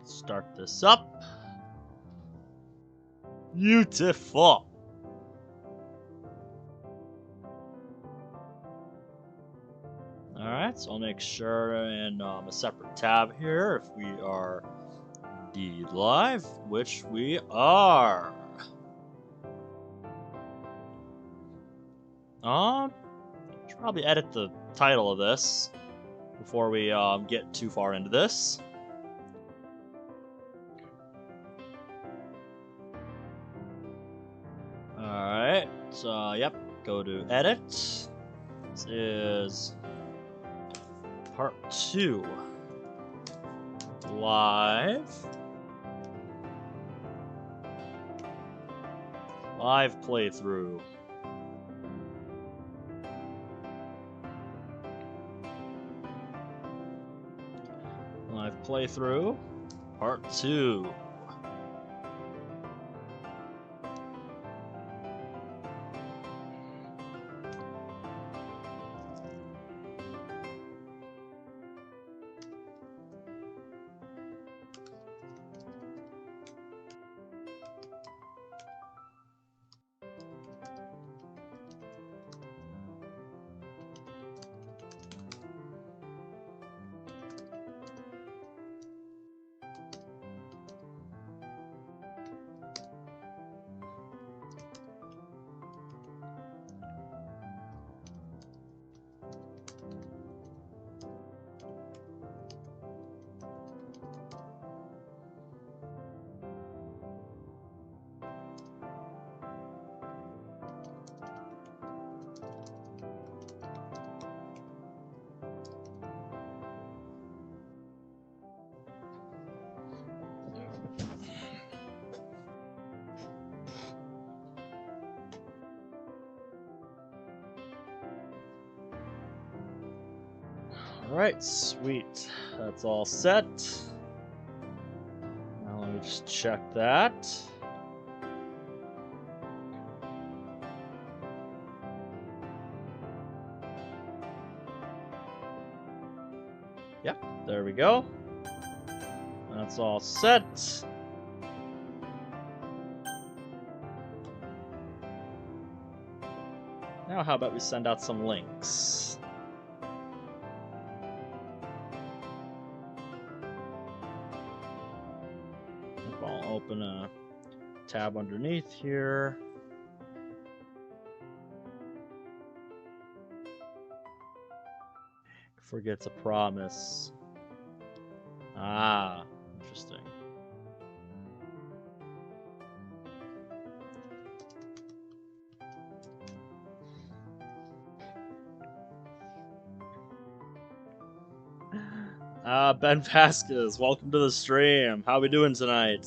Start this up. Beautiful. Alright, so I'll make sure in a separate tab here if we are indeed live, which we are. Should probably edit the title of this before we get too far into this. Alright, so yep, go to edit. This is part 2. Live playthrough. Live playthrough, part 2. Alright, sweet. That's all set. Now let me just check that. Yep, there we go. That's all set. Now how about we send out some links? I'll open a tab underneath here. Forget to promise. Ah, interesting. Ben Vasquez, welcome to the stream. How we doing tonight?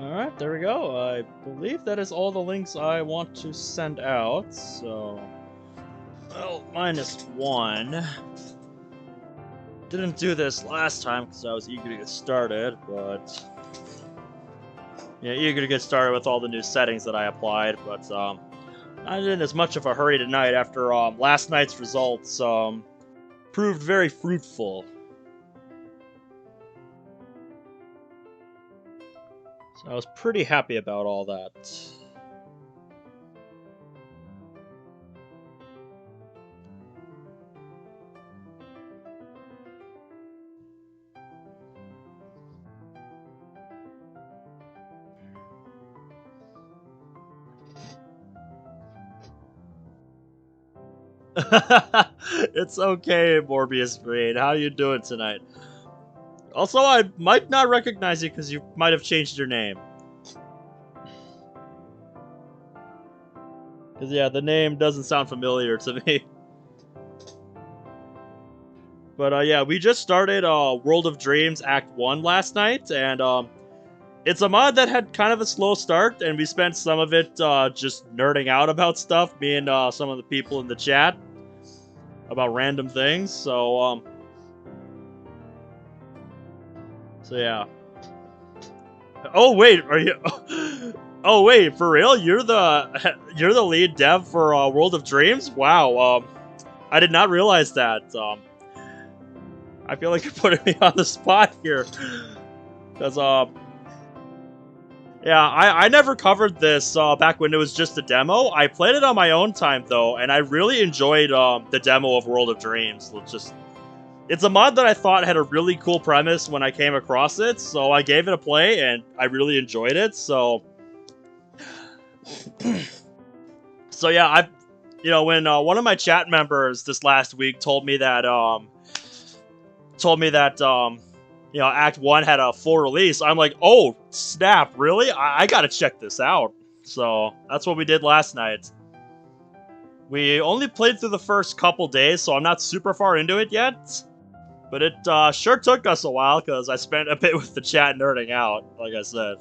Alright, there we go. I believe that is all the links I want to send out, so... Well, -1. Didn't do this last time because I was eager to get started, but... Yeah, eager to get started with all the new settings that I applied, but, not in as much of a hurry tonight after, last night's results, proved very fruitful. So I was pretty happy about all that. It's okay, Morbius Brain. How you doing tonight? Also, I might not recognize you because you might have changed your name. Because, yeah, the name doesn't sound familiar to me. But, yeah, we just started World of Dreams Act 1 last night, and it's a mod that had kind of a slow start, and we spent some of it just nerding out about stuff, me and some of the people in the chat, about random things, so yeah. Oh wait, are you? Oh wait, for real? You're the lead dev for World of Dreams? Wow. I did not realize that. I feel like you're putting me on the spot here, because yeah, I never covered this back when it was just a demo. I played it on my own time though, and I really enjoyed the demo of World of Dreams. It's a mod that I thought had a really cool premise when I came across it, so I gave it a play, and I really enjoyed it, so... So yeah, when one of my chat members this last week told me that, Act 1 had a full release, I'm like, oh, snap, really? I gotta check this out. So, that's what we did last night. We only played through the first couple days, so I'm not super far into it yet. But it sure took us a while, because I spent a bit with the chat nerding out, like I said.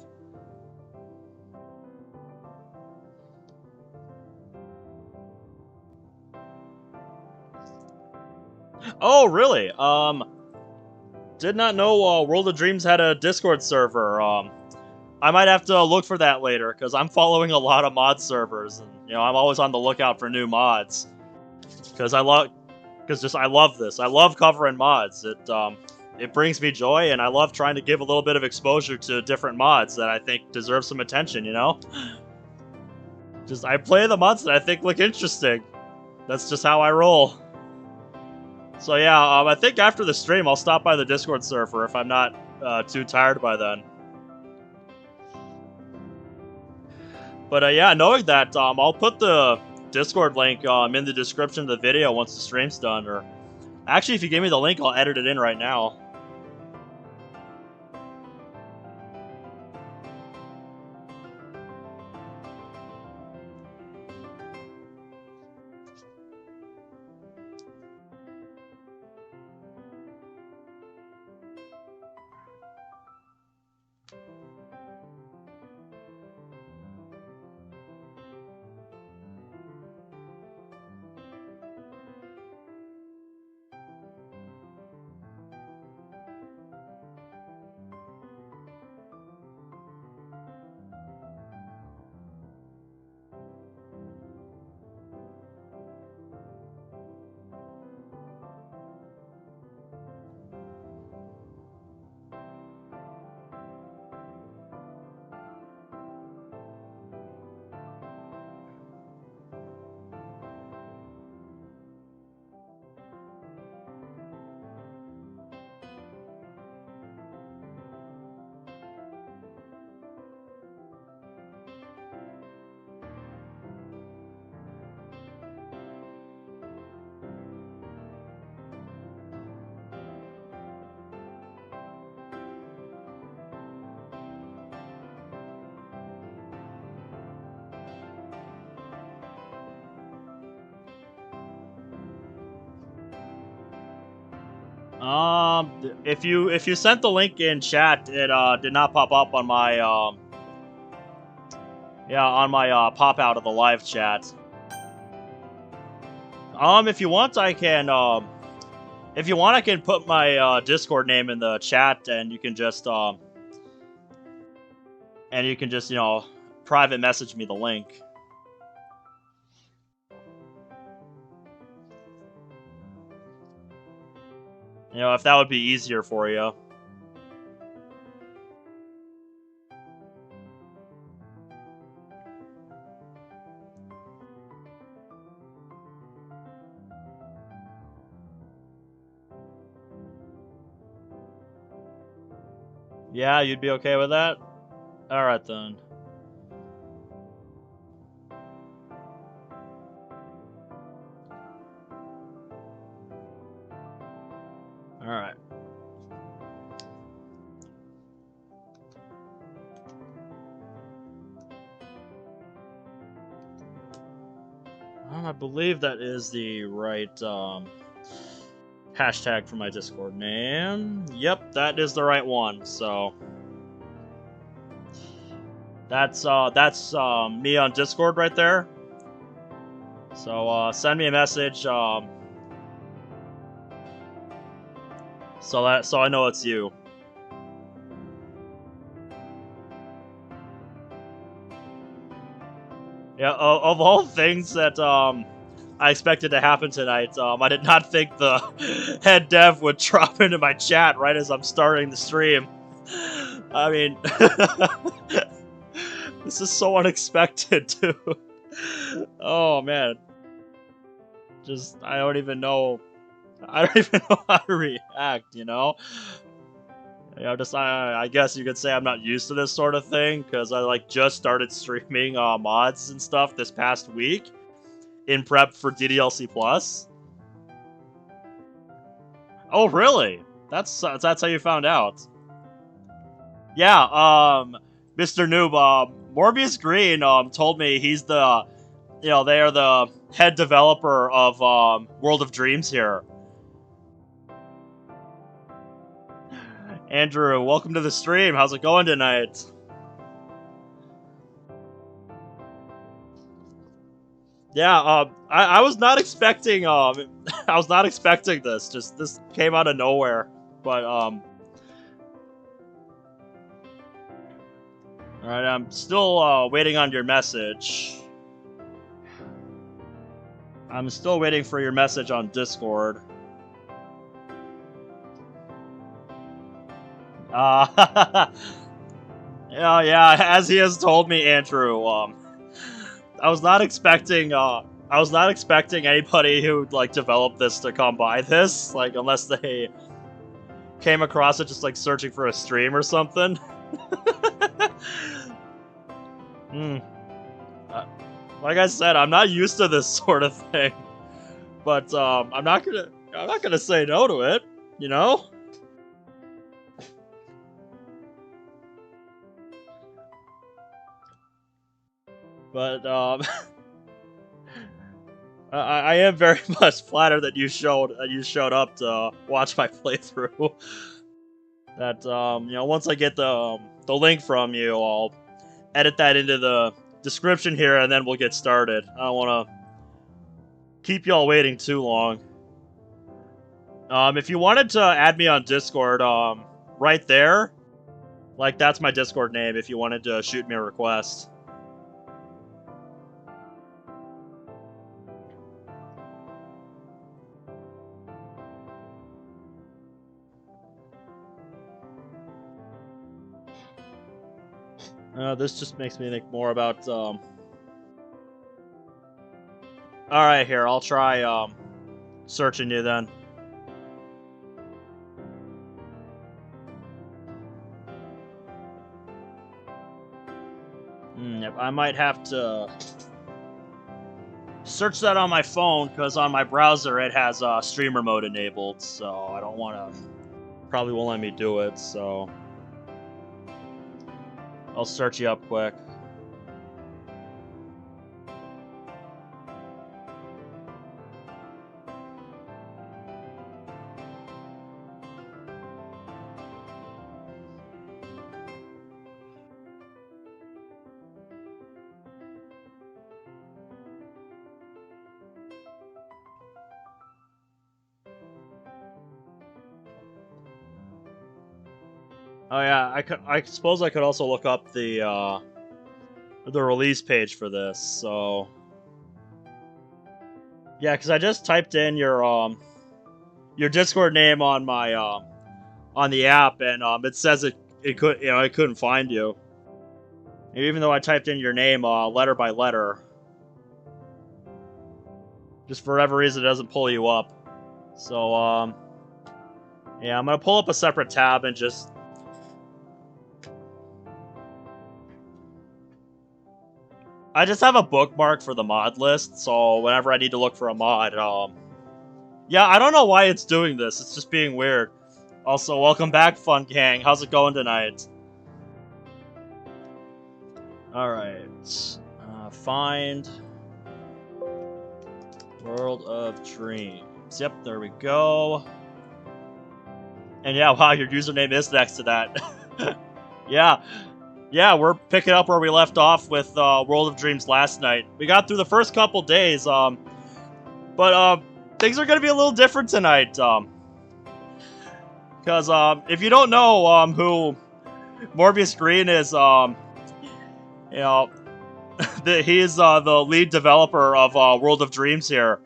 Oh, really? Did not know World of Dreams had a Discord server. I might have to look for that later, because I'm following a lot of mod servers, and, I'm always on the lookout for new mods. Because I love this. I love covering mods. It brings me joy, and I love trying to give a little bit of exposure to different mods that I think deserve some attention, I play the mods that I think look interesting. That's just how I roll. So yeah, I think after the stream, I'll stop by the Discord server if I'm not too tired by then. But yeah, knowing that, I'll put the Discord link in the description of the video once the stream's done. Or actually, if you give me the link, I'll edit it in right now. If you sent the link in chat, it did not pop up on my Yeah, on my pop out of the live chat. If you want, I can if you want, I can put my Discord name in the chat, and you can just you know, private message me the link. You know, if that would be easier for you. Yeah, you'd be okay with that? Alright then. Alright. I believe that is the right hashtag for my Discord name. Yep, that is the right one. So that's me on Discord right there. So send me a message so I know it's you. Yeah, of all things that I expected to happen tonight, I did not think the head dev would drop into my chat right as I'm starting the stream. I mean, this is so unexpected, too. Oh man, I don't even know. I don't even know how to react. You know, I guess you could say I'm not used to this sort of thing because I like just started streaming mods and stuff this past week in prep for DDLC Plus. Oh really? That's how you found out. Yeah, Mr. Noob, Morbius Green told me he's the, you know, they are the head developer of World of Dreams here. Andrew, welcome to the stream. How's it going tonight? Yeah, I was not expecting I was not expecting this. Just this came out of nowhere. But alright, I'm still waiting on your message. I'm still waiting for your message on Discord. Yeah, as he has told me, Andrew, I was not expecting anybody who like developed this to come by this, like unless they came across it just like searching for a stream or something. Like I said, I'm not used to this sort of thing, but I'm not gonna say no to it, you know. But I am very much flattered that you showed up to watch my playthrough. That you know, once I get the link from you, I'll edit that into the description here, and then we'll get started. I don't want to keep y'all waiting too long. If you wanted to add me on Discord, right there, like that's my Discord name. If you wanted to shoot me a request. This just makes me think more about. All right, here I'll try searching you then. Yep, I might have to search that on my phone because on my browser it has streamer mode enabled, so I don't want to. Probably won't let me do it, so I'll search you up quick. Oh yeah, I suppose I could also look up the release page for this. So yeah, because I just typed in your Discord name on my on the app, and it says it couldn't find you, even though I typed in your name letter by letter. Just for whatever reason, it doesn't pull you up. So yeah, I'm gonna pull up a separate tab and just. I just have a bookmark for the mod list, so whenever I need to look for a mod, yeah, I don't know why it's doing this. It's just being weird. Also, welcome back, Fun Gang. How's it going tonight? Alright. Find World of Dreams. Yep, there we go. And yeah, wow, your username is next to that. Yeah. Yeah, we're picking up where we left off with World of Dreams last night. We got through the first couple days, but things are going to be a little different tonight. Because if you don't know who Morbius Green is, you know, he is the lead developer of World of Dreams here.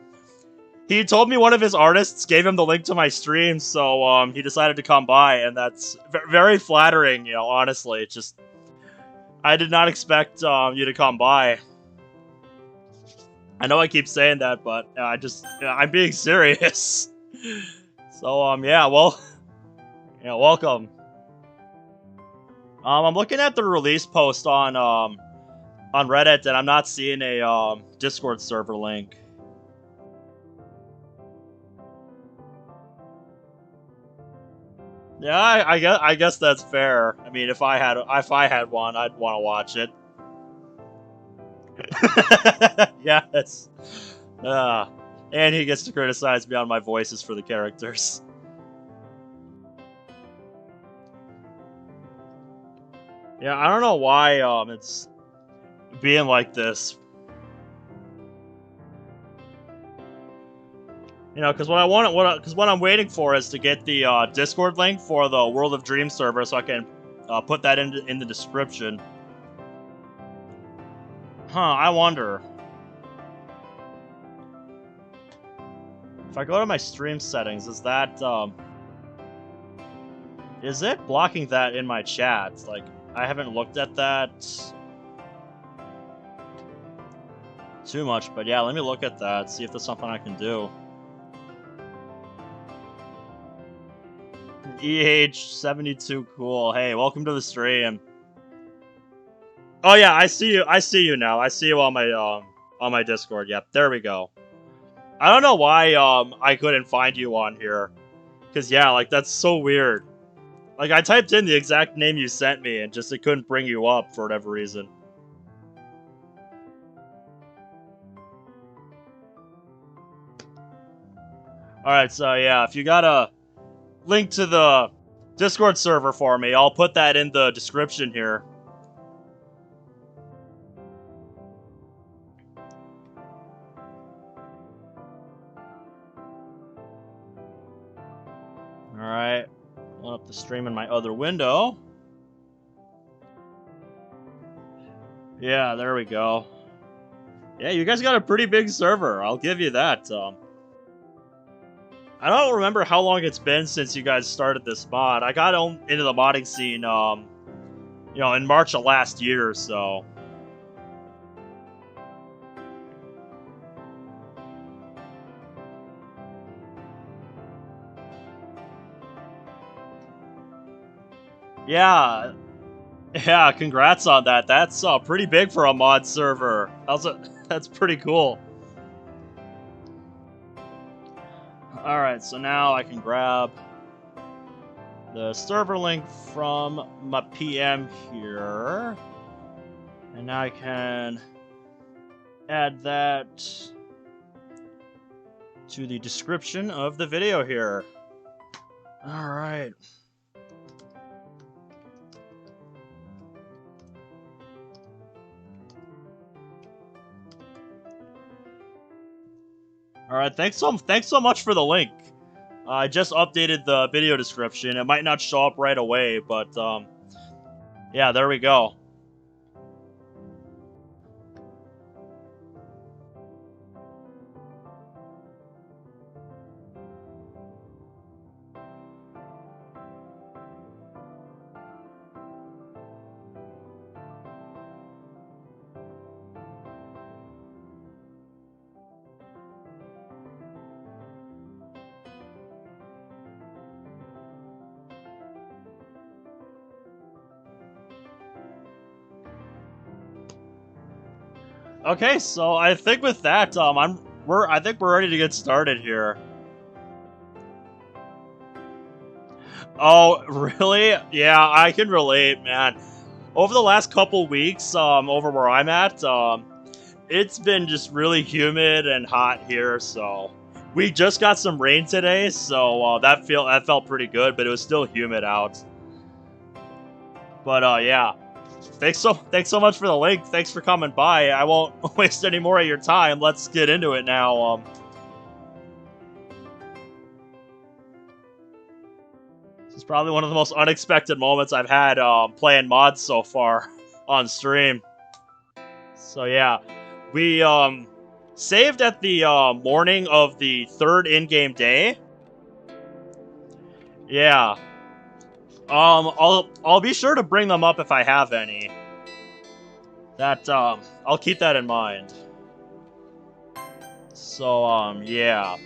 He told me one of his artists gave him the link to my stream, so he decided to come by, and that's very flattering, honestly. It's just, I did not expect you to come by. I know I keep saying that, but I'm being serious. So, yeah, well, welcome. I'm looking at the release post on Reddit, and I'm not seeing a Discord server link. Yeah, I guess that's fair. I mean, if I had one, I'd want to watch it. Yes. And he gets to criticize me on my voices for the characters. Yeah, I don't know why it's being like this. Because what I'm waiting for is to get the Discord link for the World of Dreams server, so I can put that in the description. Huh? I wonder if I go to my stream settings, is it blocking that in my chat? Like, I haven't looked at that too much, but yeah, let me look at that, see if there's something I can do. EH72 cool. Hey, welcome to the stream. Oh yeah, I see you now. I see you on my Discord. Yep, there we go. I don't know why I couldn't find you on here. Cause yeah, like that's so weird. Like I typed in the exact name you sent me and just it couldn't bring you up for whatever reason. Alright, so yeah, if you got a link to the Discord server for me, I'll put that in the description here. Alright, pulling up the stream in my other window. Yeah, there we go. Yeah, you guys got a pretty big server, I'll give you that. I don't remember how long it's been since you guys started this mod. I got into the modding scene, in March of last year, so. Yeah, congrats on that. That's pretty big for a mod server. That's pretty cool. Alright, so now I can grab the server link from my PM here. And now I can add that to the description of the video here. Alright. Alright, thanks so much for the link. I just updated the video description. It might not show up right away, but yeah, there we go. Okay, so I think with that, I think we're ready to get started here. Oh, really? Yeah, I can relate, man. Over the last couple weeks, over where I'm at, it's been just really humid and hot here. So we just got some rain today, so that felt pretty good, but it was still humid out. But yeah, thanks so much for the link. Thanks for coming by. I won't waste any more of your time. Let's get into it now. This is probably one of the most unexpected moments I've had playing mods so far on stream. So yeah, we saved at the morning of the third in-game day. Yeah. I'll be sure to bring them up if I have any. That I'll keep that in mind. So yeah.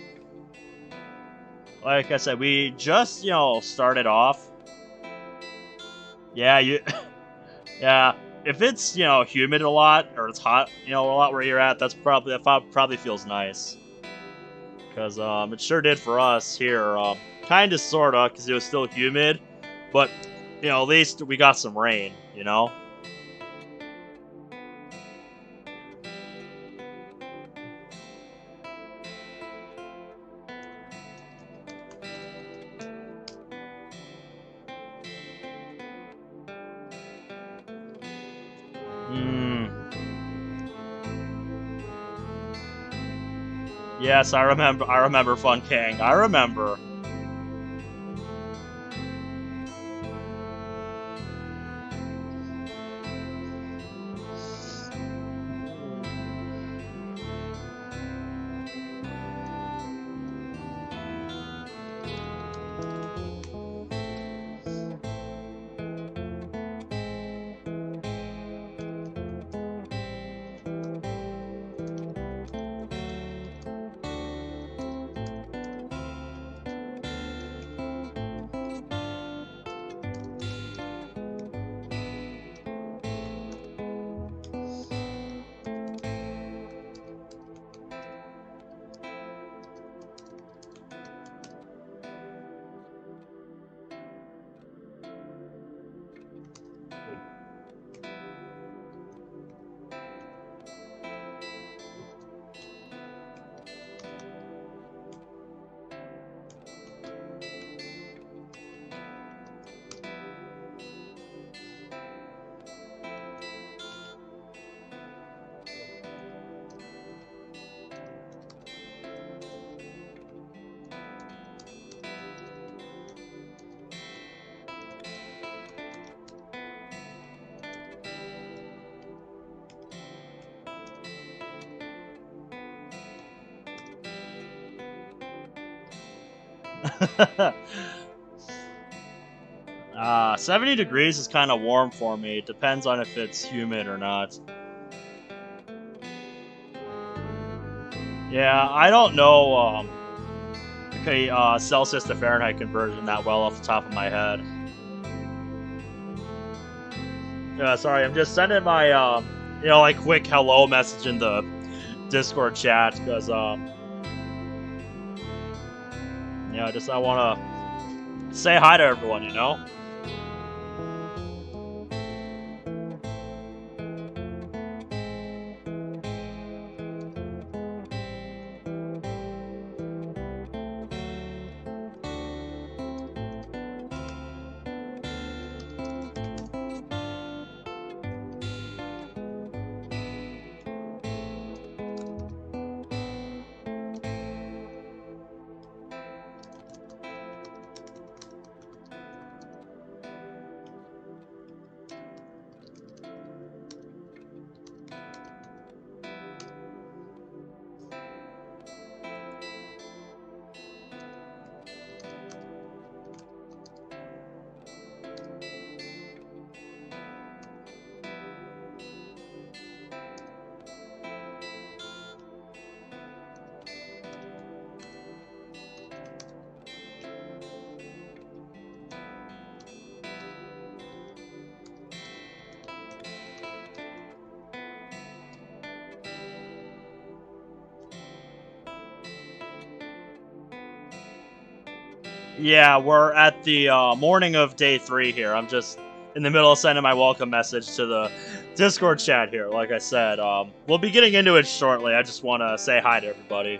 Like I said, we just started off. Yeah, yeah. If it's humid a lot or it's hot a lot where you're at, that probably feels nice. Because it sure did for us here. Kind of sorta, because it was still humid, but at least we got some rain. Hmm. Yes, I remember. I remember Fun King. I remember. uh, 70 degrees is kind of warm for me. It depends on if it's humid or not. Yeah, I don't know okay, Celsius to Fahrenheit conversion that well off the top of my head. Sorry, I'm just sending my like quick hello message in the Discord chat because just I want to say hi to everyone. Yeah, we're at the morning of day 3 here. I'm just in the middle of sending my welcome message to the Discord chat here. Like I said, we'll be getting into it shortly. I just want to say hi to everybody.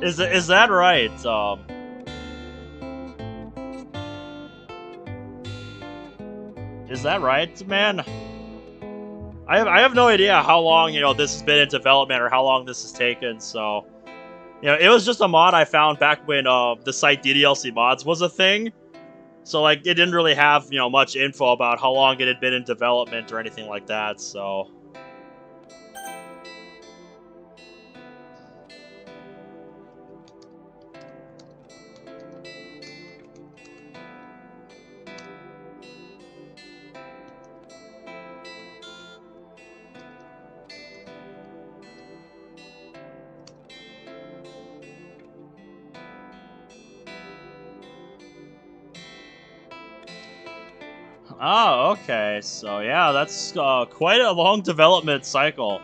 Is that right? Is that right, man? I have no idea how long this has been in development or how long this has taken. So it was just a mod I found back when the site DDLC Mods was a thing. So like it didn't really have much info about how long it had been in development or anything like that. So. Oh, okay. So yeah, that's quite a long development cycle.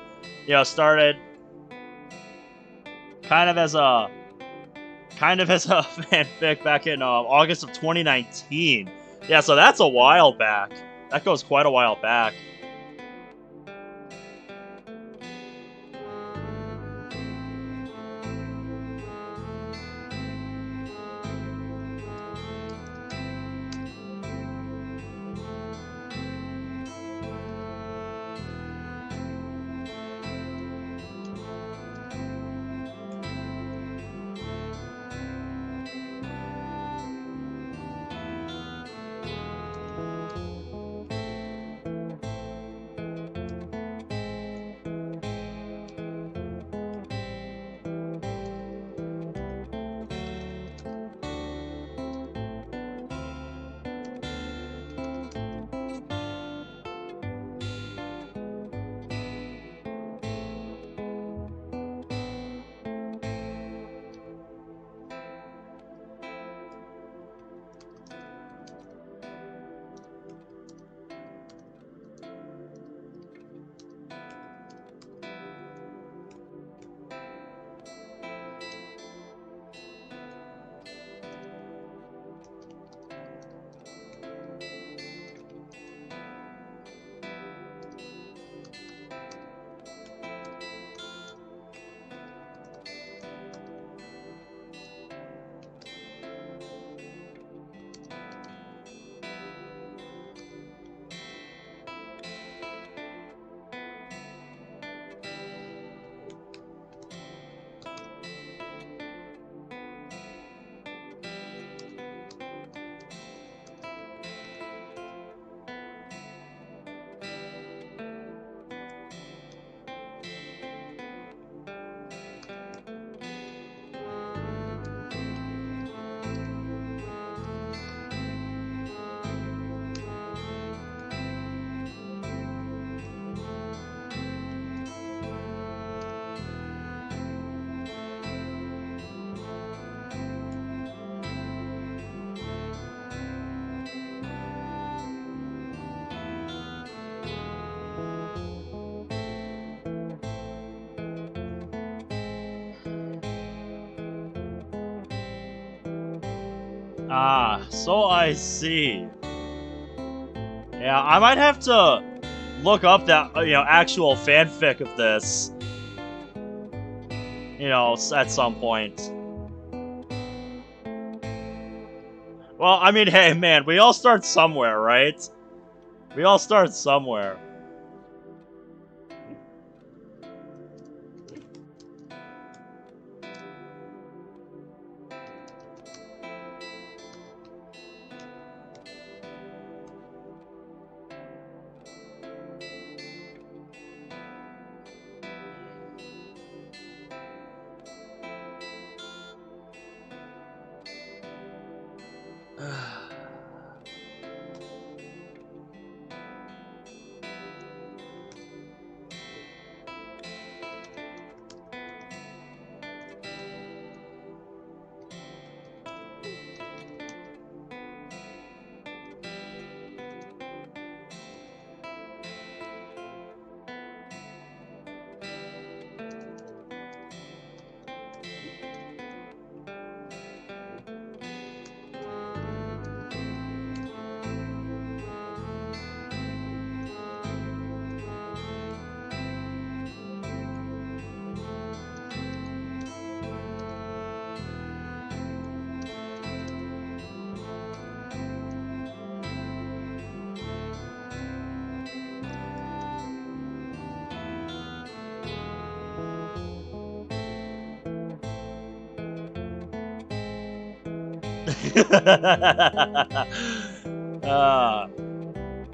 Started kind of as a fanfic back in August of 2019. Yeah, so that's a while back. That goes quite a while back. Ah, so I see. Yeah, I might have to look up that actual fanfic of this. At some point. Well, I mean, hey, man, we all start somewhere, right? We all start somewhere.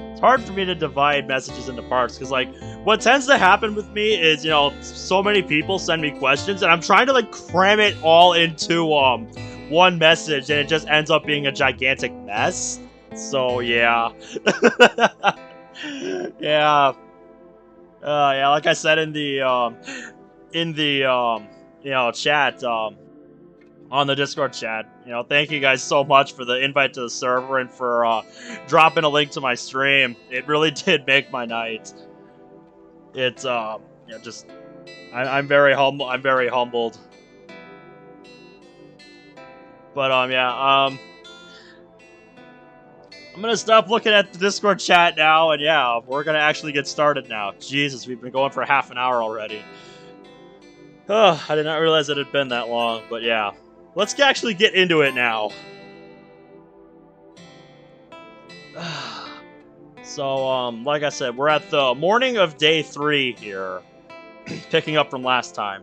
It's hard for me to divide messages into parts because, like, what tends to happen with me is, you know, so many people send me questions and I'm trying to, like, cram it all into one message and it just ends up being a gigantic mess. So, yeah. Yeah. Yeah, like I said in the you know, chat, on the Discord chat. You know, thank you guys so much for the invite to the server and for dropping a link to my stream. It really did make my night. It's you know, just I'm very humble. I'm very humbled. But yeah, I'm gonna stop looking at the Discord chat now, and yeah, we're gonna actually get started now. Jesus, we've been going for half an hour already. Oh, I did not realize it had been that long, but yeah. Let's actually get into it now. So, like I said, we're at the morning of day 3 here, picking up from last time.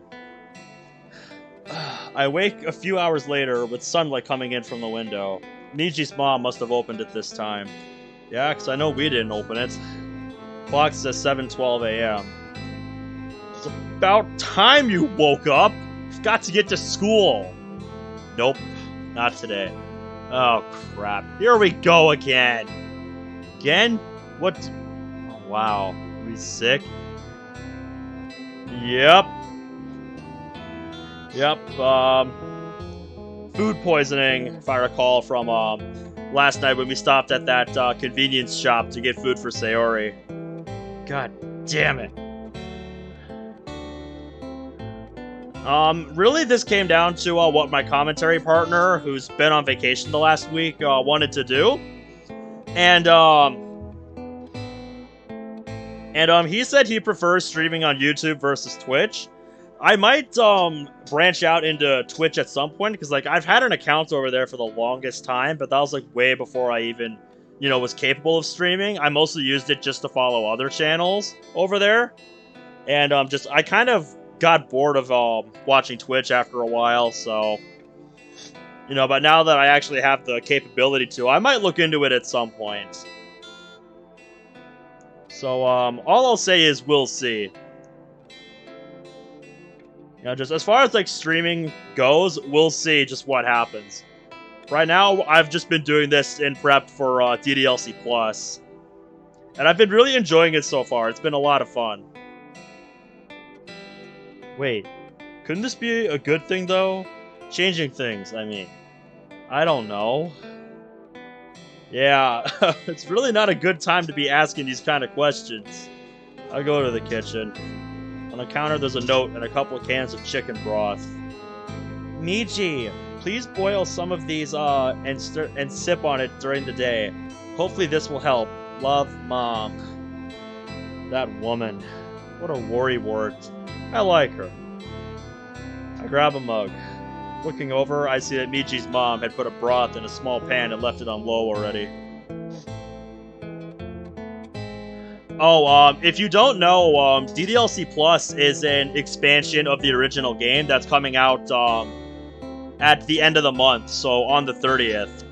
I wake a few hours later with sunlight coming in from the window. Niji's mom must have opened it this time. Yeah, because I know we didn't open it. Clock says 7:12 a.m. It's about time you woke up! You've got to get to school! Nope, not today. Oh, crap. Here we go again! Again? What? Oh, wow. Are we sick? Yep. Yep, food poisoning, if I recall, from, last night when we stopped at that, convenience shop to get food for Sayori. God damn it. Really this came down to, what my commentary partner, who's been on vacation the last week, wanted to do. And he said he prefers streaming on YouTube versus Twitch. I might, branch out into Twitch at some point, because, like, I've had an account over there for the longest time, but that was, like, way before I even, you know, was capable of streaming. I mostly used it just to follow other channels over there. And, I kind of got bored of, watching Twitch after a while, so... You know, but now that I actually have the capability to, I might look into it at some point. So, all I'll say is we'll see. You know, just as far as, like, streaming goes, we'll see just what happens. Right now, I've just been doing this in prep for DDLC Plus. And I've been really enjoying it so far. It's been a lot of fun. Wait, couldn't this be a good thing, though? Changing things, I mean. I don't know. Yeah, it's really not a good time to be asking these kind of questions. I'll go to the kitchen. On the counter, there's a note and a couple of cans of chicken broth. Miji, please boil some of these and sip on it during the day. Hopefully this will help. Love, Mom. That woman. What a worrywart. I like her. I grab a mug. Looking over, I see that Miji's mom had put a broth in a small pan and left it on low already. Oh, if you don't know, DDLC Plus is an expansion of the original game that's coming out, at the end of the month, so on the 30th.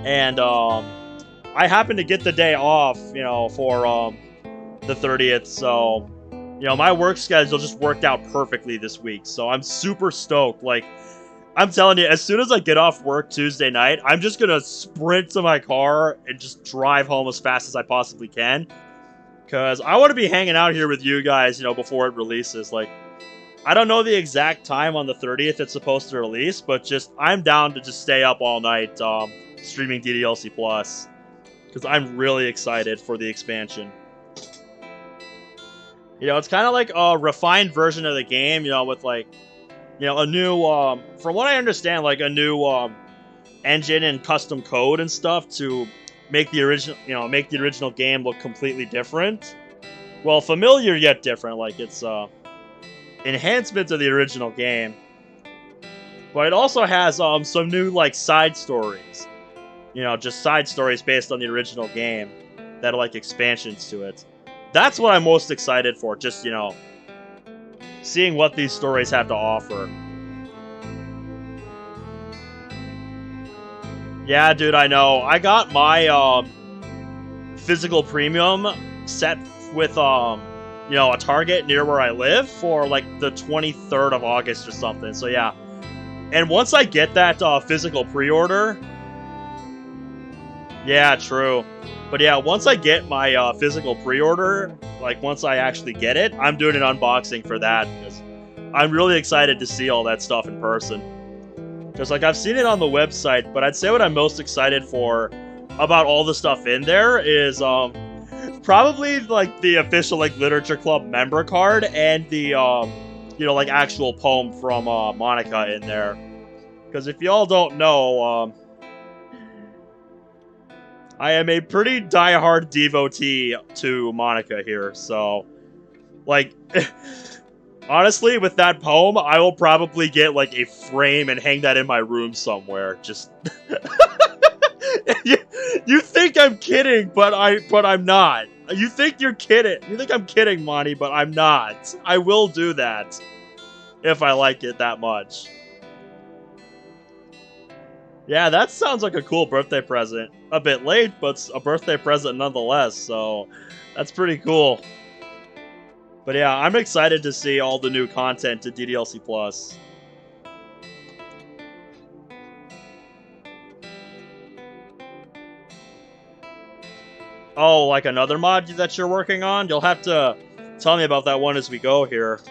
And, I happened to get the day off, you know, for, the 30th, so, you know, my work schedule just worked out perfectly this week, so I'm super stoked. Like, I'm telling you, as soon as I get off work Tuesday night, I'm just gonna sprint to my car and just drive home as fast as I possibly can. Because I want to be hanging out here with you guys, before it releases. Like, I don't know the exact time on the 30th it's supposed to release, but just, I'm down to just stay up all night, streaming DDLC Plus. Because I'm really excited for the expansion. It's kind of like a refined version of the game, with like, a new, from what I understand, like a new engine and custom code and stuff to make the original game look completely different. Well, familiar yet different. Like it's enhancement of the original game, but it also has some new like side stories. Just side stories based on the original game that are like expansions to it. That's what I'm most excited for. Just seeing what these stories have to offer. Yeah, dude, I know. I got my physical premium set with a Target near where I live for like the 23rd of August or something. So yeah. And once I get that physical pre-order, yeah, true. But yeah, once I get my physical pre-order, like once I actually get it, I'm doing an unboxing for that because I'm really excited to see all that stuff in person. Because like I've seen it on the website, but I'd say what I'm most excited for about all the stuff in there is probably like the official like Literature Club member card and the like actual poem from Monica in there. Because if y'all don't know, I am a pretty diehard devotee to Monica here, so like honestly, with that poem, I will probably get like a frame and hang that in my room somewhere. Just you think I'm kidding, but I'm not. You think you're kidding. You think I'm kidding, Monty, but I'm not. I will do that if I like it that much. Yeah, that sounds like a cool birthday present. A bit late, but a birthday present nonetheless, so that's pretty cool. But yeah, I'm excited to see all the new content to DDLC Plus. Oh, like another mod that you're working on? You'll have to tell me about that one as we go here.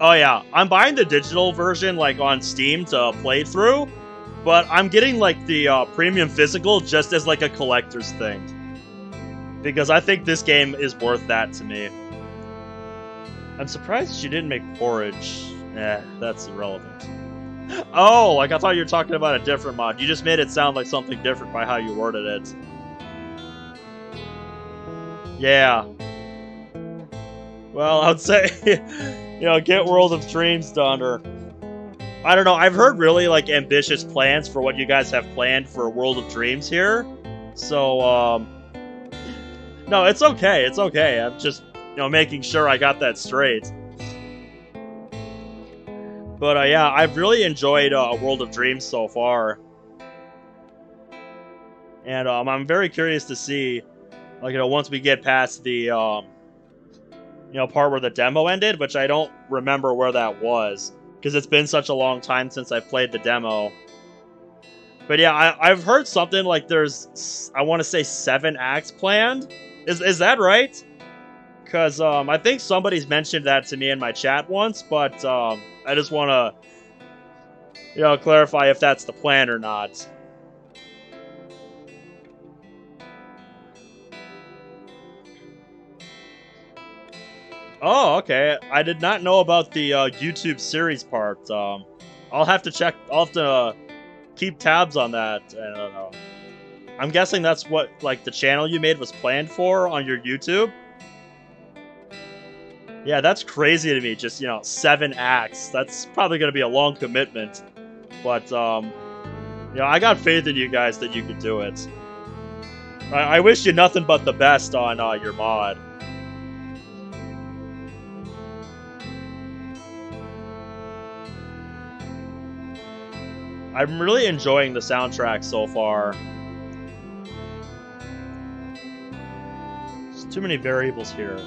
Oh yeah, I'm buying the digital version like on Steam to play through, but I'm getting like the premium physical just as like a collector's thing. Because I think this game is worth that to me. I'm surprised she didn't make porridge. That's irrelevant. Oh, like I thought you were talking about a different mod. You just made it sound like something different by how you worded it. Yeah. Well, I would say, get World of Dreams done, or I don't know. I've heard really like ambitious plans for what you guys have planned for World of Dreams here. So, no, it's okay. It's okay. I'm just, making sure I got that straight. But yeah, I've really enjoyed World of Dreams so far. And I'm very curious to see, like, once we get past the, part where the demo ended, which I don't remember where that was. Because it's been such a long time since I played the demo. But yeah, I've heard something like there's, I want to say 7 acts planned. Is that right? Because I think somebody's mentioned that to me in my chat once, but I just want to, clarify if that's the plan or not. Oh, okay. I did not know about the YouTube series part. I'll have to check. I'll have to keep tabs on that. I don't know. I'm guessing that's what like the channel you made was planned for on your YouTube. Yeah, that's crazy to me. Just 7 acts. That's probably gonna be a long commitment. But I got faith in you guys that you could do it. I wish you nothing but the best on your mod. I'm really enjoying the soundtrack so far. There's too many variables here.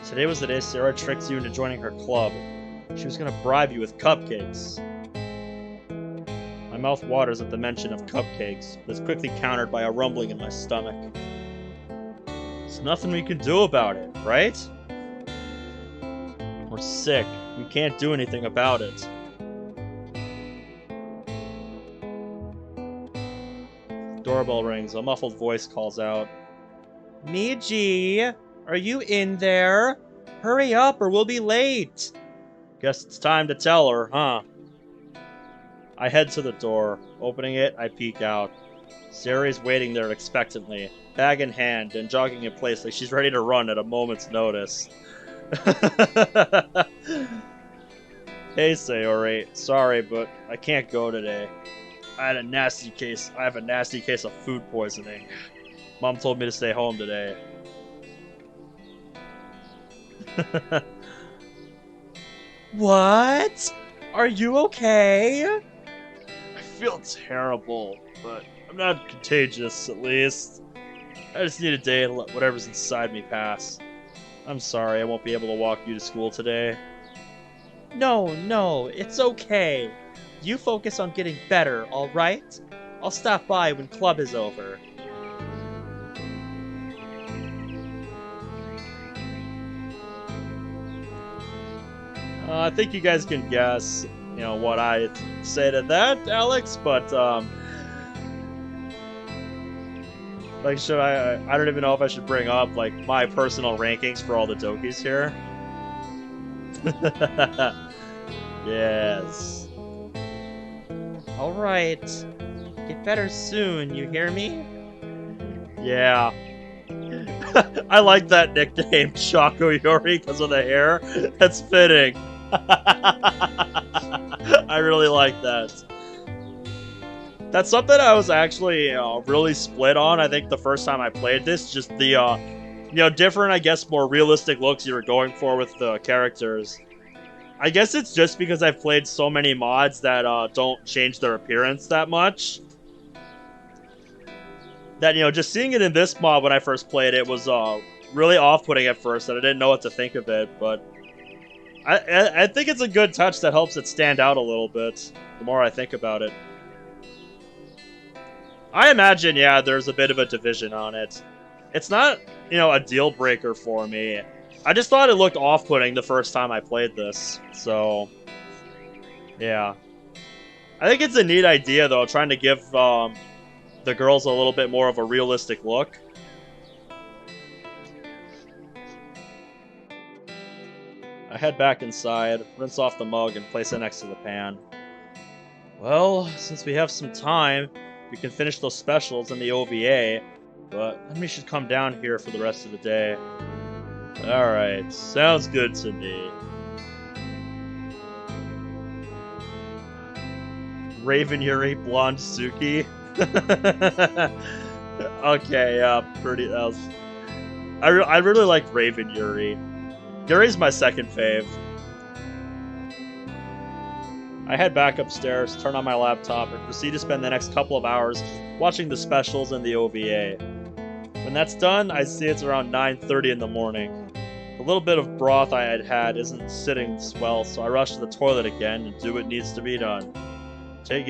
Today was the day Sarah tricked you into joining her club. She was gonna bribe you with cupcakes. My mouth waters at the mention of cupcakes, but is quickly countered by a rumbling in my stomach. There's nothing we can do about it, right? We're sick. We can't do anything about it. Doorbell rings. A muffled voice calls out. Miji, are you in there? Hurry up or we'll be late. Guess it's time to tell her, huh? I head to the door. Opening it, I peek out. Sari's waiting there expectantly, bag in hand, and jogging in place like she's ready to run at a moment's notice. Hey, Sayori. Sorry, but I can't go today. I have a nasty case of food poisoning. Mom told me to stay home today. What? Are you okay? I feel terrible, but I'm not contagious, at least. I just need a day to let whatever's inside me pass. I'm sorry I won't be able to walk you to school today. No, it's okay. You focus on getting better, alright? I'll stop by when club is over. I think you guys can guess, what I say to that, Alex, but, like, should I don't even know if I should bring up, like, my personal rankings for all the Dokis here. Yes. Alright. Get better soon, you hear me? Yeah. I like that nickname, Choco Yuri, because of the hair. That's fitting. I really like that. That's something I was actually really split on, I think, the first time I played this. Just the, different, I guess, more realistic looks you were going for with the characters. I guess it's just because I've played so many mods that don't change their appearance that much. That, just seeing it in this mod when I first played it was really off-putting at first, and I didn't know what to think of it, but I think it's a good touch that helps it stand out a little bit, the more I think about it. I imagine, yeah, there's a bit of a division on it. It's not, a deal-breaker for me. I just thought it looked off-putting the first time I played this, so... yeah. I think it's a neat idea, though, trying to give the girls a little bit more of a realistic look. I head back inside, rinse off the mug, and place it next to the pan. Well, since we have some time, we can finish those specials in the OVA, but then we should come down here for the rest of the day. Alright, sounds good to me. Raven Yuri, Blonde Suki. Okay, yeah, pretty. That was. I really like Raven Yuri. Yuri's my second fave. I head back upstairs, turn on my laptop, and proceed to spend the next couple of hours watching the specials and the OVA. When that's done, I see it's around 9:30 in the morning. The little bit of broth I had had isn't sitting well, so I rush to the toilet again and do what needs to be done. Take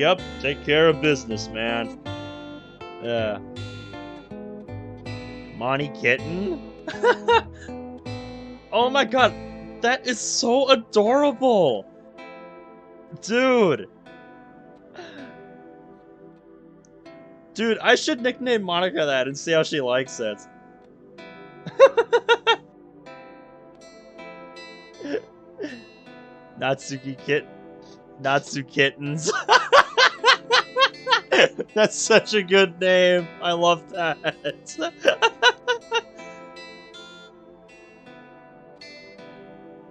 care of business, man. Yeah. Monty Kitten? Oh my god, that is so adorable! Dude! Dude, I should nickname Monica that and see how she likes it. Natsu Kittens. That's such a good name. I love that.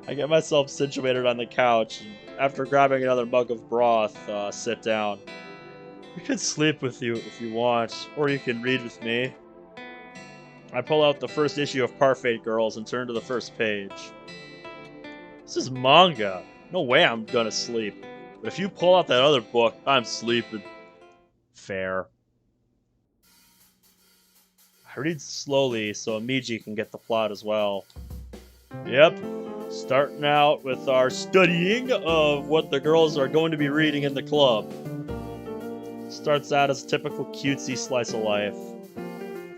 I get myself situated on the couch, and after grabbing another mug of broth, sit down. I could sleep with you if you want, or you can read with me. I pull out the first issue of Parfait Girls and turn to the first page. This is manga. No way I'm gonna sleep. But if you pull out that other book, I'm sleeping. Fair. I read slowly so Miji can get the plot as well. Yep. Starting out with our studying of what the girls are going to be reading in the club. Starts out as a typical cutesy slice of life.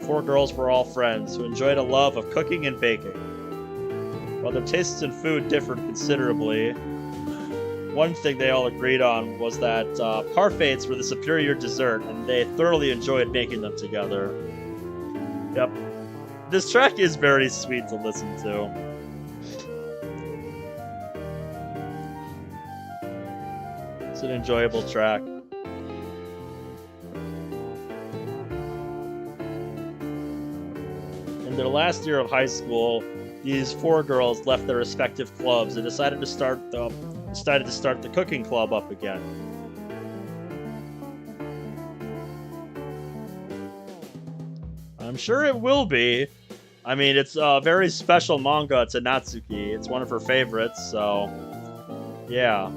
4 girls were all friends who enjoyed a love of cooking and baking. While their tastes in food differed considerably, one thing they all agreed on was that parfaits were the superior dessert, and they thoroughly enjoyed making them together. Yep. This track is very sweet to listen to. It's an enjoyable track. In their last year of high school, these 4 girls left their respective clubs and decided to start the cooking club up again. I'm sure it will be. I mean, it's a very special manga to Natsuki. It's one of her favorites, so yeah.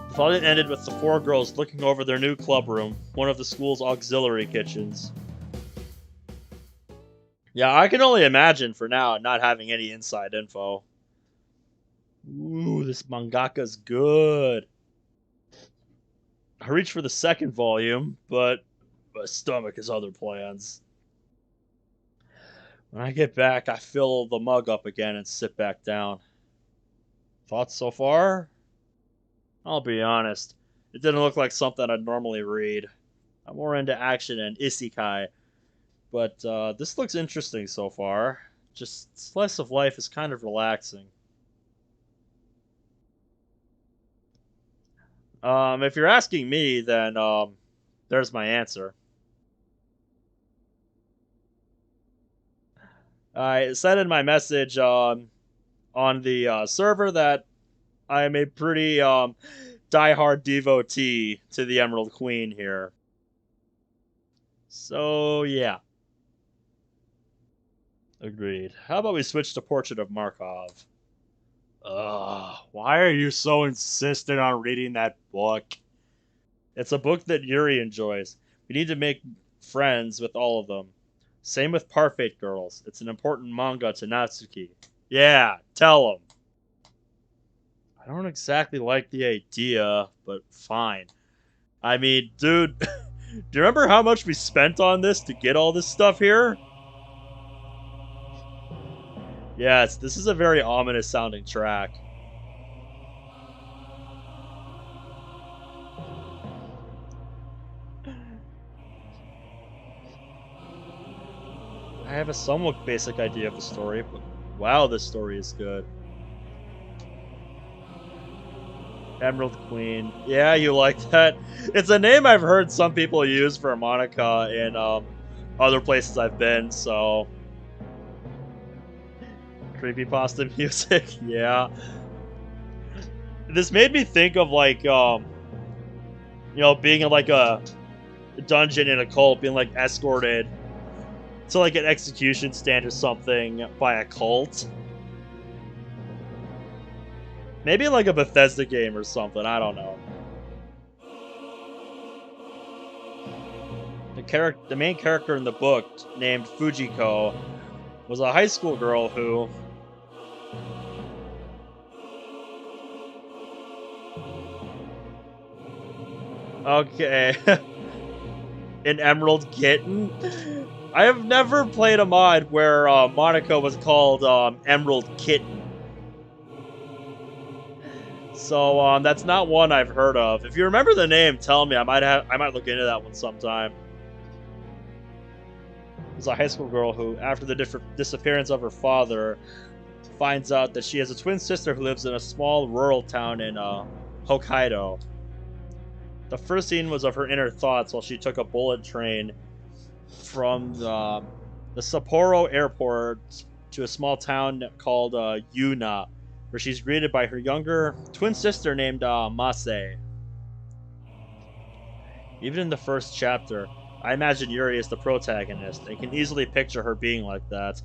The plot ended with the 4 girls looking over their new club room, one of the school's auxiliary kitchens. Yeah, I can only imagine for now not having any inside info. Ooh, this mangaka's good. I reached for the 2nd volume, but my stomach has other plans. When I get back, I fill the mug up again and sit back down. Thoughts so far? I'll be honest, it didn't look like something I'd normally read. I'm more into action and isekai, but this looks interesting so far. Just slice of life is kind of relaxing. If you're asking me, then there's my answer. I said in my message on the server that I am a pretty diehard devotee to the Emerald Queen here. So yeah. Agreed. How about we switch to Portrait of Markov? Why are you so insistent on reading that book? It's a book that Yuri enjoys. We need to make friends with all of them. Same with Parfait Girls. It's an important manga to Natsuki. Yeah, tell him. I don't exactly like the idea, but fine. I mean, dude, do you remember how much we spent on this to get all this stuff here? Yes, this is a very ominous sounding track. I have a somewhat basic idea of the story, but wow, this story is good. Emerald Queen. Yeah, you like that? It's a name I've heard some people use for Monica in other places I've been, so... Creepypasta music, yeah. This made me think of, like, you know, being in, like, a dungeon in a cult, being, like, escorted to, like, an execution stand or something by a cult. Maybe like a Bethesda game or something, I don't know. The main character in the book, named Fujiko, was a high school girl who... Okay. An Emerald Kitten? I have never played a mod where Monica was called Emerald Kitten. So that's not one I've heard of. If you remember the name, tell me. I might look into that one sometime. There's a high school girl who, after the disappearance of her father, finds out that she has a twin sister who lives in a small rural town in Hokkaido. The first scene was of her inner thoughts while she took a bullet train from the Sapporo airport to a small town called Yuna, where she's greeted by her younger twin sister named Mase. Even in the first chapter, I imagine Yuri is the protagonist, and can easily picture her being like that.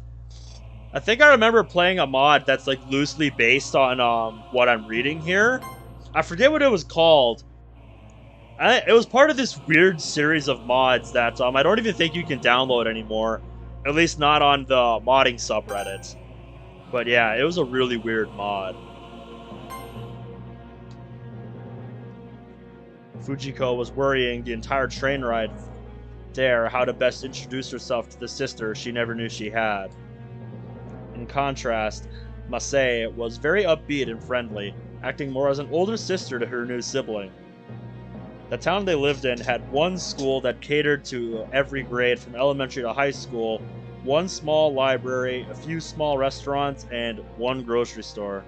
I think I remember playing a mod that's like loosely based on what I'm reading here. I forget what it was called. It was part of this weird series of mods that I don't even think you can download anymore. At least not on the modding subreddit. But yeah, it was a really weird mod. Fujiko was worrying the entire train ride there how to best introduce herself to the sister she never knew she had. In contrast, Masai was very upbeat and friendly, acting more as an older sister to her new sibling. The town they lived in had one school that catered to every grade from elementary to high school, one small library, a few small restaurants, and one grocery store.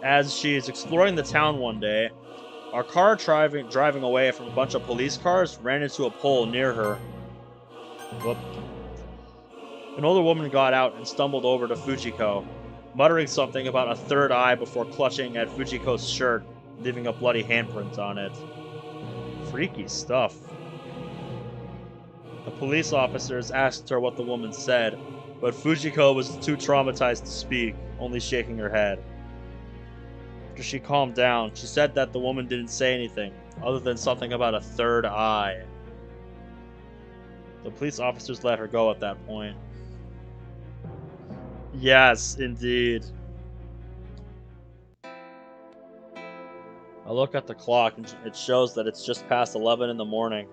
As she is exploring the town one day, our car driving away from a bunch of police cars ran into a pole near her. Whoop. An older woman got out and stumbled over to Fujiko, muttering something about a third eye before clutching at Fujiko's shirt, leaving a bloody handprint on it. Freaky stuff. The police officers asked her what the woman said, but Fujiko was too traumatized to speak, only shaking her head. After she calmed down, she said that the woman didn't say anything, other than something about a third eye. The police officers let her go at that point. Yes, indeed. I look at the clock and it shows that it's just past 11 in the morning.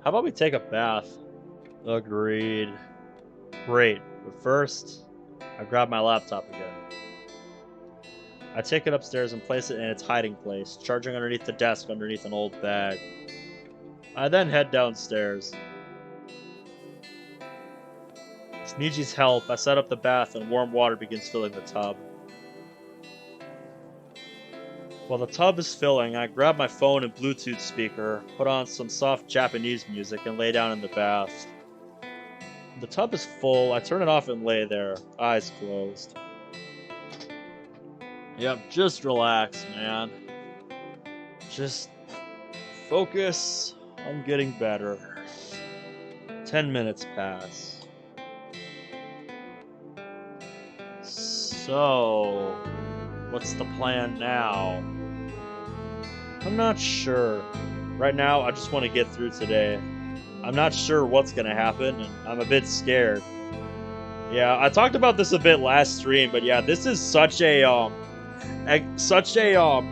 How about we take a bath? Agreed. Great, but first, I grab my laptop again. I take it upstairs and place it in its hiding place, charging underneath the desk underneath an old bag. I then head downstairs. With Niji's help, I set up the bath and warm water begins filling the tub. While the tub is filling, I grab my phone and Bluetooth speaker, put on some soft Japanese music, and lay down in the bath. When the tub is full, I turn it off and lay there, eyes closed. Yep, just relax, man. Just focus on getting better. 10 minutes pass. So, what's the plan now? I'm not sure. Right now, I just want to get through today. I'm not sure what's gonna happen, and I'm a bit scared. Yeah, I talked about this a bit last stream, but yeah, this is such a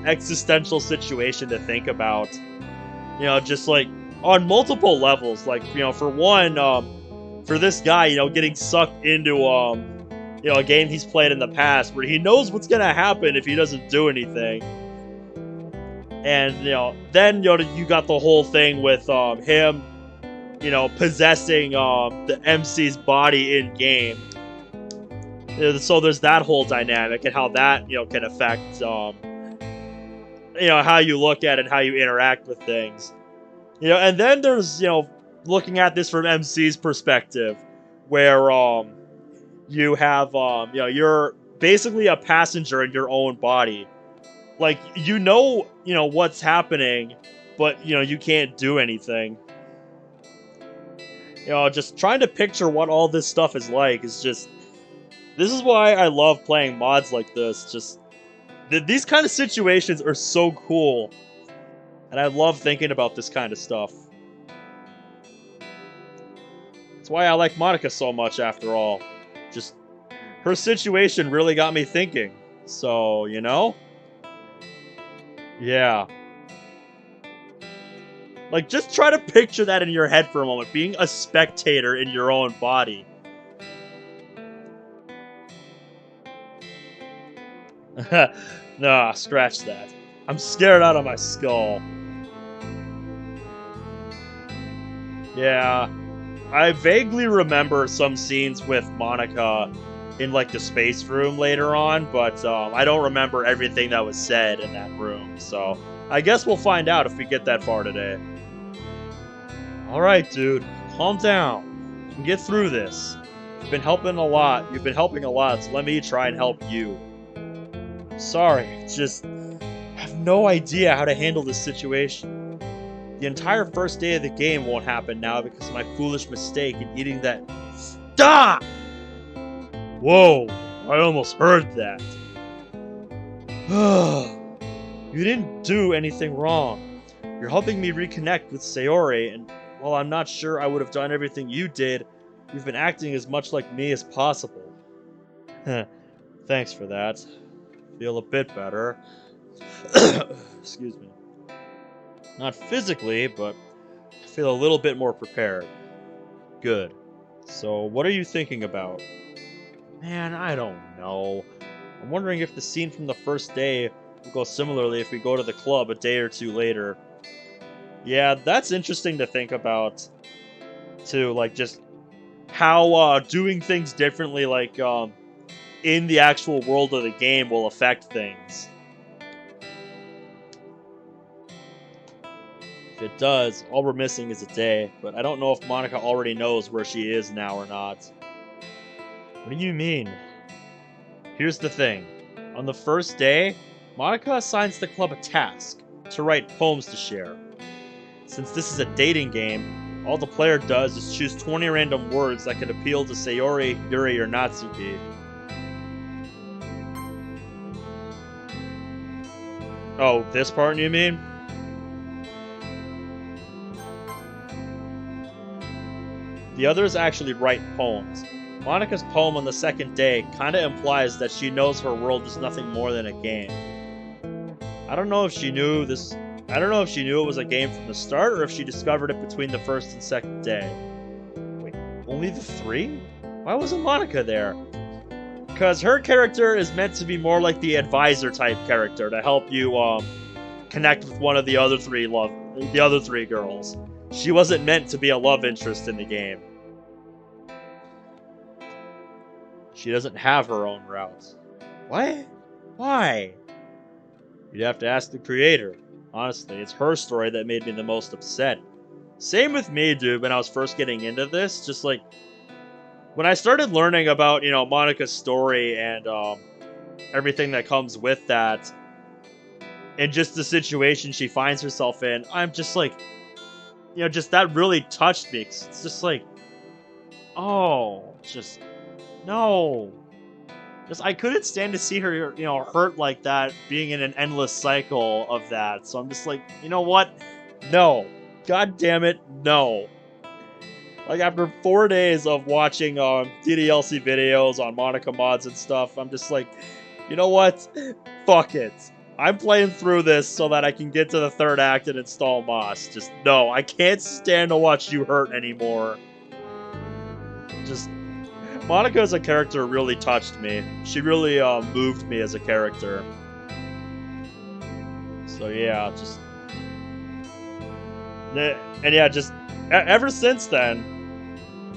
existential situation to think about. You know, just like on multiple levels. Like, you know, for one, for this guy, you know, getting sucked into you know, a game he's played in the past where he knows what's gonna happen if he doesn't do anything. And, you know, then, you know, you got the whole thing with him, you know, possessing the MC's body in game. So there's that whole dynamic and how that, you know, can affect, you know, how you look at it and how you interact with things. You know, and then there's, you know, looking at this from MC's perspective, where you have, you know, you're basically a passenger in your own body. Like, you know what's happening, but, you know, you can't do anything. You know, just trying to picture what all this stuff is like is just... This is why I love playing mods like this. Just... These kind of situations are so cool. And I love thinking about this kind of stuff. That's why I like Monica so much, after all. Just... her situation really got me thinking. So, you know? Yeah. Like, just try to picture that in your head for a moment. Being a spectator in your own body. Nah, scratch that. I'm scared out of my skull. Yeah. I vaguely remember some scenes with Monica in, like, the space room later on, but I don't remember everything that was said in that room, so I guess we'll find out if we get that far today. Alright, dude. Calm down. You can get through this. You've been helping a lot. You've been helping a lot, so let me try and help you. Sorry, just... I have no idea how to handle this situation. The entire first day of the game won't happen now because of my foolish mistake in eating that... Stop! Whoa, I almost heard that. You didn't do anything wrong. You're helping me reconnect with Sayori, and while I'm not sure I would have done everything you did, You've been acting as much like me as possible. Thanks for that. Feel a bit better. Excuse me. Not physically, but I feel a little bit more prepared. Good. So, what are you thinking about? Man, I don't know. I'm wondering if the scene from the first day will go similarly if we go to the club a day or two later. Yeah, that's interesting to think about, too. Like, just how doing things differently, like, in the actual world of the game will affect things. If it does, all we're missing is a day, but I don't know if Monika already knows where she is now or not. What do you mean? Here's the thing. On the first day, Monika assigns the club a task, to write poems to share. Since this is a dating game, all the player does is choose 20 random words that could appeal to Sayori, Yuri, or Natsuki. Oh, this part you mean? The others actually write poems. Monika's poem on the second day kinda implies that she knows her world is nothing more than a game. I don't know if she knew it was a game from the start, or if she discovered it between the first and second day. Wait, only the 3? Why wasn't Monika there? Because her character is meant to be more like the advisor type character to help you connect with one of the other three girls. She wasn't meant to be a love interest in the game. She doesn't have her own route. What? Why? You'd have to ask the creator. Honestly, it's her story that made me the most upset. Same with me, dude, when I was first getting into this. Just like, when I started learning about, Monika's story and everything that comes with that, and just the situation she finds herself in, I'm just like, just that really touched me. It's just like, oh, just, no. Just, I couldn't stand to see her, hurt like that, being in an endless cycle of that. So I'm just like, you know what? No. God damn it, no. Like, after 4 days of watching DDLC videos on Monika mods and stuff, I'm just like, you know what? Fuck it. I'm playing through this so that I can get to the 3rd act and install Moss. Just, no, I can't stand to watch you hurt anymore. Just, Monika as a character really touched me. She really moved me as a character. So yeah, just... And yeah, just ever since then,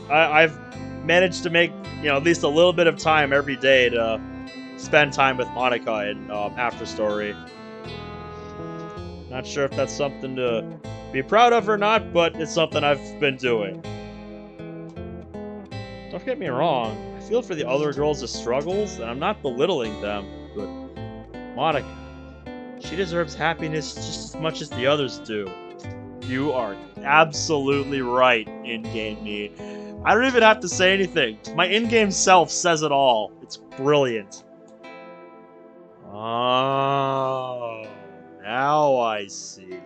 I've managed to make, at least a little bit of time every day to spend time with Monika in After Story. Not sure if that's something to be proud of or not, but it's something I've been doing. Don't get me wrong, I feel for the other girls' struggles, and I'm not belittling them, but Monika, she deserves happiness just as much as the others do. You are absolutely right, in-game me. I don't even have to say anything. My in-game self says it all. It's brilliant. Oh, now I see.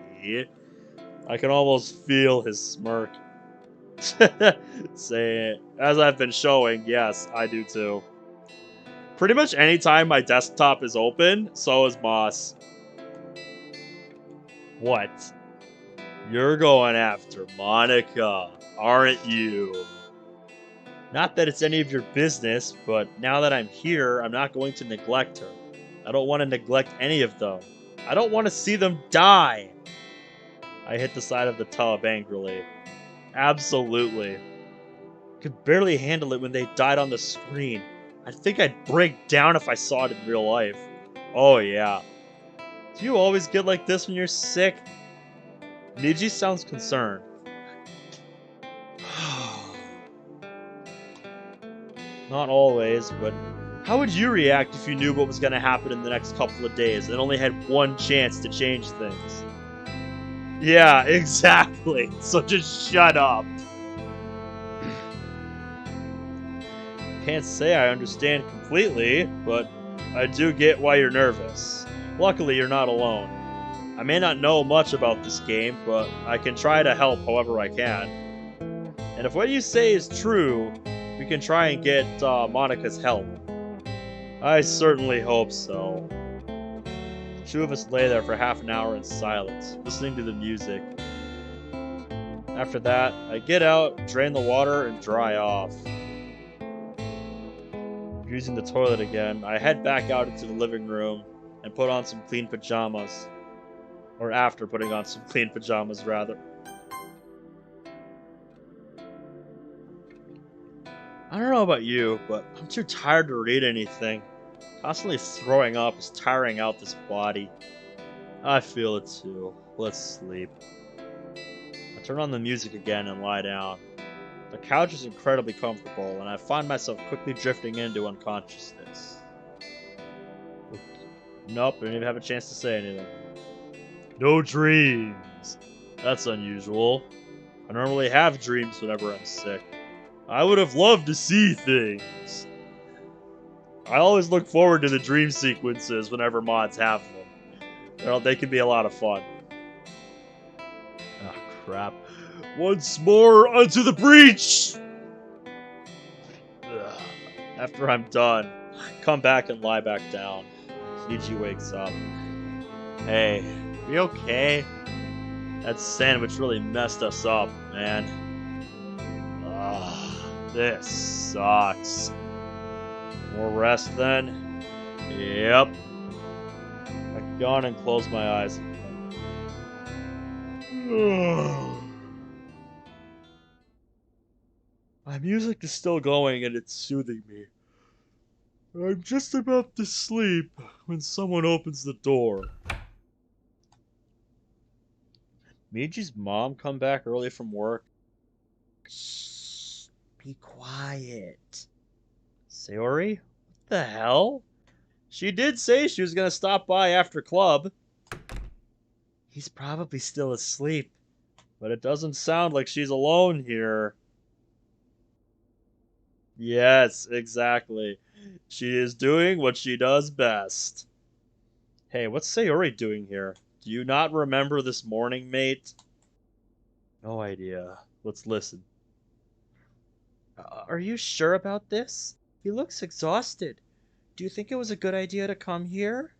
I can almost feel his smirk. Say it. As I've been showing, yes, I do too. Pretty much anytime my desktop is open, so is Moss. What? You're going after Monika, aren't you? Not that it's any of your business, but now that I'm here, I'm not going to neglect her. I don't want to neglect any of them. I don't want to see them die. I hit the side of the tub angrily. Absolutely. Could barely handle it when they died on the screen. I think I'd break down if I saw it in real life. Oh yeah. Do you always get like this when you're sick? Niji sounds concerned. Not always, but how would you react if you knew what was going to happen in the next couple of days and only had one chance to change things? Yeah, exactly. So just shut up. Can't say I understand completely, but I do get why you're nervous. Luckily, you're not alone. I may not know much about this game, but I can try to help however I can. And if what you say is true, we can try and get Monika's help. I certainly hope so. The two of us lay there for half an hour in silence, listening to the music. After that, I get out, drain the water, and dry off. Using the toilet again, I head back out into the living room and put on some clean pajamas. Or after putting on some clean pajamas, rather. I don't know about you, but I'm too tired to read anything. Constantly throwing up is tiring out this body. I feel it too. Let's sleep. I turn on the music again and lie down. The couch is incredibly comfortable, and I find myself quickly drifting into unconsciousness. Nope, I didn't even have a chance to say anything. No dreams. That's unusual. I normally have dreams whenever I'm sick. I would have loved to see things. I always look forward to the dream sequences whenever mods have them. Well, they can be a lot of fun. Oh, crap. Once more onto the breach! Ugh. After I'm done, come back and lie back down. Ichi wakes up. Hey, you okay? That sandwich really messed us up, man. This sucks. More rest then? Yep. I yawn and close my eyes. My music is still going and it's soothing me. I'm just about to sleep when someone opens the door. Miji's mom come back early from work. Shh, be quiet. Sayori? What the hell? She did say she was gonna stop by after club. He's probably still asleep, but it doesn't sound like she's alone here. Yes, exactly. She is doing what she does best. Hey, what's Sayori doing here? Do you not remember this morning, mate? No idea. Let's listen. Are you sure about this? He looks exhausted. Do you think it was a good idea to come here?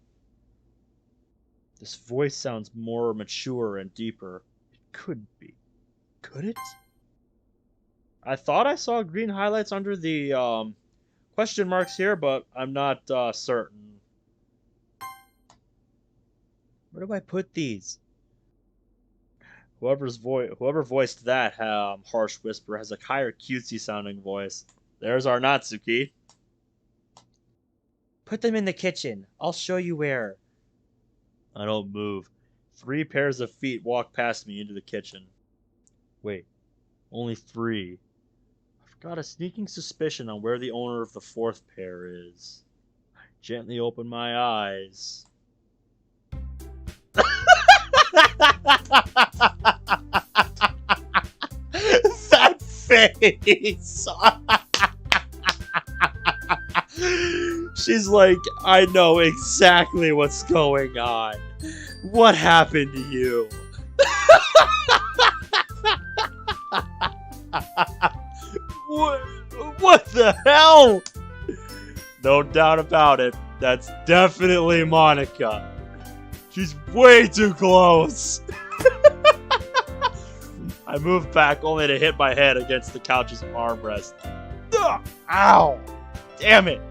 This voice sounds more mature and deeper. It could be. Could it? I thought I saw green highlights under the question marks here, but I'm not certain. Where do I put these? Whoever voiced that harsh whisper has a higher cutesy sounding voice. There's our Natsuki. Put them in the kitchen. I'll show you where. I don't move. 3 pairs of feet walk past me into the kitchen. Wait, only 3. I've got a sneaking suspicion on where the owner of the 4th pair is. I gently open my eyes. That face! She's like, I know exactly what's going on. What happened to you? What the hell? No doubt about it. That's definitely Monika. She's way too close. I moved back only to hit my head against the couch's armrest. Ugh, ow! Damn it!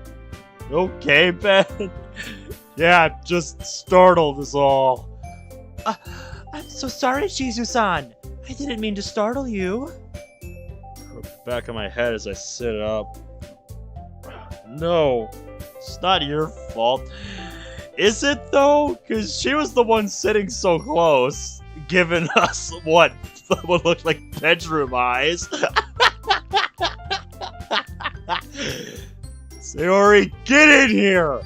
Okay, Ben? Yeah, just startled is all. I'm so sorry, Shizu-san. I didn't mean to startle you. I look back of my head as I sit up. No, it's not your fault. Is it, though? Because she was the one sitting so close, giving us what looked like bedroom eyes. Sayori, get in here!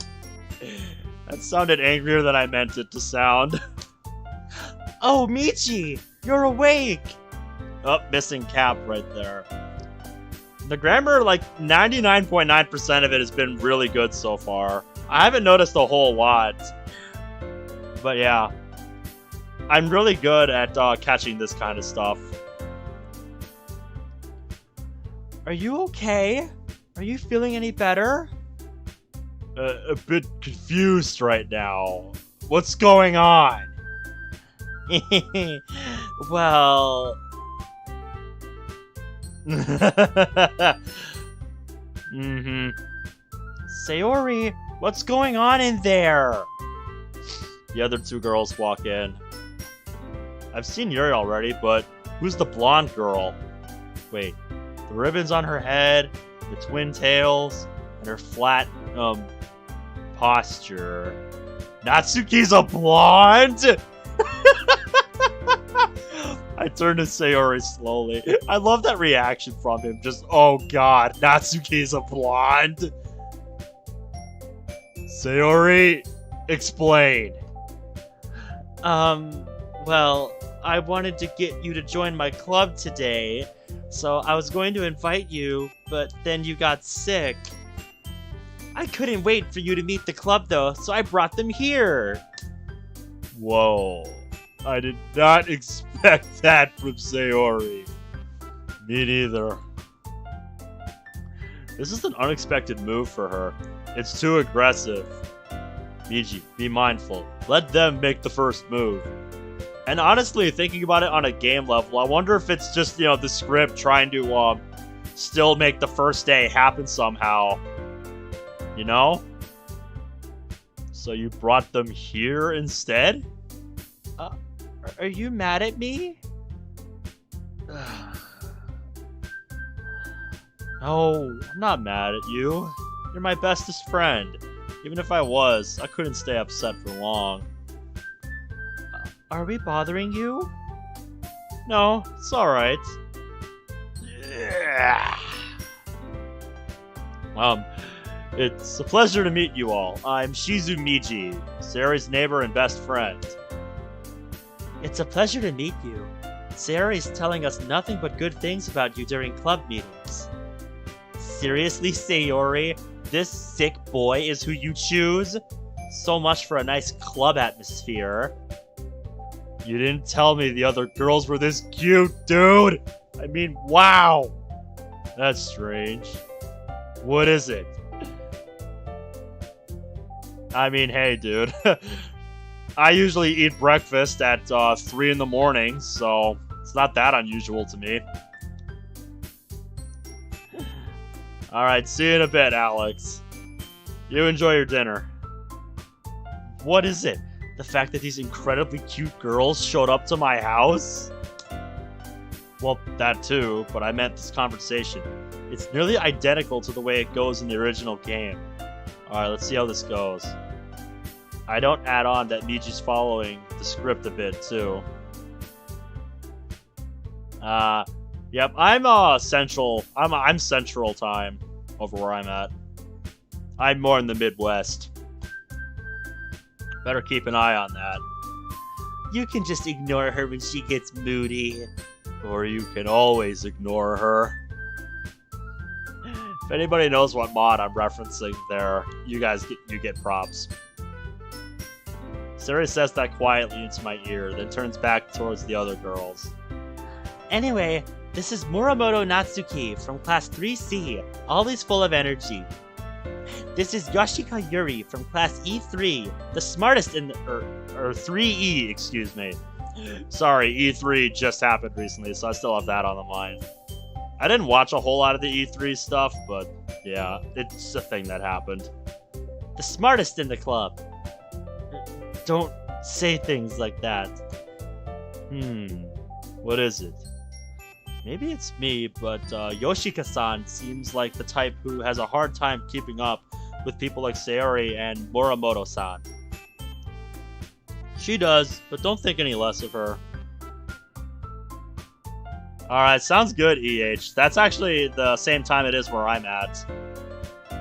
That sounded angrier than I meant it to sound. Oh, Michi! You're awake! Oh, missing cap right there. The grammar, like 99.9% of it has been really good so far. I haven't noticed a whole lot. But yeah. I'm really good at catching this kind of stuff. Are you okay? Are you feeling any better? A bit confused right now. What's going on? Well... Mm-hmm. Sayori, what's going on in there? The other two girls walk in. I've seen Yuri already, but who's the blonde girl? Wait, the ribbons on her head, the twin tails, and her flat, posture. Natsuki's a blonde? I turn to Sayori slowly. I love that reaction from him. Just, oh god, Natsuki's a blonde. Sayori, explain. Well, I wanted to get you to join my club today, so I was going to invite you, but then you got sick. I couldn't wait for you to meet the club though, so I brought them here. Whoa. I did not expect that from Sayori. Me neither. This is an unexpected move for her. It's too aggressive. Miji, be mindful. Let them make the first move. And honestly, thinking about it on a game level, I wonder if it's just, the script trying to still make the first day happen somehow. You know? So you brought them here instead? Are you mad at me? No, I'm not mad at you. You're my bestest friend. Even if I was, I couldn't stay upset for long. Are we bothering you? No, it's alright. It's a pleasure to meet you all. I'm Shizu Miji, Sayori's neighbor and best friend. It's a pleasure to meet you. Sayori's telling us nothing but good things about you during club meetings. Seriously, Sayori? This sick boy is who you choose? So much for a nice club atmosphere. You didn't tell me the other girls were this cute, dude! I mean, wow! That's strange. What is it? I mean, hey, dude. I usually eat breakfast at 3 in the morning, so it's not that unusual to me. Alright, see you in a bit, Alex. You enjoy your dinner. What is it? The fact that these incredibly cute girls showed up to my house? Well, that too, but I meant this conversation. It's nearly identical to the way it goes in the original game. Alright, let's see how this goes. I don't add on that Miji's following the script a bit, too. Yep, I'm central. I'm central time over where I'm at. I'm more in the Midwest. Better keep an eye on that. You can just ignore her when she gets moody. Or you can always ignore her. If anybody knows what mod I'm referencing there, you get props. Sayori says that quietly into my ear, then turns back towards the other girls. Anyway, this is Muramoto Natsuki from class 3C, always full of energy. This is Yoshika Yuri from class E3, the smartest in the... or 3E, excuse me. Sorry, E3 just happened recently, so I still have that on the mind. I didn't watch a whole lot of the E3 stuff, but yeah, it's a thing that happened. The smartest in the club. Don't say things like that. What is it? Maybe it's me, but Yoshika-san seems like the type who has a hard time keeping up with people like Sayori and Muramoto-san. She does, but don't think any less of her. Alright, sounds good, EH. That's actually the same time it is where I'm at.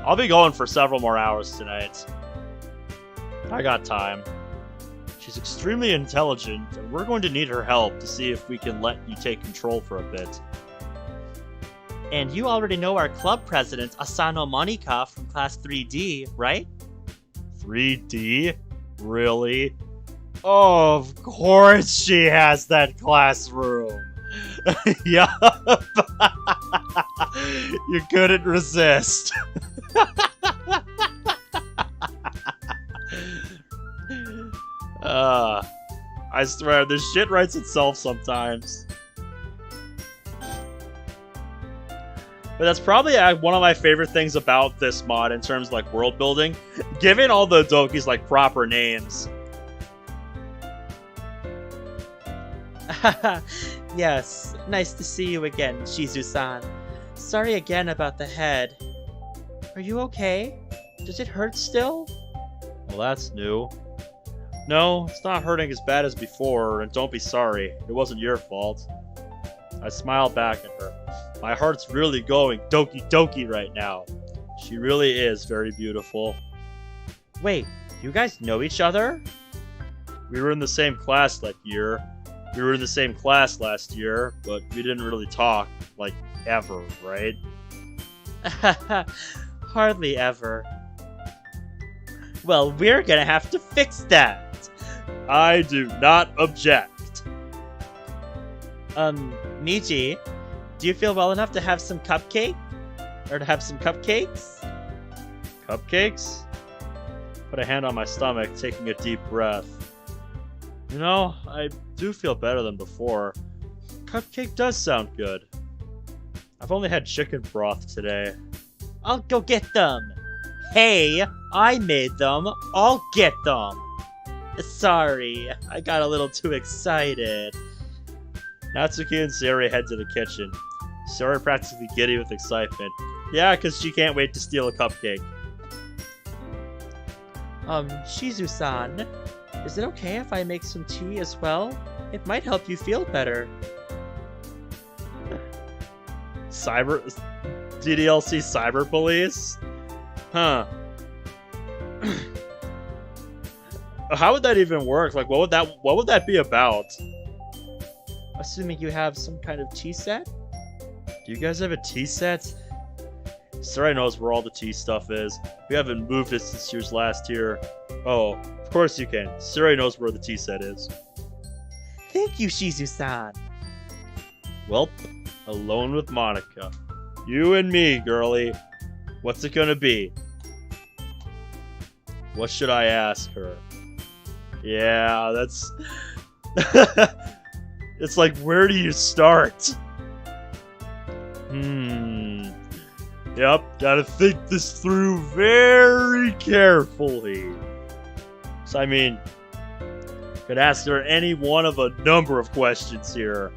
I'll be going for several more hours tonight. I got time. She's extremely intelligent, and we're going to need her help to see if we can let you take control for a bit. And you already know our club president, Asano Monika from class 3D, right? 3D? Really? Oh, of course she has that classroom. Yup. You couldn't resist. I swear, this shit writes itself sometimes. But that's probably one of my favorite things about this mod in terms of like world building. Giving all the Dokis like proper names. Yes, nice to see you again, Shizu-san. Sorry again about the head. Are you okay? Does it hurt still? Well, that's new. No, it's not hurting as bad as before, and don't be sorry. It wasn't your fault. I smiled back at her. My heart's really going Doki Doki right now. She really is very beautiful. Wait, you guys know each other? We were in the same class that year. We were in the same class last year, but we didn't really talk, like, ever, right? Hardly ever. Well, we're gonna have to fix that. I do not object. Michi, do you feel well enough to have some cupcake? Or to have some cupcakes? Cupcakes? Put a hand on my stomach, taking a deep breath. You know, I do feel better than before. Cupcake does sound good. I've only had chicken broth today. I'll go get them. Hey, I made them. I'll get them. Sorry, I got a little too excited. Natsuki and Sayori head to the kitchen. Sayori practically giddy with excitement. Yeah, because she can't wait to steal a cupcake. Shizu-san, is it okay if I make some tea as well? It might help you feel better. DDLC Cyber Police? Huh. How would that even work? Like, what would that be about? Assuming you have some kind of tea set? Do you guys have a tea set? Sayori knows where all the tea stuff is. We haven't moved it since she was last here. Oh, of course you can. Sayori knows where the tea set is. Thank you, Shizu-san. Welp, alone with Monica. You and me, girlie. What's it gonna be? What should I ask her? Yeah, that's... It's like, where do you start? Yep, gotta think this through very carefully. So, I mean, could ask her any one of a number of questions here.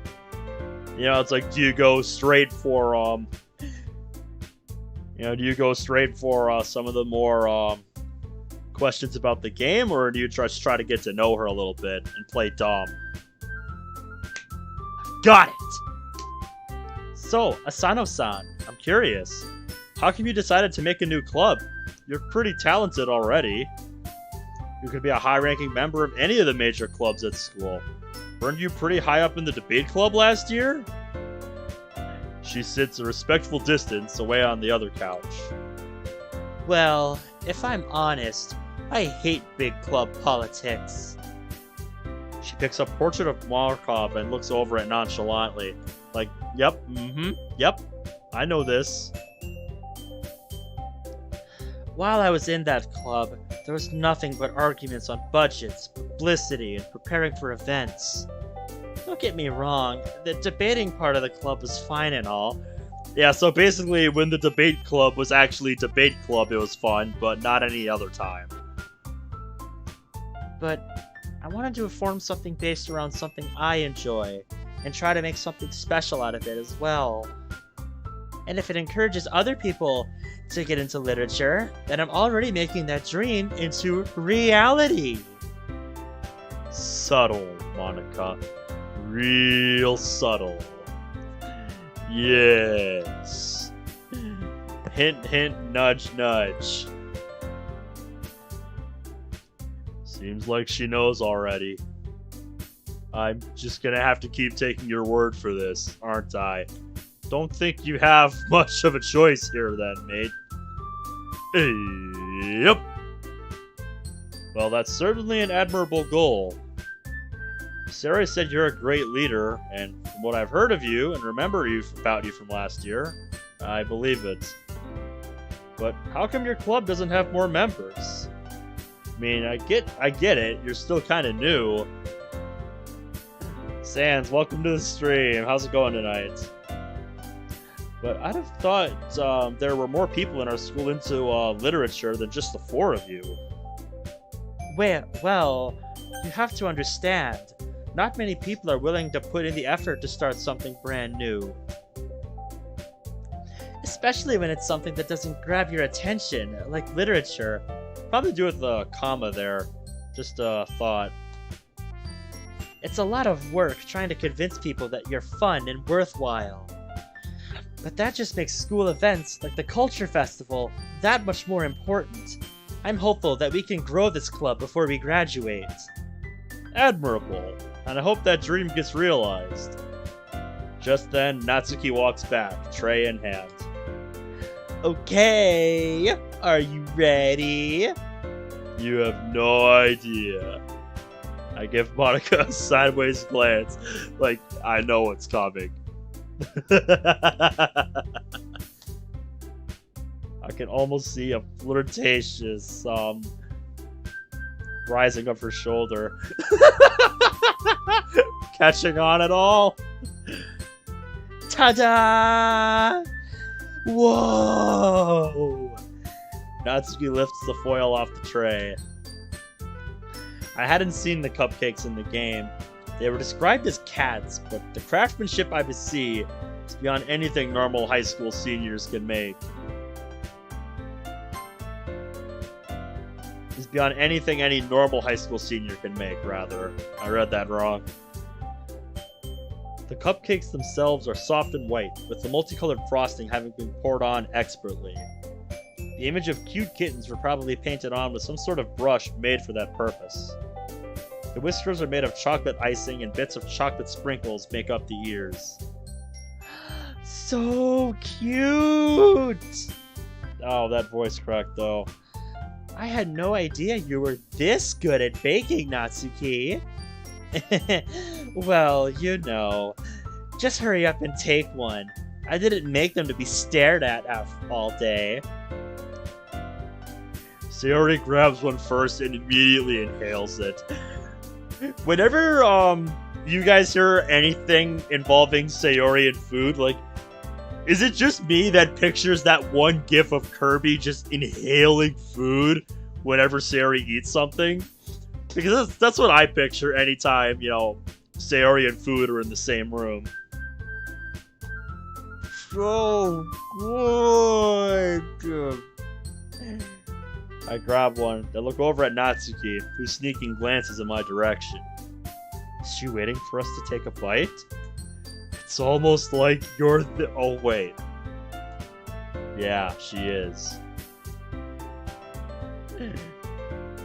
You know, it's like, do you go straight for, do you go straight for some of the more, questions about the game, or do you just try to get to know her a little bit and play dumb? Got it! So, Asano-san, I'm curious. How come you decided to make a new club? You're pretty talented already. You could be a high-ranking member of any of the major clubs at school. Weren't you pretty high up in the debate club last year? She sits a respectful distance away on the other couch. Well, if I'm honest, I hate big club politics. She picks up Portrait of Markov and looks over it nonchalantly. Like, yep, yep, I know this. While I was in that club, there was nothing but arguments on budgets, publicity, and preparing for events. Don't get me wrong, the debating part of the club was fine and all. Yeah, so basically when the debate club was actually debate club, it was fun, but not any other time. But I wanted to form something based around something I enjoy, and try to make something special out of it as well. And if it encourages other people to get into literature, then I'm already making that dream into reality. Subtle, Monica. Real subtle. Yes. Hint, hint, nudge, nudge. Seems like she knows already. I'm just gonna have to keep taking your word for this, aren't I? Don't think you have much of a choice here then, mate. Yep. Well, that's certainly an admirable goal. Sarah said you're a great leader, and from what I've heard of you and remember about you from last year, I believe it. But how come your club doesn't have more members? I mean, I get it. You're still kind of new. Sans, welcome to the stream. How's it going tonight? But I'd have thought there were more people in our school into literature than just the 4 of you. Well, you have to understand, not many people are willing to put in the effort to start something brand new. Especially when it's something that doesn't grab your attention, like literature. Probably do with the comma there. Just a thought. It's a lot of work trying to convince people that you're fun and worthwhile. But that just makes school events like the Culture Festival that much more important. I'm hopeful that we can grow this club before we graduate. Admirable, and I hope that dream gets realized. Just then, Natsuki walks back, tray in hand. Okay, are you ready? You have no idea. I give Monica a sideways glance, like I know what's coming. I can almost see a flirtatious rising of her shoulder. Catching on at all? Ta-da! Whoa! Natsuki lifts the foil off the tray. I hadn't seen the cupcakes in the game. They were described as cats, but the craftsmanship I see is beyond anything normal high school seniors can make. Is beyond anything any normal high school senior can make, rather. I read that wrong. The cupcakes themselves are soft and white, with the multicolored frosting having been poured on expertly. The image of cute kittens were probably painted on with some sort of brush made for that purpose. The whiskers are made of chocolate icing and bits of chocolate sprinkles make up the ears. So cute! Oh, that voice crack though. I had no idea you were this good at baking, Natsuki. Well, you know. Just hurry up and take one. I didn't make them to be stared at all day. Sayori grabs one first and immediately inhales it. Whenever you guys hear anything involving Sayori and food, like, is it just me that pictures that one gif of Kirby just inhaling food whenever Sayori eats something? Because that's what I picture anytime, you know, Sayori and food are in the same room. So good! I grab one, then look over at Natsuki, who's sneaking glances in my direction. Is she waiting for us to take a bite? It's almost like you're the— oh wait. Yeah, she is.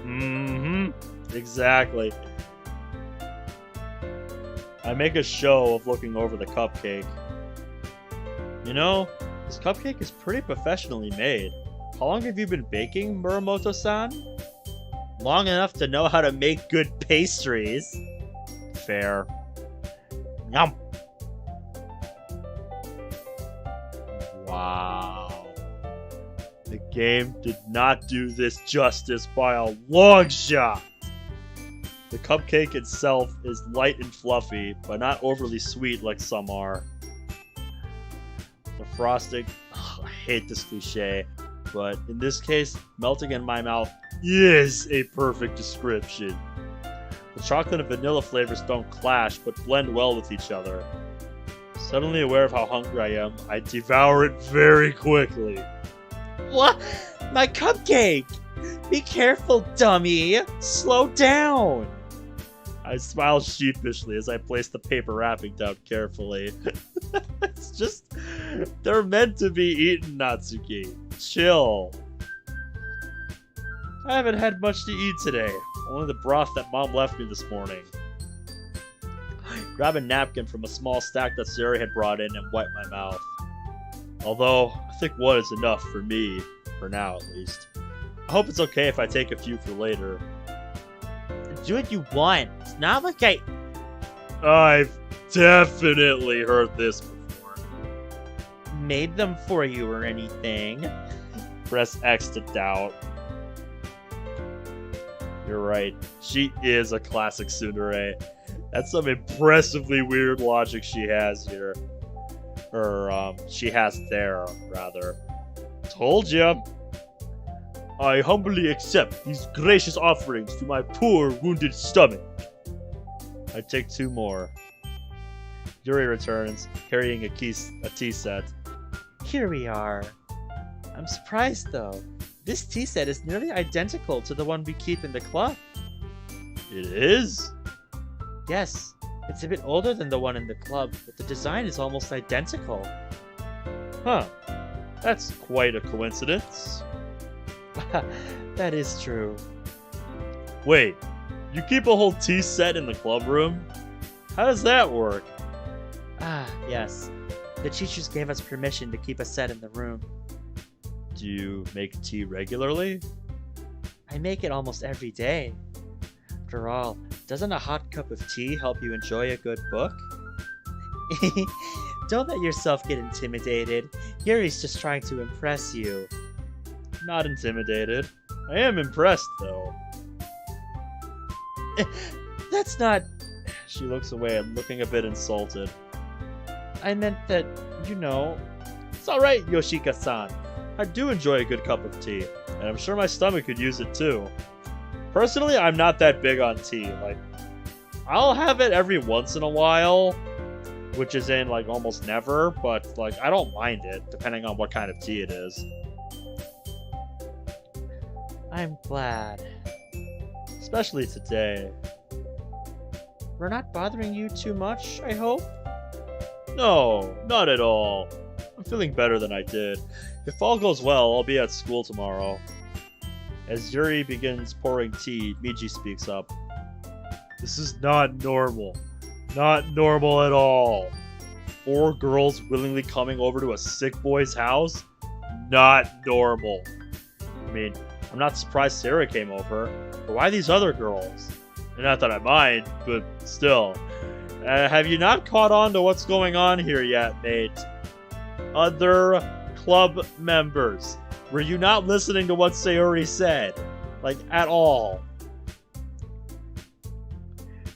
Mm-hmm. Exactly. I make a show of looking over the cupcake. You know, this cupcake is pretty professionally made. How long have you been baking, Muramoto-san? Long enough to know how to make good pastries. Fair. Yum. Wow. The game did not do this justice by a long shot. The cupcake itself is light and fluffy, but not overly sweet like some are. The frosting, I hate this cliche, but in this case, melting in my mouth is a perfect description. The chocolate and vanilla flavors don't clash, but blend well with each other. Suddenly aware of how hungry I am, I devour it very quickly. What? My cupcake! Be careful, dummy! Slow down! I smile sheepishly as I place the paper wrapping down carefully. It's just— they're meant to be eaten, Natsuki. Chill. I haven't had much to eat today. Only the broth that Mom left me this morning. Grab a napkin from a small stack that Sayori had brought in and wipe my mouth. Although, I think one is enough for me. For now, at least. I hope it's okay if I take a few for later. Do what you want. It's not like I've definitely heard this before. made them for you or anything. Press X to doubt. You're right. She is a classic tsundere. That's some impressively weird logic she has here. Or, she has there, rather. Told ya! I humbly accept these gracious offerings to my poor, wounded stomach. I take 2 more. Yuri returns, carrying a tea set. Here we are. I'm surprised, though. This tea set is nearly identical to the one we keep in the club. It is? Yes, it's a bit older than the one in the club, but the design is almost identical. Huh. That's quite a coincidence. That is true. Wait, you keep a whole tea set in the club room? How does that work? Ah, yes. The teachers gave us permission to keep a set in the room. Do you make tea regularly? I make it almost every day. After all, doesn't a hot cup of tea help you enjoy a good book? Don't let yourself get intimidated. Yuri's just trying to impress you. Not intimidated. I am impressed, though. That's not... She looks away and looking a bit insulted. I meant that, you know... It's alright, Yoshika-san. I do enjoy a good cup of tea, and I'm sure my stomach could use it too. Personally, I'm not that big on tea. Like, I'll have it every once in a while, which is in, like, almost never, but, like, I don't mind it, depending on what kind of tea it is. I'm glad. Especially today. We're not bothering you too much, I hope? No, not at all. I'm feeling better than I did. If all goes well, I'll be at school tomorrow. As Yuri begins pouring tea, Miji speaks up. This is not normal. Not normal at all. 4 girls willingly coming over to a sick boy's house? Not normal. I mean, I'm not surprised Sarah came over, but why these other girls? Not that I mind, but still. Have you not caught on to what's going on here yet, mate? Other club members. Were you not listening to what Sayori said? Like, at all?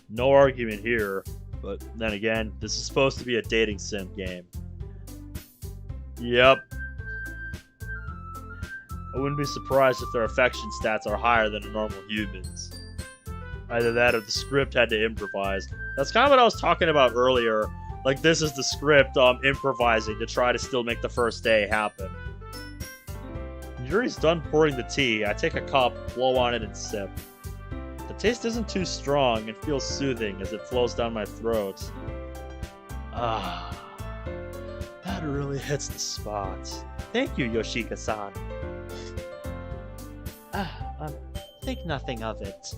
No argument here, but then again, this is supposed to be a dating sim game. Yep. I wouldn't be surprised if their affection stats are higher than a normal human's. Either that or the script had to improvise. That's kind of what I was talking about earlier. Like, this is the script improvising to try to still make the first day happen. Yuri's done pouring the tea. I take a cup, blow on it, and sip. The taste isn't too strong and feels soothing as it flows down my throat. Ah, that really hits the spot. Thank you, Yoshika-san. Think nothing of it.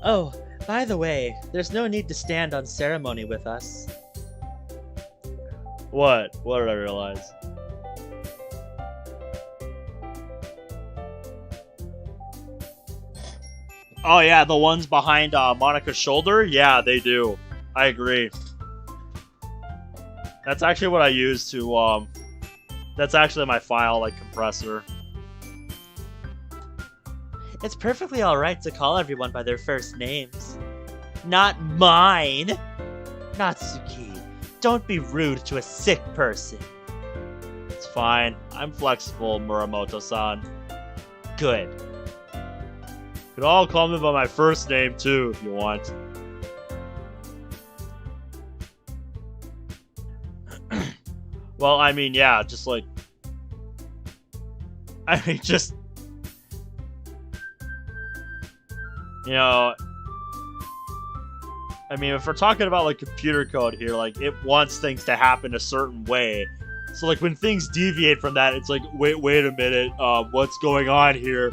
Oh, by the way, there's no need to stand on ceremony with us. What? What did I realize? Oh yeah, the ones behind Monica's shoulder? Yeah, they do. I agree. That's actually what I use to, that's actually my file, like, compressor. It's perfectly alright to call everyone by their first names. Not mine! Natsuki, don't be rude to a sick person. It's fine. I'm flexible, Muramoto-san. Good. You could all call me by my first name, too, if you want. Well, I mean, yeah, just like... I mean, just... You know... I mean, if we're talking about, like, computer code here, like, it wants things to happen a certain way. So, like, when things deviate from that, it's like, wait a minute, what's going on here?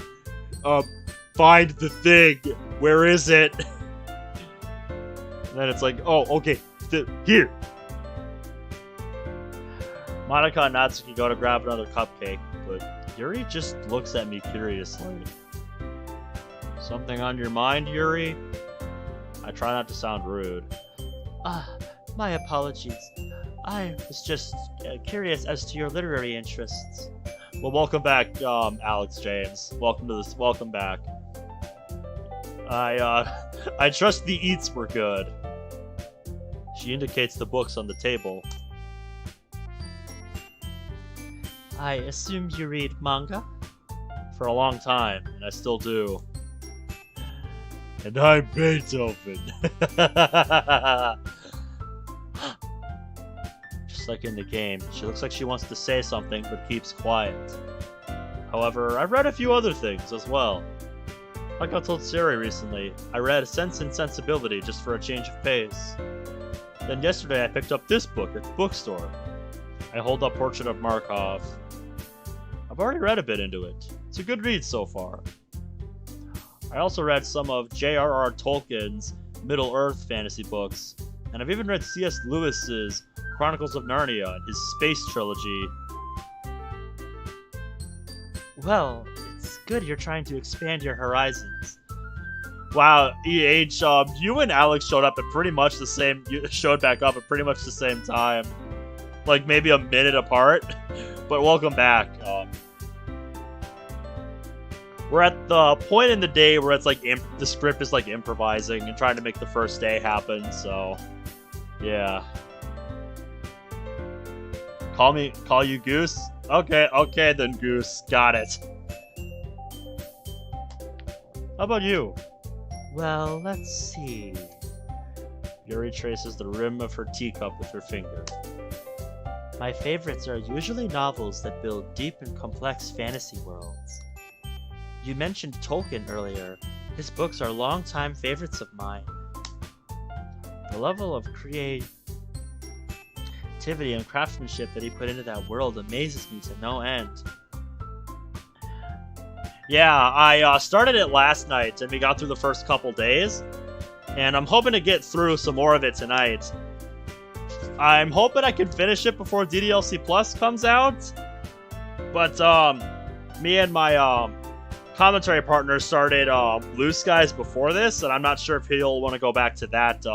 Find the thing. Where is it? And then it's like, oh, okay, here. Monica and Natsuki go to grab another cupcake, but Yuri just looks at me curiously. Something on your mind, Yuri? I try not to sound rude. My apologies. I was just curious as to your literary interests. Well, welcome back, Alex James. Welcome to this. Welcome back. I trust the eats were good. She indicates the books on the table. I assume you read manga? For a long time, and I still do. And I'm Beethoven. Just like in the game, she looks like she wants to say something, but keeps quiet. However, I've read a few other things as well. Like I told Siri recently, I read Sense and Sensibility just for a change of pace. Then yesterday I picked up this book at the bookstore. I hold up Portrait of Markov. I've already read a bit into it. It's a good read so far. I also read some of J.R.R. Tolkien's Middle-earth fantasy books, and I've even read C.S. Lewis's Chronicles of Narnia and his space trilogy. Well, it's good you're trying to expand your horizons. Wow, EH, you and Alex showed up at pretty much the same. You showed back up at pretty much the same time, like maybe a minute apart. But welcome back. We're at the point in the day where it's like the script is like improvising and trying to make the first day happen. So, yeah. Call you Goose? Okay then, Goose. Got it. How about you? Well, let's see. Yuri traces the rim of her teacup with her finger. My favorites are usually novels that build deep and complex fantasy worlds. You mentioned Tolkien earlier. His books are longtime favorites of mine. The level of creativity and craftsmanship that he put into that world amazes me to no end. Yeah, I started it last night, and we got through the first couple days, and I'm hoping to get through some more of it tonight. I'm hoping I can finish it before DDLC Plus comes out, but me and my commentary partner started Blue Skies before this, and I'm not sure if he'll want to go back to that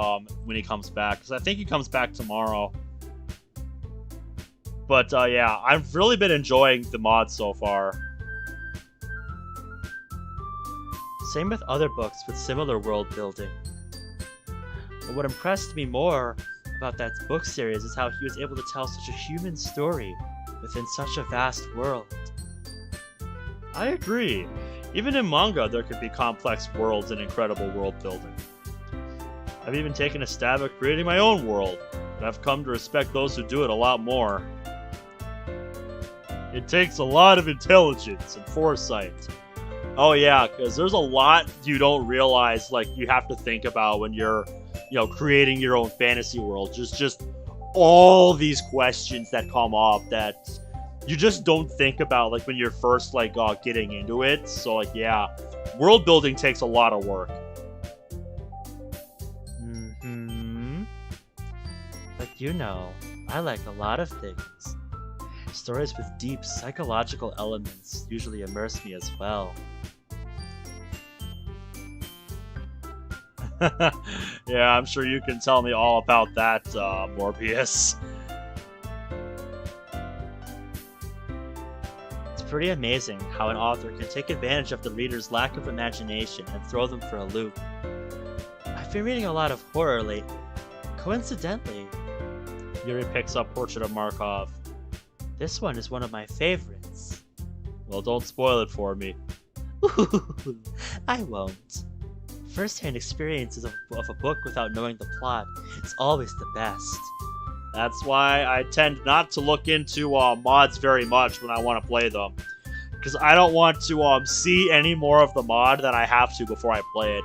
when he comes back, because I think he comes back tomorrow. But yeah, I've really been enjoying the mod so far. Same with other books with similar world building. But what impressed me more about that book series is how he was able to tell such a human story within such a vast world. I agree. Even in manga, there could be complex worlds and incredible world building. I've even taken a stab at creating my own world, and I've come to respect those who do it a lot more. It takes a lot of intelligence and foresight. Oh yeah, because there's a lot you don't realize, like, you have to think about when you're, creating your own fantasy world. Just all these questions that come up that you just don't think about, like, when you're first, getting into it. So, yeah, world building takes a lot of work. But I like a lot of things. Stories with deep psychological elements usually immerse me as well. Yeah, I'm sure you can tell me all about that, Morbius. It's pretty amazing how an author can take advantage of the reader's lack of imagination and throw them for a loop. I've been reading a lot of horror lately. Coincidentally, Yuri picks up Portrait of Markov. This one is one of my favorites. Well, don't spoil it for me. I won't. First-hand experiences of a book without knowing the plot is always the best. That's why I tend not to look into mods very much when I want to play them. Because I don't want to see any more of the mod than I have to before I play it.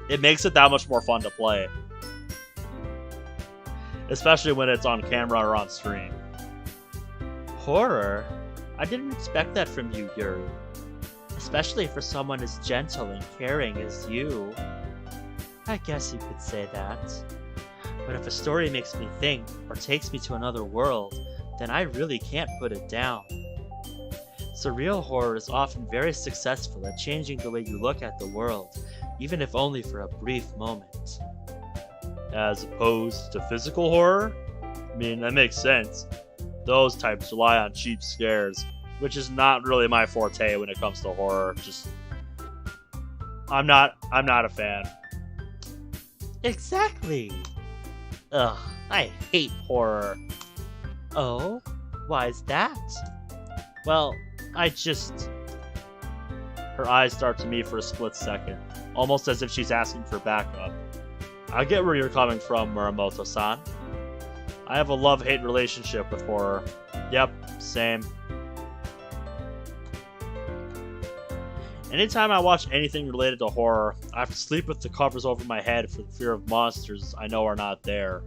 It makes it that much more fun to play. Especially when it's on camera or on stream. Horror? I didn't expect that from you, Yuri. Especially for someone as gentle and caring as you. I guess you could say that. But if a story makes me think, or takes me to another world, then I really can't put it down. Surreal horror is often very successful at changing the way you look at the world, even if only for a brief moment. As opposed to physical horror? I mean, that makes sense. Those types rely on cheap scares, which is not really my forte when it comes to horror. Just, I'm not a fan. Exactly. Ugh, I hate horror. Oh, why is that? Well, I just... Her eyes start to meet for a split second, almost as if she's asking for backup. I get where you're coming from, Muramoto-san. I have a love-hate relationship with horror. Yep, same. Anytime I watch anything related to horror, I have to sleep with the covers over my head for the fear of monsters I know are not there.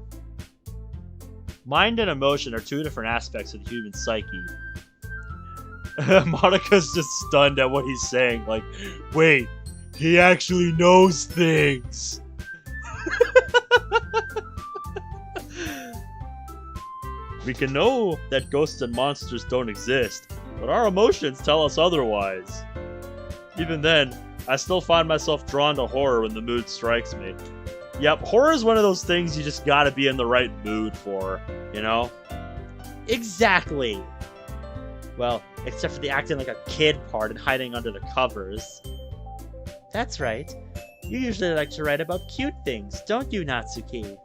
Mind and emotion are two different aspects of the human psyche. Monika's just stunned at what he's saying, like, wait, he actually knows things! We can know that ghosts and monsters don't exist, but our emotions tell us otherwise. Even then, I still find myself drawn to horror when the mood strikes me. Yep, horror is one of those things you just gotta be in the right mood for, you know? Exactly! Well, except for the acting like a kid part and hiding under the covers. That's right. You usually like to write about cute things, don't you, Natsuki?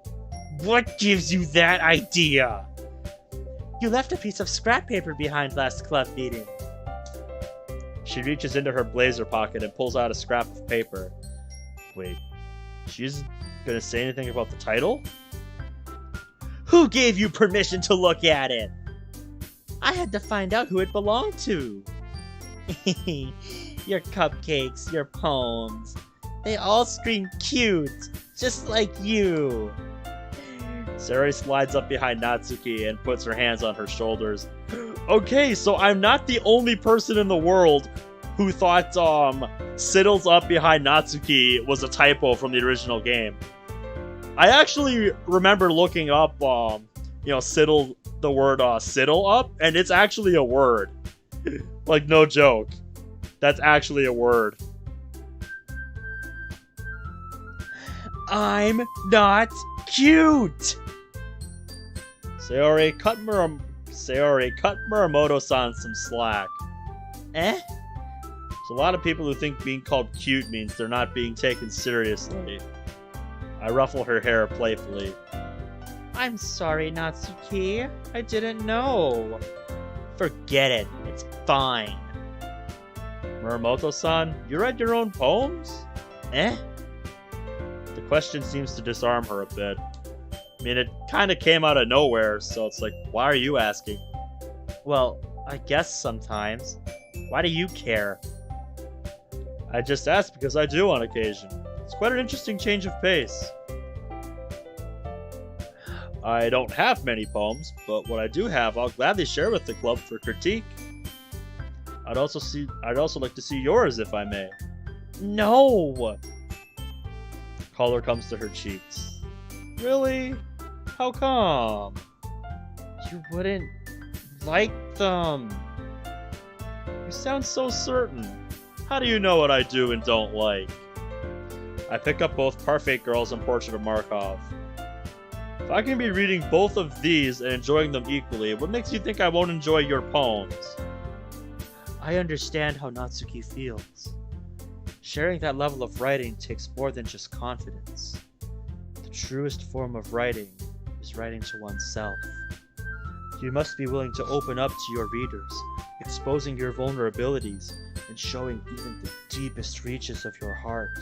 What gives you that idea? You left a piece of scrap paper behind last club meeting. She reaches into her blazer pocket and pulls out a scrap of paper. Wait, she's gonna say anything about the title? Who gave you permission to look at it? I had to find out who it belonged to. Your cupcakes, your poems, they all scream cute, just like you. Sayori slides up behind Natsuki and puts her hands on her shoulders. Okay, so I'm not the only person in the world who thought Siddle's up behind Natsuki was a typo from the original game. I actually remember looking up, Siddle, the word Siddle up, and it's actually a word. Like, no joke. That's actually a word. I'm not cute! Sayori, cut Muramoto-san some slack. Eh? There's a lot of people who think being called cute means they're not being taken seriously. I ruffle her hair playfully. I'm sorry, Natsuki. I didn't know. Forget it. It's fine. Muramoto-san, you read your own poems? Eh? The question seems to disarm her a bit. I mean, it kind of came out of nowhere, so it's like, why are you asking? Well, I guess sometimes. Why do you care? I just ask because I do on occasion. It's quite an interesting change of pace. I don't have many poems, but what I do have, I'll gladly share with the club for critique. I'd also like to see yours, if I may. No! Color comes to her cheeks. Really? How come? You wouldn't like them. You sound so certain. How do you know what I do and don't like? I pick up both Parfait Girls and Portrait of Markov. If I can be reading both of these and enjoying them equally, what makes you think I won't enjoy your poems? I understand how Natsuki feels. Sharing that level of writing takes more than just confidence. The truest form of writing is writing to oneself. You must be willing to open up to your readers, exposing your vulnerabilities and showing even the deepest reaches of your heart.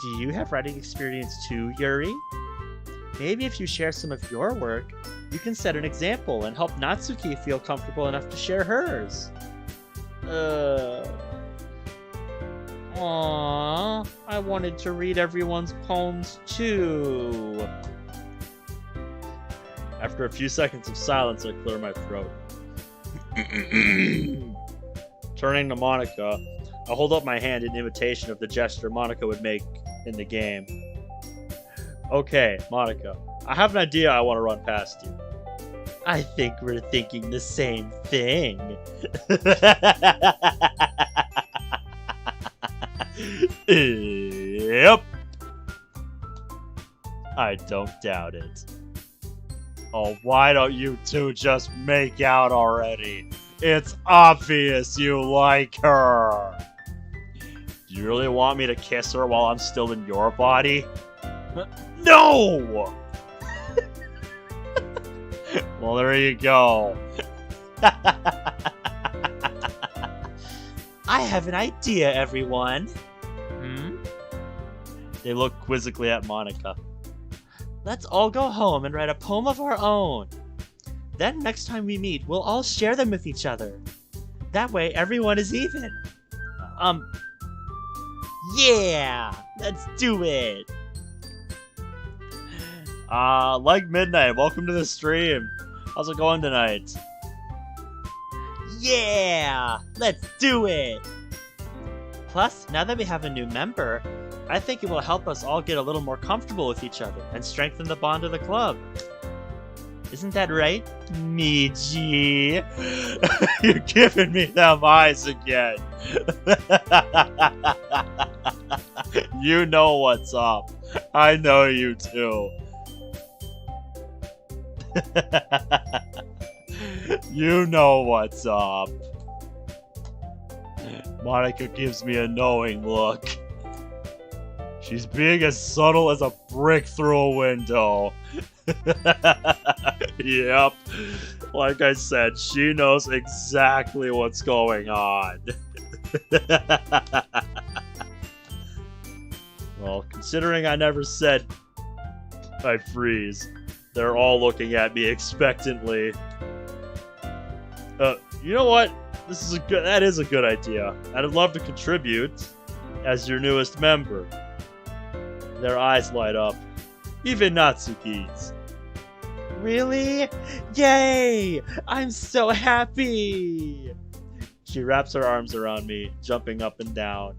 Do you have writing experience too, Yuri? Maybe if you share some of your work, you can set an example and help Natsuki feel comfortable enough to share hers. Aww, I wanted to read everyone's poems too. After a few seconds of silence, I clear my throat. Turning to Monika, I hold up my hand in imitation of the gesture Monika would make in the game. Okay, Monika, I have an idea I want to run past you. I think we're thinking the same thing. Yep. I don't doubt it. Oh, why don't you two just make out already? It's obvious you like her. Do you really want me to kiss her while I'm still in your body? No! Well, there you go. I have an idea, everyone. They look quizzically at Monica. Let's all go home and write a poem of our own. Then next time we meet, we'll all share them with each other. That way, everyone is even. Yeah! Let's do it! Like Midnight, welcome to the stream. How's it going tonight? Yeah! Let's do it! Plus, now that we have a new member, I think it will help us all get a little more comfortable with each other and strengthen the bond of the club. Isn't that right, Miji? You're giving me them eyes again. You know what's up. I know you too. You know what's up. Monica gives me a knowing look. She's being as subtle as a brick through a window. Yep. Like I said, she knows exactly what's going on. Well, considering I never said I freeze, they're all looking at me expectantly. You know what? That is a good idea. I'd love to contribute as your newest member. Their eyes light up. Even Natsuki's. Really? Yay! I'm so happy! She wraps her arms around me, jumping up and down.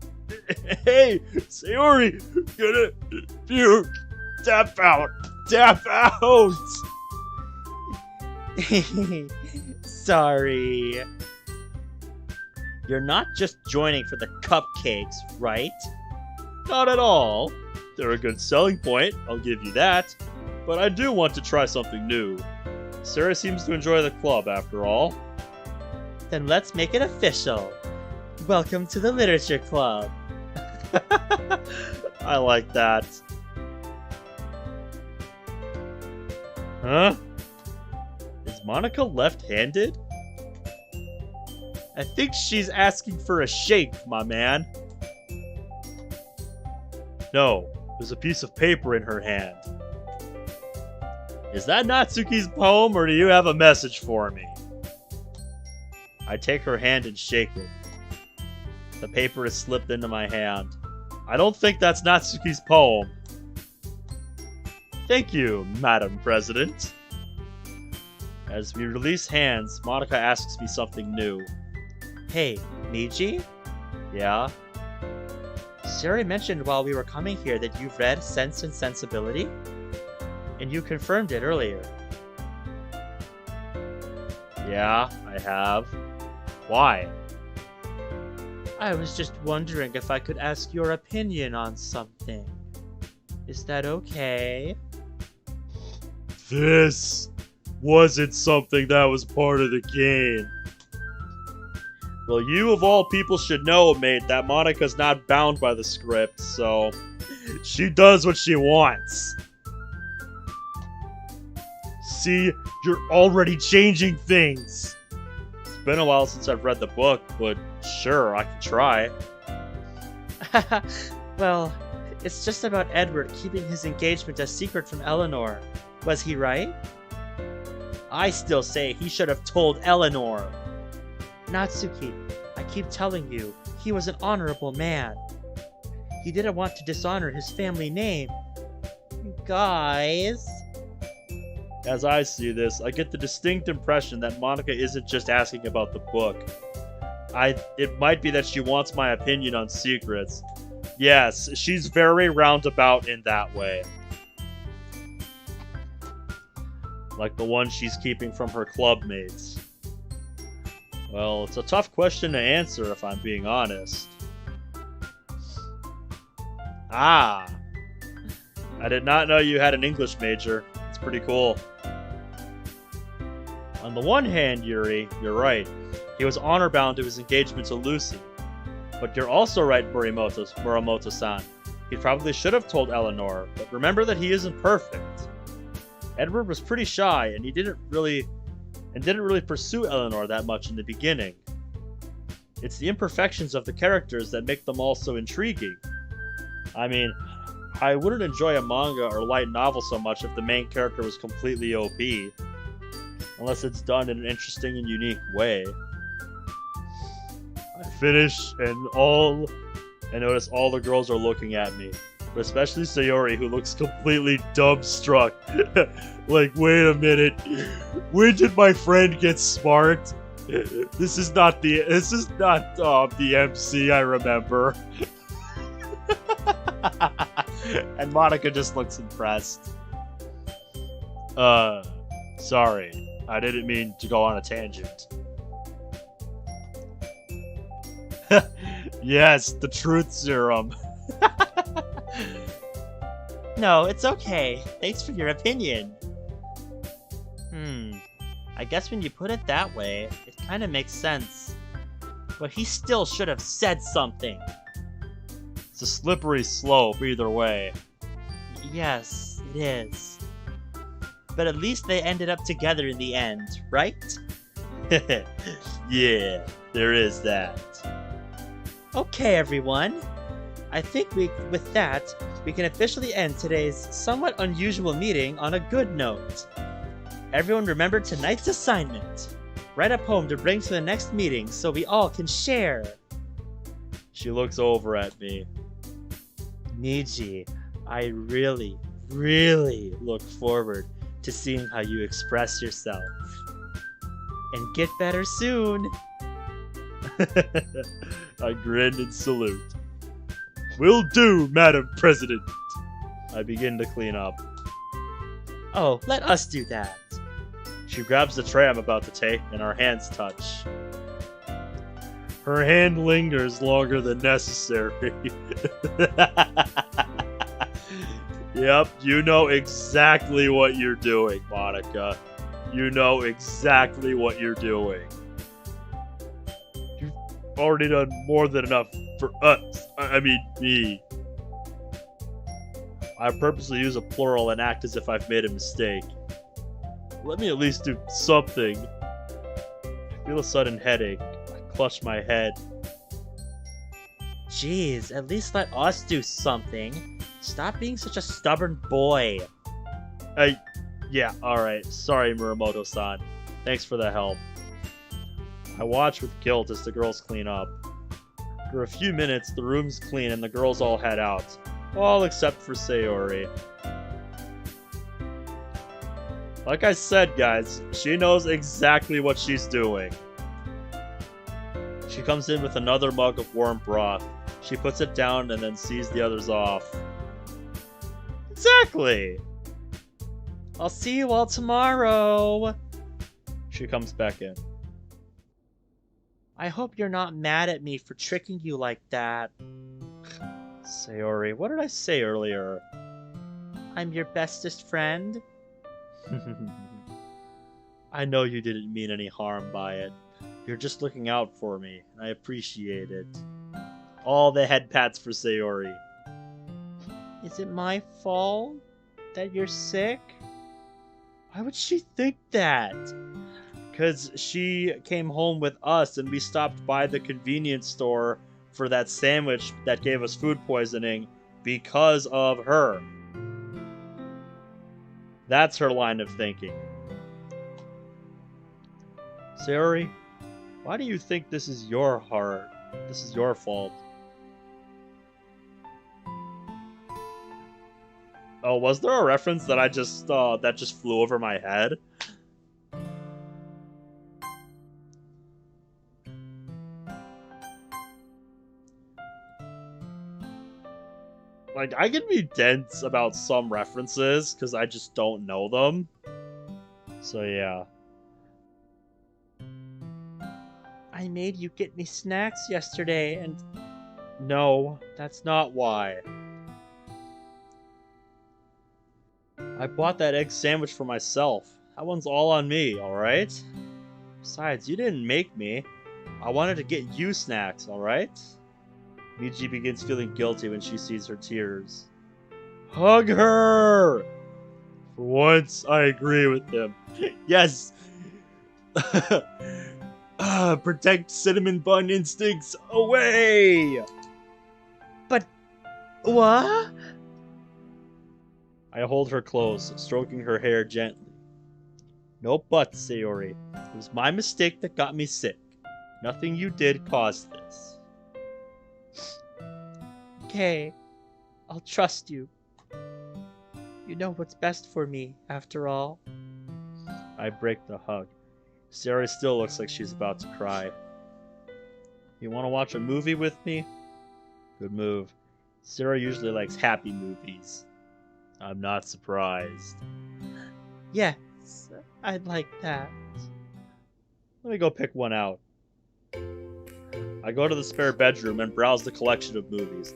Hey! Sayori! Gonna puke! Tap out! Tap out! Sorry. You're not just joining for the cupcakes, right? Not at all. They're a good selling point, I'll give you that. But I do want to try something new. Sarah seems to enjoy the club, after all. Then let's make it official. Welcome to the Literature Club. I like that. Huh? Is Monica left-handed? I think she's asking for a shake, my man. No, there's a piece of paper in her hand. Is that Natsuki's poem, or do you have a message for me? I take her hand and shake it. The paper is slipped into my hand. I don't think that's Natsuki's poem. Thank you, Madam President. As we release hands, Monica asks me something new. Hey, Miji? Yeah? Siri mentioned while we were coming here that you've read Sense and Sensibility? And you confirmed it earlier. Yeah, I have. Why? I was just wondering if I could ask your opinion on something. Is that okay? This wasn't something that was part of the game. Well, you of all people should know, mate, that Monica's not bound by the script, so she does what she wants. See, you're already changing things. It's been a while since I've read the book, but sure, I can try. Well, it's just about Edward keeping his engagement a secret from Eleanor. Was he right? I still say he should have told Eleanor. Natsuki, I keep telling you, he was an honorable man. He didn't want to dishonor his family name. You guys... As I see this, I get the distinct impression that Monica isn't just asking about the book. It might be that she wants my opinion on secrets. Yes, she's very roundabout in that way. Like the one she's keeping from her club mates. Well, it's a tough question to answer if I'm being honest. Ah! I did not know you had an English major. It's pretty cool. On the one hand, Yuri, you're right. He was honor-bound to his engagement to Lucy. But you're also right, Muramoto-san. He probably should have told Eleanor, but remember that he isn't perfect. Edward was pretty shy, and he didn't really pursue Eleanor that much in the beginning. It's the imperfections of the characters that make them all so intriguing. I mean, I wouldn't enjoy a manga or light novel so much if the main character was completely OP. Unless it's done in an interesting and unique way. I finish and notice all the girls are looking at me. But especially Sayori, who looks completely dumbstruck. Like, wait a minute. When did my friend get smart? This is not the MC I remember. And Monica just looks impressed. Sorry. I didn't mean to go on a tangent. Yes, the truth serum. No, it's okay. Thanks for your opinion. I guess when you put it that way, it kind of makes sense. But he still should have said something. It's a slippery slope either way. Yes, it is. But at least they ended up together in the end, right? Yeah, there is that. Okay, everyone. I think with that, we can officially end today's somewhat unusual meeting on a good note. Everyone remember tonight's assignment. Write a poem to bring to the next meeting so we all can share. She looks over at me. Niji, I really, really look forward to seeing how you express yourself. And get better soon. I grin and salute. Will do, Madam President. I begin to clean up. Oh, let us do that. She grabs the tray I'm about to take, and our hands touch. Her hand lingers longer than necessary. Yep, you know exactly what you're doing, Monica. You know exactly what you're doing. You've already done more than enough for us. I mean, me. I purposely use a plural and act as if I've made a mistake. Let me at least do something. I feel a sudden headache. I clutch my head. Jeez, at least let us do something. Stop being such a stubborn boy. Yeah, alright. Sorry, Muramoto-san. Thanks for the help. I watch with guilt as the girls clean up. For a few minutes, the room's clean and the girls all head out. All except for Sayori. Like I said, guys, she knows exactly what she's doing. She comes in with another mug of warm broth. She puts it down and then sees the others off. Exactly! I'll see you all tomorrow. She comes back in. I hope you're not mad at me for tricking you like that. Sayori, what did I say earlier? I'm your bestest friend. I know you didn't mean any harm by it. You're just looking out for me, and I appreciate it. All the head pats for Sayori. Is it my fault that you're sick? Why would she think that? Because she came home with us and we stopped by the convenience store for that sandwich that gave us food poisoning because of her. That's her line of thinking. Sayori, why do you think this is your heart? This is your fault? Oh, was there a reference that that just flew over my head? Like, I can be dense about some references because I just don't know them. So yeah. I made you get me snacks yesterday and... No, that's not why. I bought that egg sandwich for myself. That one's all on me, alright? Besides, you didn't make me. I wanted to get you snacks, alright? Miji begins feeling guilty when she sees her tears. Hug her! For once, I agree with him. Yes! Protect cinnamon bun instincts away! But what? I hold her close, stroking her hair gently. No buts, Sayori. It was my mistake that got me sick. Nothing you did caused this. Okay, I'll trust you. You know what's best for me, after all. I break the hug. Sayori still looks like she's about to cry. You want to watch a movie with me? Good move. Sayori usually likes happy movies. I'm not surprised. Yes, I'd like that. Let me go pick one out. I go to the spare bedroom and browse the collection of movies.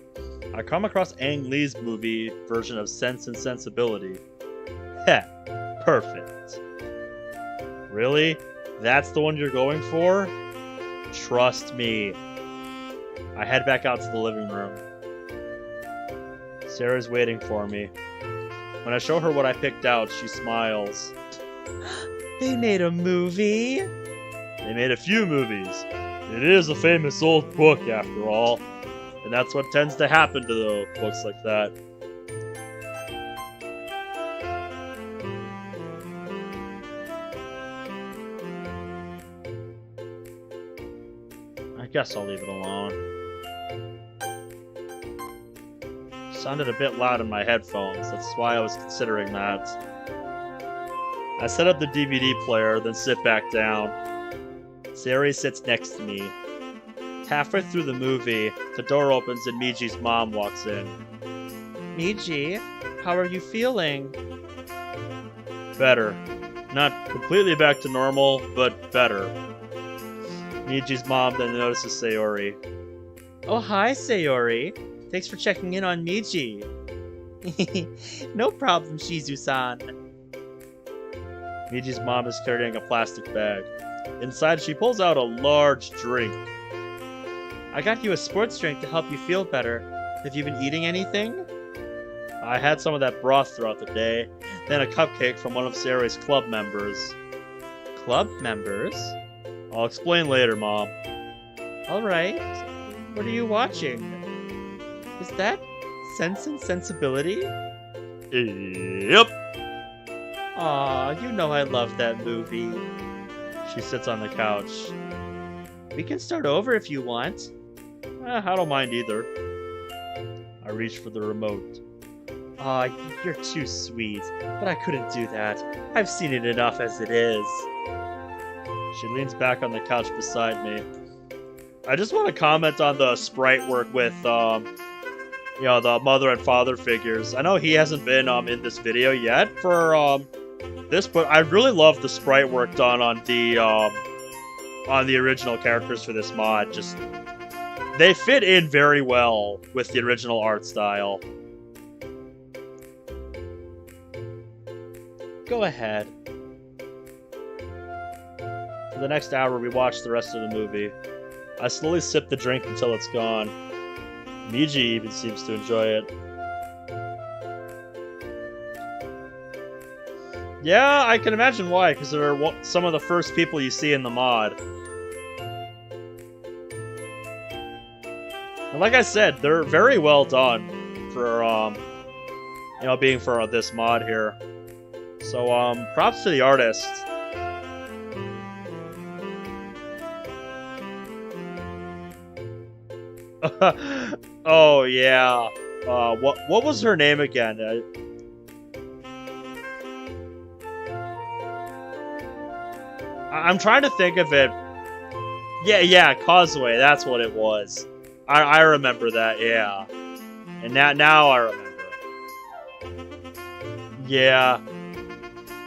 I come across Ang Lee's movie version of Sense and Sensibility. Heh, perfect. Really? That's the one you're going for? Trust me. I head back out to the living room. Sarah's waiting for me. When I show her what I picked out, she smiles. They made a movie? They made a few movies. It is a famous old book, after all. And that's what tends to happen to the books like that. I guess I'll leave it alone. Sounded a bit loud in my headphones, that's why I was considering that. I set up the DVD player, then sit back down. Sayori sits next to me. Halfway through the movie, the door opens and Miji's mom walks in. Miji, how are you feeling? Better. Not completely back to normal, but better. Miji's mom then notices Sayori. Oh, hi, Sayori. Thanks for checking in on Miji. No problem, Shizu-san. Miji's mom is carrying a plastic bag. Inside, she pulls out a large drink. I got you a sports drink to help you feel better. Have you been eating anything? I had some of that broth throughout the day, then a cupcake from one of Sayori's club members. Club members? I'll explain later, Mom. Alright. What are you watching? Is that Sense and Sensibility? Yep. Aw, you know I love that movie. She sits on the couch. We can start over if you want. I don't mind either. I reach for the remote. Aw, you're too sweet, but I couldn't do that. I've seen it enough as it is. She leans back on the couch beside me. I just want to comment on the sprite work with, the mother and father figures. I know he hasn't been in this video yet for this, but I really love the sprite work done on the original characters for this mod. Just they fit in very well with the original art style. Go ahead. For the next hour, we watch the rest of the movie. I slowly sip the drink until it's gone. Miji even seems to enjoy it. Yeah, I can imagine why, because they're some of the first people you see in the mod. And like I said, they're very well done for, being for this mod here. So, props to the artist. Oh, yeah. What was her name again? I'm trying to think of it. Yeah, Causeway, that's what it was. I remember that, yeah. And now I remember. Yeah.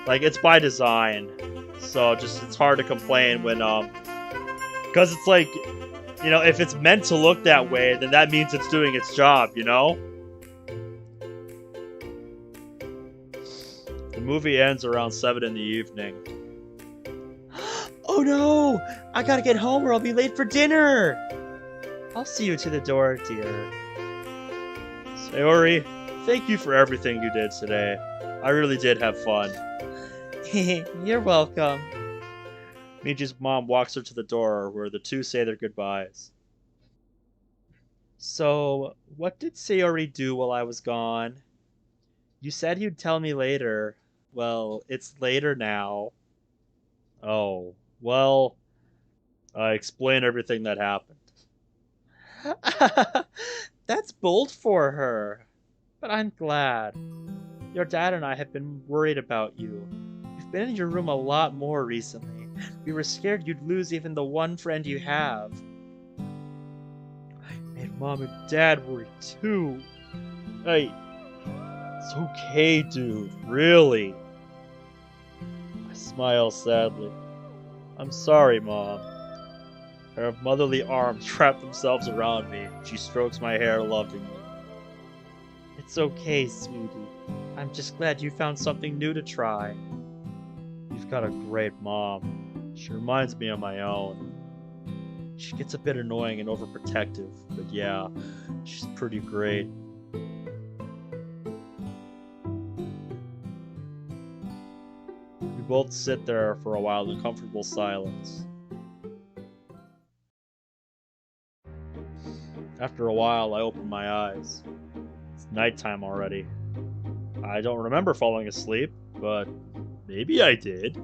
Like, it's by design. So, it's hard to complain when, because it's like, if it's meant to look that way, then that means it's doing its job, The movie ends around 7 in the evening. Oh no! I gotta get home or I'll be late for dinner! I'll see you to the door, dear. Sayori, thank you for everything you did today. I really did have fun. You're welcome. Miji's mom walks her to the door where the two say their goodbyes. So, what did Sayori do while I was gone? You said you'd tell me later. Well, it's later now. Oh, well, I explained everything that happened. That's bold for her. But I'm glad. Your dad and I have been worried about you. You've been in your room a lot more recently. We were scared you'd lose even the one friend you have. And Mom and Dad worry too. Hey, it's okay, dude. Really. I smile sadly. I'm sorry, Mom. Her motherly arms wrap themselves around me. She strokes my hair lovingly. It's okay, sweetie. I'm just glad you found something new to try. You've got a great mom. She reminds me of my own. She gets a bit annoying and overprotective, but yeah, she's pretty great. We both sit there for a while in comfortable silence. After a while, I open my eyes. It's nighttime already. I don't remember falling asleep, but maybe I did.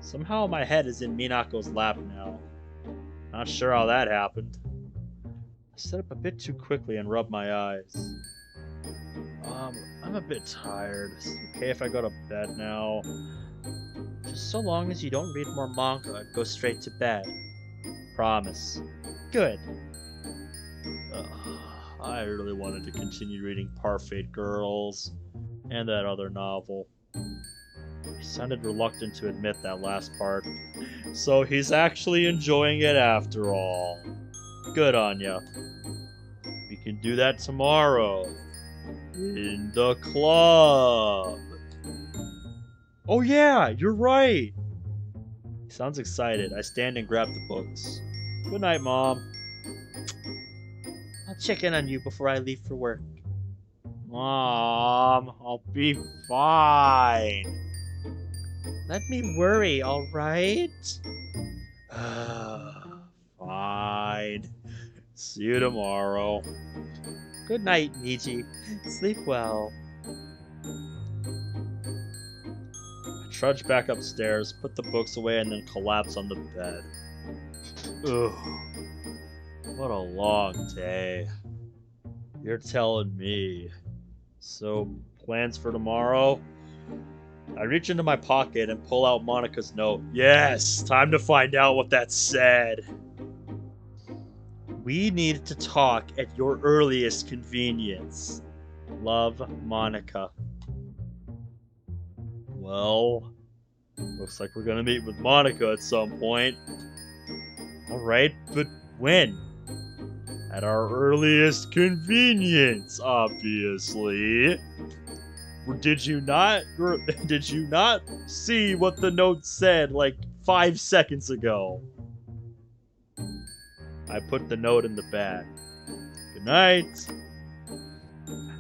Somehow my head is in Minako's lap now. Not sure how that happened. I sit up a bit too quickly and rub my eyes. I'm a bit tired. Is it okay if I go to bed now? Just so long as you don't read more manga and go straight to bed. Promise. Good. I really wanted to continue reading Parfait Girls and that other novel. He sounded reluctant to admit that last part. So he's actually enjoying it after all. Good on ya. We can do that tomorrow. In the club. Oh yeah, you're right. He sounds excited. I stand and grab the books. Good night, Mom. I'll check in on you before I leave for work. Mom, I'll be fine. Let me worry, alright? Fine. See you tomorrow. Good night, Miji. Sleep well. I trudge back upstairs, put the books away, and then collapse on the bed. Ugh. What a long day. You're telling me. So, plans for tomorrow? I reach into my pocket and pull out Monica's note. Yes! Time to find out what that said. We need to talk at your earliest convenience. Love, Monica. Well, looks like we're gonna meet with Monica at some point. Alright, but when? At our earliest convenience, obviously. Did you not see what the note said like 5 seconds ago? I put the note in the bag. Good night.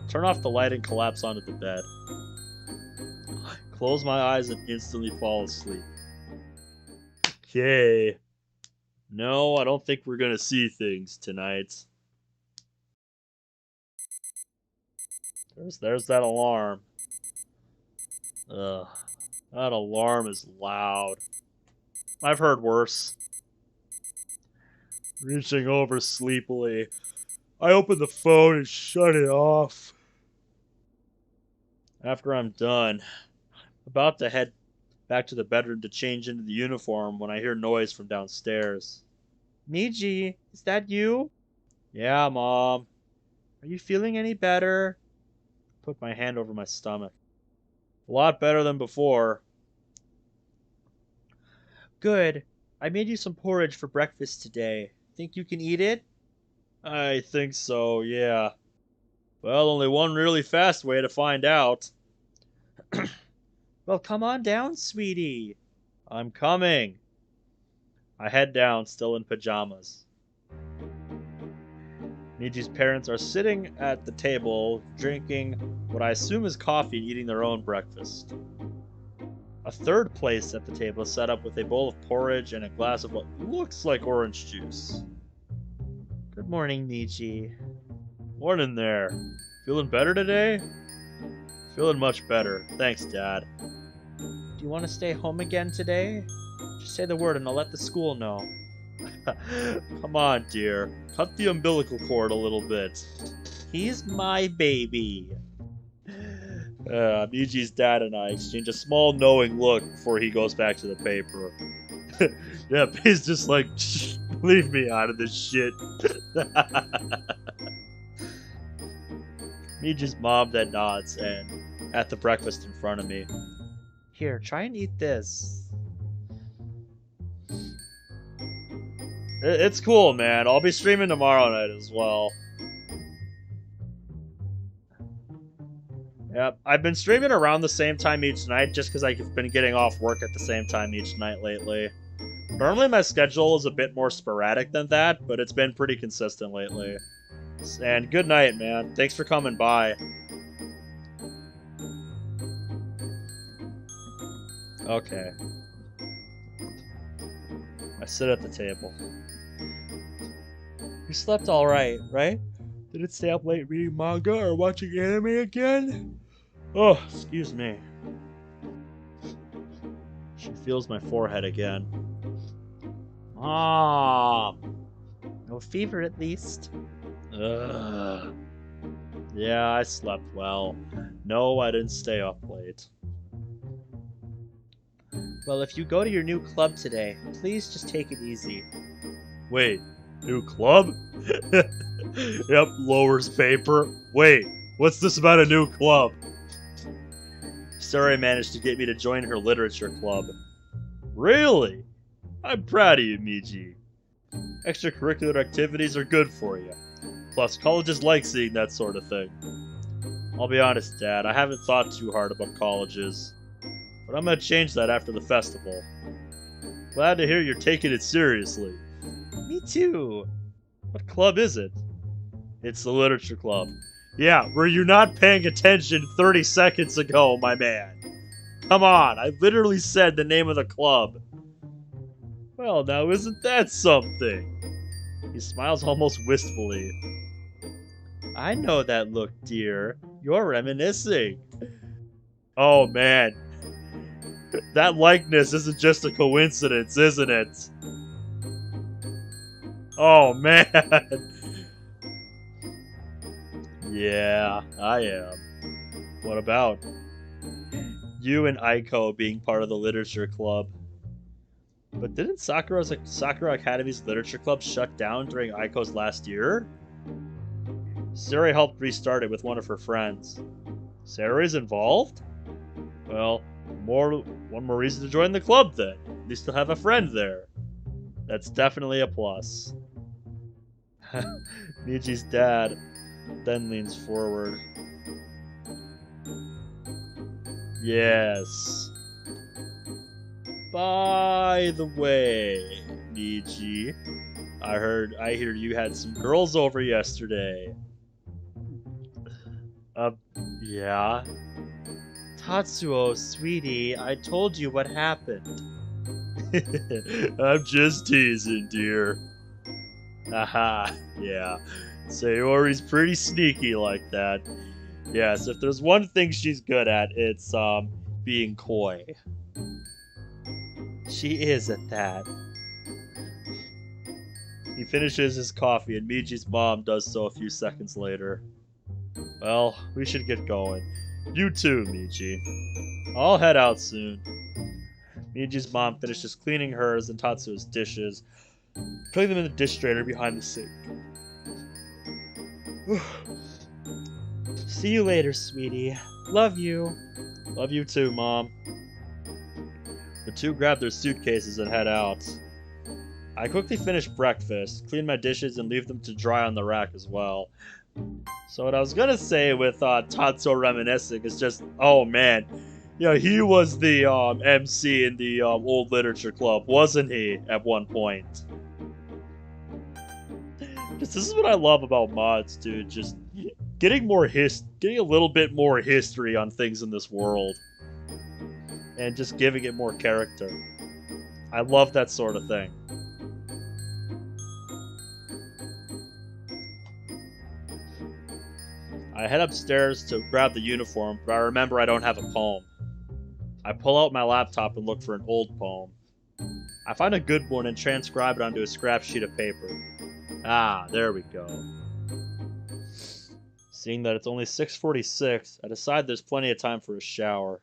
Turn off the light and collapse onto the bed. Close my eyes and instantly fall asleep. Okay. No, I don't think we're gonna see things tonight. There's that alarm. Ugh. That alarm is loud. I've heard worse. Reaching over sleepily, I open the phone and shut it off. After I'm done, about to head back to the bedroom to change into the uniform when I hear noise from downstairs. Miji, is that you? Yeah, Mom. Are you feeling any better? Put my hand over my stomach. A lot better than before. Good. I made you some porridge for breakfast today. Think you can eat it? I think so, yeah. Well, only one really fast way to find out. Well, come on down, sweetie. I'm coming. I head down, still in pajamas. Miji's parents are sitting at the table, drinking what I assume is coffee and eating their own breakfast. A third place at the table is set up with a bowl of porridge and a glass of what looks like orange juice. Good morning, Miji. Morning there. Feeling better today? Feeling much better. Thanks, Dad. Do you want to stay home again today? Just say the word and I'll let the school know. Come on, dear. Cut the umbilical cord a little bit. He's my baby. Miji's dad and I exchange a small knowing look before he goes back to the paper. Yeah, he's just like, leave me out of this shit. Miji's mom then nods and at the breakfast in front of me. Here, try and eat this. It's cool, man. I'll be streaming tomorrow night as well. Yep, I've been streaming around the same time each night just because I've been getting off work at the same time each night lately. Normally my schedule is a bit more sporadic than that, but it's been pretty consistent lately. And good night, man. Thanks for coming by. Okay. I sit at the table. You slept alright, right? Didn't stay up late reading manga or watching anime again? Oh, excuse me. She feels my forehead again. Mom! No fever at least. Ugh. Yeah, I slept well. No, I didn't stay up late. Well, if you go to your new club today, please just take it easy. Wait, new club? Yep, lowers paper. Wait, what's this about a new club? Suri managed to get me to join her literature club. Really? I'm proud of you, Miji. Extracurricular activities are good for you. Plus, colleges like seeing that sort of thing. I'll be honest, Dad, I haven't thought too hard about colleges. But I'm gonna change that after the festival. Glad to hear you're taking it seriously. Me too. What club is it? It's the literature club. Yeah, were you not paying attention 30 seconds ago, my man? Come on, I literally said the name of the club. Well, now isn't that something? He smiles almost wistfully. I know that look, dear. You're reminiscing. Oh man. That likeness isn't just a coincidence, isn't it? Oh man. Yeah, I am. What about? You and Aiko being part of the literature club. But didn't Sakura Academy's literature club shut down during Aiko's last year? Suri helped restart it with one of her friends. Sari's involved? Well, one more reason to join the club then. At least you'll have a friend there. That's definitely a plus. Miji's dad then leans forward. Yes. By the way, Miji, I hear you had some girls over yesterday. Yeah. Tatsuo, sweetie, I told you what happened. I'm just teasing, dear. Haha, yeah. Sayori's pretty sneaky like that. Yes, if there's one thing she's good at, it's, being coy. She is at that. He finishes his coffee and Miji's mom does so a few seconds later. Well, we should get going. You too, Miji. I'll head out soon. Miji's mom finishes cleaning hers and Tatsuo's dishes, putting them in the dish strainer behind the sink. See you later, sweetie. Love you. Love you too, Mom. The two grab their suitcases and head out. I quickly finish breakfast, clean my dishes, and leave them to dry on the rack as well. So what I was gonna say with Tatsuo reminiscing is just, oh man, Yeah, he was the MC in the old literature club, wasn't he? At one point. This is what I love about mods, dude. Just getting getting a little bit more history on things in this world, and just giving it more character. I love that sort of thing. I head upstairs to grab the uniform, but I remember I don't have a poem. I pull out my laptop and look for an old poem. I find a good one and transcribe it onto a scrap sheet of paper. Ah, there we go. Seeing that it's only 6:46, I decide there's plenty of time for a shower.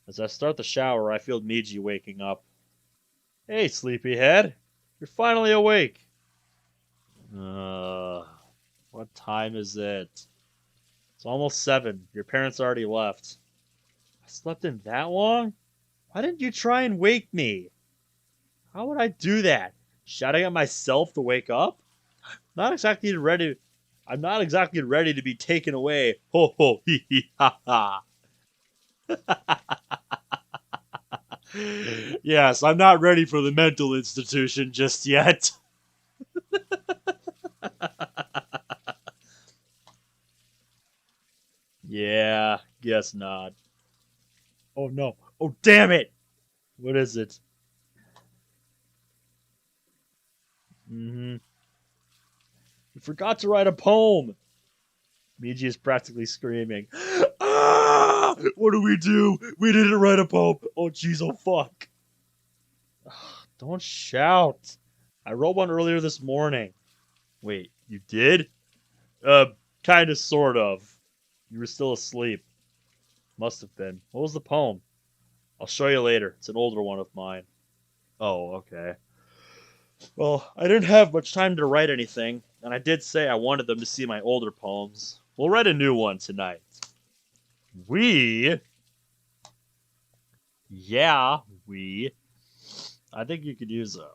As I start the shower, I feel Miji waking up. Hey, sleepyhead. You're finally awake. What time is it? It's almost 7. Your parents already left. I slept in that long? Why didn't you try and wake me? How would I do that? Shouting at myself to wake up? Not exactly ready. I'm not exactly ready to be taken away. Ho ho hee hee ha ha. Yes, I'm not ready for the mental institution just yet. Yeah, guess not. Oh no. Oh damn it! What is it? Mm-hmm. You forgot to write a poem. Miji is practically screaming. Ah! What do we do? We didn't write a poem. Oh jeez, oh fuck. Don't shout. I wrote one earlier this morning. Wait, you did? Uh, kinda, sort of. You were still asleep. Must have been. What was the poem? I'll show you later. It's an older one of mine. Oh, okay. Well, I didn't have much time to write anything, and I did say I wanted them to see my older poems. We'll write a new one tonight. We? Yeah, we. I think you could use a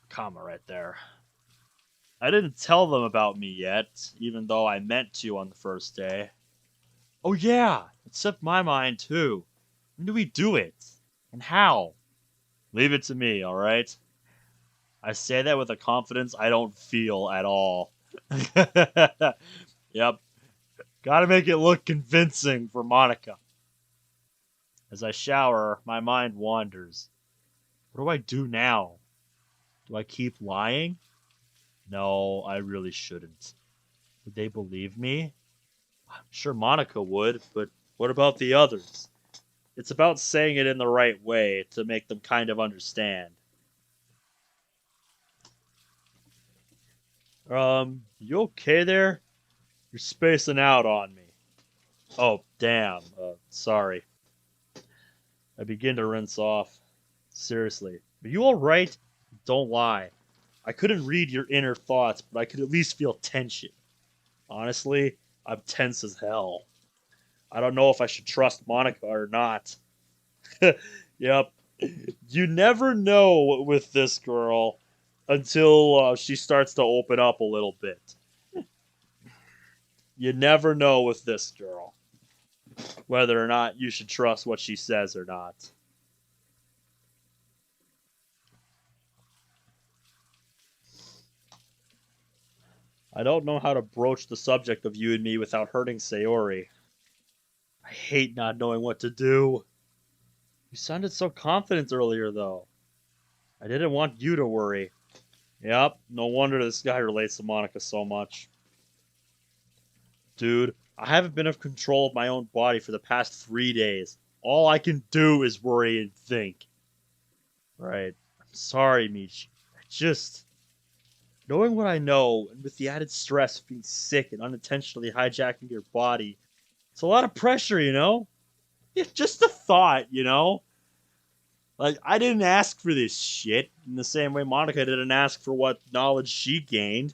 comma right there. I didn't tell them about me yet, even though I meant to on the first day. Oh yeah, it slipped my mind too. When do we do it? And how? Leave it to me, alright? I say that with a confidence I don't feel at all. Yep, gotta make it look convincing for Monica. As I shower, my mind wanders. What do I do now? Do I keep lying? No, I really shouldn't. Would they believe me? I'm sure Monica would, but what about the others? It's about saying it in the right way to make them kind of understand. You okay there? You're spacing out on me. Oh, damn. Sorry. I begin to rinse off. Seriously, are you alright? Don't lie. I couldn't read your inner thoughts, but I could at least feel tension. Honestly, I'm tense as hell. I don't know if I should trust Monica or not. Yep. You never know with this girl until she starts to open up a little bit. You never know with this girl whether or not you should trust what she says or not. I don't know how to broach the subject of you and me without hurting Sayori. I hate not knowing what to do. You sounded so confident earlier, though. I didn't want you to worry. Yep, no wonder this guy relates to Monica so much. Dude, I haven't been in control of my own body for the past 3 days. All I can do is worry and think. Right. I'm sorry, Michi. I just... Knowing what I know, and with the added stress of being sick and unintentionally hijacking your body, it's a lot of pressure, you know? Yeah, just a thought, you know? Like, I didn't ask for this shit in the same way Monica didn't ask for what knowledge she gained.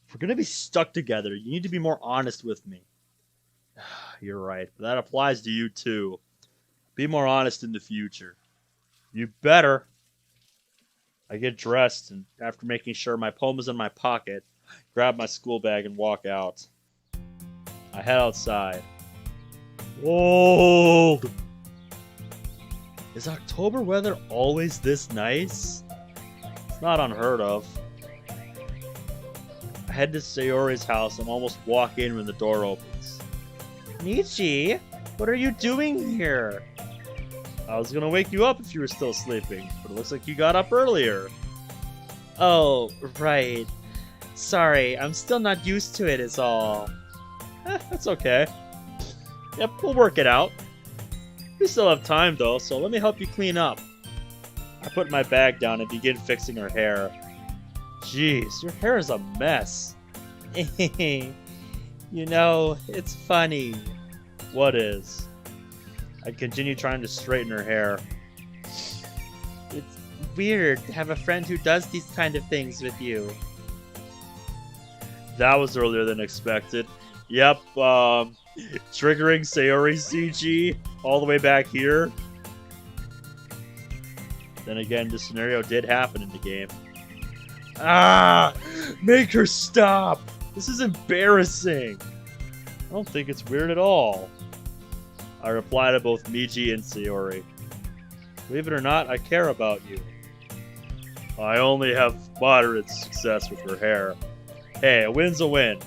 If we're gonna be stuck together, you need to be more honest with me. You're right, but that applies to you too. Be more honest in the future. You better. I get dressed, and after making sure my poem is in my pocket, grab my school bag and walk out. I head outside. Cold! Is October weather always this nice? It's not unheard of. I head to Sayori's house and almost walk in when the door opens. Michi, what are you doing here? I was gonna wake you up if you were still sleeping, but it looks like you got up earlier. Oh, right. Sorry, I'm still not used to it is all. That's okay. Yep, we'll work it out. We still have time though, so let me help you clean up. I put my bag down and begin fixing her hair. Jeez, your hair is a mess. You know, it's funny. What is? I continue trying to straighten her hair. It's weird to have a friend who does these kind of things with you. That was earlier than expected. Yep, triggering Sayori CG all the way back here. Then again, this scenario did happen in the game. Ah! Make her stop! This is embarrassing! I don't think it's weird at all. I reply to both Miji and Sayori. Believe it or not, I care about you. I only have moderate success with her hair. Hey, a win's a win.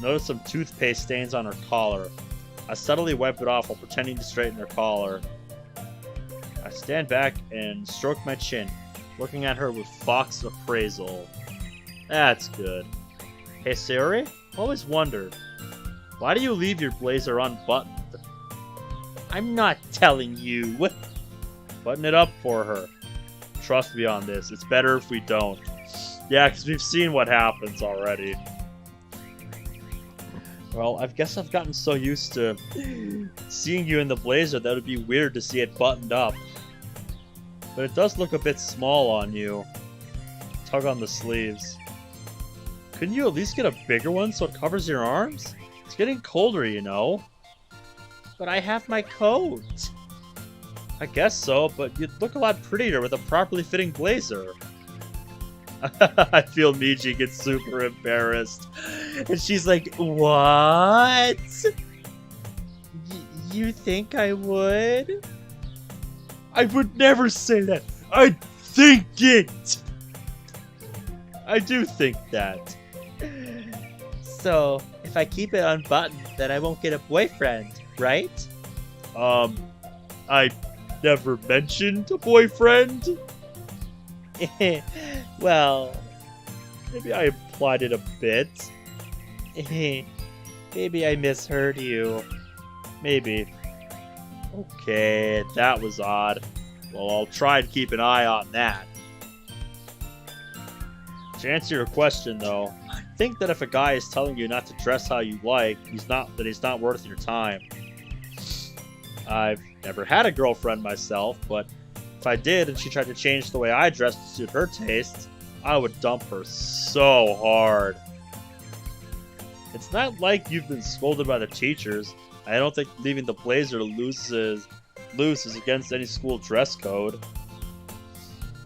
Notice some toothpaste stains on her collar. I subtly wipe it off while pretending to straighten her collar. I stand back and stroke my chin, looking at her with fox appraisal. That's good. Hey Sayori, always wondered, why do you leave your blazer unbuttoned? I'm not telling you. Button it up for her. Trust me on this, it's better if we don't. Yeah, because we've seen what happens already. Well, I guess I've gotten so used to seeing you in the blazer that it would be weird to see it buttoned up. But it does look a bit small on you. Tug on the sleeves. Couldn't you at least get a bigger one so it covers your arms? It's getting colder, you know. But I have my coat. I guess so, but you'd look a lot prettier with a properly fitting blazer. I feel Miji gets super embarrassed. And she's like, what? You think I would? I would never say that. I'd think it. I do think that. So, if I keep it unbuttoned, then I won't get a boyfriend, right? I never mentioned a boyfriend. Well, maybe I implied it a bit. Maybe I misheard you. Maybe. Okay, that was odd. Well, I'll try to keep an eye on that. To answer your question, though, I think that if a guy is telling you not to dress how you like, he's not worth your time. I've never had a girlfriend myself, but if I did and she tried to change the way I dressed to suit her taste, I would dump her so hard. It's not like you've been scolded by the teachers. I don't think leaving the blazer loose is against any school dress code.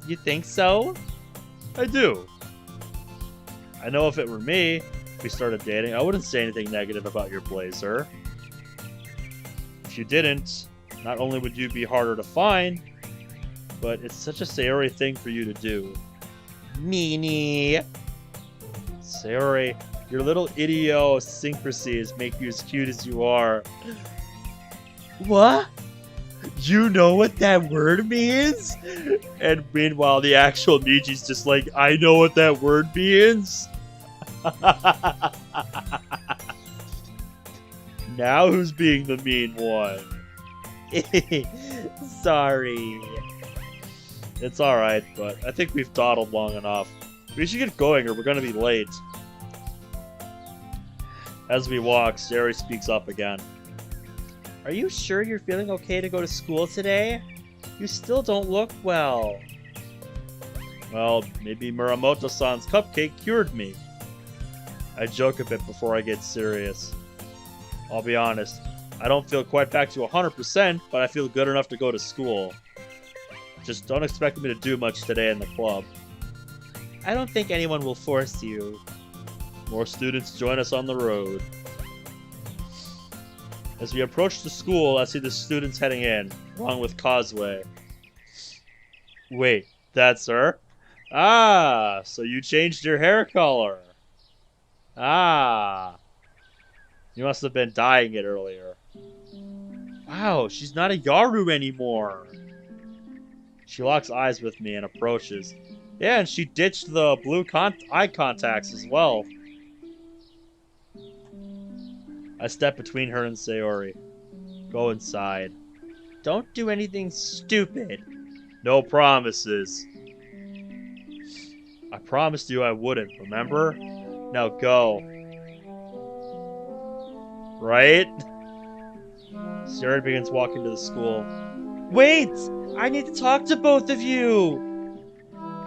You think so? I do. I know if it were me, if we started dating, I wouldn't say anything negative about your blazer. If you didn't, not only would you be harder to find, but it's such a Sayori thing for you to do. Meanie. Sayori, your little idiosyncrasies make you as cute as you are. What? You know what that word means? And meanwhile, the actual Miji's just like, I know what that word means. Now who's being the mean one? Sorry. It's alright, but I think we've dawdled long enough. We should get going or we're gonna be late. As we walk, Sayori speaks up again. Are you sure you're feeling okay to go to school today? You still don't look well. Well, maybe Muramoto-san's cupcake cured me. I joke a bit before I get serious. I'll be honest, I don't feel quite back to 100%, but I feel good enough to go to school. Just don't expect me to do much today in the club. I don't think anyone will force you. More students join us on the road. As we approach the school, I see the students heading in, along with Causeway. Wait, that's her? Ah, so you changed your hair color. Ah. You must have been dyeing it earlier. Wow, she's not a Yaru anymore. She locks eyes with me and approaches. Yeah, and she ditched the blue eye contacts as well. I step between her and Sayori. Go inside. Don't do anything stupid. No promises. I promised you I wouldn't, remember? Now go. Right? Sayori begins walking to the school. Wait! I need to talk to both of you!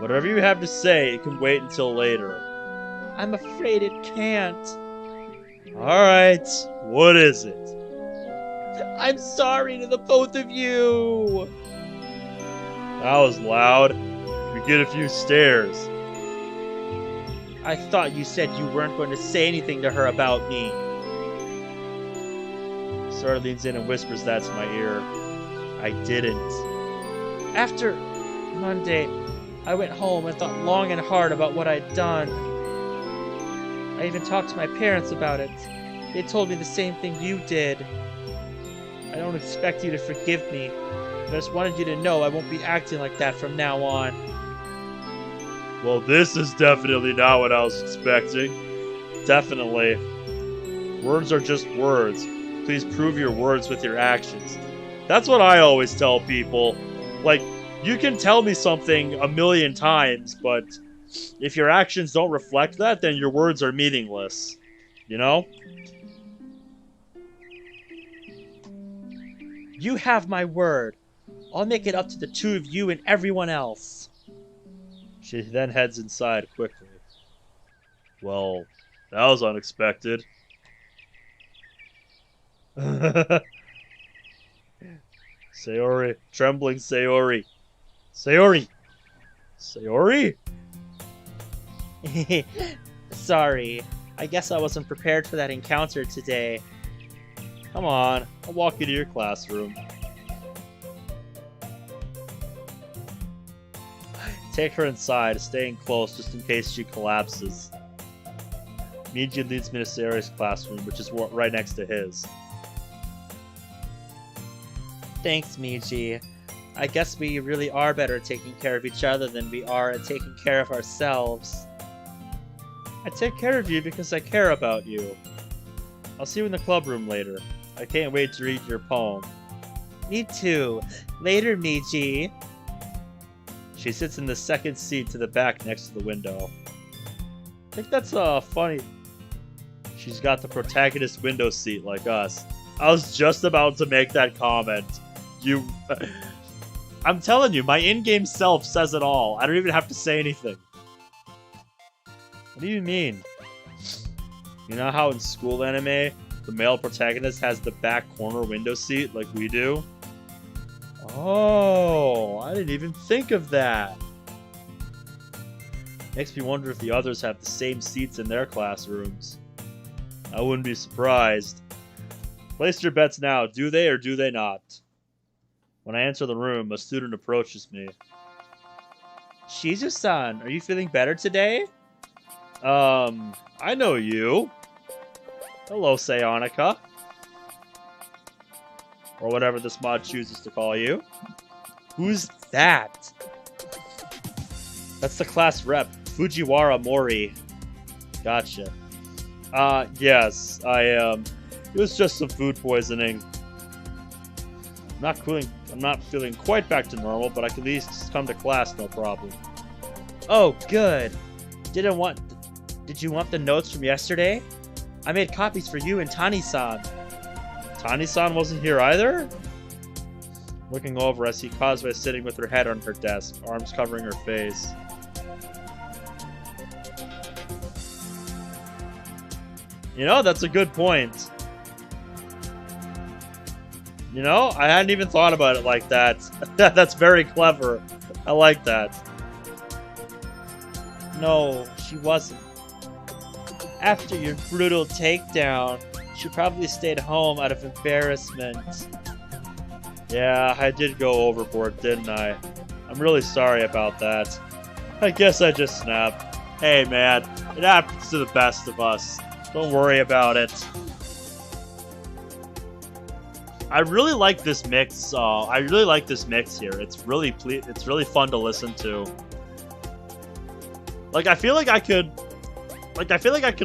Whatever you have to say, it can wait until later. I'm afraid it can't. Alright, what is it? I'm sorry to the both of you! That was loud. We get a few stares. I thought you said you weren't going to say anything to her about me. Sora leans in and whispers that to my ear. I didn't. After Monday, I went home and thought long and hard about what I'd done. I even talked to my parents about it. They told me the same thing you did. I don't expect you to forgive me, but I just wanted you to know I won't be acting like that from now on. Well, this is definitely not what I was expecting. Definitely. Words are just words. Please prove your words with your actions. That's what I always tell people. Like, you can tell me something a million times, but if your actions don't reflect that, then your words are meaningless. You know? You have my word. I'll make it up to the two of you and everyone else. She then heads inside quickly. Well, that was unexpected. Sayori. Trembling Sayori. Sayori! Sayori? Sorry. I guess I wasn't prepared for that encounter today. Come on, I'll walk you to your classroom. Take her inside, staying close just in case she collapses. Miji leads me to Sayori's classroom, which is right next to his. Thanks, Miji. I guess we really are better at taking care of each other than we are at taking care of ourselves. I take care of you because I care about you. I'll see you in the clubroom later. I can't wait to read your poem. Me too. Later, Miji. She sits in the second seat to the back next to the window. I think that's funny. She's got the protagonist window seat like us. I was just about to make that comment. I'm telling you, my in-game self says it all. I don't even have to say anything. What do you mean? You know how in school anime, the male protagonist has the back corner window seat like we do? Oh, I didn't even think of that. Makes me wonder if the others have the same seats in their classrooms. I wouldn't be surprised. Place your bets now. Do they or do they not? When I enter the room, a student approaches me. Shizu-san, are you feeling better today? I know you. Hello, Sayonica. Or whatever this mod chooses to call you. Who's that? That's the class rep, Fujiwara Mori. Gotcha. Yes, it was just some food poisoning. I'm not feeling quite back to normal, but I can at least come to class no problem. Oh, good. Did you want the notes from yesterday? I made copies for you and Tani-san. Tani-san wasn't here either? Looking over, I see Causeway sitting with her head on her desk, arms covering her face. You know, that's a good point. You know, I hadn't even thought about it like that. That's very clever. I like that. No, she wasn't. After your brutal takedown, She probably stayed home out of embarrassment. Yeah, I did go overboard, didn't I? I'm really sorry about that. I guess I just snapped. Hey man, it happens to the best of us. Don't worry about it. I really like this mix. I really like this mix here. It's really fun to listen to. Like I feel like I could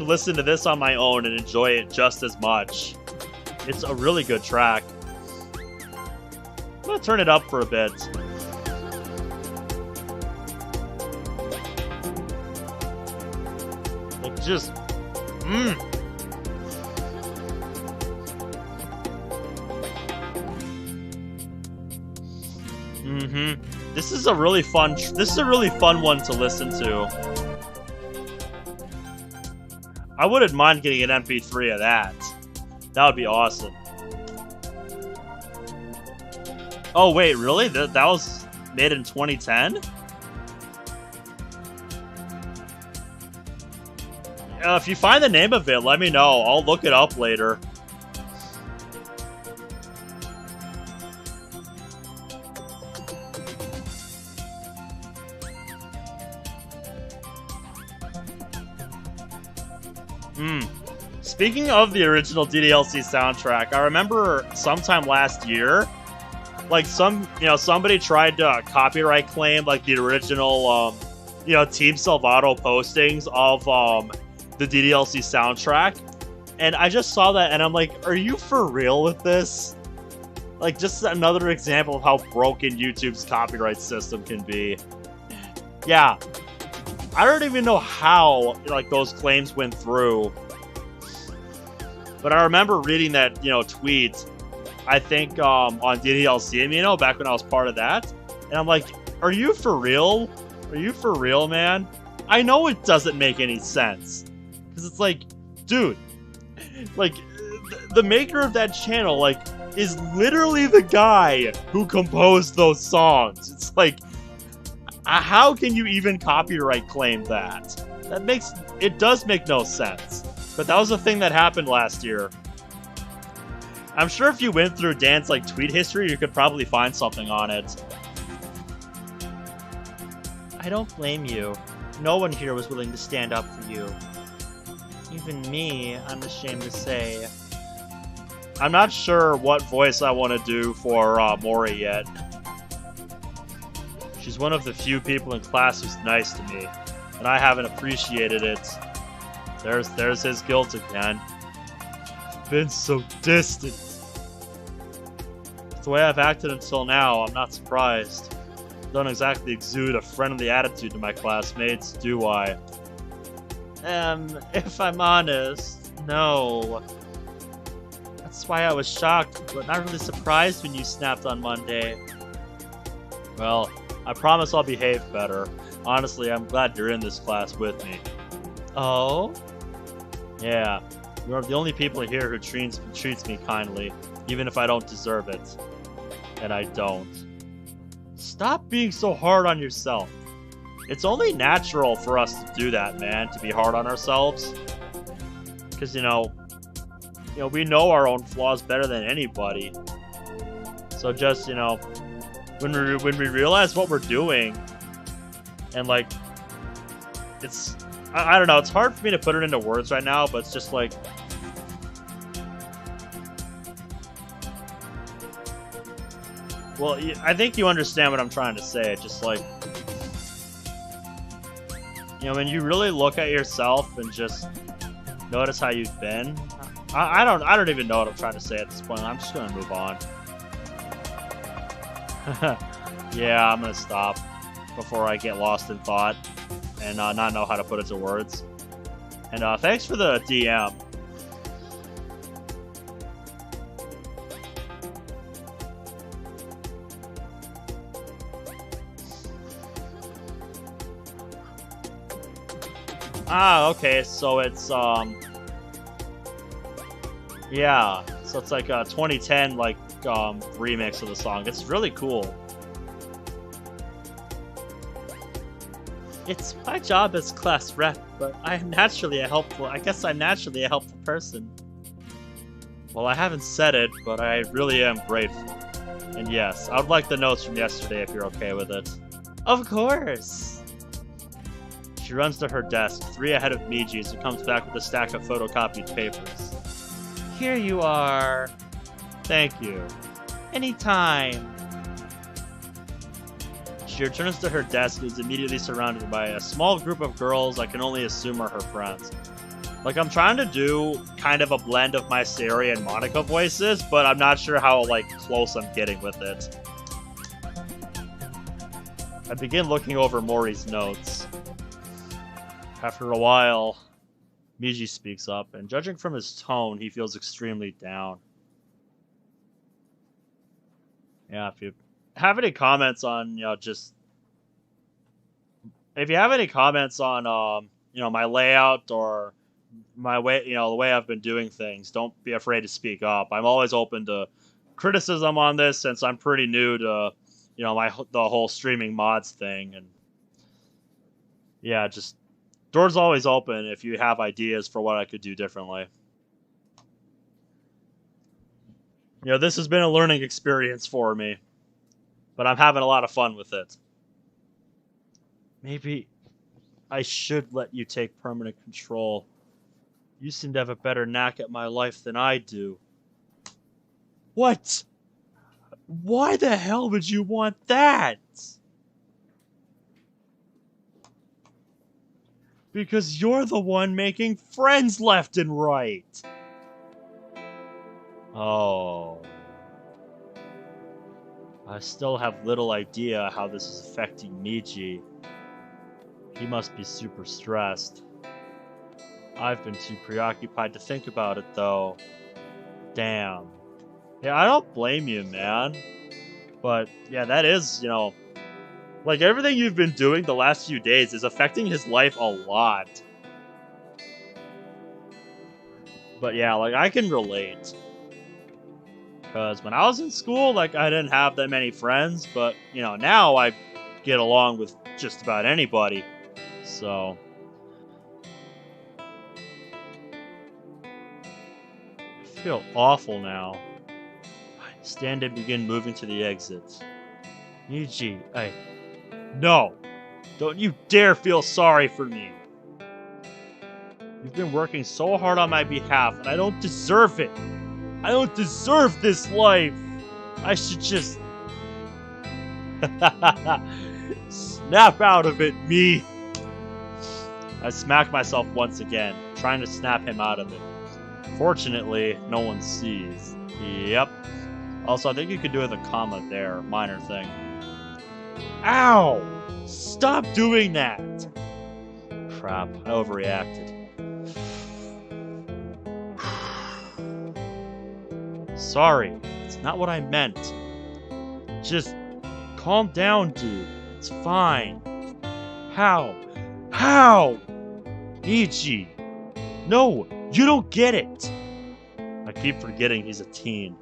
listen to this on my own and enjoy it just as much. It's a really good track. I'm gonna turn it up for a bit. Like just, This is a really fun one to listen to. I wouldn't mind getting an MP3 of that. That would be awesome. Oh wait, really? That was made in 2010? If you find the name of it, let me know. I'll look it up later. Speaking of the original DDLC soundtrack, I remember sometime last year, like somebody tried to copyright claim like the original, Team Salvato postings of the DDLC soundtrack, and I just saw that and I'm like, are you for real with this? Like, just another example of how broken YouTube's copyright system can be. Yeah, I don't even know how like those claims went through. But I remember reading that, tweet, I think, on DDLC, back when I was part of that. And I'm like, are you for real? Are you for real, man? I know it doesn't make any sense. Because it's like, dude, like, the maker of that channel, like, is literally the guy who composed those songs. It's like, how can you even copyright claim that? It does make no sense. But that was a thing that happened last year. I'm sure if you went through Dan's tweet history, you could probably find something on it. I don't blame you. No one here was willing to stand up for you. Even me, I'm ashamed to say. I'm not sure what voice I want to do for Mori yet. She's one of the few people in class who's nice to me, and I haven't appreciated it. There's his guilt again. Been so distant. It's the way I've acted until now, I'm not surprised. Don't exactly exude a friendly attitude to my classmates, do I? If I'm honest, no. That's why I was shocked, but not really surprised when you snapped on Monday. Well, I promise I'll behave better. Honestly, I'm glad you're in this class with me. Oh? Yeah, you're the only people here who treats me kindly, even if I don't deserve it. And I don't. Stop being so hard on yourself. It's only natural for us to do that, man, to be hard on ourselves. Because, we know our own flaws better than anybody. So just, when we realize what we're doing, and it's... I don't know, it's hard for me to put it into words right now, but it's just like... Well, I think you understand what I'm trying to say. Just like... when you really look at yourself and just notice how you've been... I don't even know what I'm trying to say at this point. I'm just gonna move on. Yeah, I'm gonna stop before I get lost in thought and not know how to put it to words. And thanks for the DM. Okay, so it's yeah, so it's like a 2010 remix of the song. It's really cool. It's my job as class rep, but I guess I'm naturally a helpful person. Well, I haven't said it, but I really am grateful. And yes, I would like the notes from yesterday if you're okay with it. Of course! She runs to her desk, 3 ahead of Miji's, and comes back with a stack of photocopied papers. Here you are. Thank you. Anytime. She returns to her desk and is immediately surrounded by a small group of girls I can only assume are her friends. Like, I'm trying to do kind of a blend of my Sari and Monica voices, but I'm not sure how, like, close I'm getting with it. I begin looking over Mori's notes. After a while, Miji speaks up, and judging from his tone, he feels extremely down. Yeah, if you have any comments on, if you have any comments on, my layout or my way, the way I've been doing things, don't be afraid to speak up. I'm always open to criticism on this since I'm pretty new to, the whole streaming mods thing. And yeah, just doors always open if you have ideas for what I could do differently. This has been a learning experience for me, but I'm having a lot of fun with it. Maybe I should let you take permanent control. You seem to have a better knack at my life than I do. What? Why the hell would you want that? Because you're the one making friends left and right. Oh. I still have little idea how this is affecting Miji. He must be super stressed. I've been too preoccupied to think about it, though. Damn. Yeah, I don't blame you, man. But, yeah, that is, like, everything you've been doing the last few days is affecting his life a lot. But, yeah, like, I can relate. Because when I was in school, like, I didn't have that many friends. But, now I get along with just about anybody. So... I feel awful now. I stand and begin moving to the exit. Miji, No! Don't you dare feel sorry for me! You've been working so hard on my behalf, and I don't deserve it! I don't deserve this life! I should just... Snap out of it, me! I smack myself once again, trying to snap him out of it. Fortunately, no one sees. Yep. Also, I think you could do with a comma there. Minor thing. Ow! Stop doing that! Crap, I overreacted. Sorry, it's not what I meant. Just calm down, dude. It's fine. How? How? Ichi! No, you don't get it! I keep forgetting he's a teen.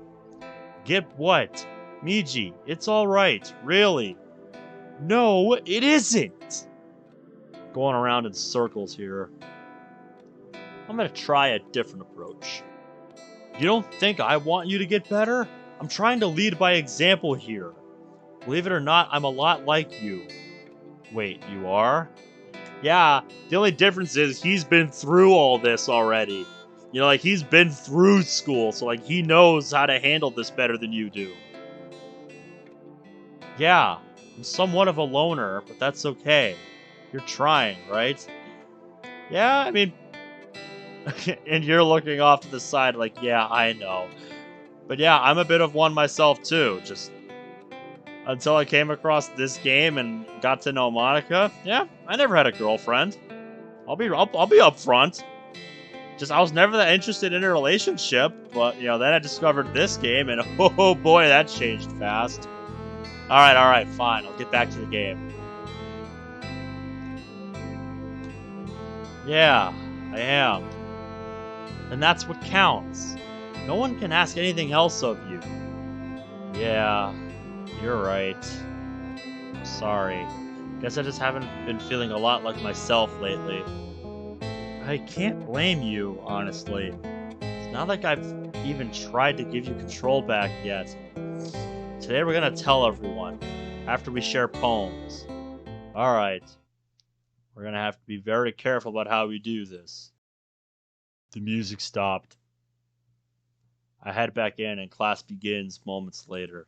Get what? Miji, it's alright, really. No, it isn't! Going around in circles here. I'm gonna try a different approach. You don't think I want you to get better? I'm trying to lead by example here. Believe it or not, I'm a lot like you. Wait, you are? Yeah, the only difference is he's been through all this already. He's been through school, so, he knows how to handle this better than you do. Yeah, I'm somewhat of a loner, but that's okay. You're trying, right? Yeah, I mean... and you're looking off to the side yeah, I know. But yeah, I'm a bit of one myself, too. Just... until I came across this game and got to know Monica, yeah, I never had a girlfriend. I'll be upfront. Just I was never that interested in a relationship, but then I discovered this game, and oh boy, that changed fast. All right, fine. I'll get back to the game. Yeah, I am. And that's what counts. No one can ask anything else of you. Yeah. You're right. Sorry. Guess I just haven't been feeling a lot like myself lately. I can't blame you, honestly. It's not like I've even tried to give you control back yet. Today we're gonna tell everyone, after we share poems. Alright. We're gonna have to be very careful about how we do this. The music stopped. I head back in and class begins moments later.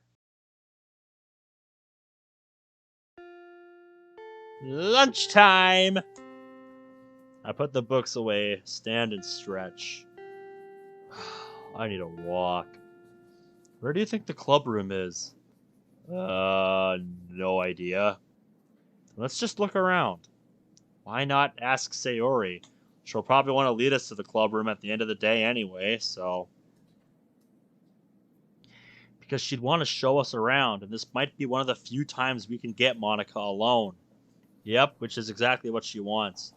Lunchtime! I put the books away, stand and stretch. I need a walk. Where do you think the clubroom is? No idea. Let's just look around. Why not ask Sayori? She'll probably want to lead us to the clubroom at the end of the day anyway, so... Because she'd want to show us around, and this might be one of the few times we can get Monica alone. Yep, which is exactly what she wants.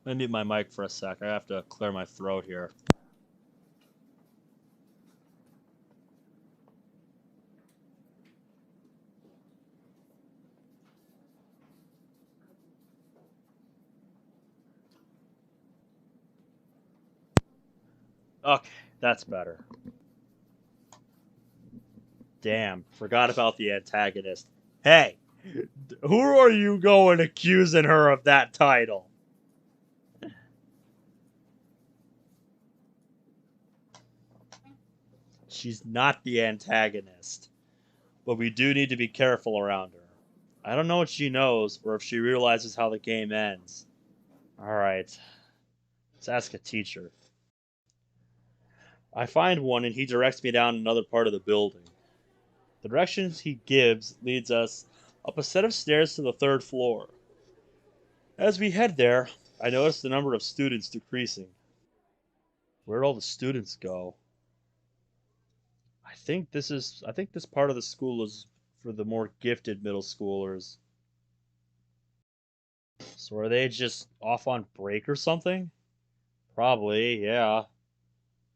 Let me mute my mic for a sec. I have to clear my throat here. Okay, that's better. Damn, forgot about the antagonist. Hey, who are you going accusing her of that title? She's not the antagonist. But we do need to be careful around her. I don't know what she knows, or if she realizes how the game ends. Alright, let's ask a teacher. I find one and he directs me down another part of the building. The directions he gives leads us up a set of stairs to the 3rd floor. As we head there, I notice the number of students decreasing. Where'd all the students go? I think this part of the school is for the more gifted middle schoolers. So are they just off on break or something? Probably, yeah.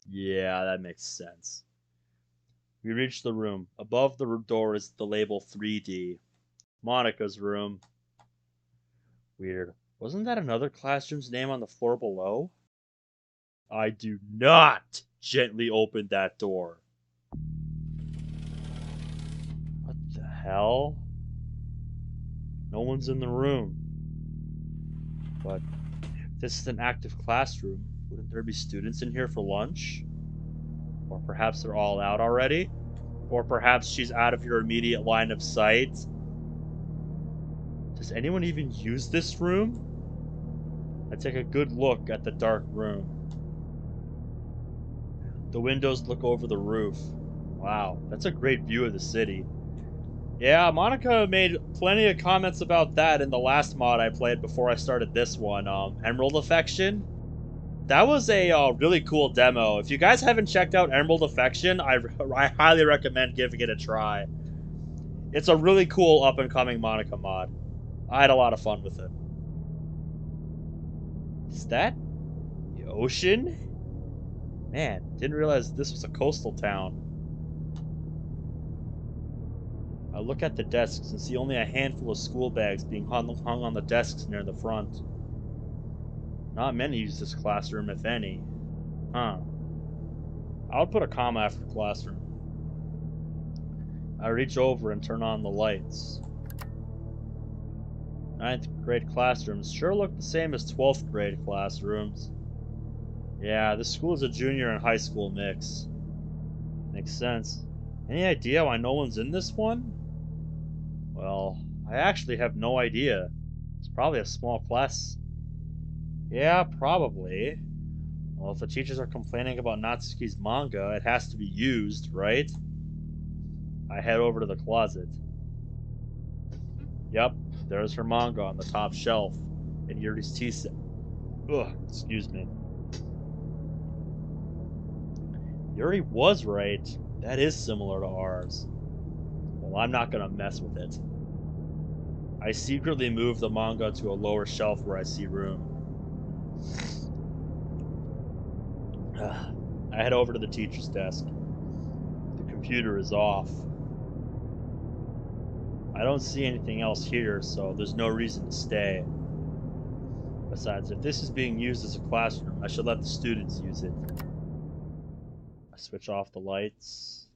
Yeah, that makes sense. We reach the room. Above the door is the label 3D. Monica's room. Weird. Wasn't that another classroom's name on the floor below? I do not gently open that door. What the hell? No one's in the room. But if this is an active classroom, wouldn't there be students in here for lunch? Or perhaps they're all out already? Or perhaps she's out of your immediate line of sight? Does anyone even use this room? I take a good look at the dark room. The windows look over the roof. Wow, that's a great view of the city. Yeah, Monica made plenty of comments about that in the last mod I played before I started this one, Emerald Affection. That was a really cool demo. If you guys haven't checked out Emerald Affection, I highly recommend giving it a try. It's a really cool up-and-coming Monica mod. I had a lot of fun with it. Is that the ocean? Man, didn't realize this was a coastal town. I look at the desks and see only a handful of school bags being hung on the desks near the front. Not many use this classroom, if any. Huh. I would put a comma after classroom. I reach over and turn on the lights. 9th grade classrooms sure look the same as 12th grade classrooms. Yeah, this school is a junior and high school mix. Makes sense. Any idea why no one's in this one? Well, I actually have no idea. It's probably a small class. Yeah, probably. Well, if the teachers are complaining about Natsuki's manga, it has to be used, right? I head over to the closet. Yep, there's her manga on the top shelf, and Yuri's tea set. Ugh, excuse me. Yuri was right. That is similar to ours. Well, I'm not gonna mess with it. I secretly move the manga to a lower shelf where I see room. I head over to the teacher's desk. The computer is off. I don't see anything else here, so there's no reason to stay. Besides, if this is being used as a classroom, I should let the students use it. A Switch off the lights.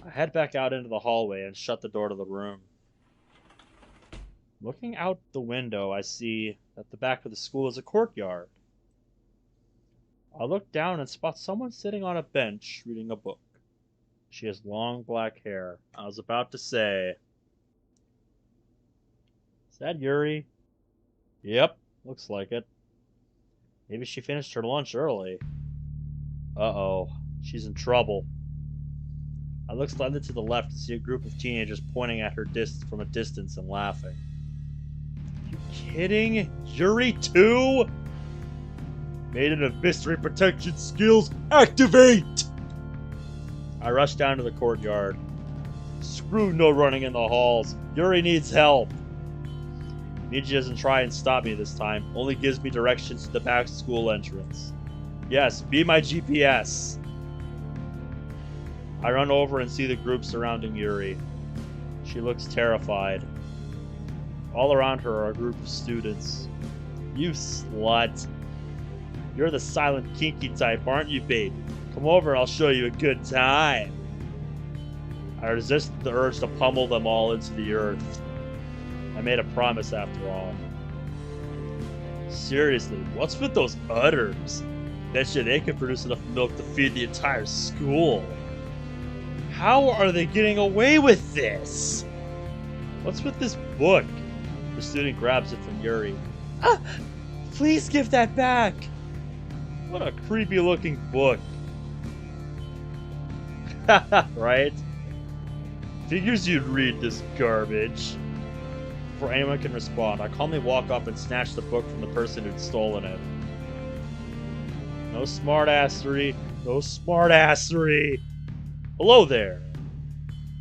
I head back out into the hallway and shut the door to the room. Looking out the window, I see that the back of the school is a courtyard. I look down and spot someone sitting on a bench reading a book. She has long black hair. I was about to say, is that Yuri? Yep, looks like it. Maybe she finished her lunch early. Uh-oh, she's in trouble. I look slightly to the left and see a group of teenagers pointing at her from a distance and laughing. You kidding? Yuri too? Maiden of Mystery Protection skills, activate! I rush down to the courtyard. Screw no running in the halls. Yuri needs help. Niji doesn't try and stop me this time, only gives me directions to the back school entrance. Yes, be my GPS. I run over and see the group surrounding Yuri. She looks terrified. All around her are a group of students. You slut. You're the silent kinky type, aren't you, baby? Come over and I'll show you a good time. I resist the urge to pummel them all into the earth. I made a promise after all. Seriously, what's with those udders? Betcha they could produce enough milk to feed the entire school. How are they getting away with this? What's with this book? The student grabs it from Yuri. Ah! Please give that back! What a creepy looking book. Right? Figures you'd read this garbage. Before anyone can respond, I calmly walk up and snatch the book from the person who'd stolen it. No smartassery. No smartassery. Hello there.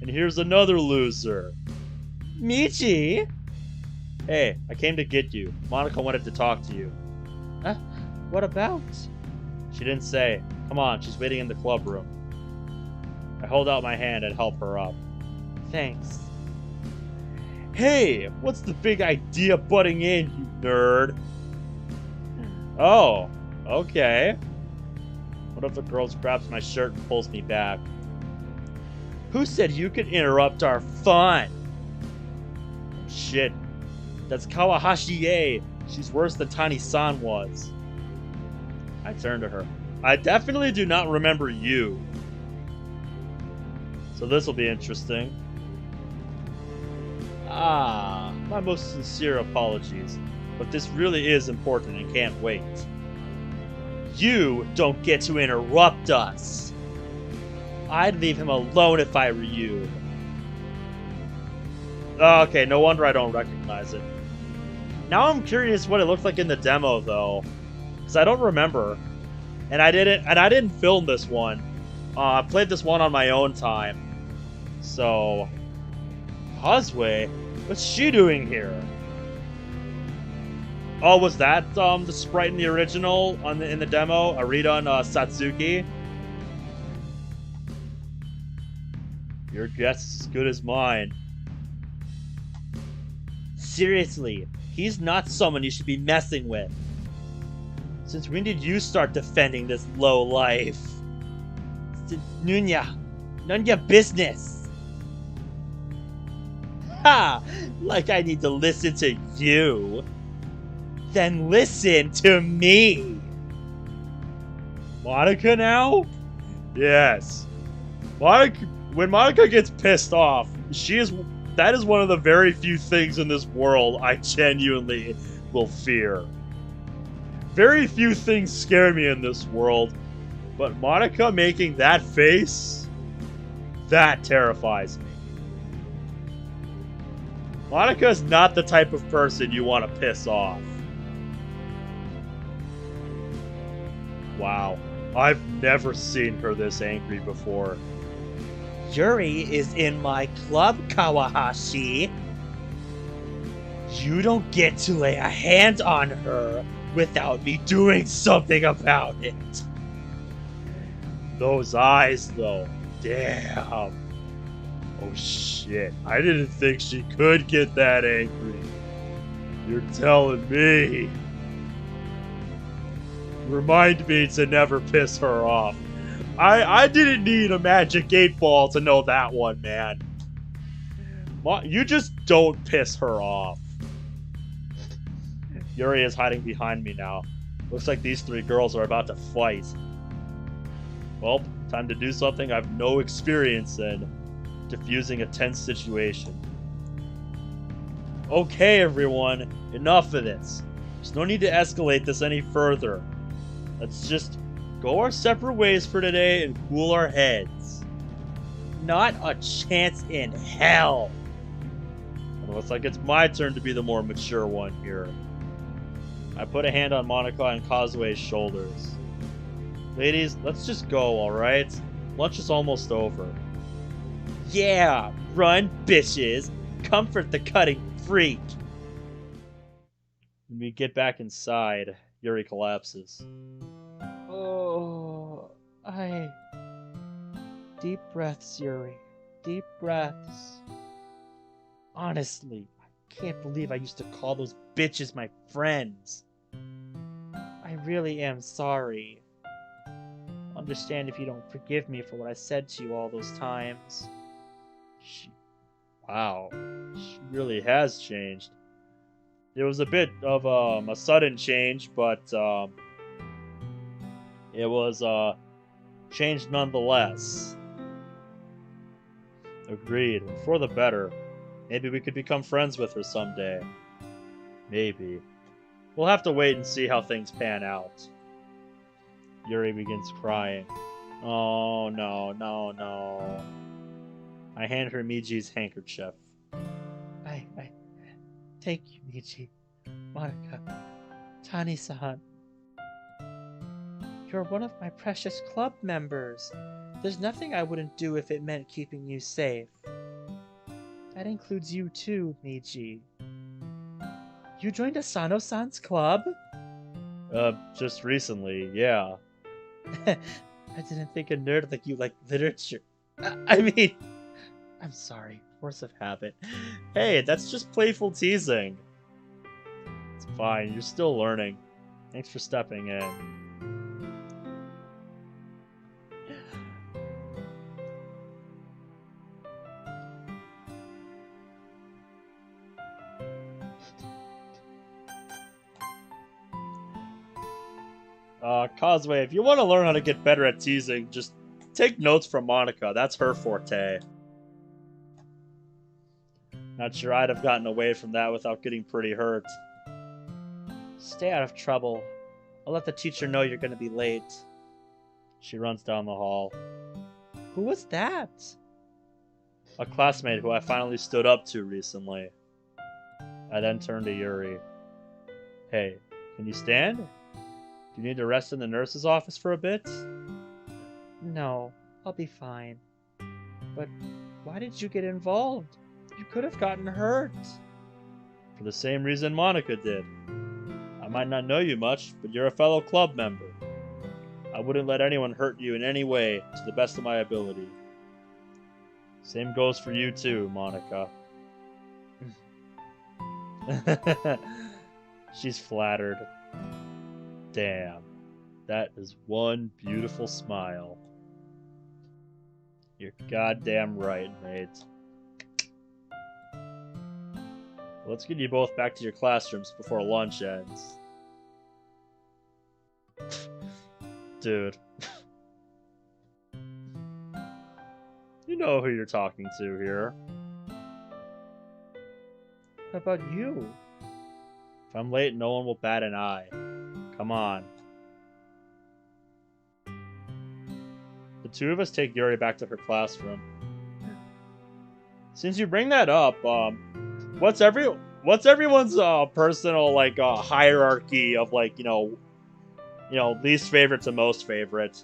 And here's another loser. Michi! Hey, I came to get you. Monica wanted to talk to you. What about? She didn't say. Come on, she's waiting in the club room. I hold out my hand and help her up. Thanks. Hey, what's the big idea butting in, you nerd? Oh, okay. One of the girls grabs my shirt and pulls me back. Who said you could interrupt our fun? Shit. That's Kawahashi-e. She's worse than Tani-san was. I turn to her. I definitely do not remember you. So this will be interesting. My most sincere apologies, but this really is important and can't wait. You don't get to interrupt us. I'd leave him alone if I were you. Okay, no wonder I don't recognize it. Now I'm curious what it looked like in the demo, though, because I don't remember, and I didn't film this one. I played this one on my own time. So, Hazue, what's she doing here? Oh, was that the sprite in the original in the demo? Arita and Satsuki? Your guess is as good as mine. Seriously, he's not someone you should be messing with. Since when did you start defending this low life? None your business. Ha! Like I need to listen to you. Then listen to me. Monica now? Yes. When Monica gets pissed off, that is one of the very few things in this world I genuinely will fear. Very few things scare me in this world, but Monica making that face, that terrifies me. Monica is not the type of person you want to piss off. Wow, I've never seen her this angry before. Yuri is in my club, Kawahashi. You don't get to lay a hand on her without me doing something about it. Those eyes, though. Damn. Oh shit, I didn't think she could get that angry. You're telling me. Remind me to never piss her off. I didn't need a magic 8-ball to know that one, man. You just don't piss her off. Yuri is hiding behind me now. Looks like these 3 girls are about to fight. Well, time to do something I've no experience in. Diffusing a tense situation. Okay, everyone. Enough of this. There's no need to escalate this any further. Let's just go our separate ways for today and cool our heads. Not a chance in hell. It looks like it's my turn to be the more mature one here. I put a hand on Monica and Kazue's shoulders. Ladies, let's just go, alright? Lunch is almost over. Yeah, run, bitches. Comfort the cutting freak. When we get back inside, Yuri collapses. Oh, Deep breaths, Yuri. Deep breaths. Honestly, I can't believe I used to call those bitches my friends. I really am sorry. Understand if you don't forgive me for what I said to you all those times. Wow, she really has changed. It was a bit of a sudden change, but it was changed nonetheless. Agreed, and for the better. Maybe we could become friends with her someday. Maybe. We'll have to wait and see how things pan out. Yuri begins crying. Oh, no, no, no. I hand her Miji's handkerchief. Thank you, Miji. Monica. Tani-san. You're one of my precious club members. There's nothing I wouldn't do if it meant keeping you safe. That includes you too, Miji. You joined Asano-san's club? Just recently, yeah. I didn't think a nerd like you liked literature. I mean, I'm sorry. Force of habit. Hey, that's just playful teasing. It's fine, you're still learning. Thanks for stepping in. Causeway, if you want to learn how to get better at teasing, just take notes from Monica. That's her forte. Not sure I'd have gotten away from that without getting pretty hurt. Stay out of trouble. I'll let the teacher know you're going to be late. She runs down the hall. Who was that? A classmate who I finally stood up to recently. I then turned to Yuri. Hey, can you stand? Do you need to rest in the nurse's office for a bit? No, I'll be fine. But why did you get involved? You could have gotten hurt. For the same reason Monica did. I might not know you much, but you're a fellow club member. I wouldn't let anyone hurt you in any way, to the best of my ability. Same goes for you too, Monica. She's flattered. Damn, that is one beautiful smile. You're goddamn right, mate. Let's get you both back to your classrooms before lunch ends. Dude. You know who you're talking to here. What about you? If I'm late, no one will bat an eye. Come on. The two of us take Yuri back to her classroom. Since you bring that up, what's everyone's personal hierarchy of least favorite to most favorite?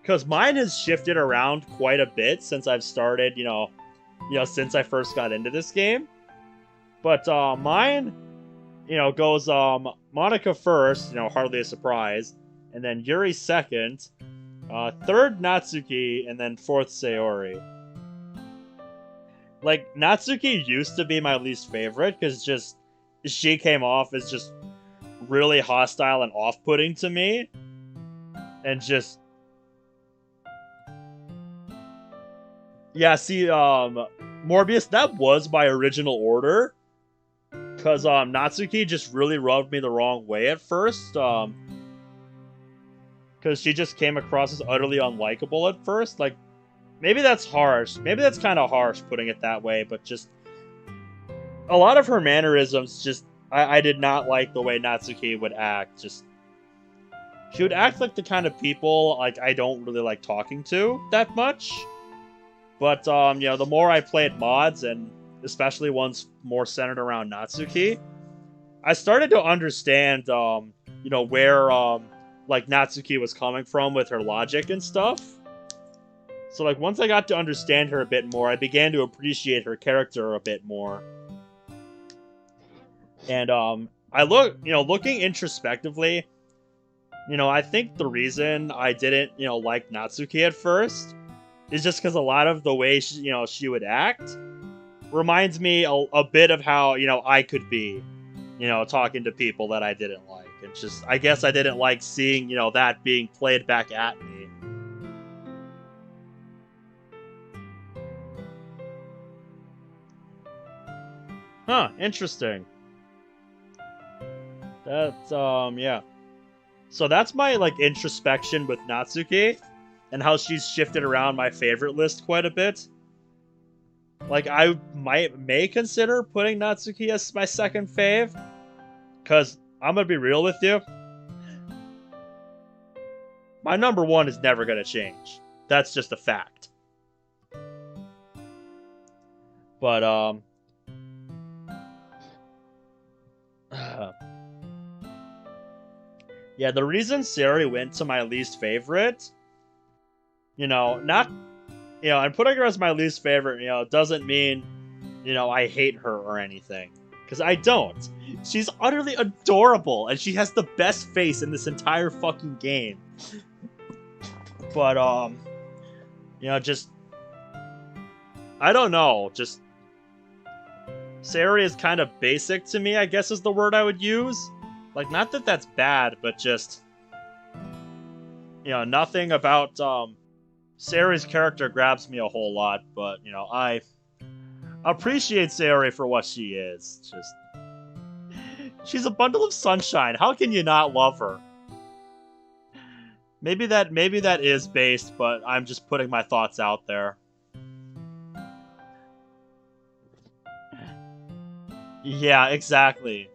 Because mine has shifted around quite a bit since I've started, since I first got into this game. But mine, goes Monica first, hardly a surprise, and then Yuri second, third Natsuki, and then fourth Sayori. Like, Natsuki used to be my least favorite, because she came off as just really hostile and off-putting to me. And just... Yeah, see, Morbius, that was my original order. Because, Natsuki just really rubbed me the wrong way at first. Because she just came across as utterly unlikable at first. Like, maybe that's harsh. Maybe that's kind of harsh putting it that way, but just... A lot of her mannerisms just... I did not like the way Natsuki would act. Just... She would act like the kind of people, like, I don't really like talking to that much. But, you know, the more I played mods, and especially ones more centered around Natsuki, I started to understand, you know, where, like, Natsuki was coming from with her logic and stuff. So, like, once I got to understand her a bit more, I began to appreciate her character a bit more. And, looking introspectively, you know, I think the reason I didn't, you know, like Natsuki at first is just because a lot of the way she would act reminds me a bit of how, you know, I could be, you know, talking to people that I didn't like. It's just, I guess I didn't like seeing, you know, that being played back at me. Huh, interesting. That's, yeah. So that's my, like, introspection with Natsuki, and how she's shifted around my favorite list quite a bit. Like, I may consider putting Natsuki as my second fave, because I'm gonna be real with you. My number one is never gonna change. That's just a fact. But, yeah, the reason Sayori went to my least favorite, you know, not, you know, and putting her as my least favorite, you know, doesn't mean, you know, I hate her or anything. Because I don't. She's utterly adorable, and she has the best face in this entire fucking game. But, you know, just... I don't know, just... Sayori is kind of basic to me, I guess is the word I would use. Like, not that that's bad, but just... You know, nothing about, Sayori's character grabs me a whole lot, but, you know, I appreciate Sayori for what she is. Just... She's a bundle of sunshine. How can you not love her? Maybe that is based, but I'm just putting my thoughts out there. Yeah, exactly.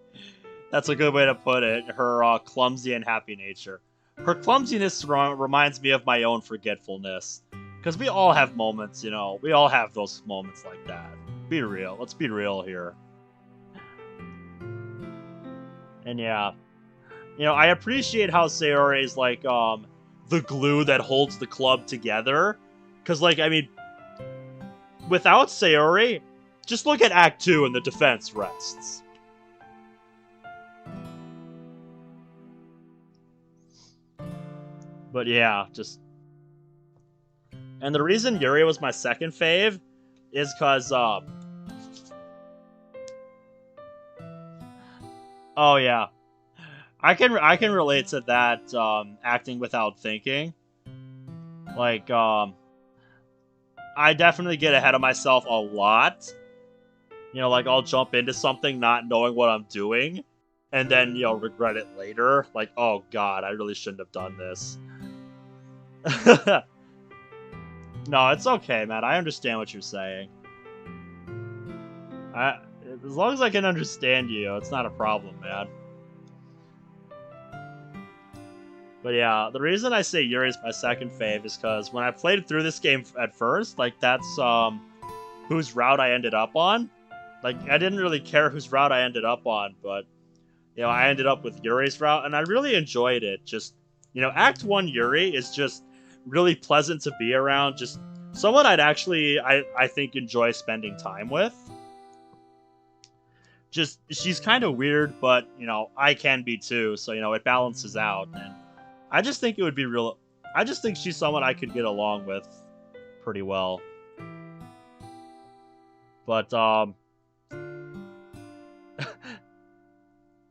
That's a good way to put it. Her clumsy and happy nature. Her clumsiness reminds me of my own forgetfulness. Because we all have moments, you know. We all have those moments like that. Be real. Let's be real here. And yeah. You know, I appreciate how Sayori is like, the glue that holds the club together. Because, like, I mean, without Sayori, just look at Act 2 and the defense rests. But yeah, just... And the reason Yuri was my second fave is because, oh yeah. I can relate to that, acting without thinking. Like, I definitely get ahead of myself a lot. You know, like, I'll jump into something not knowing what I'm doing, and then, you know, regret it later. Like, oh god, I really shouldn't have done this. No, it's okay, man. I understand what you're saying. As long as I can understand you, it's not a problem, man. But yeah, the reason I say Yuri's my second fave is because when I played through this game at first, like, that's, whose route I ended up on. Like, I didn't really care whose route I ended up on, but, you know, I ended up with Yuri's route, and I really enjoyed it. Just, you know, Act 1 Yuri is just really pleasant to be around. Just someone I'd actually, I think, enjoy spending time with. Just, she's kind of weird, but, you know, I can be too, so, you know, it balances out, and I just think it would be real... I just think she's someone I could get along with pretty well. But,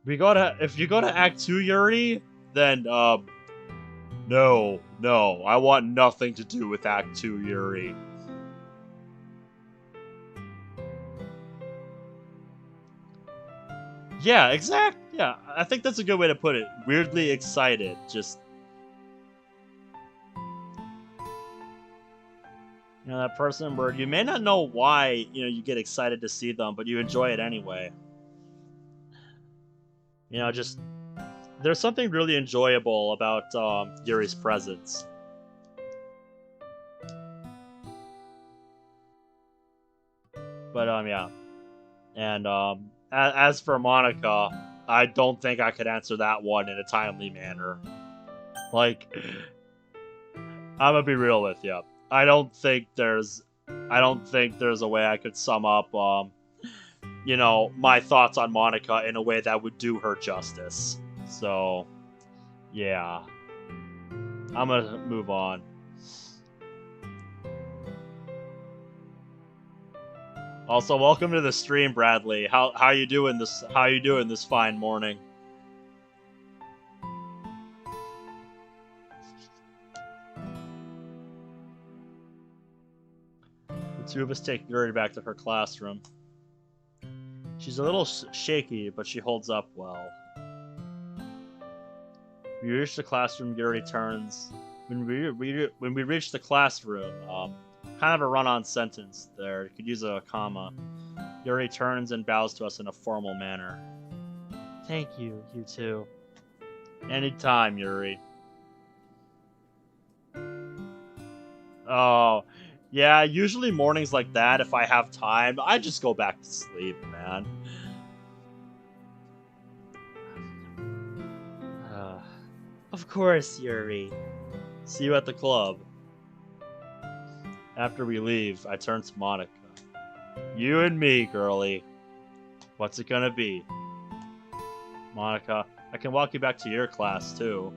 if you go to Act 2 Yuri, then, No, no, I want nothing to do with Act 2, Yuri. Yeah, yeah, I think that's a good way to put it. Weirdly excited, just... You know, that person where you may not know why, you get excited to see them, but you enjoy it anyway. Just... There's something really enjoyable about Yuri's presence. But, yeah. And, as for Monica, I don't think I could answer that one in a timely manner. Like, I'm gonna be real with you. I don't think there's a way I could sum up, my thoughts on Monica in a way that would do her justice. So, yeah. I'm gonna move on. Also, welcome to the stream, Bradley. How you doing this? How you doing this fine morning? The two of us take Yuri back to her classroom. She's a little shaky, but she holds up well. We reach the classroom. Yuri turns. When we reach the classroom, kind of a run-on sentence there. You could use a comma. Yuri turns and bows to us in a formal manner. Thank you, you too. Anytime, Yuri. Oh, yeah, usually mornings like that, if I have time, I just go back to sleep, man. Of course, Yuri. See you at the club. After we leave, I turn to Monica. You and me, girlie. What's it gonna be? Monica, I can walk you back to your class, too.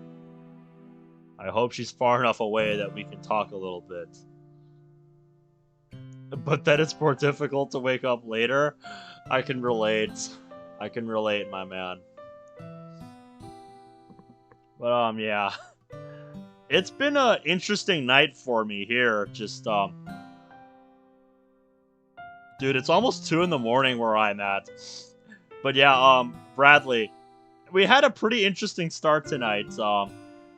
I hope she's far enough away that we can talk a little bit. But that it's more difficult to wake up later? I can relate. I can relate, my man. But, yeah. It's been an interesting night for me here. Just, dude, it's almost 2 in the morning where I'm at. But yeah, Bradley, we had a pretty interesting start tonight.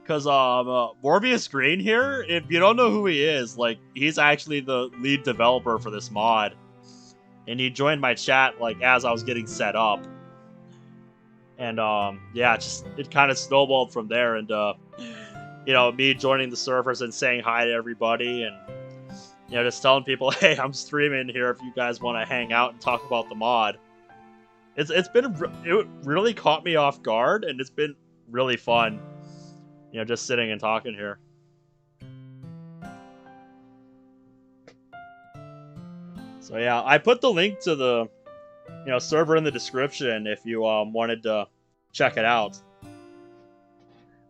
Because Morbius Green here, if you don't know who he is, like, he's actually the lead developer for this mod. And he joined my chat, like, as I was getting set up. And, yeah, it kind of snowballed from there. And, me joining the servers and saying hi to everybody. And, just telling people, hey, I'm streaming here if you guys want to hang out and talk about the mod. It really caught me off guard, and it's been really fun. Just sitting and talking here. So yeah, I put the link to the, server in the description if you wanted to check it out.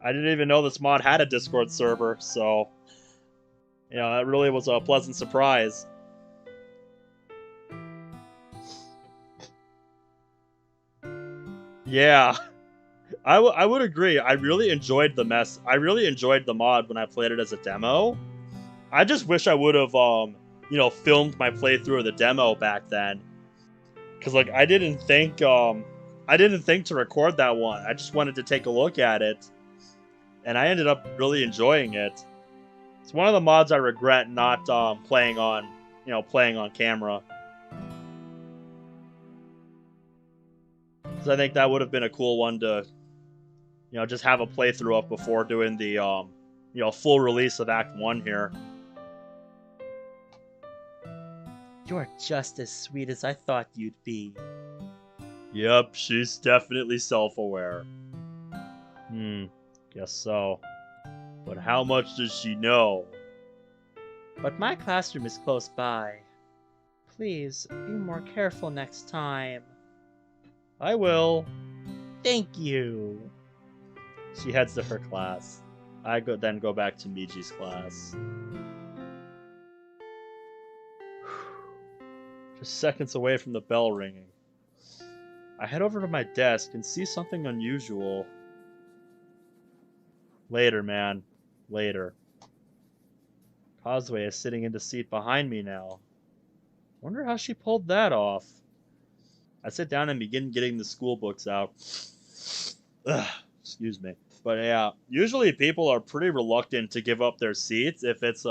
I didn't even know this mod had a Discord server, so that really was a pleasant surprise. Yeah. I would agree. I really enjoyed the mod when I played it as a demo. I just wish I would have, filmed my playthrough of the demo back then. Cause like I didn't think to record that one. I just wanted to take a look at it, and I ended up really enjoying it. It's one of the mods I regret not playing on camera. Cause I think that would have been a cool one to, just have a playthrough of before doing the, full release of Act 1 here. You're just as sweet as I thought you'd be. Yep, she's definitely self-aware. Guess so. But how much does she know? But my classroom is close by. Please, be more careful next time. I will. Thank you. She heads to her class. I then go back to Miji's class. Just seconds away from the bell ringing. I head over to my desk and see something unusual. Later, man. Later. Causeway is sitting in the seat behind me now. Wonder how she pulled that off. I sit down and begin getting the school books out. Ugh, excuse me. But yeah, usually people are pretty reluctant to give up their seats if it's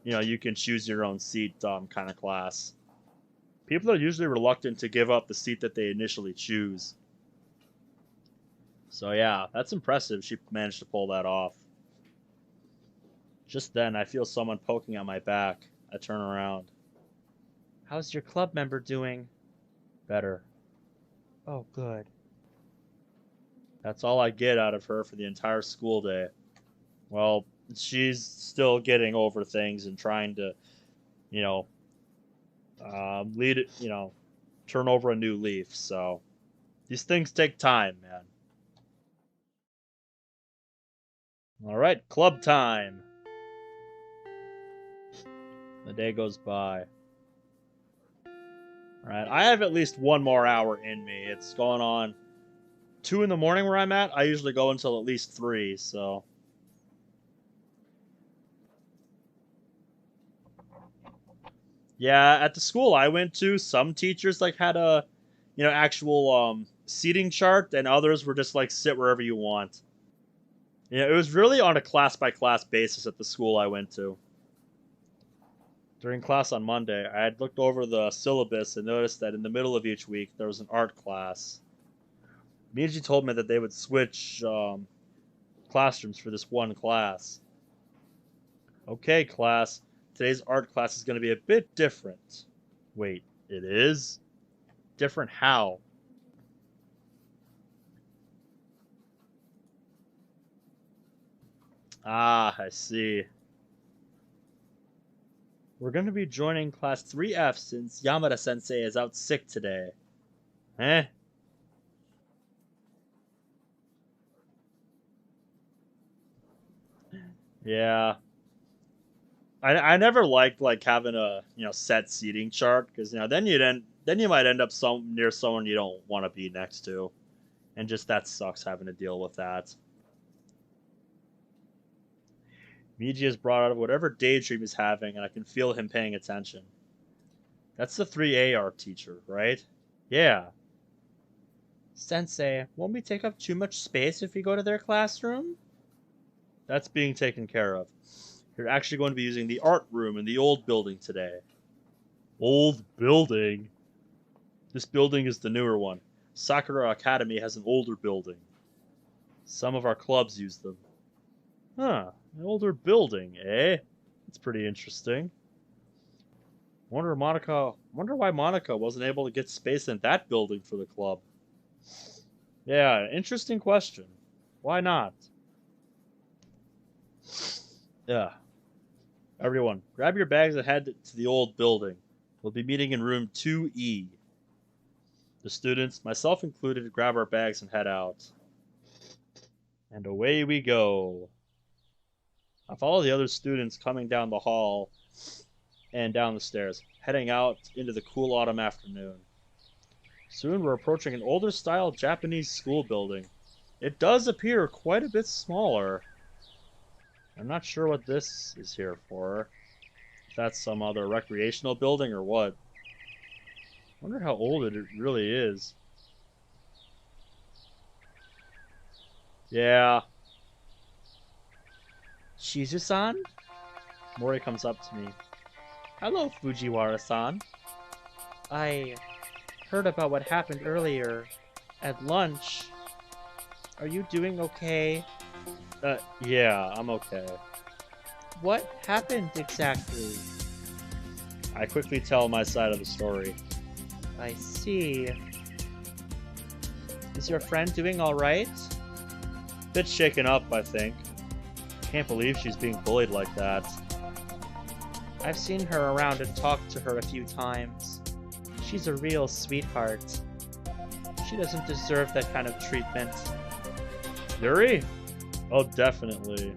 you can choose your own seat kind of class. People are usually reluctant to give up the seat that they initially choose. So yeah, that's impressive. She managed to pull that off. Just then, I feel someone poking at my back. I turn around. How's your club member doing? Better. Oh, good. That's all I get out of her for the entire school day. Well, she's still getting over things and trying to, lead it, turn over a new leaf. So these things take time, man. All right, club time. The day goes by. All right, I have at least one more hour in me. It's going on 2 in the morning where I'm at. I usually go until at least 3, so. Yeah, at the school I went to, some teachers had a, actual seating chart, and others were just sit wherever you want. It was really on a class by class basis at the school I went to. During class on Monday, I had looked over the syllabus and noticed that in the middle of each week there was an art class. Miji told me that they would switch classrooms for this one class. Okay, class. Today's art class is going to be a bit different. Wait, it is? Different how? Ah, I see. We're going to be joining class 3F since Yamada-sensei is out sick today. Eh? Yeah. I never liked having a set seating chart because then you might end up near someone you don't want to be next to, and just that sucks having to deal with that. Miji is brought out of whatever daydream he's having, and I can feel him paying attention. That's the 3A art teacher, right? Yeah. Sensei, won't we take up too much space if we go to their classroom? That's being taken care of. You're actually going to be using the art room in the old building today. Old building? This building is the newer one. Sakura Academy has an older building. Some of our clubs use them. Huh, an older building, eh? That's pretty interesting. Wonder why Monica wasn't able to get space in that building for the club. Yeah, interesting question. Why not? Yeah. Everyone, grab your bags and head to the old building. We'll be meeting in room 2E. The students, myself included, grab our bags and head out. And away we go. I follow the other students coming down the hall and down the stairs, heading out into the cool autumn afternoon. Soon we're approaching an older style Japanese school building. It does appear quite a bit smaller. I'm not sure what this is here for. If that's some other recreational building or what. Wonder how old it really is. Yeah. Shizu-san? Mori comes up to me. Hello, Fujiwara-san. I heard about what happened earlier at lunch. Are you doing okay? Yeah, I'm okay. What happened exactly? I quickly tell my side of the story. I see. Is your friend doing alright? Bit shaken up, I think. Can't believe she's being bullied like that. I've seen her around and talked to her a few times. She's a real sweetheart. She doesn't deserve that kind of treatment. Yuri? Oh, definitely.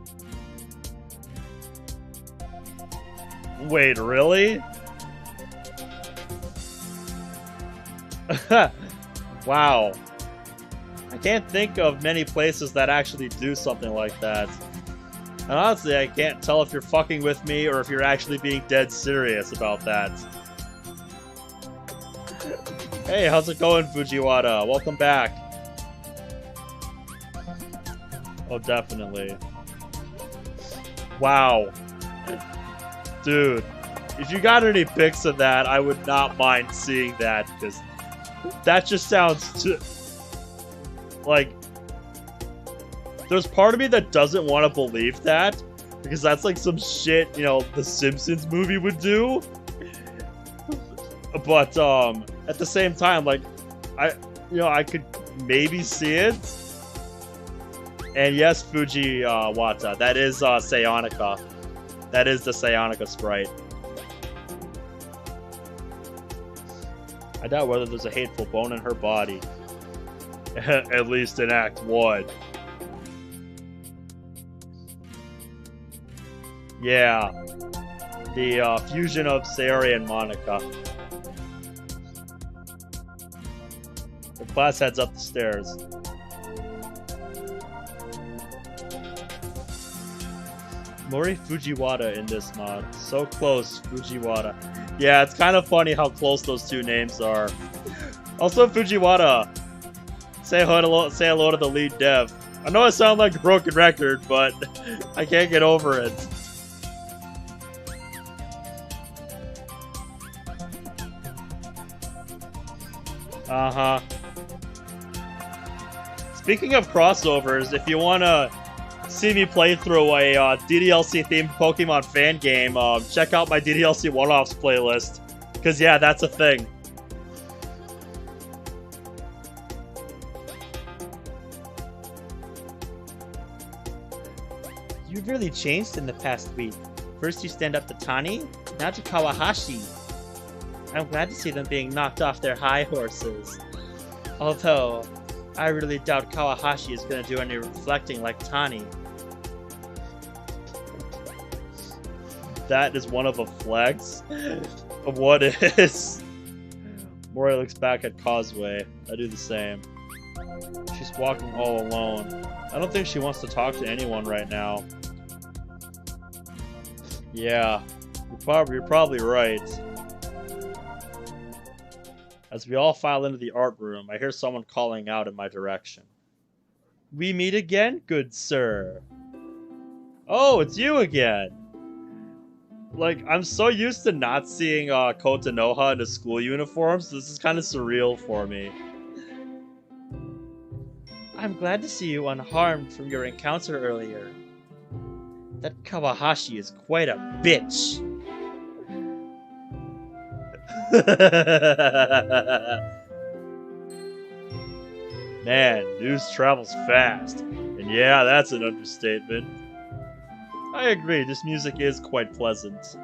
Wait, really? Wow. I can't think of many places that actually do something like that. And honestly, I can't tell if you're fucking with me or if you're actually being dead serious about that. Hey, how's it going, Fujiwara? Welcome back. Oh, definitely. Wow. Dude, if you got any pics of that, I would not mind seeing that, because that just sounds too... Like, there's part of me that doesn't want to believe that, because that's like some shit, you know, the Simpsons movie would do. But, at the same time, like, I could maybe see it. And yes, Fujiwara, that is, Sayonica. That is the Sayonica sprite. I doubt whether there's a hateful bone in her body. At least in Act 1. Yeah. The, fusion of Sayori and Monica. The class heads up the stairs. Mori Fujiwara in this mod. So close, Fujiwara. Yeah, it's kind of funny how close those two names are. Also, Fujiwara, say hello to the lead dev. I know I sound like a broken record, but I can't get over it. Uh-huh. Speaking of crossovers, if you want to see me play through a DDLC-themed Pokemon fan game, check out my DDLC One-Offs playlist. Because, yeah, that's a thing. You've really changed in the past week. First you stand up to Tani, now to Kawahashi. I'm glad to see them being knocked off their high horses. Although, I really doubt Kawahashi is going to do any reflecting like Tani. That is one of a flex of what is. Mori looks back at Causeway. I do the same. She's walking all alone. I don't think she wants to talk to anyone right now. Yeah, you're probably right. As we all file into the art room, I hear someone calling out in my direction. We meet again, good sir. Oh, it's you again. Like, I'm so used to not seeing Kota Noha in his school uniforms, so this is kind of surreal for me. I'm glad to see you unharmed from your encounter earlier. That Kawahashi is quite a bitch. Man, news travels fast. And yeah, that's an understatement. I agree, this music is quite pleasant.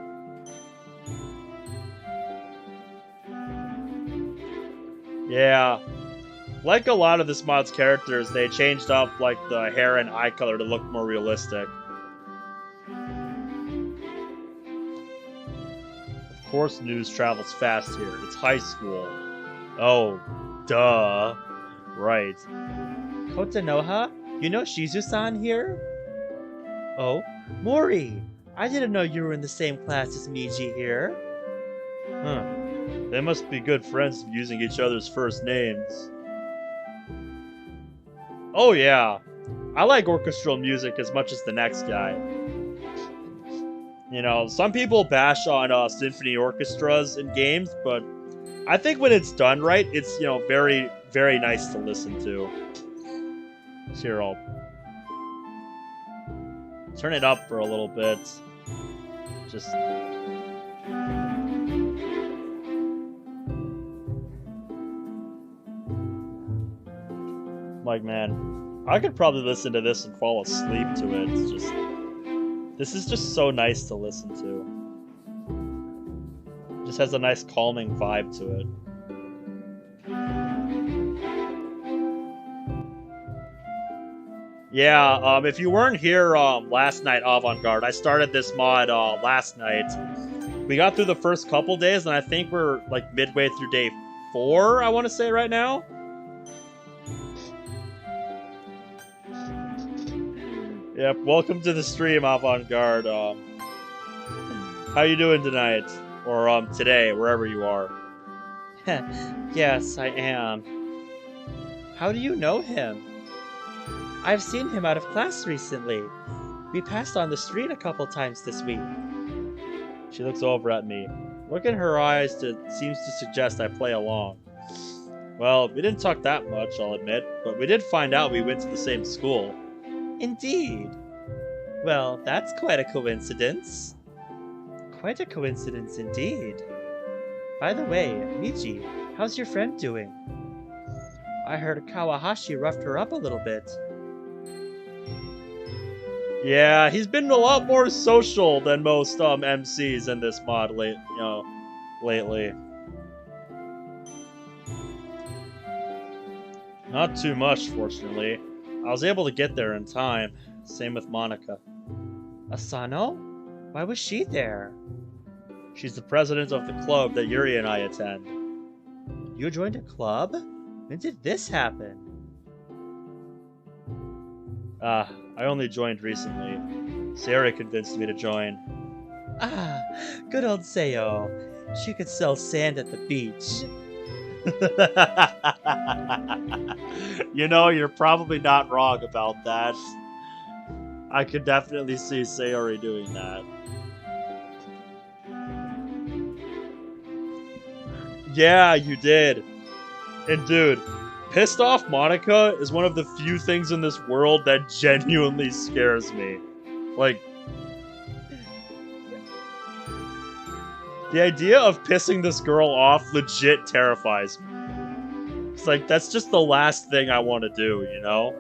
Yeah. Like a lot of this mod's characters, they changed up like the hair and eye color to look more realistic. Of course news travels fast here. It's high school. Oh, duh. Right. Kota Noha? You know Shizu-san here? Oh, Mori! I didn't know you were in the same class as Miji here. Huh. They must be good friends using each other's first names. Oh yeah. I like orchestral music as much as the next guy. You know, some people bash on symphony orchestras in games, but I think when it's done right, it's, you know, very, very nice to listen to. Here, I'll turn it up for a little bit. Just... like, man, I could probably listen to this and fall asleep to it. It's just... this is just so nice to listen to. Just has a nice calming vibe to it. Yeah, if you weren't here last night, Avant-Garde, I started this mod last night. We got through the first couple days, and I think we're like midway through day 4, I want to say right now. Yep, welcome to the stream, Avant-Garde. How you doing tonight? Or, today, wherever you are. Yes, I am. How do you know him? I've seen him out of class recently. We passed on the street a couple times this week. She looks over at me. Look in her eyes seems to suggest I play along. Well, we didn't talk that much, I'll admit, but we did find out we went to the same school. Indeed. Well, that's quite a coincidence. Quite a coincidence indeed. By the way, Michi, how's your friend doing? I heard Kawahashi roughed her up a little bit. Yeah, he's been a lot more social than most MCs in this mod lately. Not too much, fortunately. I was able to get there in time. Same with Monica. Asano? Why was she there? She's the president of the club that Yuri and I attend. You joined a club? When did this happen? I only joined recently. Sayori convinced me to join. Ah, good old Sayo. She could sell sand at the beach. You know, you're probably not wrong about that. I could definitely see Sayori doing that. Yeah, you did. And dude, pissed off Monica is one of the few things in this world that genuinely scares me. Like, the idea of pissing this girl off legit terrifies me. It's like, that's just the last thing I want to do, you know?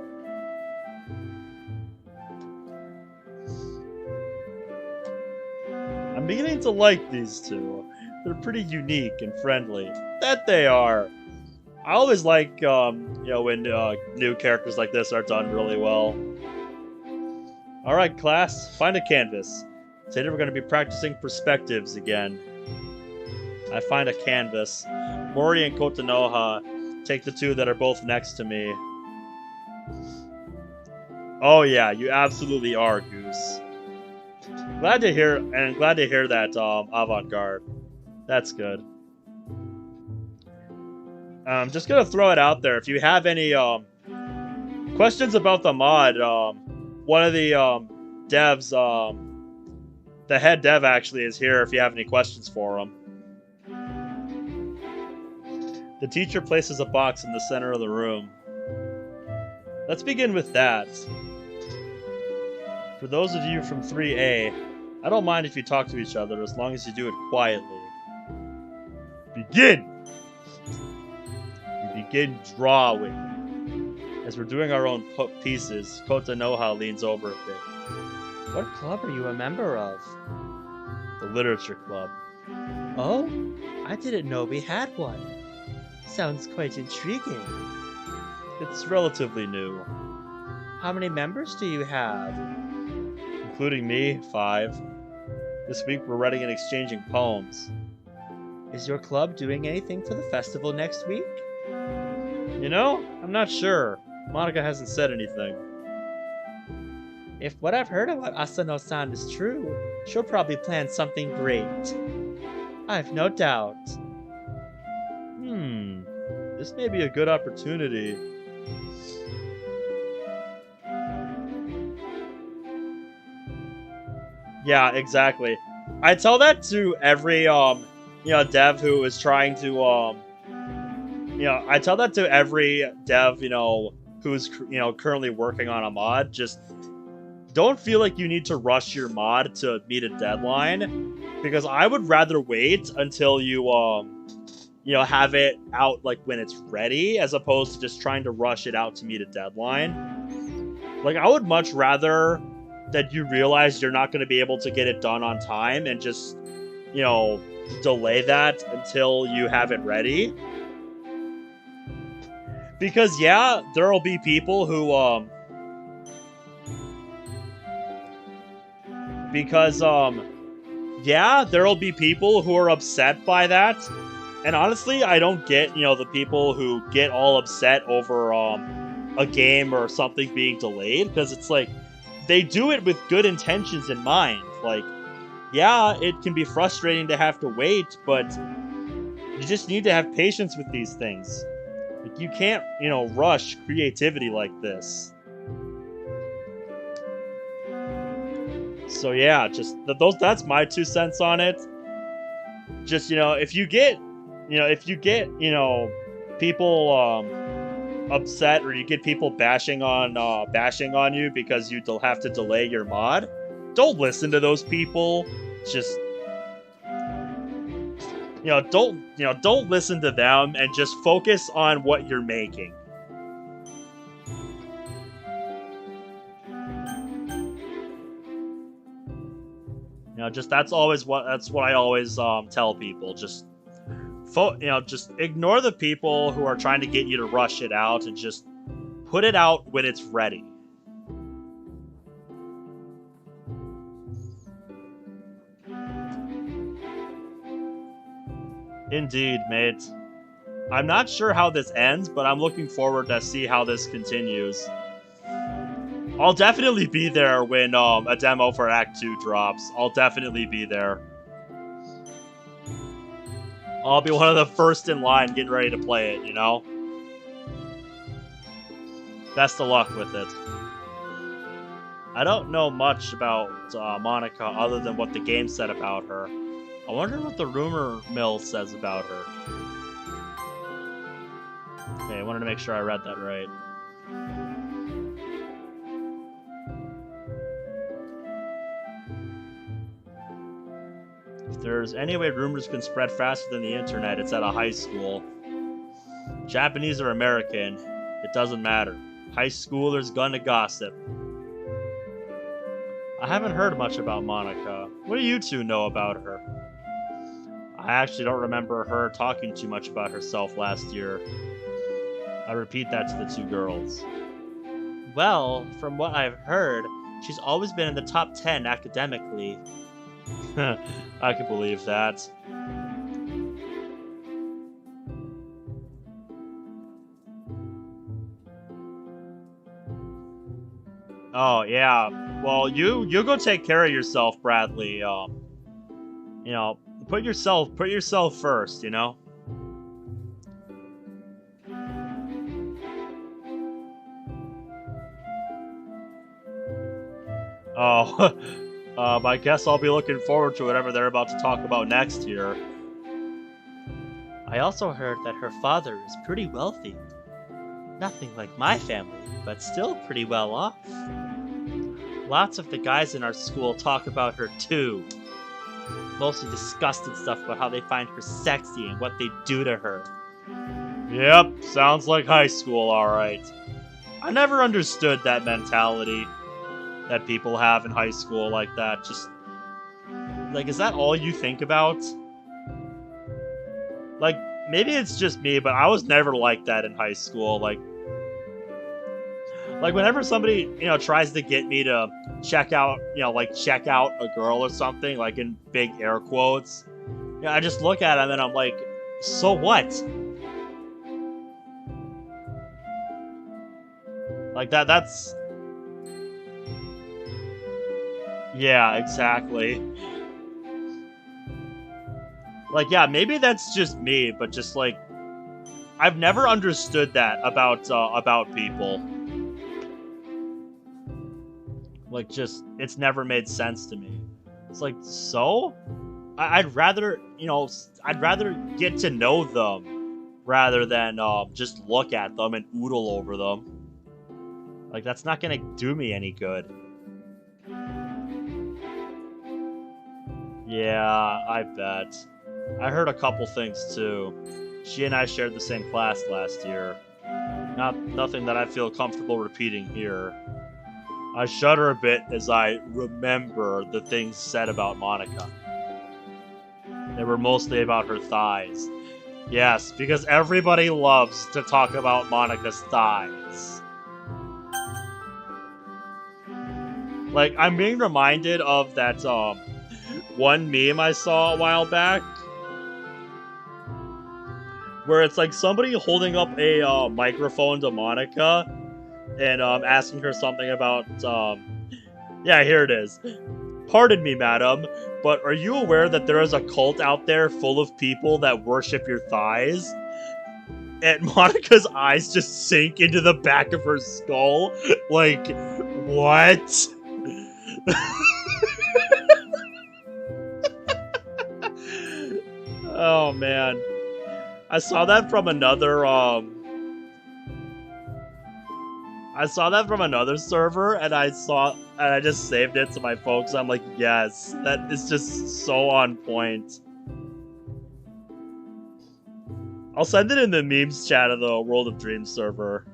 I'm beginning to like these two. They're pretty unique and friendly. That they are. I always like, when new characters like this are done really well. Alright, class, find a canvas. Today we're going to be practicing perspectives again. I find a canvas. Mori and Kotanoha take the two that are both next to me. Oh yeah, you absolutely are, Goose. Glad to hear that, Avant-Garde. That's good. I'm just gonna throw it out there. If you have any questions about the mod, one of the devs, the head dev actually is here if you have any questions for him. The teacher places a box in the center of the room. Let's begin with that. For those of you from 3A, I don't mind if you talk to each other as long as you do it quietly. Begin! We begin drawing. As we're doing our own pieces, Kota Noha leans over a bit. What club are you a member of? The Literature Club. Oh, I didn't know we had one. Sounds quite intriguing. It's relatively new. How many members do you have? Including me, 5. This week we're writing and exchanging poems. Is your club doing anything for the festival next week? You know, I'm not sure. Monica hasn't said anything. If what I've heard about Asano-san is true, she'll probably plan something great. I've no doubt. This may be a good opportunity. Yeah, exactly. I tell that to every, dev who is trying to, I tell that to every dev, who's, currently working on a mod. Just don't feel like you need to rush your mod to meet a deadline, because I would rather wait until you, have it out, like, when it's ready, as opposed to just trying to rush it out to meet a deadline. Like, I would much rather that you realize you're not going to be able to get it done on time and just, delay that until you have it ready. Because, yeah, there'll be people who, there'll be people who are upset by that. And honestly, I don't get, the people who get all upset over, a game or something being delayed. Because it's like, they do it with good intentions in mind. Like, yeah, it can be frustrating to have to wait, but you just need to have patience with these things. Like, you can't, rush creativity like this. So yeah, just that's my 2 cents on it. Just, if you get, people upset, or you get people bashing on you because you have to delay your mod, don't listen to those people. Just, don't listen to them, and just focus on what you're making. Just that's what I always tell people. Just just ignore the people who are trying to get you to rush it out, and just put it out when it's ready. Indeed, mate. I'm not sure how this ends, but I'm looking forward to see how this continues. I'll definitely be there when a demo for Act 2 drops. I'll definitely be there. I'll be one of the first in line getting ready to play it, Best of luck with it. I don't know much about Monica other than what the game said about her. I wonder what the rumor mill says about her. Okay, I wanted to make sure I read that right. If there's any way rumors can spread faster than the internet, it's at a high school. Japanese or American, it doesn't matter. High schoolers gonna gossip. I haven't heard much about Monica. What do you two know about her? I actually don't remember her talking too much about herself last year. I repeat that to the two girls. Well, from what I've heard, she's always been in the top 10 academically. I can believe that. Oh yeah. Well, you go take care of yourself, Bradley. Put yourself first. Oh, I guess I'll be looking forward to whatever they're about to talk about next here. I also heard that her father is pretty wealthy. Nothing like my family, but still pretty well off. Lots of the guys in our school talk about her too. Mostly disgusting stuff about how they find her sexy and what they do to her. Yep, sounds like high school, alright. I never understood that mentality that people have in high school like that. Just, like, is that all you think about? Like, maybe it's just me, but I was never like that in high school. Like whenever somebody, tries to get me to check out a girl or something, like in big air quotes, I just look at them and I'm like, so what? Like that's... Yeah, exactly. Like, yeah, maybe that's just me, but just like, I've never understood that about people. Like, just, it's never made sense to me. It's like, so? I'd rather get to know them rather than just look at them and oodle over them. Like, that's not gonna do me any good. Yeah, I bet. I heard a couple things too. She and I shared the same class last year. Nothing that I feel comfortable repeating here. I shudder a bit as I remember the things said about Monica. They were mostly about her thighs. Yes, because everybody loves to talk about Monica's thighs. Like, I'm being reminded of that one meme I saw a while back, where it's like somebody holding up a microphone to Monica and asking her something about Yeah, here it is. Pardon me, madam, but are you aware that there is a cult out there full of people that worship your thighs? And Monica's eyes just sink into the back of her skull. Like, what? Oh, man. I saw that from another, server, and I just saved it to my folks. I'm like, yes, that is just so on point. I'll send it in the memes chat of the World of Dreams server.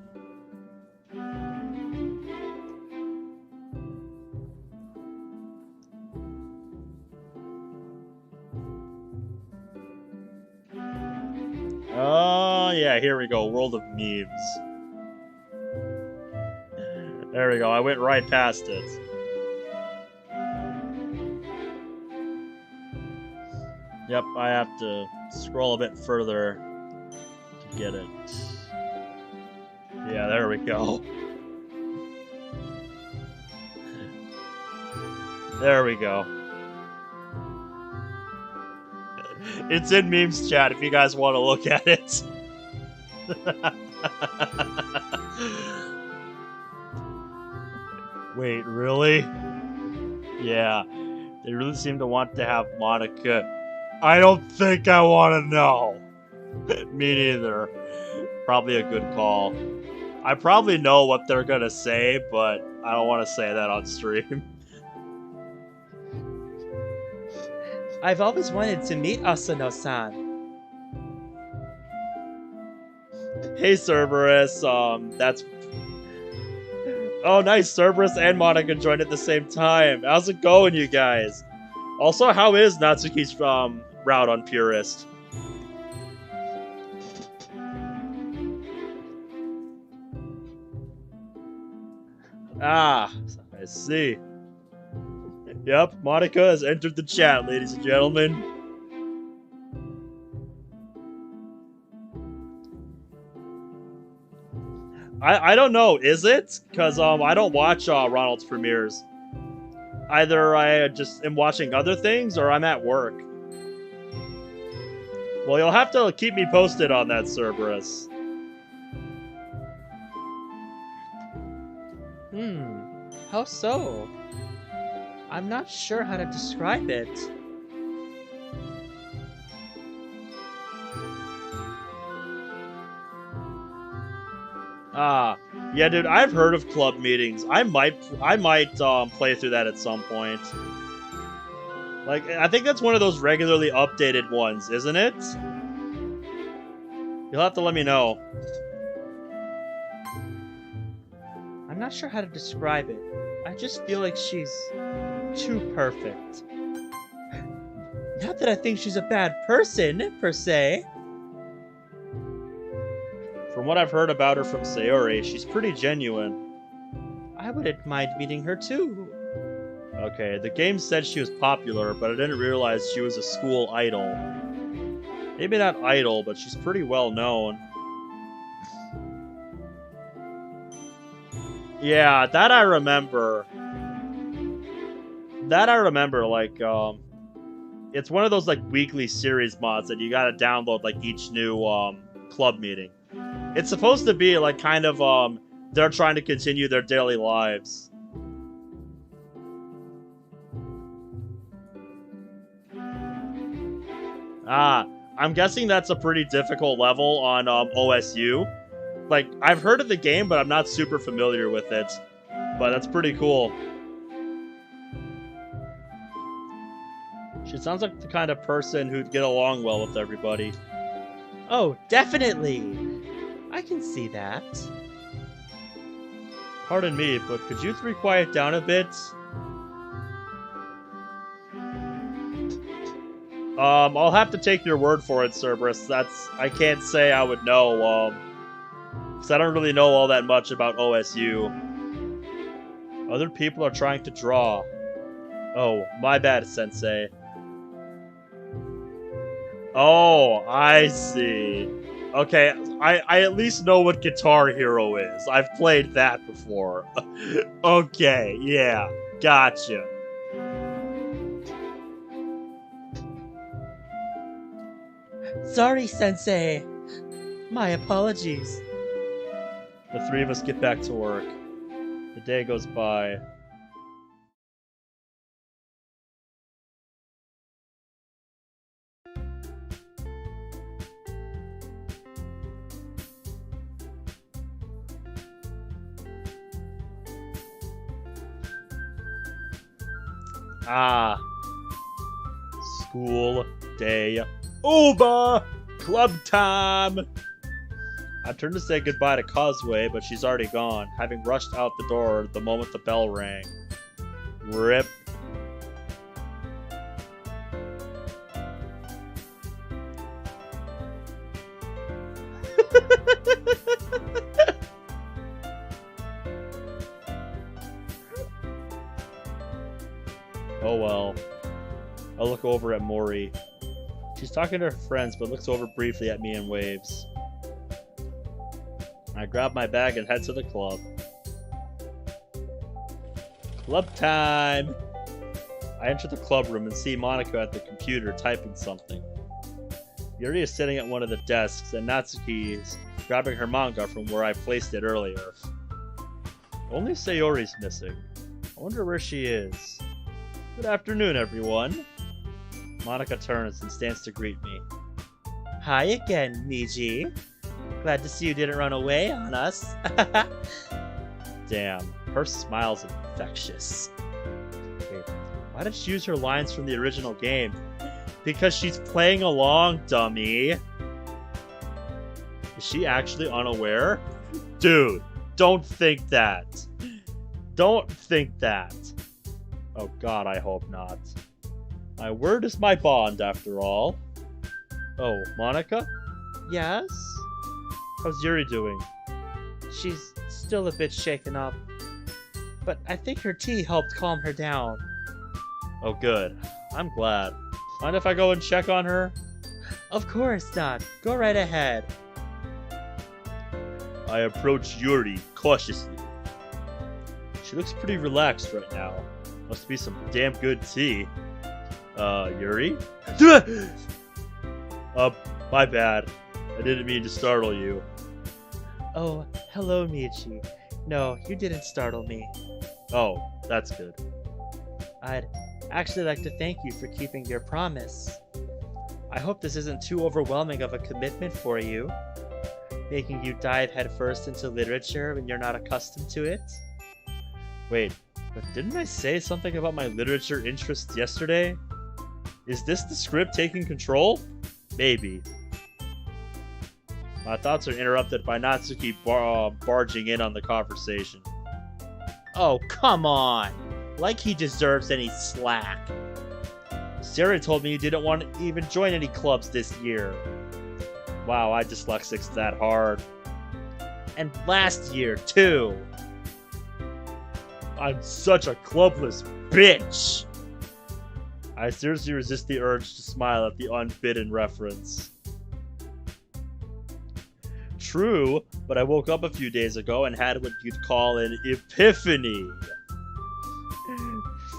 Oh, yeah, here we go. World of Memes. There we go. I went right past it. Yep, I have to scroll a bit further to get it. Yeah, there we go. There we go. It's in memes chat if you guys want to look at it. Wait, really? Yeah, they really seem to want to have Monica. I don't think I want to know. Me neither. Probably a good call. I probably know what they're gonna say, but I don't want to say that on stream. I've always wanted to meet Asano-san. Hey, Cerberus. That's... Oh, nice. Cerberus and Monica joined at the same time. How's it going, you guys? Also, how is Natsuki's route on Purist? Ah, I see. Yep, Monica has entered the chat, ladies and gentlemen. I don't know, is it? Because I don't watch Ronald's premieres. Either I just am watching other things or I'm at work. Well, you'll have to keep me posted on that, Cerberus. How so? I'm not sure how to describe it. Yeah, dude, I've heard of club meetings. I might play through that at some point. Like, I think that's one of those regularly updated ones, isn't it? You'll have to let me know. I'm not sure how to describe it. I just feel like she's too perfect. Not that I think she's a bad person, per se. From what I've heard about her from Sayori, she's pretty genuine. I wouldn't mind meeting her too. Okay, the game said she was popular, but I didn't realize she was a school idol. Maybe not idol, but she's pretty well known. Yeah, that I remember. Like, it's one of those, like, weekly series mods that you gotta download, like, each new, club meeting. It's supposed to be, like, kind of, they're trying to continue their daily lives. I'm guessing that's a pretty difficult level on, OSU. Like, I've heard of the game, but I'm not super familiar with it. But that's pretty cool. She sounds like the kind of person who'd get along well with everybody. Oh, definitely! I can see that. Pardon me, but could you three quiet down a bit? I'll have to take your word for it, Cerberus. I can't say I would know, because I don't really know all that much about OSU. Other people are trying to draw. Oh, my bad, Sensei. Oh, I see. Okay, I at least know what Guitar Hero is. I've played that before. Okay, yeah. Gotcha. Sorry, Sensei. My apologies. The three of us get back to work. The day goes by. School day over! Club time! I turned to say goodbye to Causeway, but she's already gone, having rushed out the door the moment the bell rang. Rip. Oh well. I look over at Mori. She's talking to her friends, but looks over briefly at me and waves. I grab my bag and head to the club. Club time! I enter the club room and see Monica at the computer typing something. Yuri is sitting at one of the desks, and Natsuki is grabbing her manga from where I placed it earlier. Only Sayori's missing. I wonder where she is. Good afternoon, everyone. Monica turns and stands to greet me. Hi again, Miji. Glad to see you didn't run away on us. Damn, her smile's infectious. Wait, why did she use her lines from the original game? Because she's playing along, dummy. Is she actually unaware? Dude, don't think that. Don't think that. Oh god, I hope not. My word is my bond, after all. Oh, Monica? Yes? How's Yuri doing? She's still a bit shaken up, but I think her tea helped calm her down. Oh good. I'm glad. Mind if I go and check on her? Of course not. Go right ahead. I approach Yuri cautiously. She looks pretty relaxed right now. Must be some damn good tea. Yuri? My bad. I didn't mean to startle you. Oh, hello, Michi. No, you didn't startle me. Oh, that's good. I'd actually like to thank you for keeping your promise. I hope this isn't too overwhelming of a commitment for you, making you dive headfirst into literature when you're not accustomed to it. Wait, but didn't I say something about my literature interests yesterday? Is this the script taking control? Maybe. My thoughts are interrupted by Natsuki barging in on the conversation. Oh, come on! Like he deserves any slack. Sarah told me you didn't want to even join any clubs this year. Wow, I dyslexics that hard. And last year, too. I'm such a clubless bitch! I seriously resist the urge to smile at the unbidden reference. True, but I woke up a few days ago and had what you'd call an epiphany.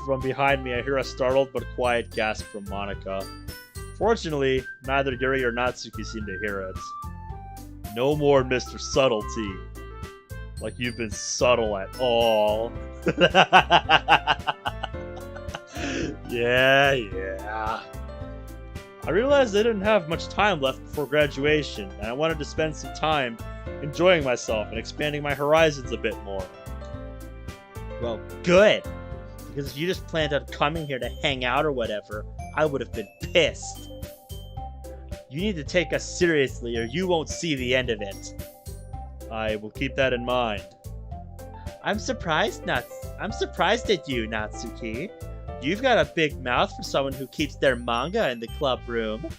From behind me, I hear a startled but quiet gasp from Monica. Fortunately, neither Yuri or Natsuki seem to hear it. No more Mr. Subtlety. Like you've been subtle at all. Yeah. I realized I didn't have much time left before graduation, and I wanted to spend some time enjoying myself and expanding my horizons a bit more. Well, good. Because if you just planned on coming here to hang out or whatever, I would have been pissed. You need to take us seriously or you won't see the end of it. I will keep that in mind. I'm surprised at you, Natsuki. You've got a big mouth for someone who keeps their manga in the club room.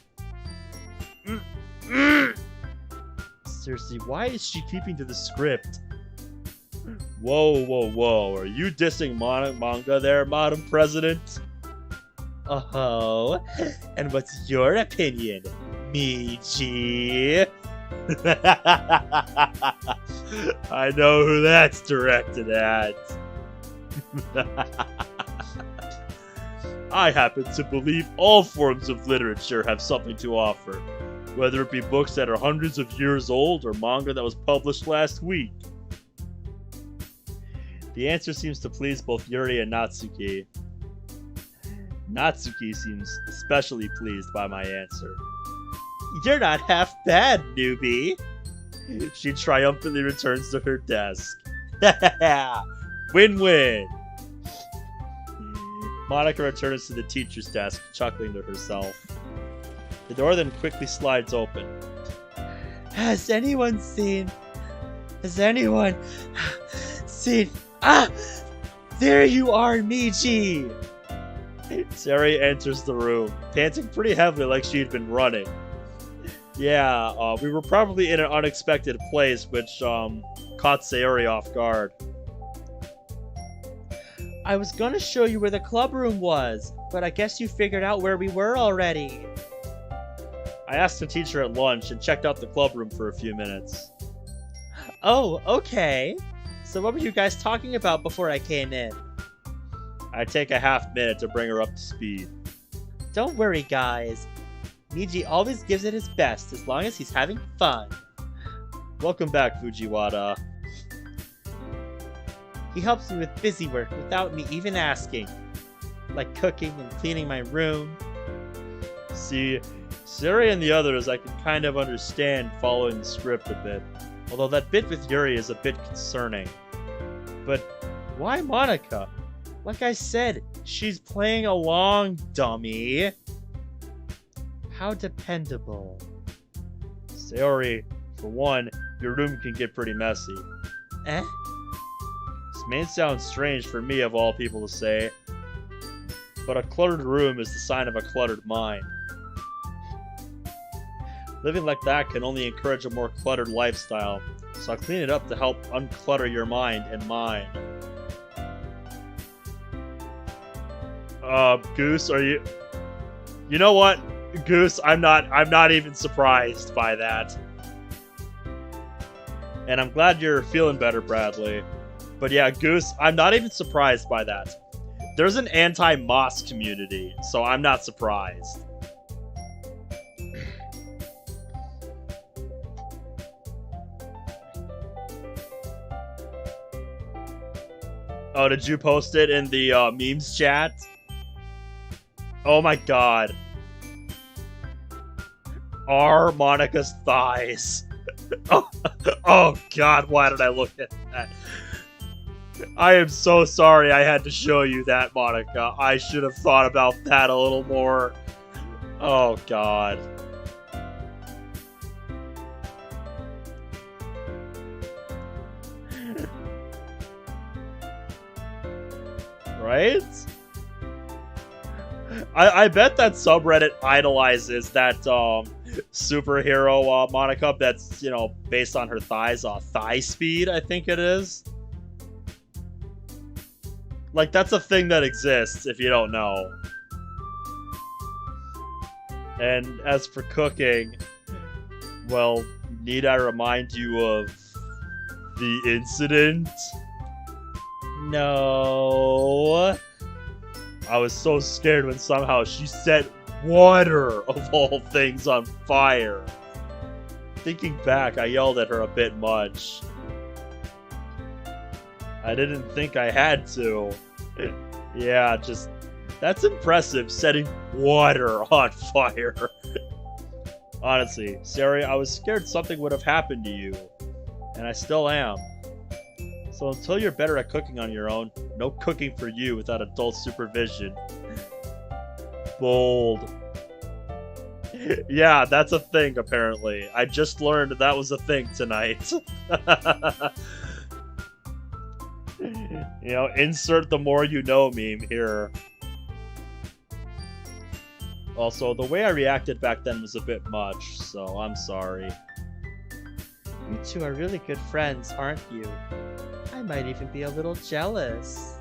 Seriously, why is she keeping to the script? Whoa. Are you dissing manga there, Madam President? Oh, and what's your opinion, Michi? I know who that's directed at. I happen to believe all forms of literature have something to offer, whether it be books that are hundreds of years old or manga that was published last week. The answer seems to please both Yuri and Natsuki. Natsuki seems especially pleased by my answer. You're not half bad, newbie. She triumphantly returns to her desk. Win-win! Monika returns to the teacher's desk, chuckling to herself. The door then quickly slides open. Has anyone seen... Ah! There you are, Miji! Sari enters the room, panting pretty heavily like she'd been running. Yeah, we were probably in an unexpected place, which caught Sayori off guard. I was gonna show you where the clubroom was, but I guess you figured out where we were already. I asked the teacher at lunch and checked out the clubroom for a few minutes. Oh, okay. So what were you guys talking about before I came in? I take a half-minute to bring her up to speed. Don't worry, guys. Miji always gives it his best as long as he's having fun. Welcome back, Fujiwara. He helps me with busy work without me even asking, like cooking and cleaning my room. See, Sari and the others I can kind of understand following the script a bit, although that bit with Yuri is a bit concerning. But why Monika? Like I said, she's playing along, dummy. How dependable. Sayori, for one, your room can get pretty messy. Eh? This may sound strange for me of all people to say, but a cluttered room is the sign of a cluttered mind. Living like that can only encourage a more cluttered lifestyle, so I'll clean it up to help unclutter your mind and mine. Goose, are you... You know what, Goose, I'm not even surprised by that. And I'm glad you're feeling better, Bradley. But yeah, Goose, I'm not even surprised by that. There's an anti-moss community, so I'm not surprised. Oh, did you post it in the memes chat? Oh my god. Are Monika's thighs. Oh god, why did I look at that? I am so sorry I had to show you that, Monika. I should have thought about that a little more. Oh god. Right? I bet that subreddit idolizes that superhero Monika that's, you know, based on her thighs. Thigh speed, I think it is. Like, that's a thing that exists, if you don't know. And as for cooking, well, need I remind you of the incident? No. I was so scared when somehow she set water, of all things, on fire. Thinking back, I yelled at her a bit much. I didn't think I had to. Yeah, just... That's impressive, setting water on fire. Honestly, Sari, I was scared something would have happened to you. And I still am. So until you're better at cooking on your own, no cooking for you without adult supervision. Bold. Yeah, that's a thing, apparently. I just learned that was a thing tonight. You know, insert the more you know meme here. Also, the way I reacted back then was a bit much, so I'm sorry. You two are really good friends, aren't you? I might even be a little jealous.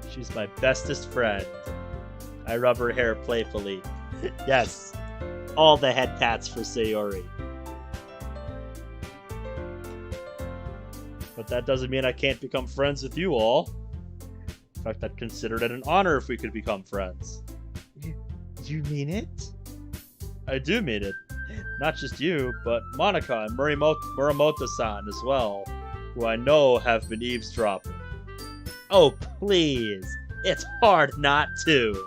She's my bestest friend. I rub her hair playfully. Yes, all the head pats for Sayori. But that doesn't mean I can't become friends with you all. If fact, I'd consider it an honor if we could become friends. You mean it? I do mean it. Not just you, but Monica and Muramoto-san as well, who I know have been eavesdropping. Oh, please. It's hard not to.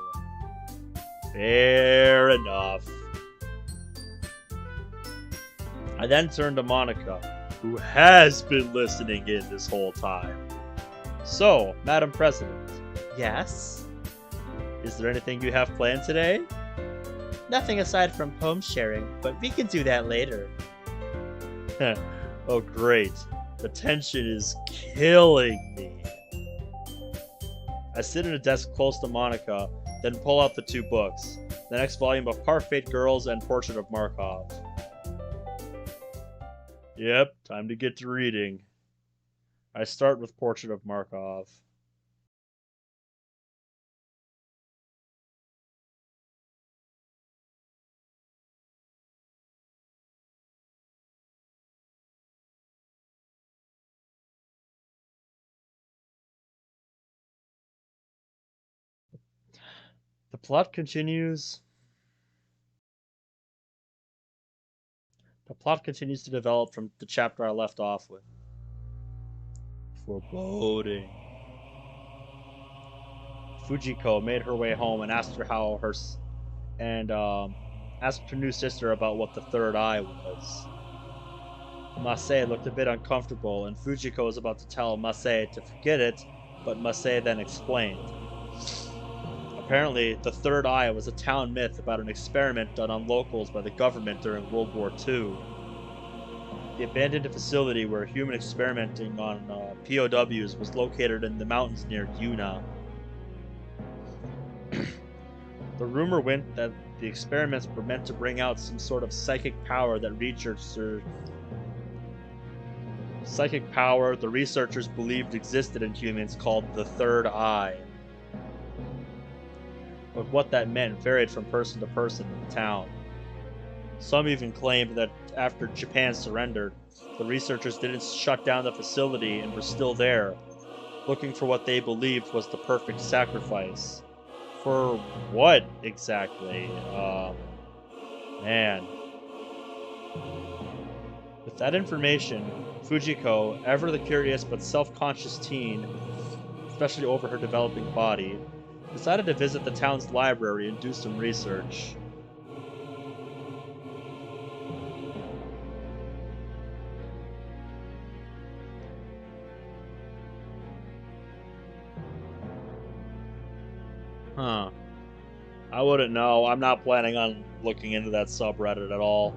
Fair enough. I then turned to Monica, who has been listening in this whole time. So, Madam President. Yes? Is there anything you have planned today? Nothing aside from poem sharing, but we can do that later. Oh, great. The tension is killing me. I sit at a desk close to Monica, then pull out the 2 books, the next volume of Parfait Girls and Portrait of Markov. Yep, time to get to reading. I start with Portrait of Markov. The plot continues. The plot continues to develop from the chapter I left off with. Foreboding. Fujiko made her way home and asked her asked her new sister about what the third eye was. Masai looked a bit uncomfortable, and Fujiko was about to tell Masai to forget it, but Masai then explained. Apparently, the third eye was a town myth about an experiment done on locals by the government during World War II. The abandoned facility where human experimenting on POWs was located in the mountains near Yuna. The rumor went that the experiments were meant to bring out some sort of psychic power the researchers believed existed in humans called the third eye. But what that meant varied from person to person in the town. Some even claimed that after Japan surrendered, the researchers didn't shut down the facility and were still there, looking for what they believed was the perfect sacrifice. For what exactly? Man. With that information, Fujiko, ever the curious but self-conscious teen, especially over her developing body, decided to visit the town's library and do some research. Huh. I wouldn't know. I'm not planning on looking into that subreddit at all.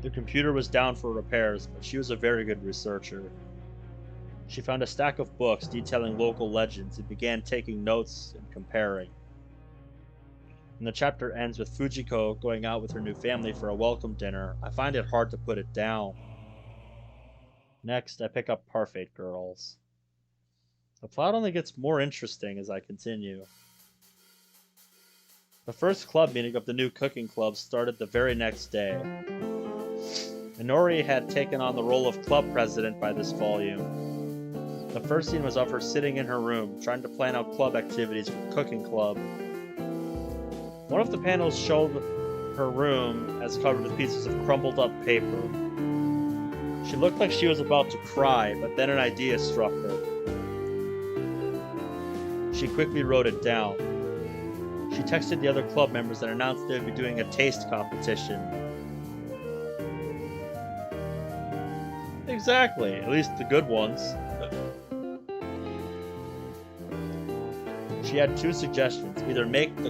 The computer was down for repairs, but she was a very good researcher. She found a stack of books detailing local legends and began taking notes and comparing. And the chapter ends with Fujiko going out with her new family for a welcome dinner. I find it hard to put it down. Next, I pick up Parfait Girls. The plot only gets more interesting as I continue. The first club meeting of the new cooking club started the very next day. Inori had taken on the role of club president by this volume. The first scene was of her sitting in her room, trying to plan out club activities for the cooking club. One of the panels showed her room as covered with pieces of crumpled up paper. She looked like she was about to cry, but then an idea struck her. She quickly wrote it down. She texted the other club members and announced they would be doing a taste competition. Exactly, at least the good ones. She had 2 suggestions: either make the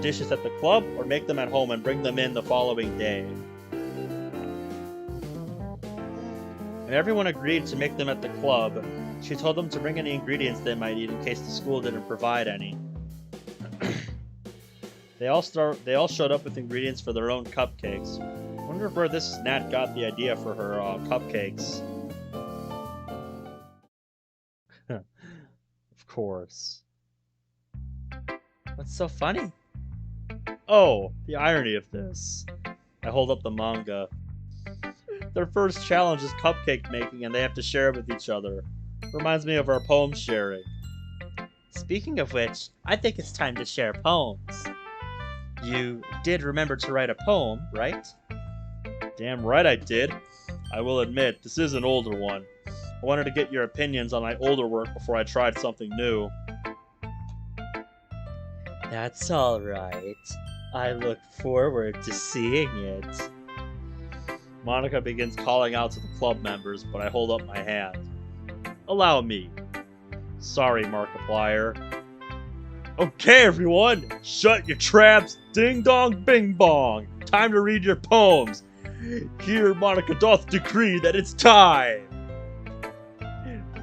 dishes at the club, or make them at home and bring them in the following day. And everyone agreed to make them at the club. She told them to bring any ingredients they might need in case the school didn't provide any. They all showed up with ingredients for their own cupcakes. Wonder where this Nat got the idea for her cupcakes. Of course. What's so funny? Oh, the irony of this. I hold up the manga. Their first challenge is cupcake making and they have to share it with each other. Reminds me of our poem sharing. Speaking of which, I think it's time to share poems. You did remember to write a poem, right? Damn right I did. I will admit, this is an older one. I wanted to get your opinions on my older work before I tried something new. That's alright. I look forward to seeing it. Monica begins calling out to the club members, but I hold up my hand. Allow me. Sorry, Markiplier. Okay, everyone, shut your traps, ding dong bing bong. Time to read your poems. Here Monica doth decree that it's time.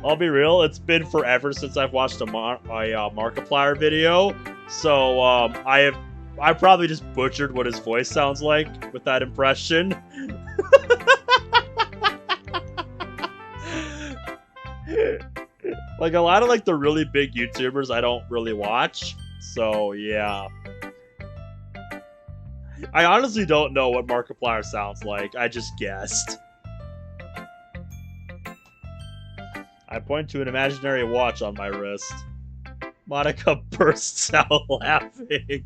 I'll be real, it's been forever since I've watched a Markiplier video, so I probably just butchered what his voice sounds like with that impression. Like, a lot of, like, the really big YouTubers I don't really watch, so, yeah. I honestly don't know what Markiplier sounds like, I just guessed. I point to an imaginary watch on my wrist. Monica bursts out laughing.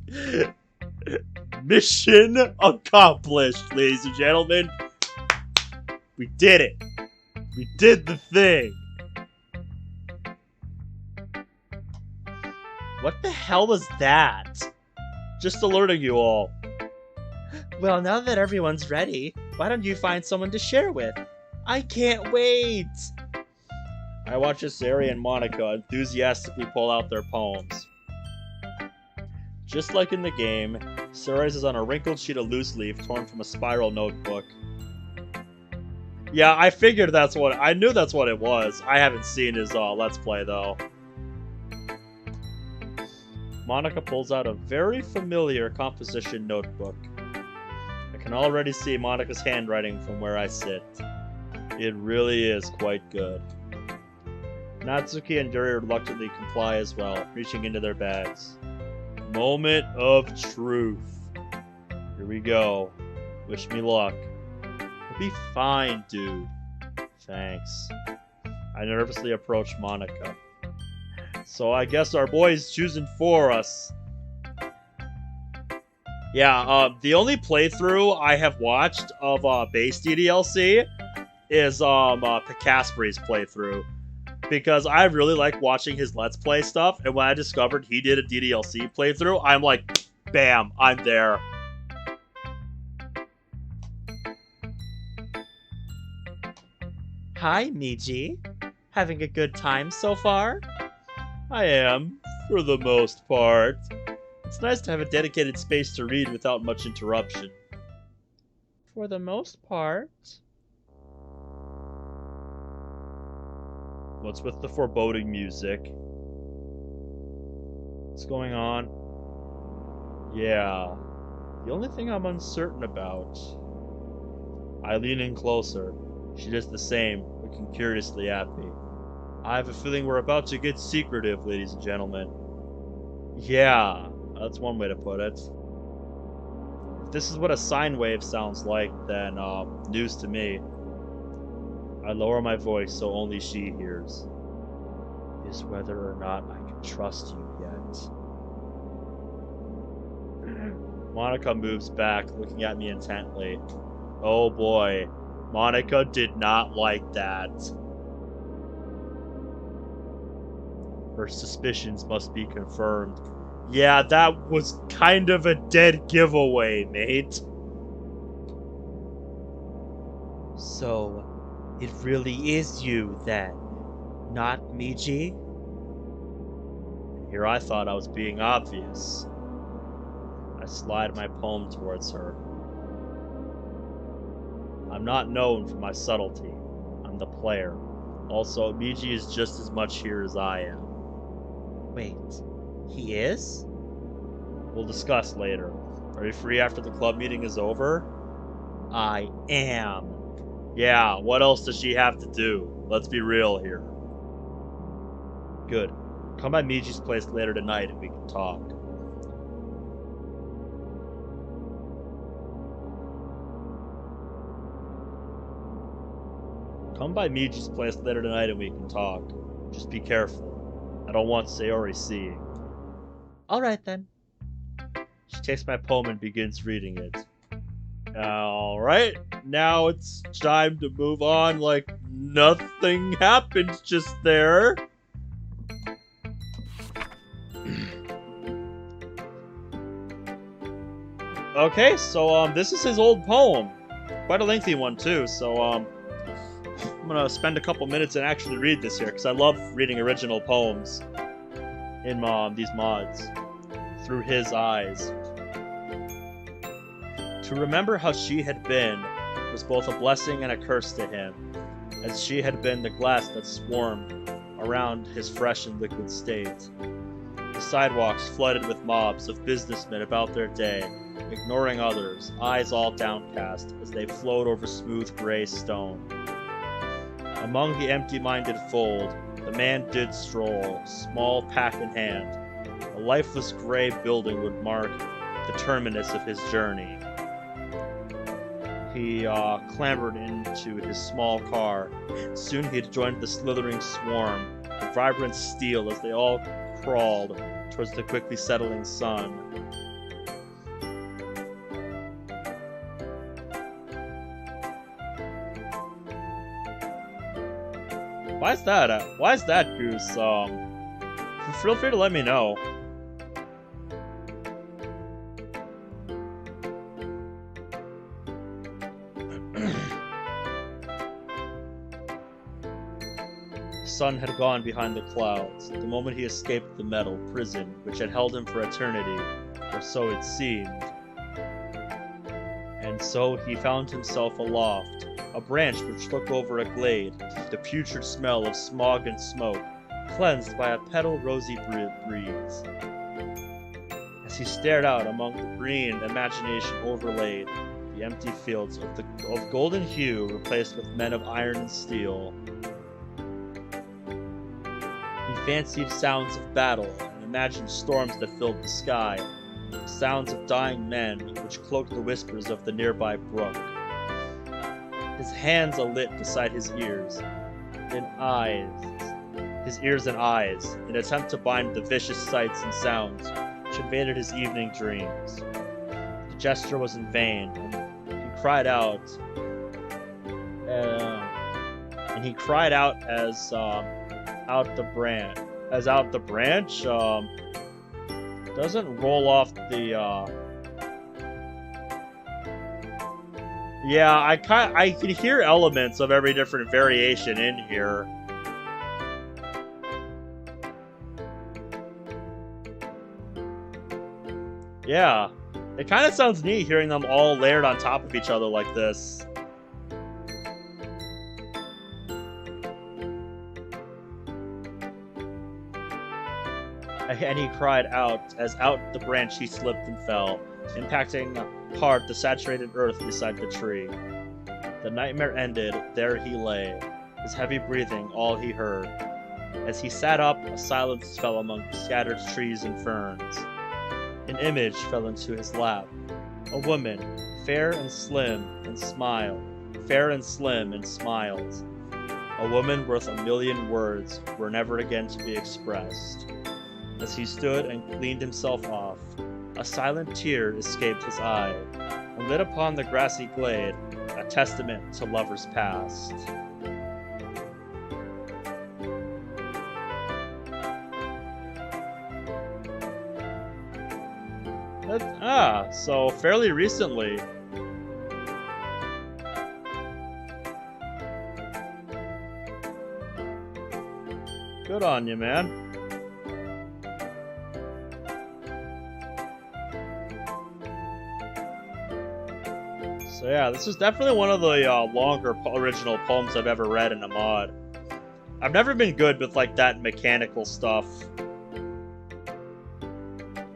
Mission accomplished, ladies and gentlemen. We did it. We did the thing. What the hell was that? Just alerting you all. Well, now that everyone's ready, why don't you find someone to share with? I can't wait! I watch as Sari and Monica enthusiastically pull out their poems. Just like in the game, Sari's is on a wrinkled sheet of loose leaf torn from a spiral notebook. Yeah, I figured I knew that's what it was. I haven't seen his Let's Play though. Monica pulls out a very familiar composition notebook. I can already see Monica's handwriting from where I sit. It really is quite good. Natsuki and Yuri reluctantly comply as well, reaching into their bags. Moment of truth. Here we go. Wish me luck. You'll be fine, dude. Thanks. I nervously approach Monica. So I guess our boy's choosing for us. Yeah, the only playthrough I have watched of base DDLC is Picaspri's playthrough. Because I really like watching his Let's Play stuff, and when I discovered he did a DDLC playthrough, I'm like, bam, I'm there. Hi, Miji. Having a good time so far? I am, for the most part. It's nice to have a dedicated space to read without much interruption. For the most part. What's with the foreboding music? What's going on? Yeah. The only thing I'm uncertain about. I lean in closer. She does the same, looking curiously at me. I have a feeling we're about to get secretive, ladies and gentlemen. Yeah, that's one way to put it. If this is what a sine wave sounds like, then news to me. I lower my voice so only she hears. Is whether or not I can trust you yet. Monica moves back, looking at me intently. Oh boy, Monica did not like that. Her suspicions must be confirmed. Yeah, that was kind of a dead giveaway, mate. So, it really is you, then, not Miji? Here I thought I was being obvious. I slide my poem towards her. I'm not known for my subtlety. I'm the player. Also, Miji is just as much here as I am. Wait, he is? We'll discuss later. Are you free after the club meeting is over? I am. Yeah, what else does she have to do? Let's be real here. Good. Come by Miji's place later tonight and we can talk. Come by Miji's place later tonight and we can talk. Just be careful. I don't want Sayori seeing. Alright then. She takes my poem and begins reading it. Alright, now it's time to move on like nothing happened just there. Okay, so this is his old poem. Quite a lengthy one too, so I'm gonna spend a couple minutes and actually read this here, because I love reading original poems in these mods through his eyes. To remember how she had been was both a blessing and a curse to him, as she had been the glass that swarmed around his fresh and liquid state. The sidewalks flooded with mobs of businessmen about their day, ignoring others, eyes all downcast as they flowed over smooth gray stone. Among the empty-minded fold, the man did stroll, small pack in hand. A lifeless gray building would mark the terminus of his journey. He clambered into his small car. Soon he had joined the slithering swarm, the vibrant steel as they all crawled towards the quickly settling sun. Why is that, Goose? Feel free to let me know. The sun had gone behind the clouds, the moment he escaped the metal prison which had held him for eternity, or so it seemed. And so he found himself aloft, a branch which looked over a glade, the putrid smell of smog and smoke, cleansed by a petal-rosy breeze. As he stared out among the green imagination overlaid, the empty fields of golden hue replaced with men of iron and steel. He fancied sounds of battle and imagined storms that filled the sky, sounds of dying men which cloaked the whispers of the nearby brook. His hands alit beside his ears and eyes, in attempt to bind the vicious sights and sounds which invaded his evening dreams. The gesture was in vain, and he cried out as out the branch doesn't roll off the yeah, I can hear elements of every different variation in here. Yeah, it kind of sounds neat hearing them all layered on top of each other like this. And he cried out as out the branch he slipped and fell, impacting hard the saturated earth beside the tree. The nightmare ended, there he lay, his heavy breathing all he heard. As he sat up, a silence fell among the scattered trees and ferns. An image fell into his lap. A woman, fair and slim and smiles. A woman worth a million words were never again to be expressed. As he stood and cleaned himself off, a silent tear escaped his eye, and lit upon the grassy glade, a testament to lovers past. So fairly recently. Good on you, man. So yeah, this is definitely one of the longer original poems I've ever read in a mod. I've never been good with like that mechanical stuff.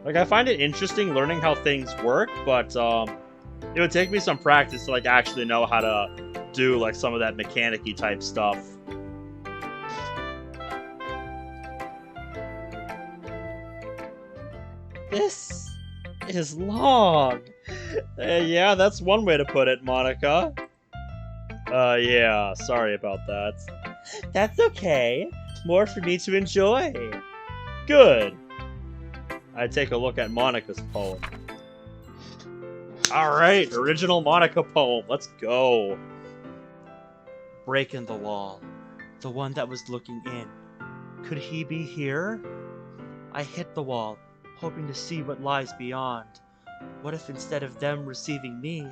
Like, I find it interesting learning how things work, but it would take me some practice to like actually know how to do like some of that mechanic-y type stuff. This is long. Yeah, that's one way to put it, Monica. Yeah, sorry about that. That's okay. More for me to enjoy. Good. I take a look at Monica's poem. Alright, original Monica poem, let's go. Break in the wall. The one that was looking in. Could he be here? I hit the wall, hoping to see what lies beyond. What if instead of them receiving me,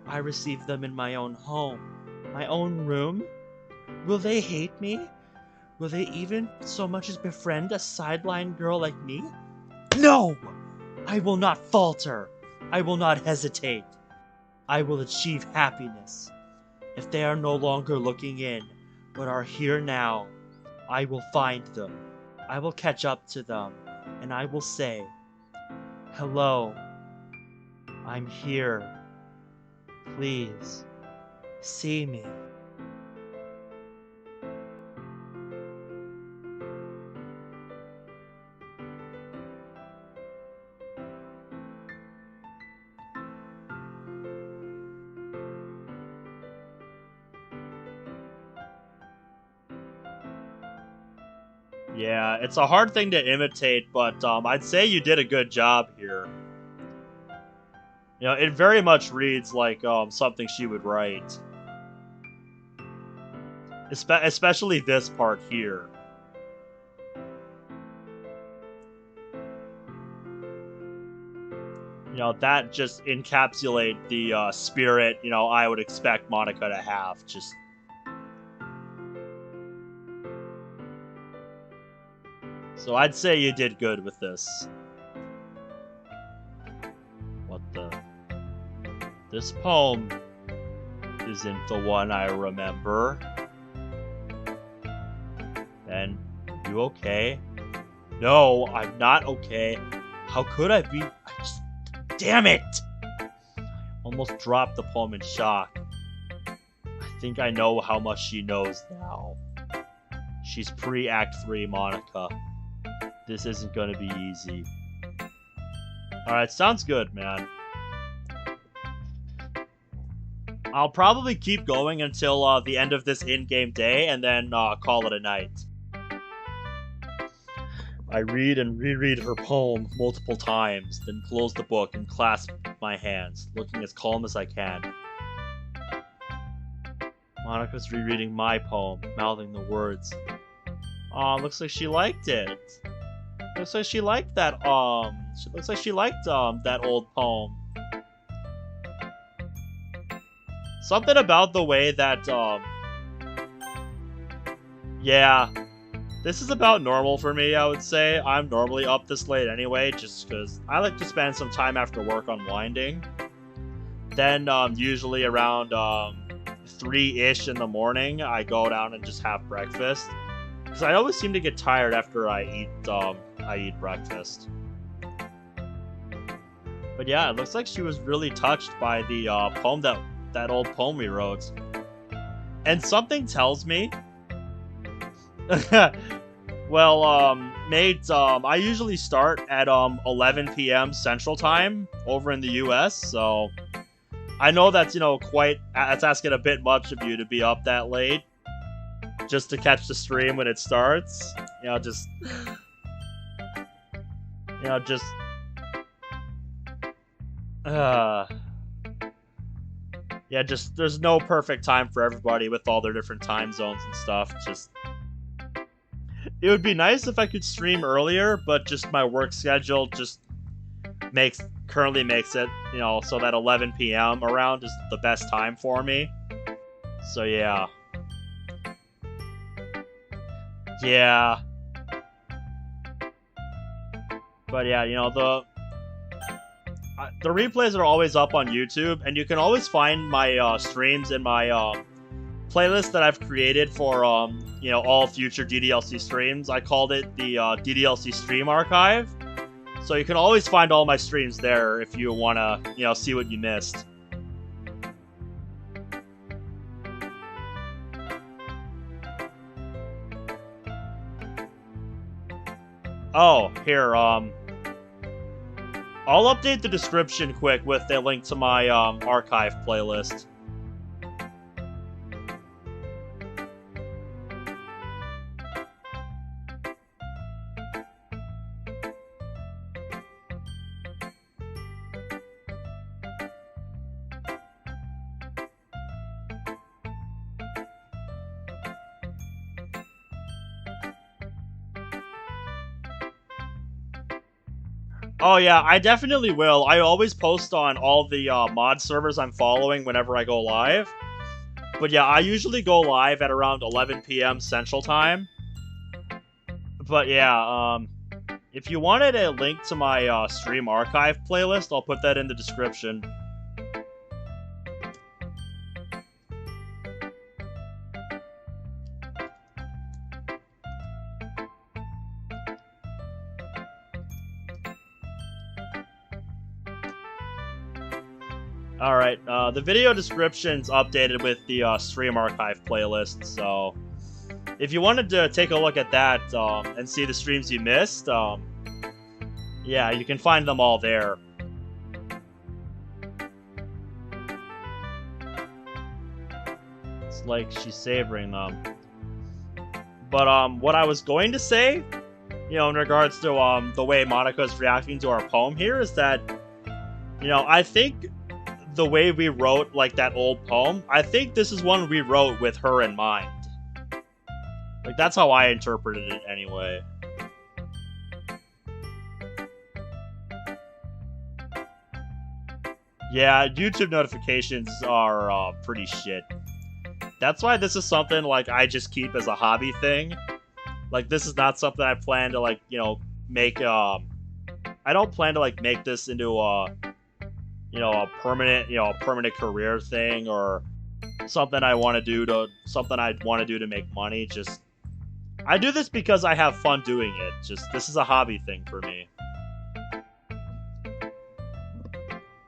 I receive them in my own home, my own room? Will they hate me? Will they even so much as befriend a sideline girl like me? No! I will not falter. I will not hesitate. I will achieve happiness. If they are no longer looking in, but are here now, I will find them. I will catch up to them, and I will say, hello, I'm here. Please, see me. Yeah, it's a hard thing to imitate, but I'd say you did a good job here. You know, it very much reads like something she would write. Especially this part here. You know, that just encapsulate the spirit, you know, I would expect Monica to have. Just... So I'd say you did good with this. What the... This poem isn't the one I remember. Then, you okay? No, I'm not okay. How could I be? Damn it! Almost dropped the poem in shock. I think I know how much she knows now. She's pre-Act 3 Monica. This isn't gonna be easy. Alright, sounds good, man. I'll probably keep going until the end of this in-game day, and then call it a night. I read and reread her poem multiple times, then close the book and clasp my hands, looking as calm as I can. Monica's rereading my poem, mouthing the words. Aw, looks like she liked it. Looks like she liked that, looks like she liked, that old poem. Something about the way that, yeah. This is about normal for me, I would say. I'm normally up this late anyway, just because I like to spend some time after work unwinding. Then, usually around 3-ish in the morning, I go down and just have breakfast. Because I always seem to get tired after I eat breakfast. But yeah, it looks like she was really touched by the poem that old poem we wrote. And something tells me... Well, mate, I usually start at 11 p.m. Central Time over in the US, so I know that's, you know, that's asking a bit much of you to be up that late just to catch the stream when it starts. You know, just yeah, just there's no perfect time for everybody with all their different time zones and stuff. Just it would be nice if I could stream earlier, but just my work schedule just currently makes it, you know, so that 11 p.m. around is the best time for me. So yeah. Yeah. But yeah, you know, the replays are always up on YouTube, and you can always find my streams in my playlist that I've created for you know, all future DDLC streams. I called it the DDLC Stream Archive. So you can always find all my streams there if you want to, you know, see what you missed. Oh, here, I'll update the description quick with a link to my archive playlist. Oh yeah, I definitely will. I always post on all the mod servers I'm following whenever I go live. But yeah, I usually go live at around 11 p.m. Central Time. But yeah, if you wanted a link to my stream archive playlist, I'll put that in the description. Alright, the video description's updated with the stream archive playlist, so if you wanted to take a look at that and see the streams you missed, yeah, you can find them all there. It's like she's savoring them. But what I was going to say, you know, in regards to the way Monica's reacting to our poem here is that, you know, I think the way we wrote like that old poem, I think this is one we wrote with her in mind. Like that's how I interpreted it anyway. Yeah, YouTube notifications are pretty shit. That's why this is something like I just keep as a hobby thing. Like this is not something I plan to like, you know, make I don't plan to like make this into a you know, a permanent career thing or something I want to do to make money. Just I do this because I have fun doing it. Just this is a hobby thing for me.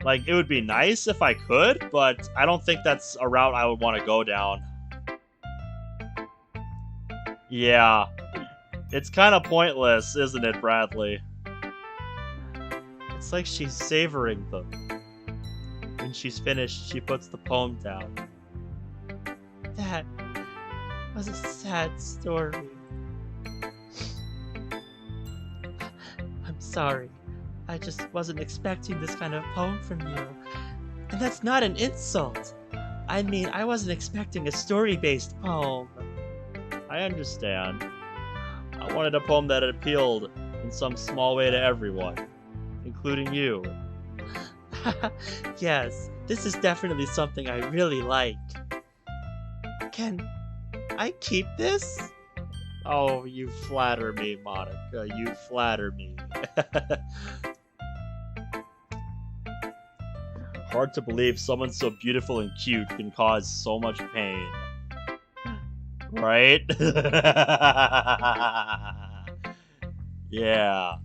Like it would be nice if I could, but I don't think that's a route I would want to go down. Yeah. It's kind of pointless, isn't it, Bradley? It's like she's savoring them. When she's finished, she puts the poem down. That was a sad story. I'm sorry. I just wasn't expecting this kind of poem from you. And that's not an insult. I mean, I wasn't expecting a story-based poem. I understand. I wanted a poem that appealed in some small way to everyone, including you. Yes, this is definitely something I really like. Can I keep this? Oh, you flatter me, Monica. You flatter me. Hard to believe someone so beautiful and cute can cause so much pain. Right? Yeah.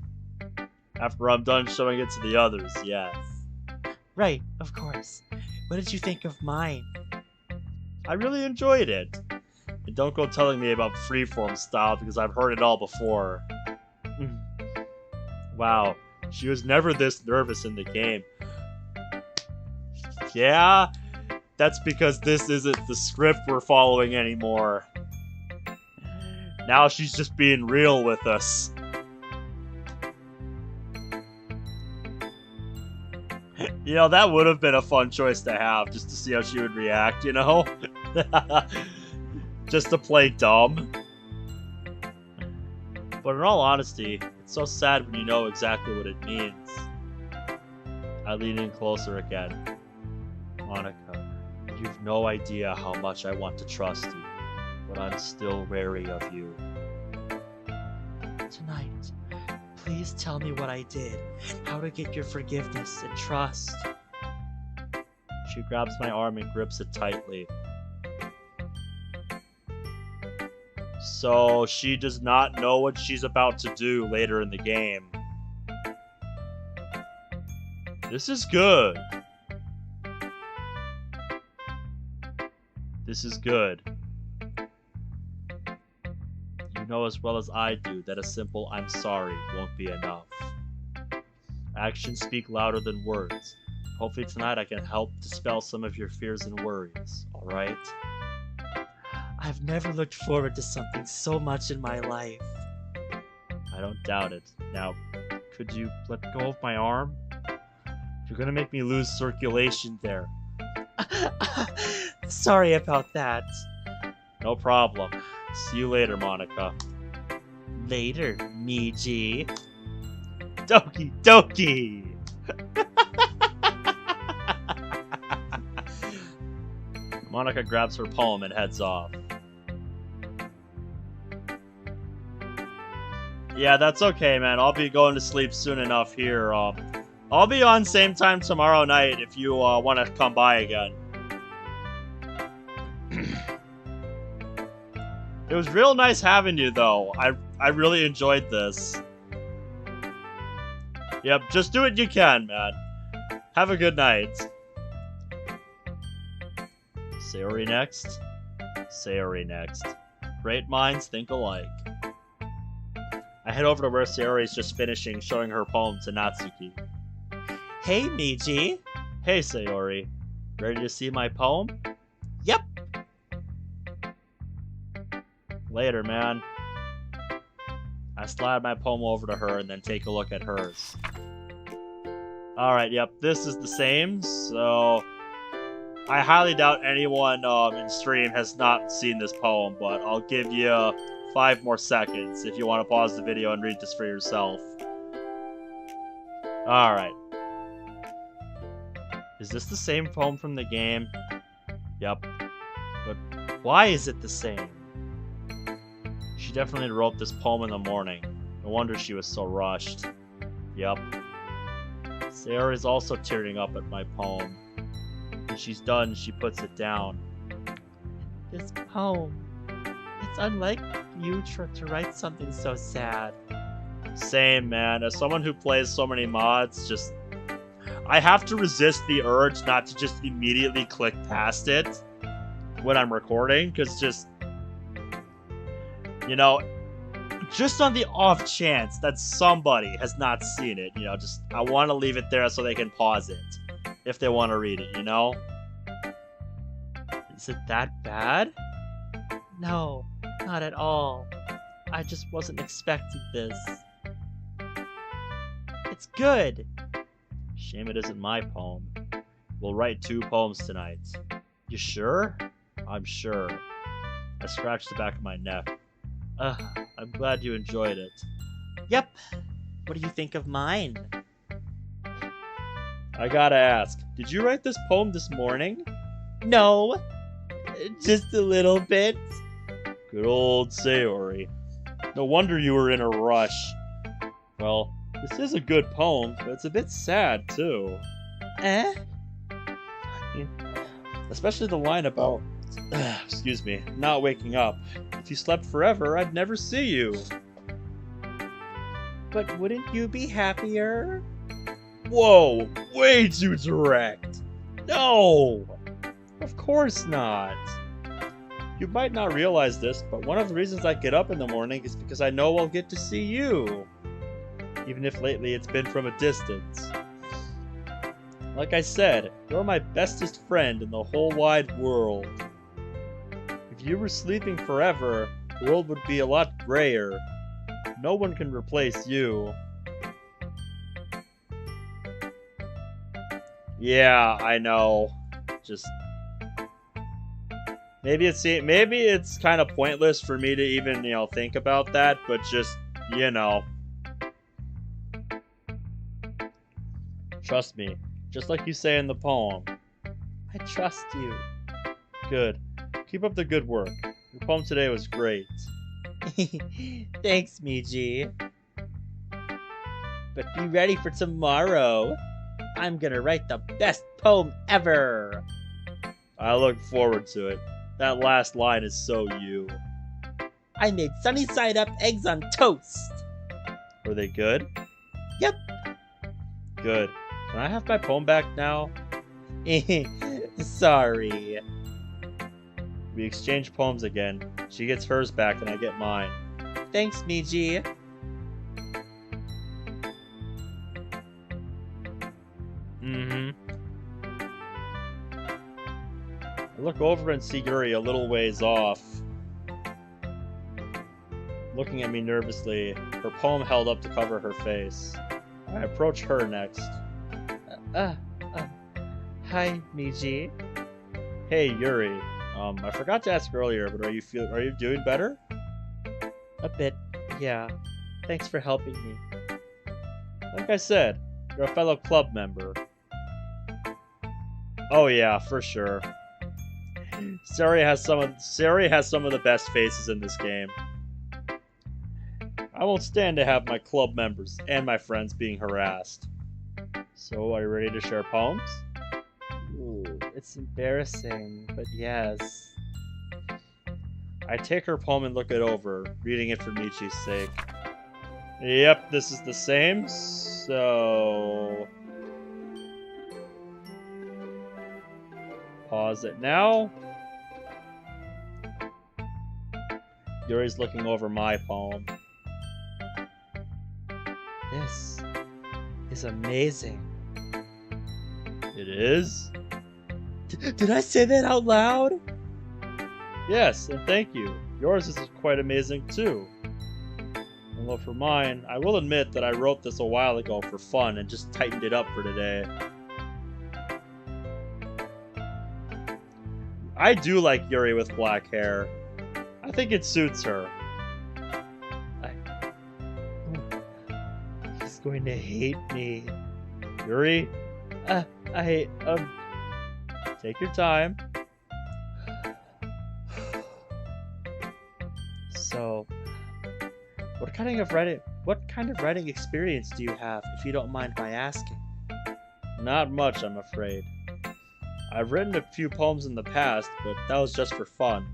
After I'm done showing it to the others, yes. Right, of course. What did you think of mine? I really enjoyed it. And don't go telling me about freeform style because I've heard it all before. Wow, she was never this nervous in the game. Yeah, that's because this isn't the script we're following anymore. Now she's just being real with us. You know, that would have been a fun choice to have, just to see how she would react, you know? Just to play dumb. But in all honesty, it's so sad when you know exactly what it means. I lean in closer again. Monica, you've no idea how much I want to trust you, but I'm still wary of you. Tonight, please tell me what I did, how to get your forgiveness and trust. She grabs my arm and grips it tightly. So she does not know what she's about to do later in the game. This is good. This is good. You know as well as I do that a simple "I'm sorry" won't be enough. Actions speak louder than words. Hopefully tonight I can help dispel some of your fears and worries, alright? I've never looked forward to something so much in my life. I don't doubt it. Now, could you let go of my arm? You're gonna make me lose circulation there. Sorry about that. No problem. See you later, Monica. Later, Miji. Doki Doki! Monica grabs her poem and heads off. Yeah, that's okay, man. I'll be going to sleep soon enough here. I'll be on same time tomorrow night if you want to come by again. It was real nice having you, though. I really enjoyed this. Yep, just do what you can, man. Have a good night. Sayori next. Sayori next. Great minds think alike. I head over to where Sayori is just finishing showing her poem to Natsuki. Hey, Miji. Hey, Sayori. Ready to see my poem? Yep. Later, man. I slide my poem over to her and then take a look at hers. Alright, yep, this is the same, so... I highly doubt anyone in stream has not seen this poem, but I'll give you 5 more seconds if you want to pause the video and read this for yourself. Alright. Is this the same poem from the game? Yep. But why is it the same? She definitely wrote this poem in the morning. No wonder she was so rushed. Yep. Sayori is also tearing up at my poem. When she's done, she puts it down. This poem. It's unlike you to write something so sad. Same, man. As someone who plays so many mods, I have to resist the urge not to just immediately click past it when I'm recording, because just on the off chance that somebody has not seen it, I want to leave it there so they can pause it if they want to read it, Is it that bad? No, not at all. I just wasn't expecting this. It's good. Shame it isn't my poem. We'll write 2 poems tonight. You sure? I'm sure. I scratched the back of my neck. I'm glad you enjoyed it. Yep. What do you think of mine? I gotta ask, did you write this poem this morning? No. Just a little bit. Good old Sayori. No wonder you were in a rush. Well, this is a good poem, but it's a bit sad, too. Especially the line about, excuse me, not waking up. If you slept forever, I'd never see you. But wouldn't you be happier? Whoa, way too direct. No, of course not. You might not realize this, but one of the reasons I get up in the morning is because I know I'll get to see you. Even if lately it's been from a distance. Like I said, you're my bestest friend in the whole wide world. If you were sleeping forever, the world would be a lot grayer. No one can replace you. Yeah, I know. Just maybe it's kind of pointless for me to even, think about that, but just, Trust me, just like you say in the poem. I trust you. Good. Keep up the good work. Your poem today was great. Thanks, Miji. But be ready for tomorrow. I'm gonna write the best poem ever. I look forward to it. That last line is so you. I made sunny side up eggs on toast. Were they good? Yep. Good. Can I have my poem back now? Sorry. We exchange poems again. She gets hers back and I get mine. Thanks, Miji. I look over and see Yuri a little ways off, looking at me nervously, her poem held up to cover her face. I approach her next. Hi, Miji. Hey, Yuri. I forgot to ask earlier, but are you doing better? A bit, yeah. Thanks for helping me. Like I said, you're a fellow club member. Oh yeah, for sure. Sari has some of the best faces in this game. I won't stand to have my club members and my friends being harassed. So, are you ready to share poems? Ooh, it's embarrassing, but yes. I take her poem and look it over, reading it for Michi's sake. Yep, this is the same, so... Pause it now. Yuri's looking over my poem. This is amazing. It is? Did I say that out loud? Yes, and thank you. Yours is quite amazing too. Although for mine, I will admit that I wrote this a while ago for fun and just tightened it up for today. I do like Yuri with black hair. I think it suits her. He's going to hate me. Yuri? Take your time. So, what kind of writing experience do you have, if you don't mind my asking? Not much, I'm afraid. I've written a few poems in the past, but that was just for fun.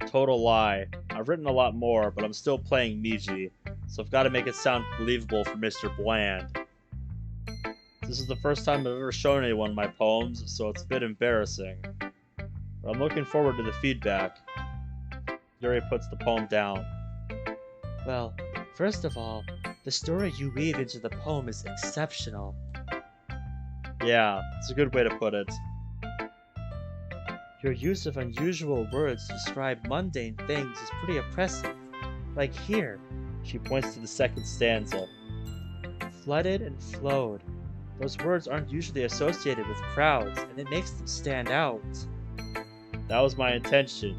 Total lie. I've written a lot more, but I'm still playing Miji, so I've got to make it sound believable for Mr. Bland. This is the first time I've ever shown anyone my poems, so it's a bit embarrassing. But I'm looking forward to the feedback. Yuri puts the poem down. Well, first of all, the story you weave into the poem is exceptional. Yeah, it's a good way to put it. Your use of unusual words to describe mundane things is pretty impressive. Like here. She points to the second stanza. Flooded and flowed. Those words aren't usually associated with crowds, and it makes them stand out. That was my intention.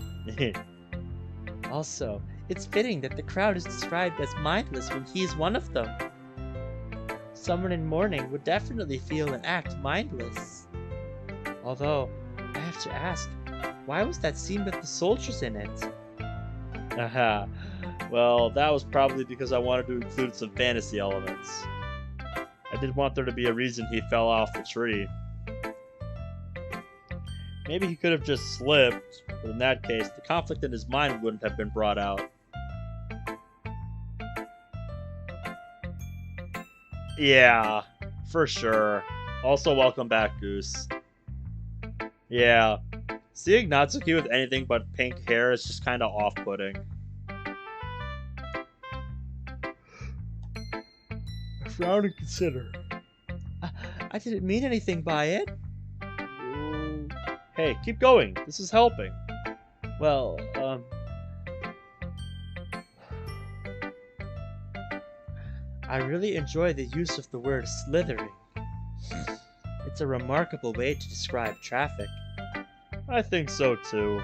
Also, it's fitting that the crowd is described as mindless when he's one of them. Someone in mourning would definitely feel and act mindless. Although, I have to ask, why was that scene with the soldiers in it? Haha. Well, that was probably because I wanted to include some fantasy elements. I did want there to be a reason he fell off the tree. Maybe he could have just slipped, but in that case, the conflict in his mind wouldn't have been brought out. Yeah, for sure. Also, welcome back, Goose. Yeah, seeing Natsuki with anything but pink hair is just kind of off-putting. I frown and consider. I didn't mean anything by it. Hey, keep going. This is helping. Well, I really enjoy the use of the word slithering. It's a remarkable way to describe traffic. I think so too.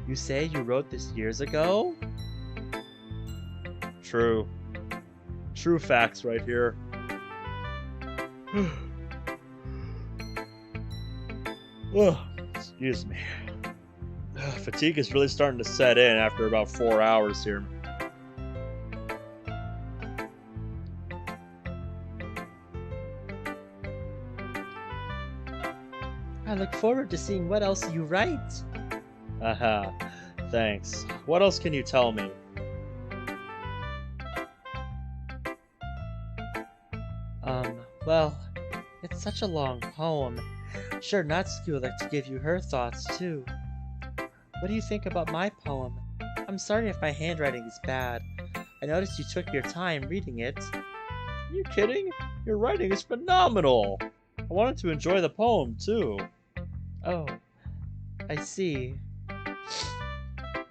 You say you wrote this years ago? True. True facts right here. Excuse me. Fatigue is really starting to set in after about 4 hours here. I look forward to seeing what else you write. Haha, thanks. What else can you tell me? Well, it's such a long poem. Sure, Natsuki would like to give you her thoughts, too. What do you think about my poem? I'm sorry if my handwriting is bad. I noticed you took your time reading it. Are you kidding? Your writing is phenomenal! I wanted to enjoy the poem, too. Oh, I see.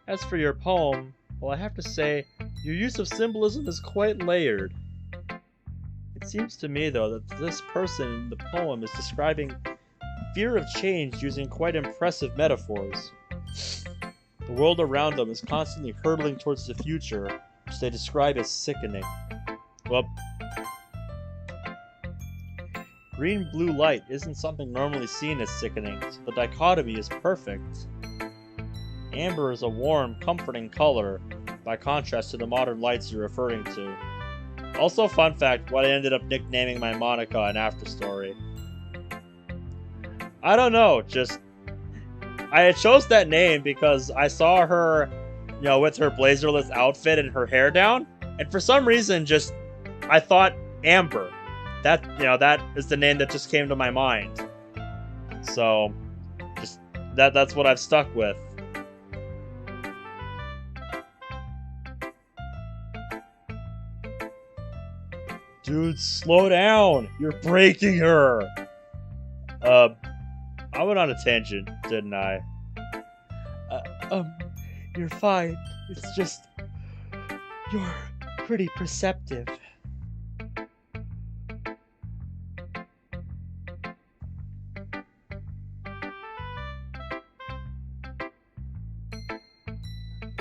As for your poem, well, I have to say, your use of symbolism is quite layered. It seems to me, though, that this person in the poem is describing fear of change using quite impressive metaphors. The world around them is constantly hurtling towards the future, which they describe as sickening. Well, green-blue light isn't something normally seen as sickening, so the dichotomy is perfect. Amber is a warm, comforting color, by contrast to the modern lights you're referring to. Also, fun fact, what I ended up nicknaming my Monica in Afterstory. I don't know, just... I chose that name because I saw her, you know, with her blazerless outfit and her hair down, and for some reason, just... I thought Amber. That, you know, that is the name that just came to my mind. So, just... That's what I've stuck with. Dude, slow down! You're breaking her! I went on a tangent, didn't I? You're fine. It's just... You're pretty perceptive.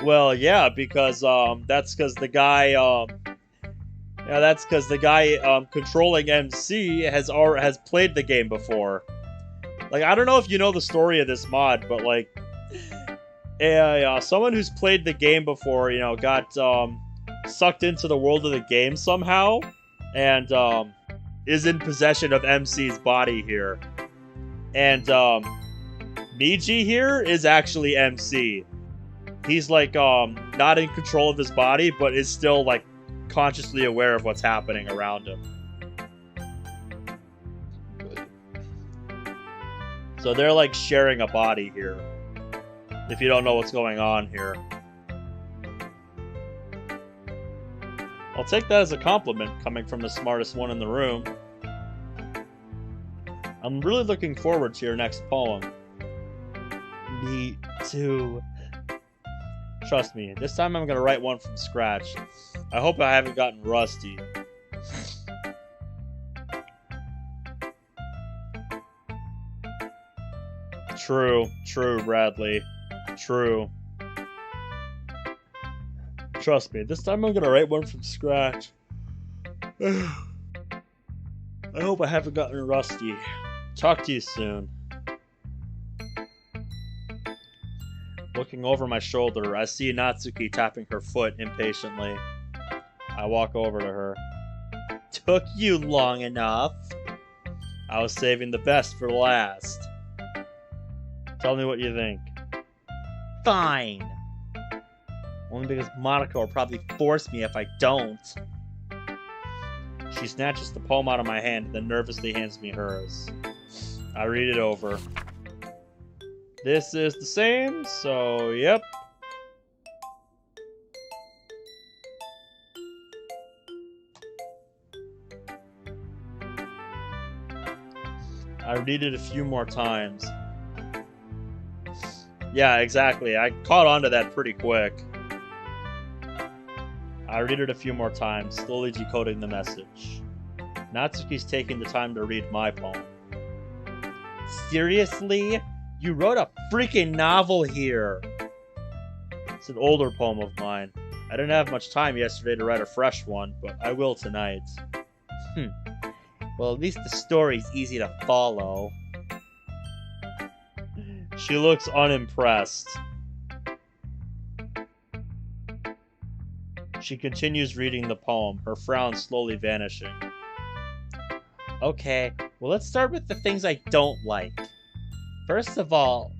Well, yeah, because, that's because the guy, yeah, that's because the guy controlling MC has played the game before. Like, I don't know if you know the story of this mod, but like, someone who's played the game before, you know, got sucked into the world of the game somehow, and is in possession of MC's body here. And Miji here is actually MC. He's like not in control of his body, but is still like consciously aware of what's happening around him. So they're like sharing a body here, if you don't know what's going on here. I'll take that as a compliment coming from the smartest one in the room. I'm really looking forward to your next poem. Me too. Trust me, this time I'm gonna write one from scratch. I hope I haven't gotten rusty. True, Bradley. True. Trust me, this time I'm gonna write one from scratch. I hope I haven't gotten rusty. Talk to you soon. Looking over my shoulder, I see Natsuki tapping her foot impatiently. I walk over to her. Took you long enough. I was saving the best for last. Tell me what you think. Fine. Only because Monica will probably force me if I don't. She snatches the poem out of my hand and then nervously hands me hers. I read it over. This is the same, so yep. I read it a few more times. Yeah, exactly. I caught on to that pretty quick. I read it a few more times, slowly decoding the message. Natsuki's taking the time to read my poem. Seriously? You wrote a freaking novel here! It's an older poem of mine. I didn't have much time yesterday to write a fresh one, but I will tonight. Well, at least the story's easy to follow. She looks unimpressed. She continues reading the poem, her frown slowly vanishing. Okay, well let's start with the things I don't like. First of all,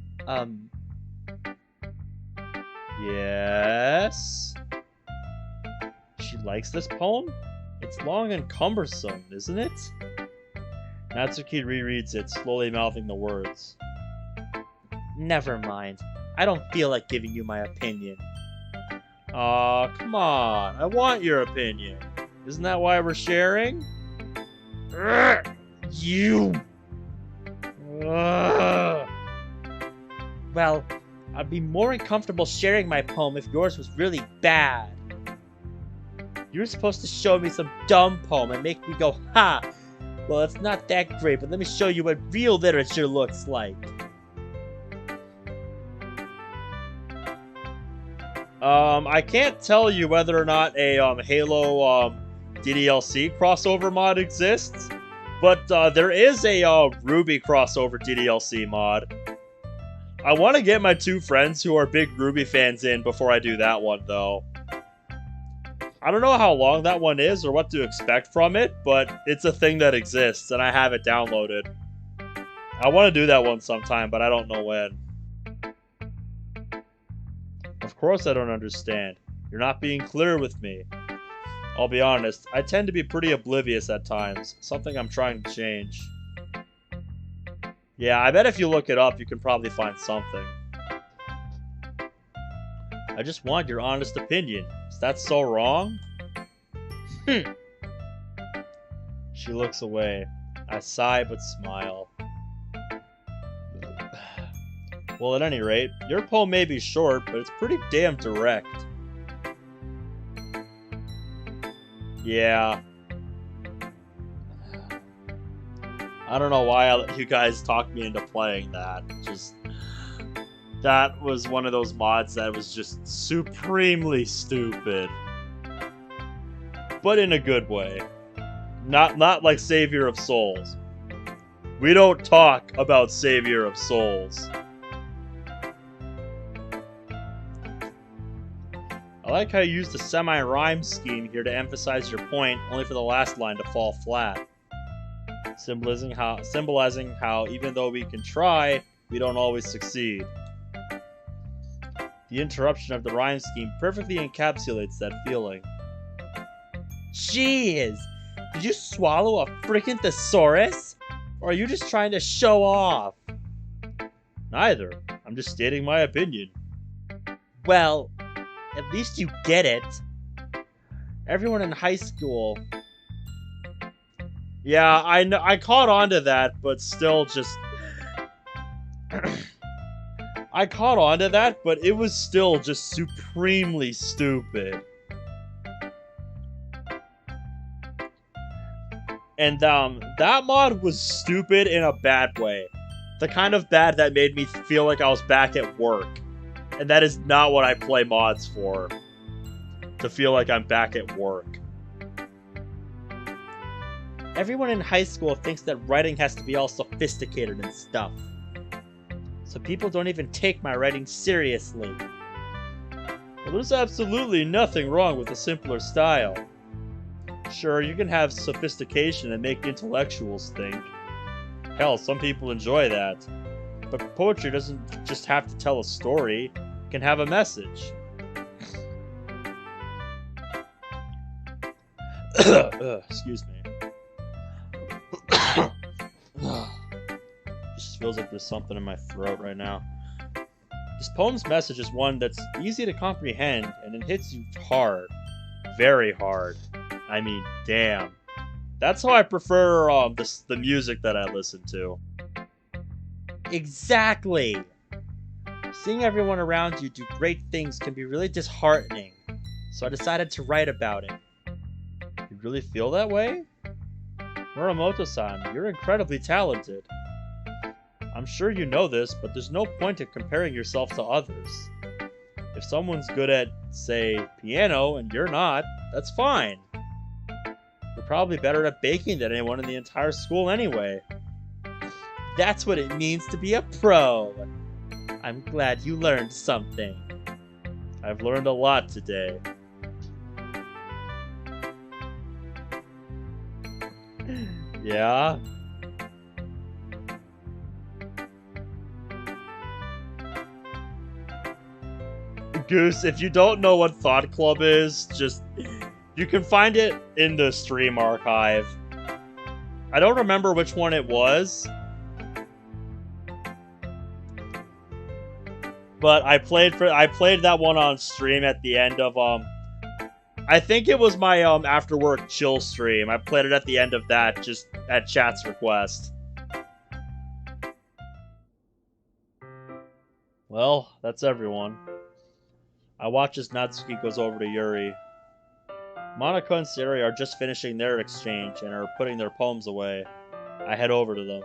Yes? She likes this poem? It's long and cumbersome, isn't it? Natsuki rereads it, slowly mouthing the words. Never mind. I don't feel like giving you my opinion. Aw, come on. I want your opinion. Isn't that why we're sharing? You! Well, I'd be more uncomfortable sharing my poem if yours was really bad. You're supposed to show me some dumb poem and make me go, ha! Well, it's not that great, but let me show you what real literature looks like. I can't tell you whether or not a Halo DDLC crossover mod exists, but there is a Ruby crossover DDLC mod. I want to get my 2 friends who are big Ruby fans in before I do that one, though. I don't know how long that one is or what to expect from it, but it's a thing that exists, and I have it downloaded. I want to do that one sometime, but I don't know when. Of course I don't understand. You're not being clear with me. I'll be honest, I tend to be pretty oblivious at times, something I'm trying to change. Yeah, I bet if you look it up, you can probably find something. I just want your honest opinion. Is that so wrong? She looks away. I sigh but smile. Well, at any rate, your poem may be short, but it's pretty damn direct. Yeah. I don't know why you guys talked me into playing that. That was one of those mods that was just supremely stupid. But in a good way. Not like Savior of Souls. We don't talk about Savior of Souls. I like how you used the semi-rhyme scheme here to emphasize your point, only for the last line to fall flat. Symbolizing how even though we can try, we don't always succeed. The interruption of the rhyme scheme perfectly encapsulates that feeling. Jeez! Did you swallow a freaking thesaurus? Or are you just trying to show off? Neither. I'm just stating my opinion. Well, at least you get it. Everyone in high school... Yeah, I know. I caught on to that, but still just... I caught on to that, but it was still just supremely stupid. And that mod was stupid in a bad way. The kind of bad that made me feel like I was back at work. And that is not what I play mods for. To feel like I'm back at work. Everyone in high school thinks that writing has to be all sophisticated and stuff. So people don't even take my writing seriously. Well, there's absolutely nothing wrong with a simpler style. Sure, you can have sophistication and make intellectuals think. Hell, some people enjoy that. But poetry doesn't just have to tell a story, it can have a message. Excuse me. Just feels like there's something in my throat right now. This poem's message is one that's easy to comprehend, and it hits you hard. Very hard. I mean, damn. That's how I prefer the music that I listen to. Exactly! Seeing everyone around you do great things can be really disheartening, so I decided to write about it. You really feel that way? Muramoto-san, you're incredibly talented. I'm sure you know this, but there's no point in comparing yourself to others. If someone's good at, say, piano and you're not, that's fine. You're probably better at baking than anyone in the entire school anyway. That's what it means to be a pro. I'm glad you learned something. I've learned a lot today. Yeah? Goose, if you don't know what Thought Club is, you can find it in the stream archive. I don't remember which one it was. But I played that one on stream at the end of I think it was my after work chill stream. I played it at the end of that, just at chat's request. Well, that's everyone. I watch as Natsuki goes over to Yuri. Monica and Sari are just finishing their exchange and are putting their poems away. I head over to them.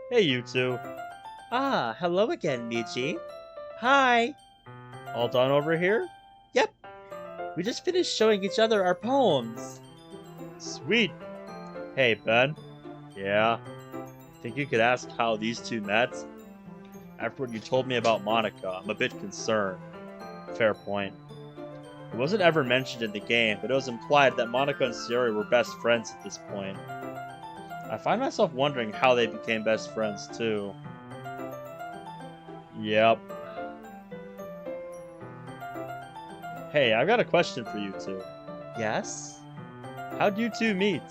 Hey, you two. Ah, hello again, Michi. Hi. All done over here? Yep. We just finished showing each other our poems. Sweet. Hey, Ben. Yeah? Think you could ask how these two met? After what you told me about Monica, I'm a bit concerned. Fair point. It wasn't ever mentioned in the game, but it was implied that Monica and Sayori were best friends at this point. I find myself wondering how they became best friends, too. Yep. Hey, I've got a question for you two. Yes? How'd you two meet?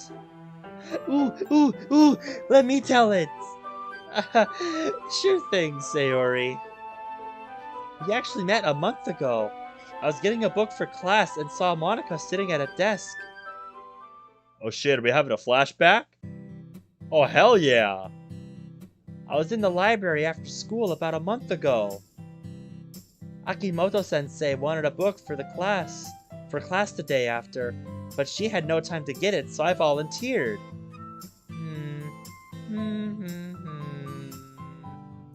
Ooh, let me tell it. Sure thing, Sayori. We actually met a month ago. I was getting a book for class and saw Monica sitting at a desk. Oh shit, are we having a flashback? Oh hell yeah! I was in the library after school about a month ago. Akimoto-sensei wanted a book for class the day after, but she had no time to get it, so I volunteered.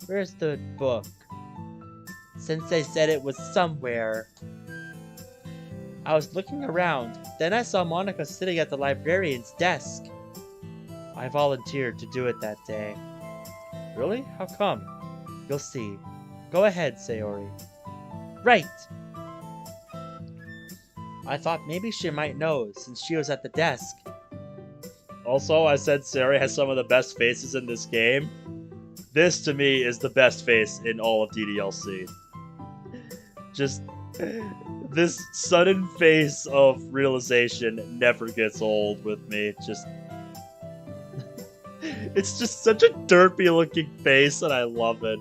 Where's the book? Sensei said it was somewhere. I was looking around, then I saw Monica sitting at the librarian's desk. I volunteered to do it that day. Really? How come? You'll see. Go ahead, Sayori. Right! I thought maybe she might know, since she was at the desk. Also, I said Sayori has some of the best faces in this game. This, to me, is the best face in all of DDLC. Just, this sudden face of realization never gets old with me. Just, it's just such a derpy looking face, and I love it.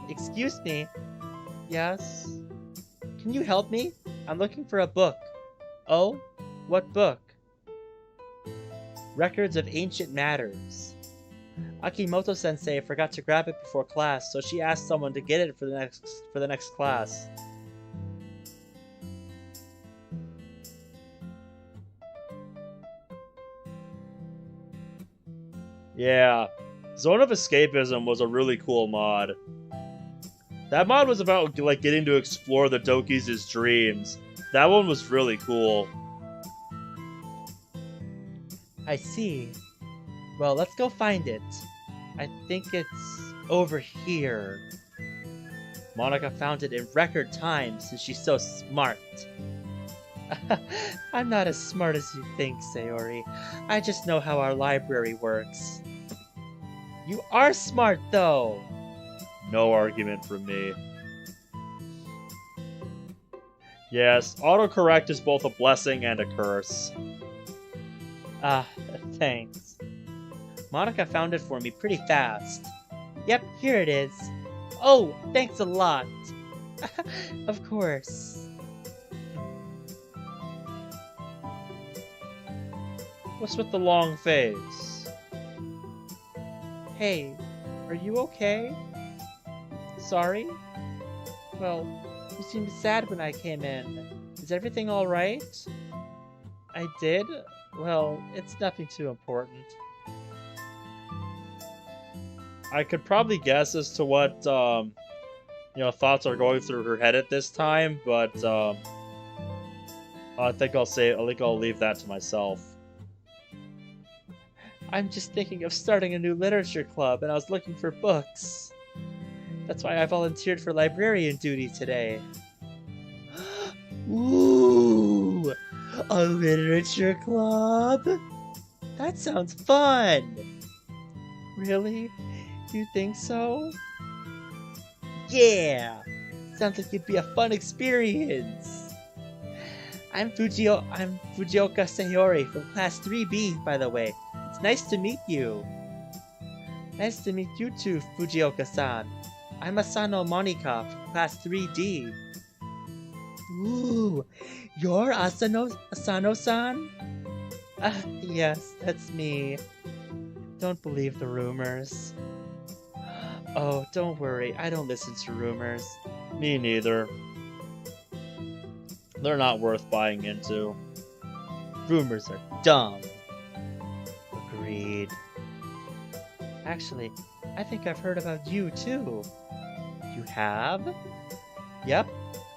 Excuse me. Yes? Can you help me? I'm looking for a book. Oh? What book? Records of Ancient Matters. Akimoto-sensei forgot to grab it before class, so she asked someone to get it for the next class. Yeah, Zone of Escapism was a really cool mod. That mod was about like getting to explore the Dokis' dreams. That one was really cool. I see. Well, let's go find it. I think it's over here. Monica found it in record time since she's so smart. I'm not as smart as you think, Sayori. I just know how our library works. You are smart, though! No argument from me. Yes, autocorrect is both a blessing and a curse. Ah, thanks. Monica found it for me pretty fast. Yep, here it is. Oh, thanks a lot. Of course. What's with the long face? Hey, are you okay? Sorry? Well, you seemed sad when I came in. Is everything alright? I did? Well, it's nothing too important. I could probably guess as to what, thoughts are going through her head at this time, but, I think I'll leave that to myself. I'm just thinking of starting a new literature club, and I was looking for books. That's why I volunteered for librarian duty today. Ooh! A literature club? That sounds fun! Really? You think so? Yeah! Sounds like it'd be a fun experience! I'm Fujioka Sayori from Class 3B, by the way. It's nice to meet you. Nice to meet you too, Fujioka-san. I'm Asano Monika from Class 3D. Ooh, you're Asano-san? Yes, that's me. Don't believe the rumors. Oh, don't worry, I don't listen to rumors. Me neither. They're not worth buying into. Rumors are dumb. Agreed. Actually, I think I've heard about you too. You have? Yep.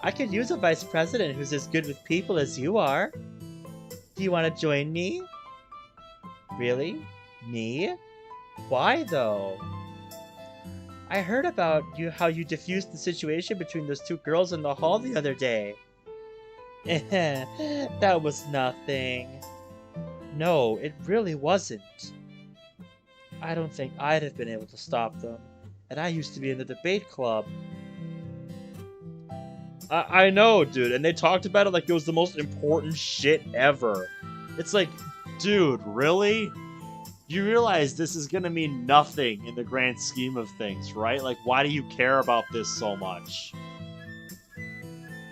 I could use a vice president who's as good with people as you are. Do you want to join me? Really? Me? Why, though? I heard about how you diffused the situation between those two girls in the hall the other day. That was nothing. No, it really wasn't. I don't think I'd have been able to stop them, and I used to be in the debate club. I know, dude, and they talked about it like it was the most important shit ever. It's like, dude, really? You realize this is gonna mean nothing in the grand scheme of things, right? Like, why do you care about this so much?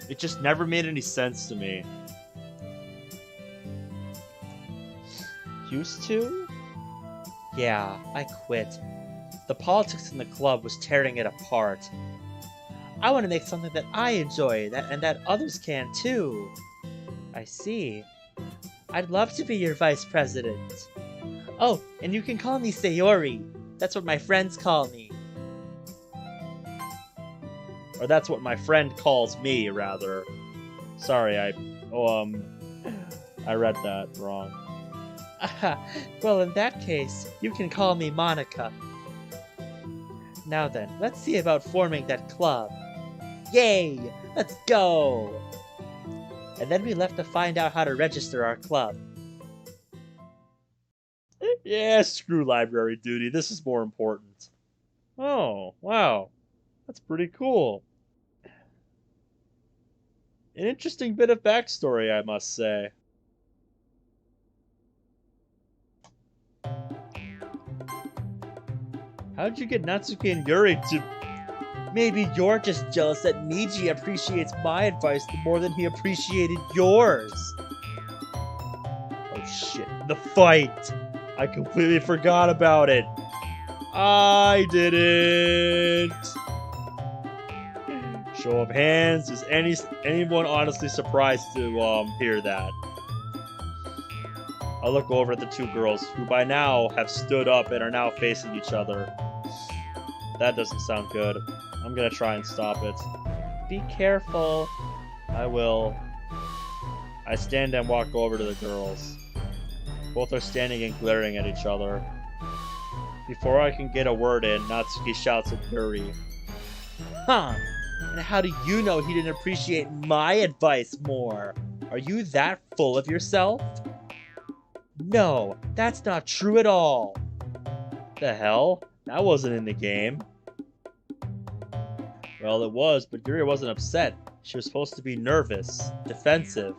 It just never made any sense to me. Used to? Yeah, I quit. The politics in the club was tearing it apart. I want to make something that I enjoy, and that others can too. I see. I'd love to be your vice president. Oh, and you can call me Sayori. That's what my friends call me. Or that's what my friend calls me, rather. Sorry, I read that wrong. Well, in that case, you can call me Monica. Now then, let's see about forming that club. Yay! Let's go! And then we left to find out how to register our club. Yeah, screw library duty. This is more important. Oh, wow. That's pretty cool. An interesting bit of backstory, I must say. How'd you get Natsuki and Yuri to... Maybe you're just jealous that Miji appreciates my advice more than he appreciated yours. Oh shit, the fight! I completely forgot about it. I didn't. Show of hands, is anyone honestly surprised to hear that? I look over at the two girls, who by now have stood up and are now facing each other. That doesn't sound good. I'm gonna try and stop it. Be careful. I will. I stand and walk over to the girls. Both are standing and glaring at each other. Before I can get a word in, Natsuki shouts at Yuri. Huh? And how do you know he didn't appreciate my advice more? Are you that full of yourself? No, that's not true at all. The hell? That wasn't in the game. Well, it was, but Yuri wasn't upset. She was supposed to be nervous, defensive.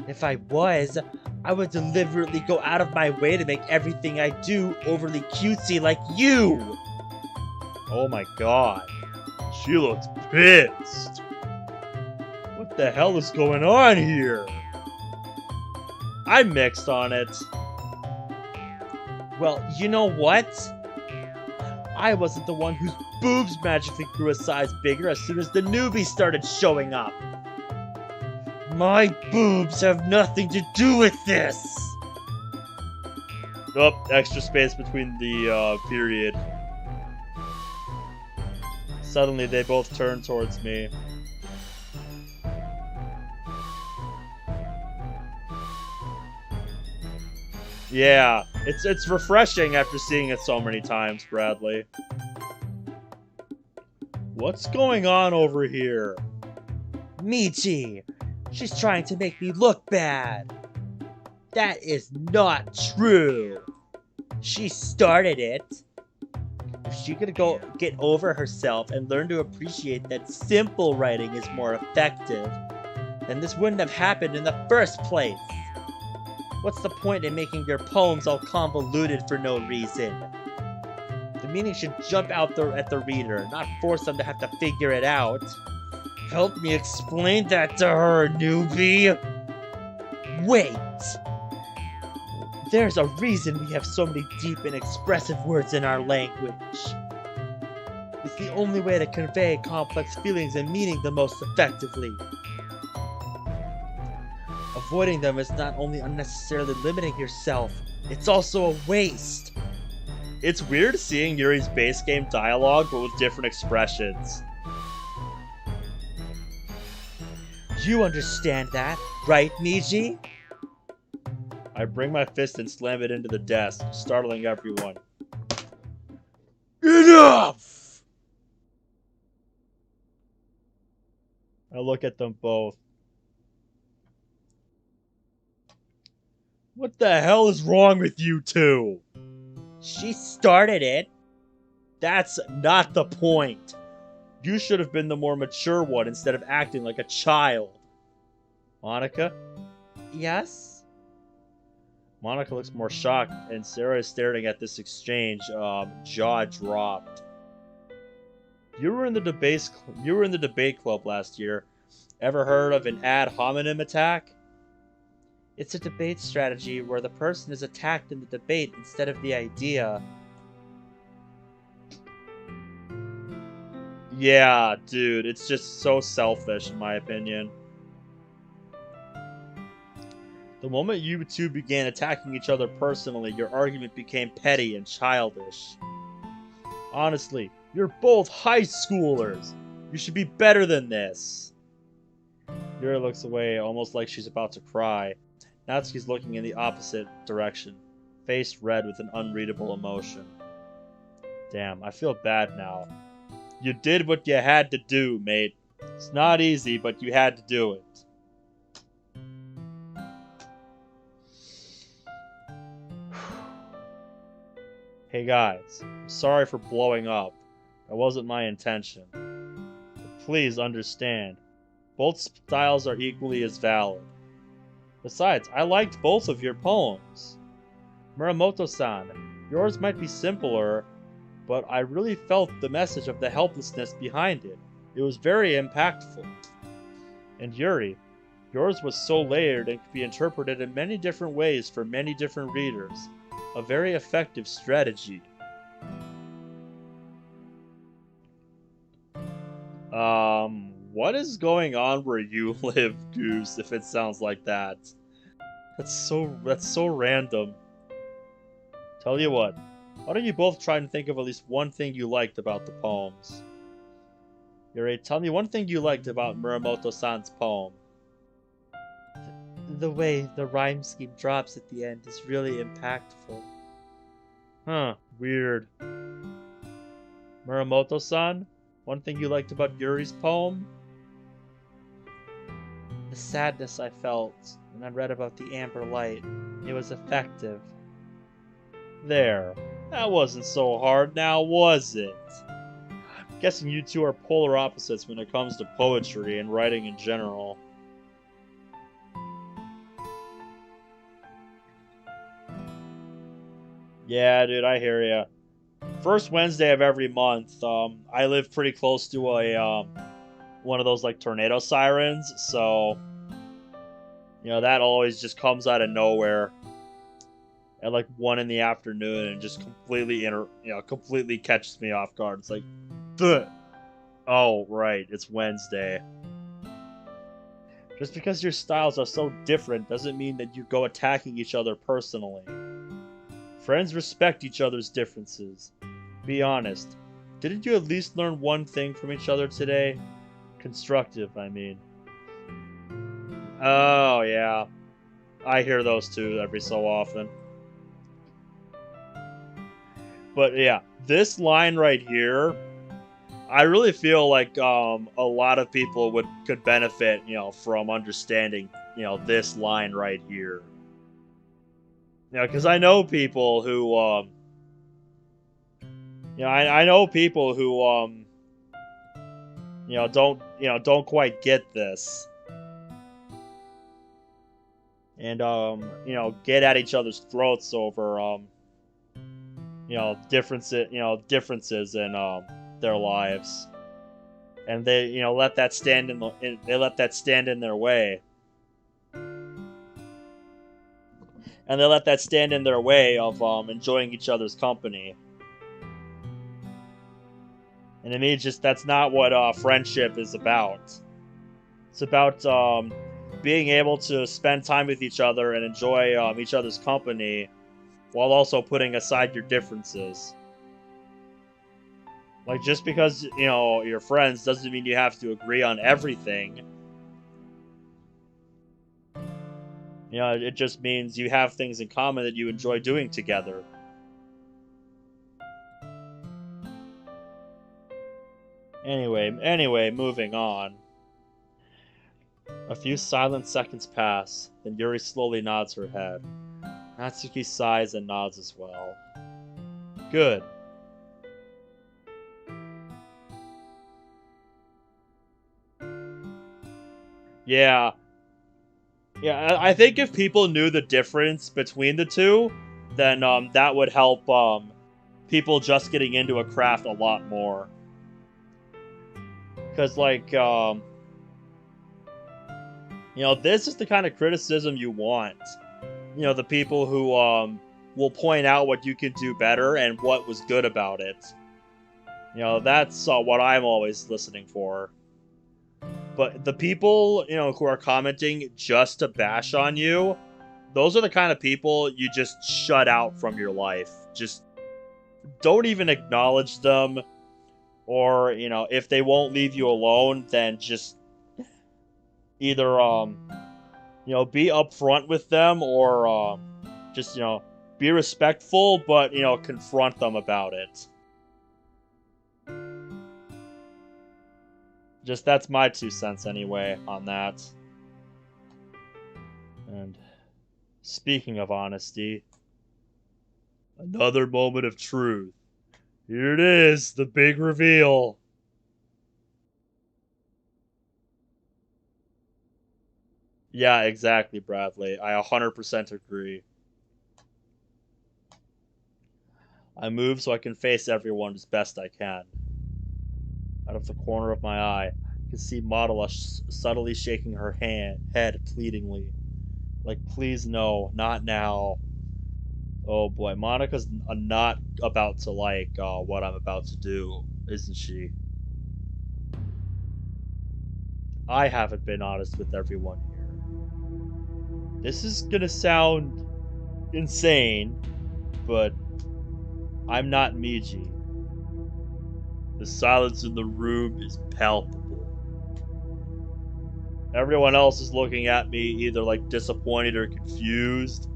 If I was, I would deliberately go out of my way to make everything I do overly cutesy like you! Oh my god. She looks pissed. What the hell is going on here? I'm mixed on it. Well, you know what? I wasn't the one whose boobs magically grew a size bigger as soon as the newbies started showing up. My boobs have nothing to do with this! Oh, extra space between the period. Suddenly they both turn towards me. Yeah, it's refreshing after seeing it so many times, Bradley. What's going on over here? Michi! She's trying to make me look bad! That is not true! She started it! If she could get over herself and learn to appreciate that simple writing is more effective, then this wouldn't have happened in the first place! What's the point in making your poems all convoluted for no reason? The meaning should jump out at the reader, not force them to have to figure it out. Help me explain that to her, newbie! Wait! There's a reason we have so many deep and expressive words in our language. It's the only way to convey complex feelings and meaning the most effectively. Avoiding them is not only unnecessarily limiting yourself, it's also a waste. It's weird seeing Yuri's base game dialogue, but with different expressions. You understand that, right, Miji? I bring my fist and slam it into the desk, startling everyone. Enough! I look at them both. What the hell is wrong with you two? She started it. That's not the point. You should have been the more mature one instead of acting like a child. Monica? Yes? Monica looks more shocked, and Sarah is staring at this exchange, jaw dropped. You were in the debate club last year. Ever heard of an ad hominem attack? It's a debate strategy where the person is attacked in the debate instead of the idea. Yeah, dude, it's just so selfish in my opinion. The moment you two began attacking each other personally, your argument became petty and childish. Honestly, you're both high schoolers. You should be better than this. Yuri looks away, almost like she's about to cry. Natsuki's looking in the opposite direction, face red with an unreadable emotion. Damn, I feel bad now. You did what you had to do, mate. It's not easy, but you had to do it. Hey guys, I'm sorry for blowing up. That wasn't my intention. But please understand, both styles are equally as valid. Besides, I liked both of your poems. Muramoto-san, yours might be simpler, but I really felt the message of the helplessness behind it. It was very impactful. And Yuri, yours was so layered and could be interpreted in many different ways for many different readers. A very effective strategy. What is going on where you live, Goose, if it sounds like that? That's so random. Tell you what, why don't you both try and think of at least one thing you liked about the poems? Yuri, tell me one thing you liked about Muramoto-san's poem. The way the rhyme scheme drops at the end is really impactful. Huh, weird. Muramoto-san, one thing you liked about Yuri's poem? The sadness I felt when I read about the amber light. It was effective. There. That wasn't so hard now, was it? I'm guessing you two are polar opposites when it comes to poetry and writing in general. Yeah, dude, I hear ya. First Wednesday of every month, I live pretty close to a, one of those, like, tornado sirens, so, you know, that always just comes out of nowhere at, like, 1 in the afternoon and just completely catches me off guard. It's like, Duh. Oh, right, it's Wednesday. Just because your styles are so different doesn't mean that you go attacking each other personally. Friends respect each other's differences. Be honest. Didn't you at least learn one thing from each other today? Constructive, I mean. Oh, yeah. I hear those too every so often. But yeah, this line right here, I really feel like a lot of people could benefit, from understanding, this line right here. Because I know people who, I know people who, don't quite get this, and get at each other's throats over, differences in their lives, and they, let that stand in their way. And they let that stand in their way of enjoying each other's company. And to me, that's not what friendship is about. It's about being able to spend time with each other and enjoy each other's company while also putting aside your differences. Like, just because, you know, you're friends doesn't mean you have to agree on everything. You know, it just means you have things in common that you enjoy doing together. Anyway, moving on. A few silent seconds pass, then Yuri slowly nods her head. Natsuki sighs and nods as well. Good. Yeah. Yeah, I think if people knew the difference between the two, then that would help people just getting into a craft a lot more. Because, like, you know, this is the kind of criticism you want. You know, the people who will point out what you can do better and what was good about it. You know, that's what I'm always listening for. But the people, you know, who are commenting just to bash on you, those are the kind of people you just shut out from your life. Just don't even acknowledge them. Or, you know, if they won't leave you alone, then just either, you know, be upfront with them or just, you know, be respectful, but, you know, confront them about it. Just, that's my 2 cents anyway on that. And speaking of honesty, another moment of truth. Here it is, the big reveal. Yeah, exactly, Bradley. I 100% agree. I move so I can face everyone as best I can. Out of the corner of my eye, I can see Madala subtly shaking her head pleadingly. Like, please no, not now. Oh boy, Monica's not about to like what I'm about to do, isn't she? I haven't been honest with everyone here. This is gonna sound insane, but I'm not Miji. The silence in the room is palpable. Everyone else is looking at me either like disappointed or confused.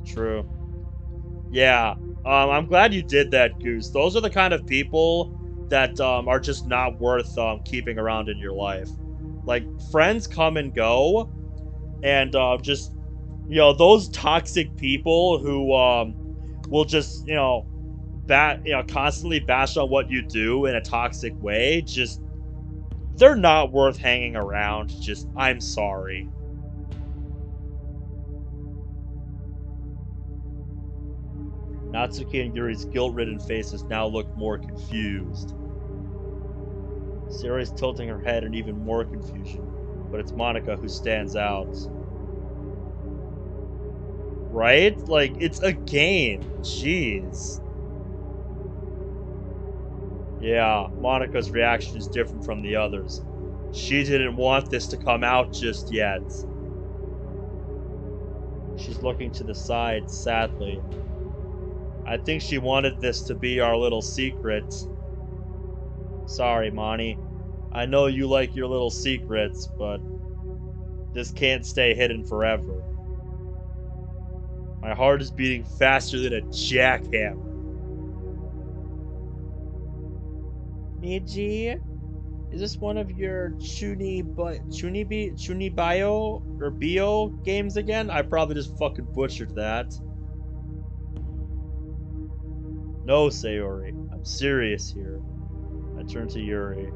True. Yeah, I'm glad you did that, Goose. Those are the kind of people that are just not worth keeping around in your life. Like, friends come and go, and just, you know, those toxic people who will just, you know, constantly bash on what you do in a toxic way, just, they're not worth hanging around. Just, I'm sorry. Natsuki and Yuri's guilt-ridden faces now look more confused. Sarah's tilting her head in even more confusion, but it's Monica who stands out. Right? Like, it's a game. Jeez. Yeah, Monica's reaction is different from the others. She didn't want this to come out just yet. She's looking to the side, sadly. I think she wanted this to be our little secret. Sorry, Monty. I know you like your little secrets, but this can't stay hidden forever. My heart is beating faster than a jackhammer. Miji, is this one of your Chunibayo or Bio games again? I probably just fucking butchered that. No, Sayori. I'm serious here. I turn to Yuri.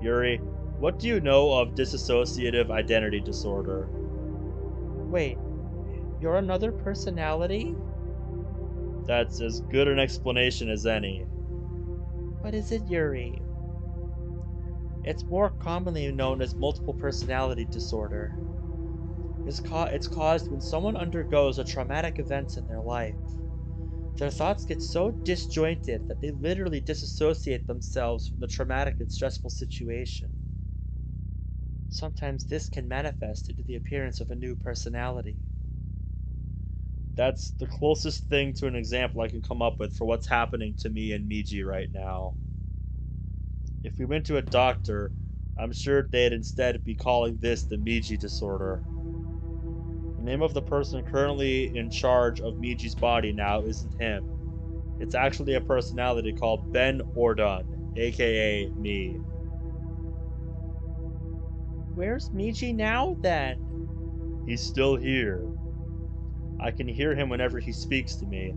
Yuri, what do you know of dissociative identity disorder? Wait, you're another personality? That's as good an explanation as any. What is it, Yuri? It's more commonly known as multiple personality disorder. It's caused when someone undergoes a traumatic event in their life. Their thoughts get so disjointed that they literally disassociate themselves from the traumatic and stressful situation. Sometimes this can manifest into the appearance of a new personality. That's the closest thing to an example I can come up with for what's happening to me and Miji right now. If we went to a doctor, I'm sure they'd instead be calling this the Miji disorder. The name of the person currently in charge of Miji's body now isn't him. It's actually a personality called Ben Ordun, aka me. Where's Miji now, then? He's still here. I can hear him whenever he speaks to me.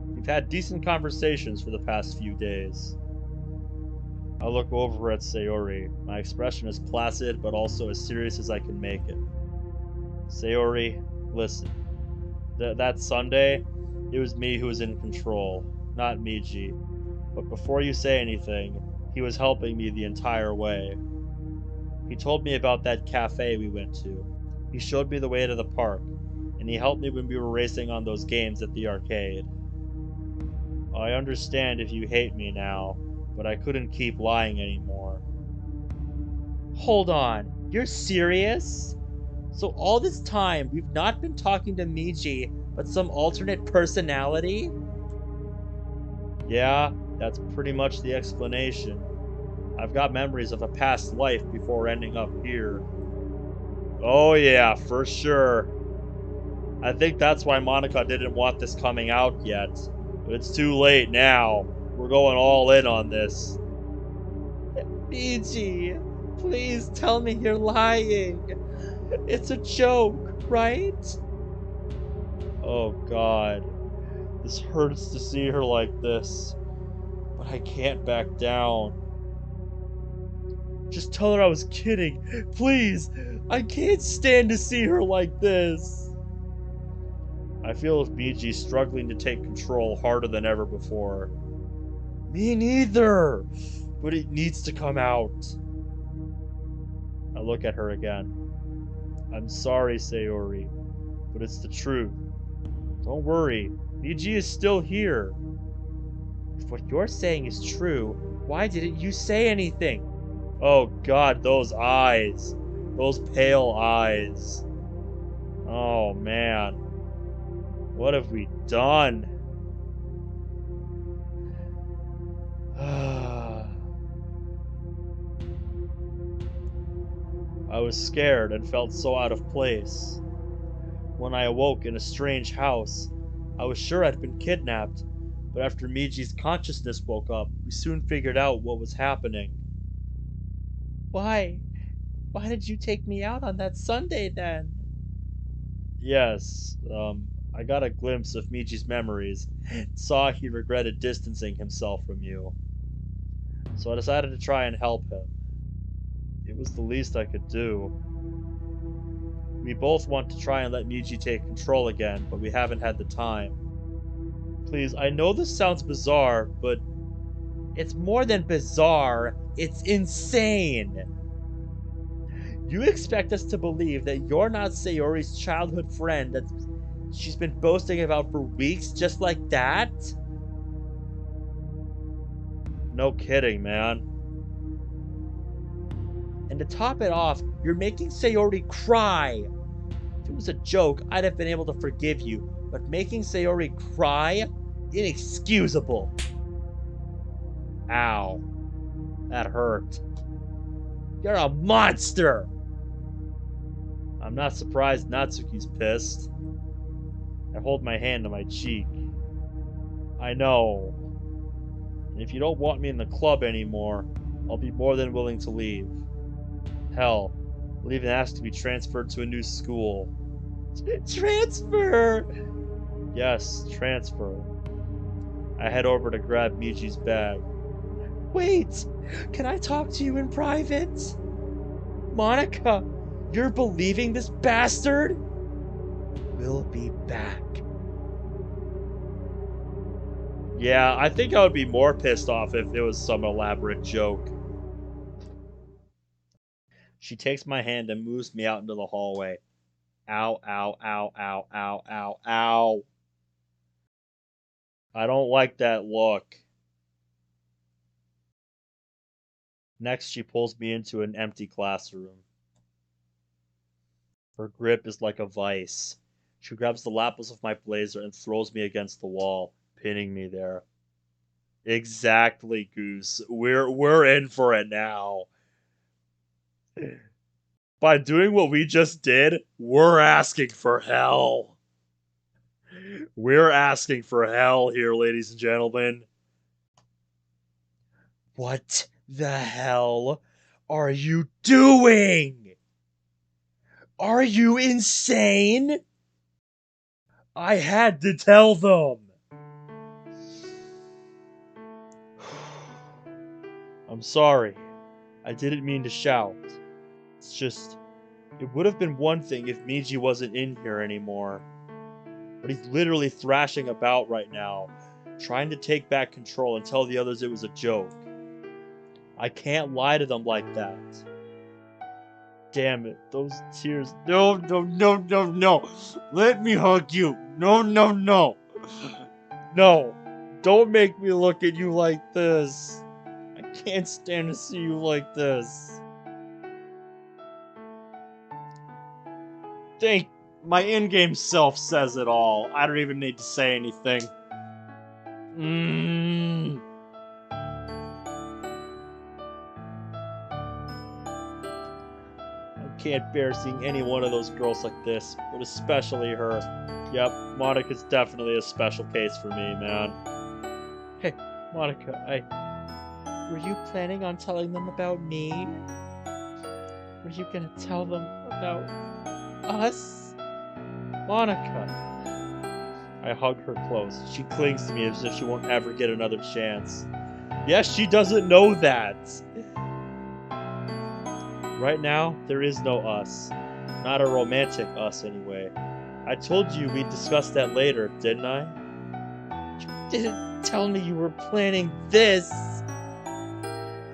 We've had decent conversations for the past few days. I look over at Sayori. My expression is placid, but also as serious as I can make it. Sayori, listen. That Sunday, it was me who was in control, not Miji. But before you say anything, he was helping me the entire way. He told me about that cafe we went to. He showed me the way to the park, and he helped me when we were racing on those games at the arcade. I understand if you hate me now, but I couldn't keep lying anymore. Hold on, you're serious? So all this time, we've not been talking to Miji, but some alternate personality? Yeah, that's pretty much the explanation. I've got memories of a past life before ending up here. Oh yeah, for sure. I think that's why Monica didn't want this coming out yet. But it's too late now. We're going all in on this. Miji, please tell me you're lying. It's a joke, right? Oh god. This hurts to see her like this. But I can't back down. Just tell her I was kidding. Please! I can't stand to see her like this. I feel Miji's struggling to take control harder than ever before. Me neither! But it needs to come out. I look at her again. I'm sorry, Sayori, but it's the truth. Don't worry, Miji is still here. If what you're saying is true, why didn't you say anything? Oh god, those eyes. Those pale eyes. Oh man. What have we done? I was scared and felt so out of place. When I awoke in a strange house, I was sure I'd been kidnapped, but after Miji's consciousness woke up, we soon figured out what was happening. Why? Why did you take me out on that Sunday then? Yes, I got a glimpse of Miji's memories, saw he regretted distancing himself from you. So I decided to try and help him. It was the least I could do. We both want to try and let Miji take control again, but we haven't had the time. Please, I know this sounds bizarre, but It's more than bizarre, it's insane. You expect us to believe that you're not Sayori's childhood friend that she's been boasting about for weeks just like that? no kidding, man. And to top it off, you're making Sayori cry. If it was a joke, I'd have been able to forgive you, but making Sayori cry? Inexcusable. Ow. That hurt. You're a monster! I'm not surprised Natsuki's pissed. I hold my hand to my cheek. I know. And if you don't want me in the club anymore, I'll be more than willing to leave. Hell, I'll even ask to be transferred to a new school. Transfer! Yes, transfer. I head over to grab Miji's bag. Wait! Can I talk to you in private? Monica, you're believing this bastard? We'll be back. Yeah, I think I would be more pissed off if it was some elaborate joke. She takes my hand and moves me out into the hallway. Ow, ow, ow, ow, ow, ow, ow. I don't like that look. Next, she pulls me into an empty classroom. Her grip is like a vice. She grabs the lapels of my blazer and throws me against the wall, pinning me there. Exactly, Goose. We're in for it now. By doing what we just did, we're asking for hell. We're asking for hell here, ladies and gentlemen. What the hell are you doing? Are you insane? I had to tell them. I'm sorry. I didn't mean to shout. It's just, it would have been one thing if Miji wasn't in here anymore. But he's literally thrashing about right now, trying to take back control and tell the others it was a joke. I can't lie to them like that. Damn it, those tears. No, no, no, no, no. Let me hug you. No, no, no. No, don't make me look at you like this. I can't stand to see you like this. Think my in-game self says it all. I don't even need to say anything. I can't bear seeing any one of those girls like this, but especially her. Yep, Monica's definitely a special case for me, man. Hey, Monica, Were you planning on telling them about me? Were you gonna tell them about us? Monica! I hug her close. She clings to me as if she won't ever get another chance. Yes, she doesn't know that! Right now, there is no us. Not a romantic us, anyway. I told you we'd discuss that later, didn't I? You didn't tell me you were planning this!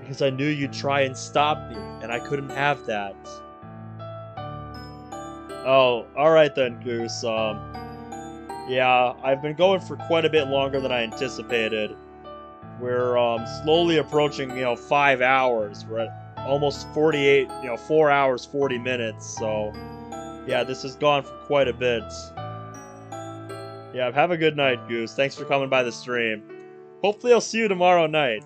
Because I knew you'd try and stop me, and I couldn't have that. Oh, alright then, Goose. Yeah, I've been going for quite a bit longer than I anticipated. We're, slowly approaching, 5 hours. We're at almost 48, 4 hours, 40 minutes, so... Yeah, this has gone for quite a bit. Yeah, have a good night, Goose. Thanks for coming by the stream. Hopefully I'll see you tomorrow night.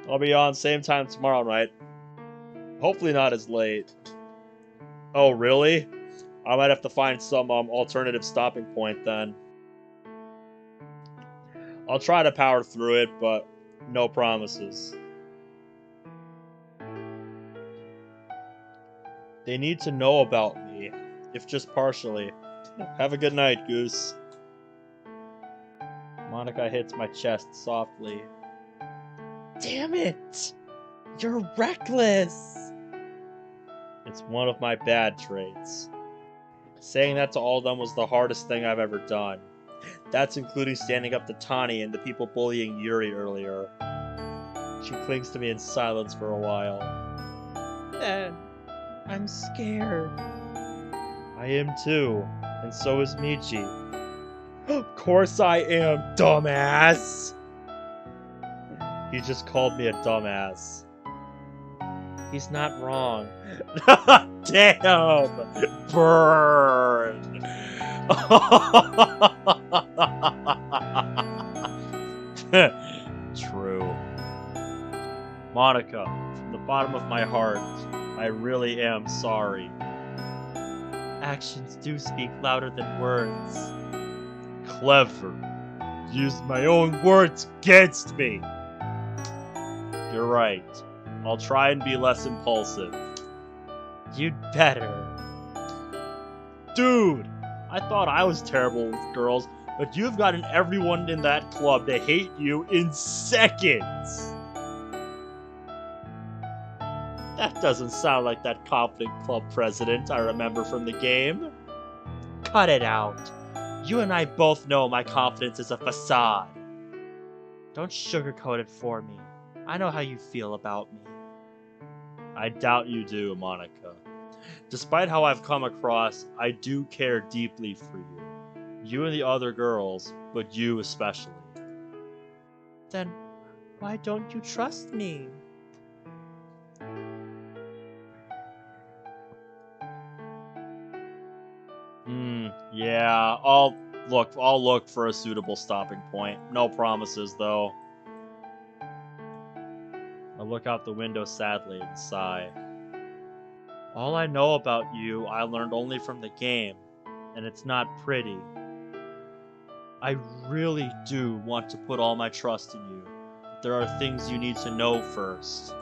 I'll be on same time tomorrow night. Hopefully not as late. Oh, really? I might have to find some alternative stopping point then. I'll try to power through it, but no promises. They need to know about me, if just partially. Have a good night, Goose. Monica hits my chest softly. Damn it! You're reckless! It's one of my bad traits. Saying that to all of them was the hardest thing I've ever done. That's including standing up to Tani and the people bullying Yuri earlier. She clings to me in silence for a while. Dad, I'm scared. I am too, and so is Michi. Of course I am, dumbass! He just called me a dumbass. He's not wrong. Damn! Burn! True. Monica, from the bottom of my heart, I really am sorry. Actions do speak louder than words. Clever. Used my own words against me. You're right. I'll try and be less impulsive. You'd better. Dude, I thought I was terrible with girls, but you've gotten everyone in that club to hate you in seconds. That doesn't sound like that confident club president I remember from the game. Cut it out. You and I both know my confidence is a facade. Don't sugarcoat it for me. I know how you feel about me. I doubt you do, Monica. Despite how I've come across, I do care deeply for you. You and the other girls, but you especially. Then why don't you trust me? Yeah, I'll look for a suitable stopping point. No promises, though. I look out the window sadly and sigh. All I know about you, I learned only from the game, and it's not pretty. I really do want to put all my trust in you, but there are things you need to know first.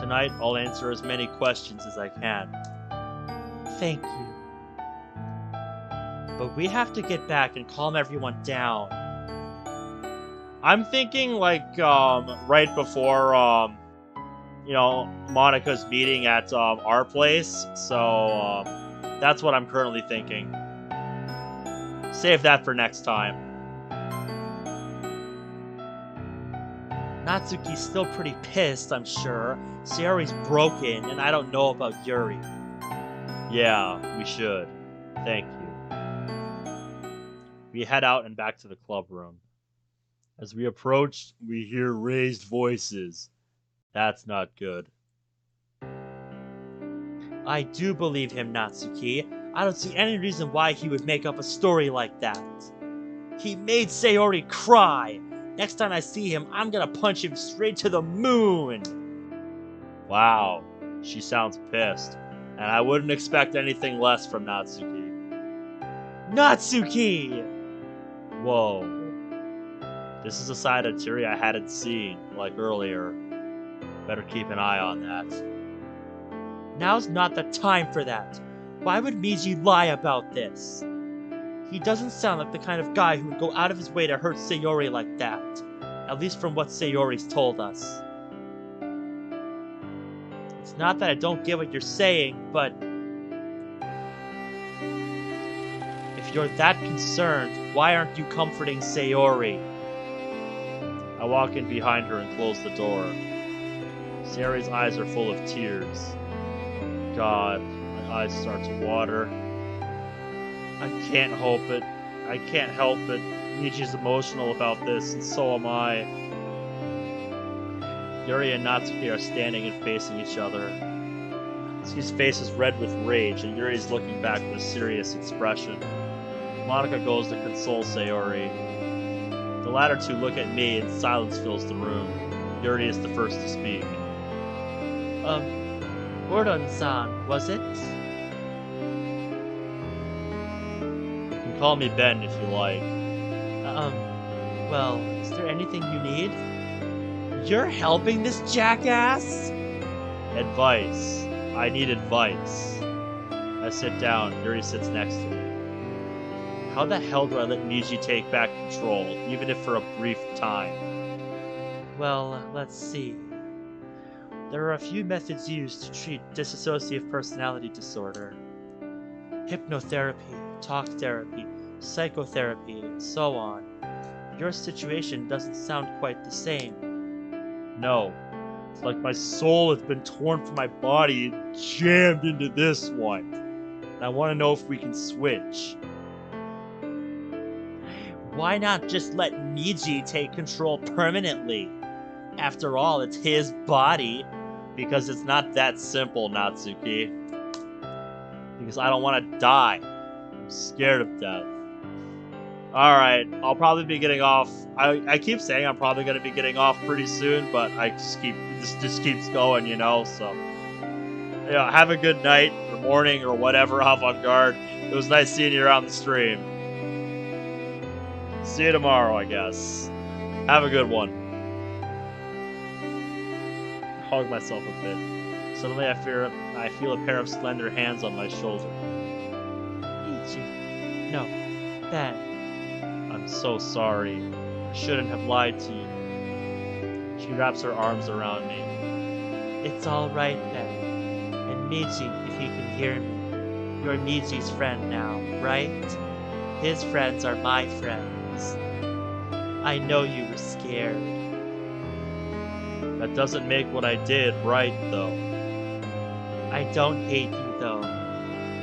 Tonight, I'll answer as many questions as I can. Thank you. But we have to get back and calm everyone down. I'm thinking right before Monica's meeting at our place. So that's what I'm currently thinking. Save that for next time. Natsuki's still pretty pissed, I'm sure. Sayori's broken, and I don't know about Yuri. Yeah, we should. Thank you. We head out and back to the club room. As we approach, we hear raised voices. That's not good. I do believe him, Natsuki. I don't see any reason why he would make up a story like that. He made Sayori cry. Next time I see him, I'm gonna punch him straight to the moon. Wow, she sounds pissed, and I wouldn't expect anything less from Natsuki. Natsuki! Whoa. This is a side of Yuri I hadn't seen, like earlier. Better keep an eye on that. Now's not the time for that. Why would Miji lie about this? He doesn't sound like the kind of guy who would go out of his way to hurt Sayori like that. At least from what Sayori's told us. It's not that I don't get what you're saying, but if you're that concerned, why aren't you comforting Sayori? I walk in behind her and close the door. Sayori's eyes are full of tears. Oh God, my eyes start to water. I can't help it. Michi's emotional about this, and so am I. Yuri and Natsuki are standing and facing each other. Natsuki's face is red with rage, and Yuri's looking back with a serious expression. Monica goes to console Sayori. The latter two look at me, and silence fills the room. Yuri is the first to speak. Gordon-san, was it? You can call me Ben if you like. Well, is there anything you need? You're helping this jackass? Advice. I need advice. I sit down. Yuri sits next to me. How the hell do I let Miji take back control, even if for a brief time? Well, let's see. There are a few methods used to treat dissociative personality disorder. Hypnotherapy, talk therapy, psychotherapy, and so on. Your situation doesn't sound quite the same. No. It's like my soul has been torn from my body and jammed into this one. And I want to know if we can switch. Why not just let Miji take control permanently? After all, it's his body. Because it's not that simple, Natsuki. Because I don't want to die. I'm scared of death. Alright, I'll probably be getting off. I keep saying I'm probably going to be getting off pretty soon, but this keeps going, so. Have a good night, or morning, or whatever, avant-garde. It was nice seeing you around the stream. See you tomorrow, I guess. Have a good one. Hug myself a bit. Suddenly I feel a pair of slender hands on my shoulder. Ichi. No. Ben. I'm so sorry. I shouldn't have lied to you. She wraps her arms around me. It's alright, Ben. And Miji, if you can hear me, you're Miji's friend now, right? His friends are my friends. I know you were scared. That doesn't make what I did right, though. I don't hate you, though.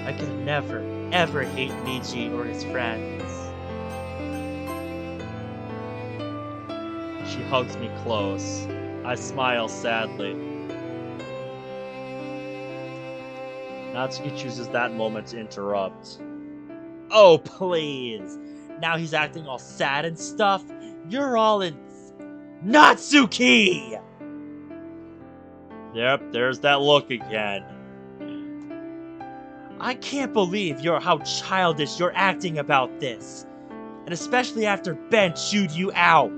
I could never, ever hate Miji or his friends. She hugs me close. I smile sadly. Natsuki chooses that moment to interrupt. Oh, please. Now he's acting all sad and stuff. You're all in... Natsuki! Yep, there's that look again. I can't believe how childish you're acting about this. And especially after Ben chewed you out.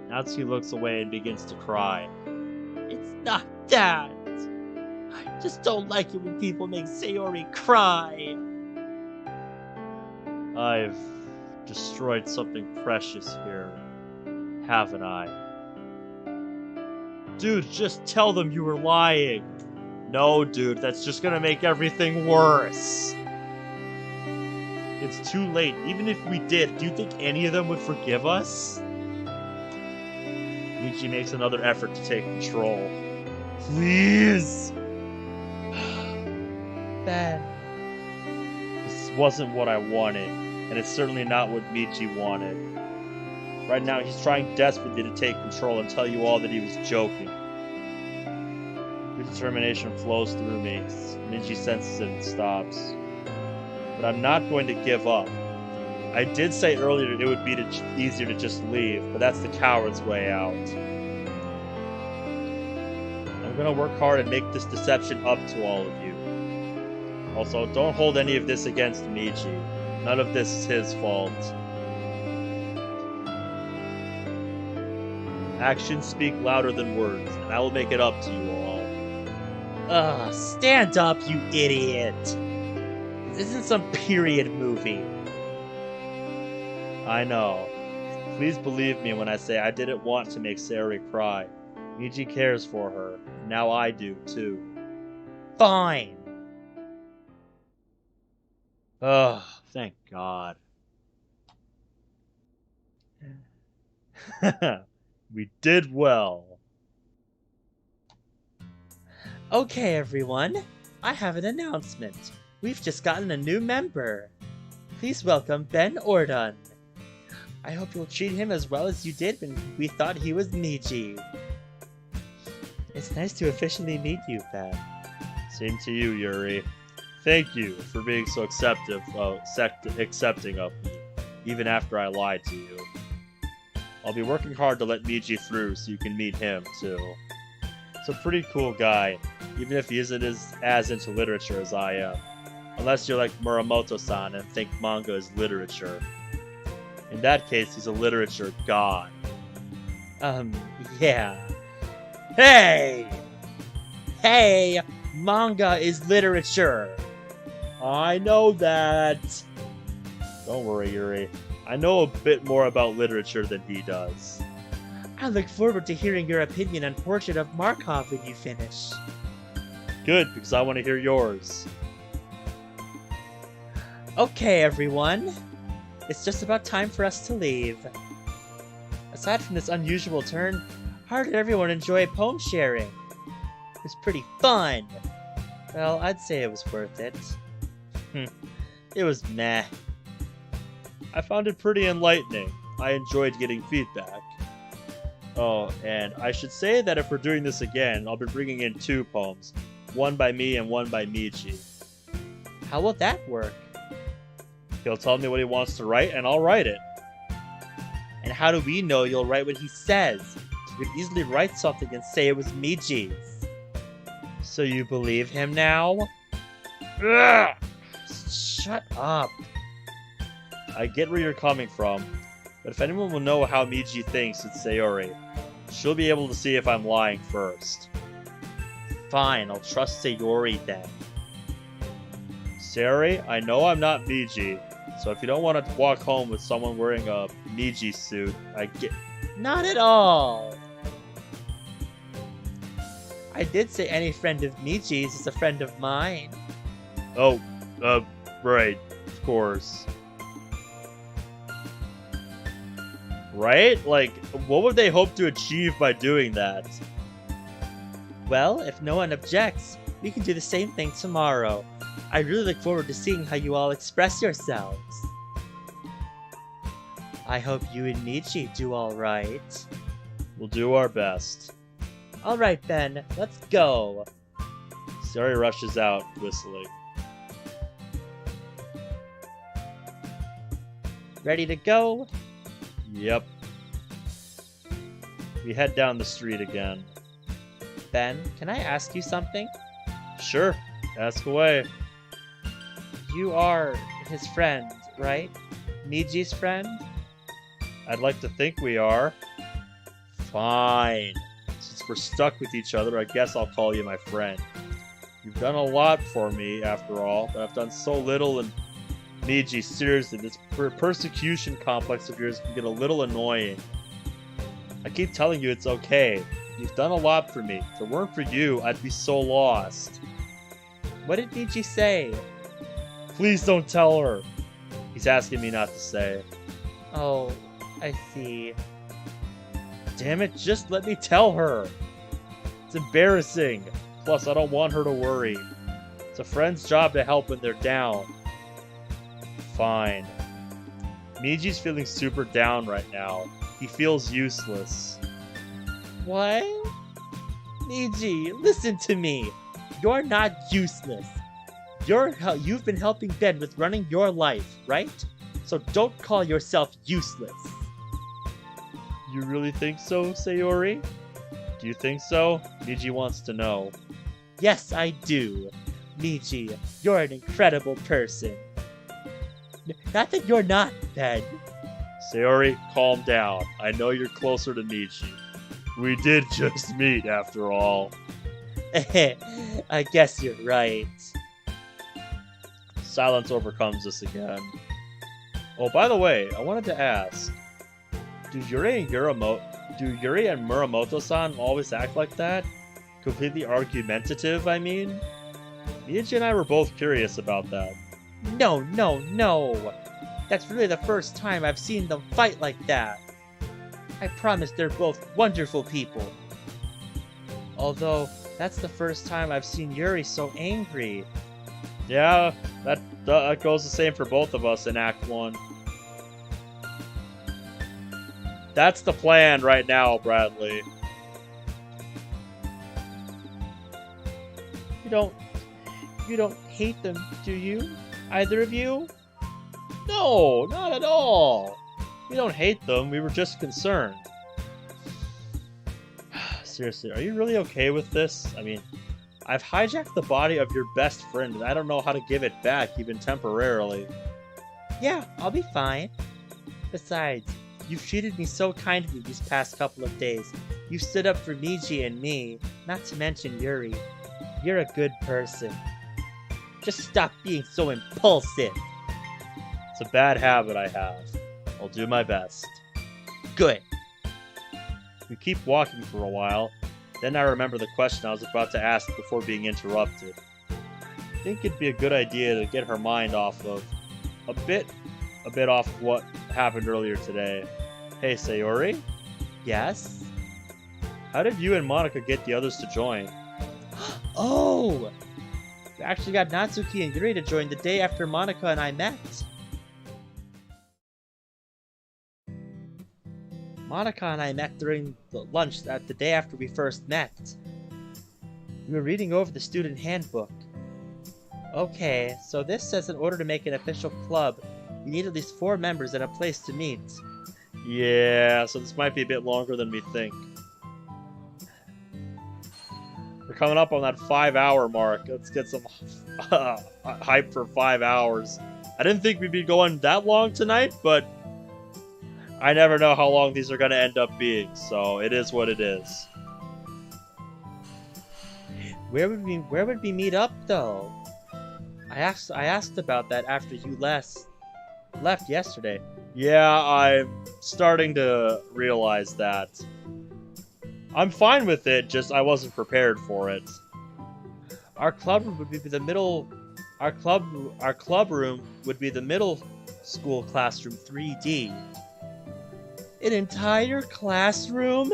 Natsuki looks away and begins to cry. It's not that. I just don't like it when people make Sayori cry. I've destroyed something precious here, haven't I? Dude, just tell them you were lying. No, dude, that's just gonna make everything worse. It's too late. Even if we did, do you think any of them would forgive us? Michi makes another effort to take control. Please! Ben. This wasn't what I wanted, and it's certainly not what Michi wanted. Right now, he's trying desperately to take control and tell you all that he was joking. Good determination flows through me. Michi senses it and stops. But I'm not going to give up. I did say earlier it would be easier to just leave, but that's the coward's way out. I'm gonna work hard and make this deception up to all of you. Also, don't hold any of this against Michi. None of this is his fault. Actions speak louder than words, and I will make it up to you all. Ugh, stand up, you idiot! This isn't some period movie. I know. Please believe me when I say I didn't want to make Sayori cry. Michi cares for her. Now I do, too. Fine. Ugh, thank God. We did well. Okay, everyone. I have an announcement. We've just gotten a new member. Please welcome Ben Ordon. I hope you'll treat him as well as you did when we thought he was Miji. It's nice to officially meet you, Ben. Same to you, Yuri. Thank you for being so accepting of me, even after I lied to you. I'll be working hard to let Miji through so you can meet him, too. He's a pretty cool guy, even if he isn't as into literature as I am. Unless you're like Muramoto-san and think manga is literature. In that case, he's a literature god. Yeah. Hey! Hey! Manga is literature! I know that! Don't worry, Yuri. I know a bit more about literature than he does. I look forward to hearing your opinion on Portrait of Markov when you finish. Good, because I want to hear yours. Okay, everyone. It's just about time for us to leave. Aside from this unusual turn, how did everyone enjoy poem sharing? It was pretty fun. Well, I'd say it was worth it. It was meh. I found it pretty enlightening. I enjoyed getting feedback. Oh, and I should say that if we're doing this again, I'll be bringing in 2 poems. One by me and one by Michi. How will that work? He'll tell me what he wants to write, and I'll write it. And how do we know you'll write what he says? You could easily write something and say it was Miji's. So you believe him now? Ugh! Shut up. I get where you're coming from, but if anyone will know how Miji thinks, it's Sayori. She'll be able to see if I'm lying first. Fine, I'll trust Sayori then. Sayori, I know I'm not Miji, so if you don't want to walk home with someone wearing a Miji suit, I get... Not at all! I did say any friend of Miji's is a friend of mine. Oh, right, of course. Right? Like, what would they hope to achieve by doing that? Well, if no one objects, we can do the same thing tomorrow. I really look forward to seeing how you all express yourselves. I hope you and Michi do alright. We'll do our best. Alright then, let's go. Sayori rushes out, whistling. Ready to go? Yep. We head down the street again. Ben, can I ask you something? Sure, ask away. You are his friend, right? Miji's friend? I'd like to think we are. Fine. Since we're stuck with each other, I guess I'll call you my friend. You've done a lot for me, after all, but I've done so little, and Miji, seriously, this persecution complex of yours can get a little annoying. I keep telling you it's okay. You've done a lot for me. If it weren't for you, I'd be so lost. What did Michi say? Please don't tell her. He's asking me not to say. Oh, I see. Damn it, just let me tell her. It's embarrassing. Plus, I don't want her to worry. It's a friend's job to help when they're down. Fine. Miji's feeling super down right now. He feels useless. What? Miji, listen to me. You're not useless. You've been helping Ben with running your life, right? So don't call yourself useless. You really think so, Sayori? Do you think so? Miji wants to know. Yes, I do. Miji, you're an incredible person. Not that you're not, Ben. Sayori, calm down. I know you're closer to Miji. We did just meet, after all. I guess you're right. Silence overcomes us again. Oh, by the way, I wanted to ask. Do Yuri and Muramoto-san always act like that? Completely argumentative, I mean? Miji and I were both curious about that. No. That's really the first time I've seen them fight like that. I promise they're both wonderful people. Although, that's the first time I've seen Yuri so angry. Yeah, that goes the same for both of us in Act 1. That's the plan right now, Bradley. You don't hate them, do you? Either of you? No, not at all. We don't hate them, we were just concerned. Seriously, are you really okay with this? I mean, I've hijacked the body of your best friend, and I don't know how to give it back, even temporarily. Yeah, I'll be fine. Besides, you've treated me so kindly these past couple of days. You stood up for Miji and me, not to mention Yuri. You're a good person. Just stop being so impulsive. It's a bad habit I have. I'll do my best. Good. We keep walking for a while. Then I remember the question I was about to ask before being interrupted. I think it'd be a good idea to get her mind off of a bit off of what happened earlier today. Hey, Sayori? Yes? How did you and Monica get the others to join? Oh! We actually got Natsuki and Yuri to join the day after Monica and I met. Monica and I met during the lunch the day after we first met. We were reading over the student handbook. Okay, so this says in order to make an official club, you need at least 4 members and a place to meet. Yeah, so this might be a bit longer than we think. We're coming up on that 5-hour mark. Let's get some hype for 5 hours. I didn't think we'd be going that long tonight, but I never know how long these are going to end up being, so it is what it is. Where would we meet up though? I asked about that after you left yesterday. Yeah, I'm starting to realize that. I'm fine with it, just I wasn't prepared for it. Our clubroom would be the middle. Our clubroom would be the middle school classroom 3D. An entire classroom?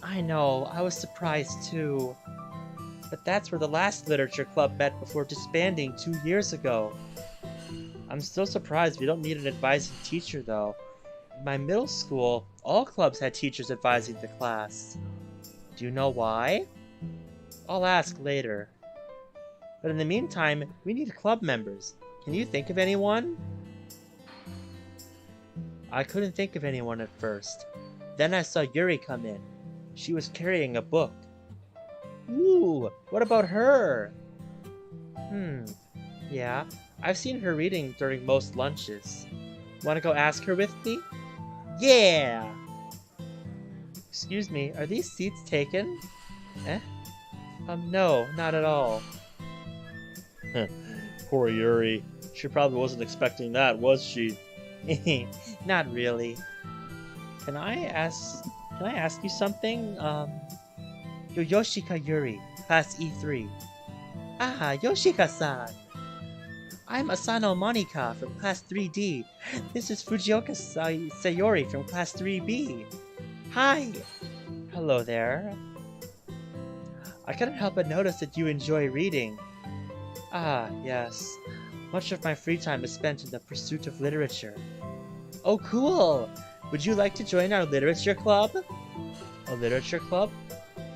I know, I was surprised too. But that's where the last literature club met before disbanding 2 years ago. I'm still surprised we don't need an advising teacher, though. In my middle school, all clubs had teachers advising the class. Do you know why? I'll ask later. But in the meantime, we need club members. Can you think of anyone? I couldn't think of anyone at first. Then I saw Yuri come in. She was carrying a book. Ooh, what about her? Yeah, I've seen her reading during most lunches. Wanna go ask her with me? Yeah! Excuse me, are these seats taken? No, not at all. Poor Yuri. She probably wasn't expecting that, was she? Not really. Can I ask you something? You're Yoshika Yuri, class E3. Ah, Yoshika-san! I'm Asano Monika from class 3D. This is Fujioka Sayori from class 3B. Hi! Hello there. I couldn't help but notice that you enjoy reading. Ah, yes. Much of my free time is spent in the pursuit of literature. Oh, cool! Would you like to join our literature club? A literature club?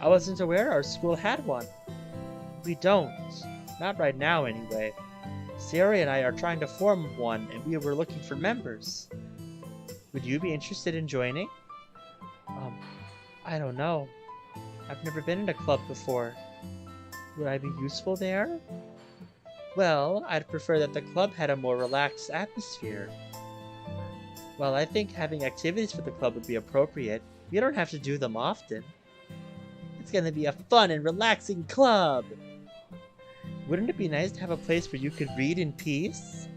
I wasn't aware our school had one. We don't. Not right now, anyway. Sayori and I are trying to form one, and we were looking for members. Would you be interested in joining? I don't know. I've never been in a club before. Would I be useful there? Well, I'd prefer that the club had a more relaxed atmosphere. Well, I think having activities for the club would be appropriate. We don't have to do them often. It's gonna be a fun and relaxing club! Wouldn't it be nice to have a place where you could read in peace?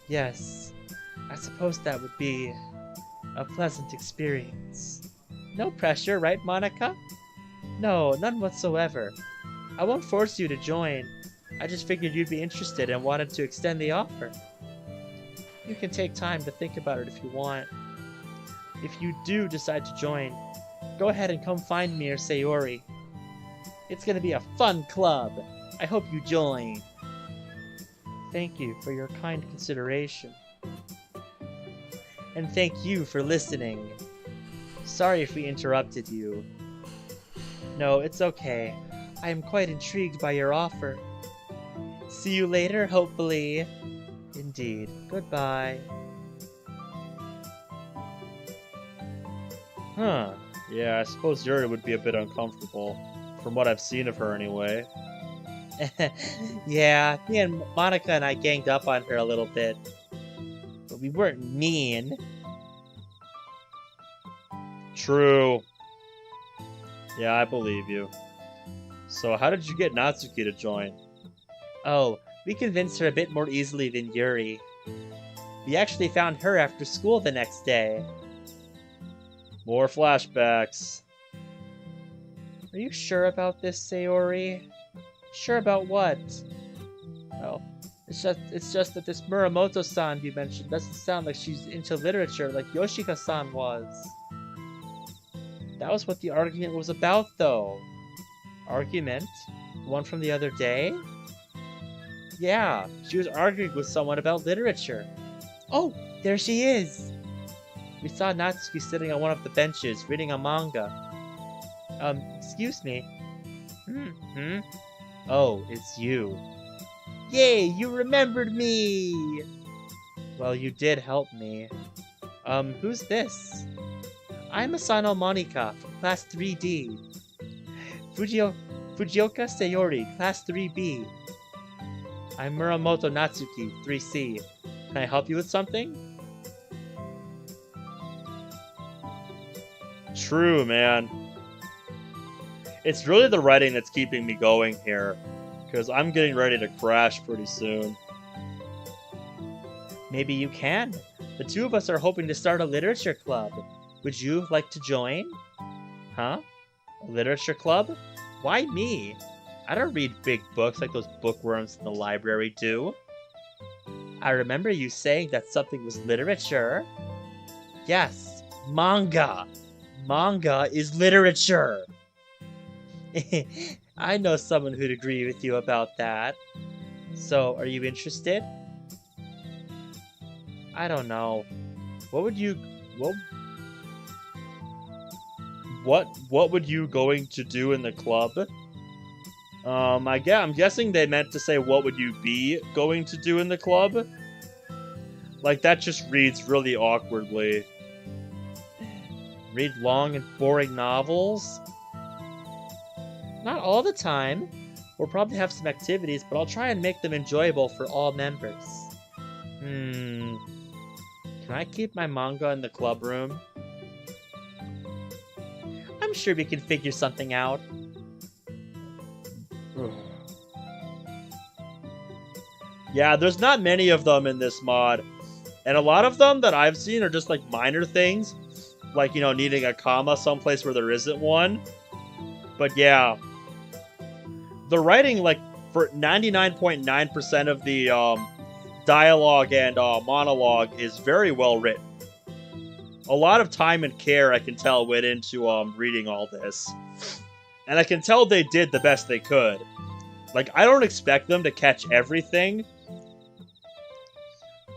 Yes, I suppose that would be a pleasant experience. No pressure, right, Monica? No, none whatsoever. I won't force you to join. I just figured you'd be interested and wanted to extend the offer. You can take time to think about it if you want. If you do decide to join, go ahead and come find me or Sayori. It's gonna be a fun club. I hope you join. Thank you for your kind consideration. And thank you for listening. Sorry if we interrupted you. No, it's okay. I am quite intrigued by your offer. See you later, hopefully. Indeed. Goodbye. Huh. Yeah, I suppose Yuri would be a bit uncomfortable. From what I've seen of her, anyway. Yeah, me and Monica and I ganged up on her a little bit. But we weren't mean. True. Yeah, I believe you. So how did you get Natsuki to join? Oh, we convinced her a bit more easily than Yuri. We actually found her after school the next day. More flashbacks. Are you sure about this, Sayori? Sure about what? Oh, it's just that this Muramoto-san you mentioned doesn't sound like she's into literature like Yoshika-san was. That was what the argument was about, though. Argument? The one from the other day? Yeah, she was arguing with someone about literature. Oh, there she is! We saw Natsuki sitting on one of the benches, reading a manga. Excuse me. Oh, it's you. Yay, you remembered me! Well, you did help me. Who's this? I'm Asano Monika, from class 3D. Fujioka Sayori, class 3B. I'm Muramoto Natsuki, 3C. Can I help you with something? True, man. It's really the writing that's keeping me going here, because I'm getting ready to crash pretty soon. Maybe you can. The two of us are hoping to start a literature club. Would you like to join? Huh? A literature club? Why me? I don't read big books like those bookworms in the library do. I remember you saying that something was literature. Yes, manga. Manga is literature. I know someone who'd agree with you about that. So, are you interested? I don't know. What would you... What, what would you going to do in the club? I'm guessing they meant to say what would you be going to do in the club? Like, that just reads really awkwardly. Read long and boring novels? Not all the time. We'll probably have some activities, but I'll try and make them enjoyable for all members. Can I keep my manga in the club room? I'm sure we can figure something out. Yeah, there's not many of them in this mod. And a lot of them that I've seen are just like minor things. Like, you know, needing a comma someplace where there isn't one. But yeah. The writing, like, for 99.9% of the dialogue and monologue is very well written. A lot of time and care, I can tell, went into reading all this. And I can tell they did the best they could. Like, I don't expect them to catch everything.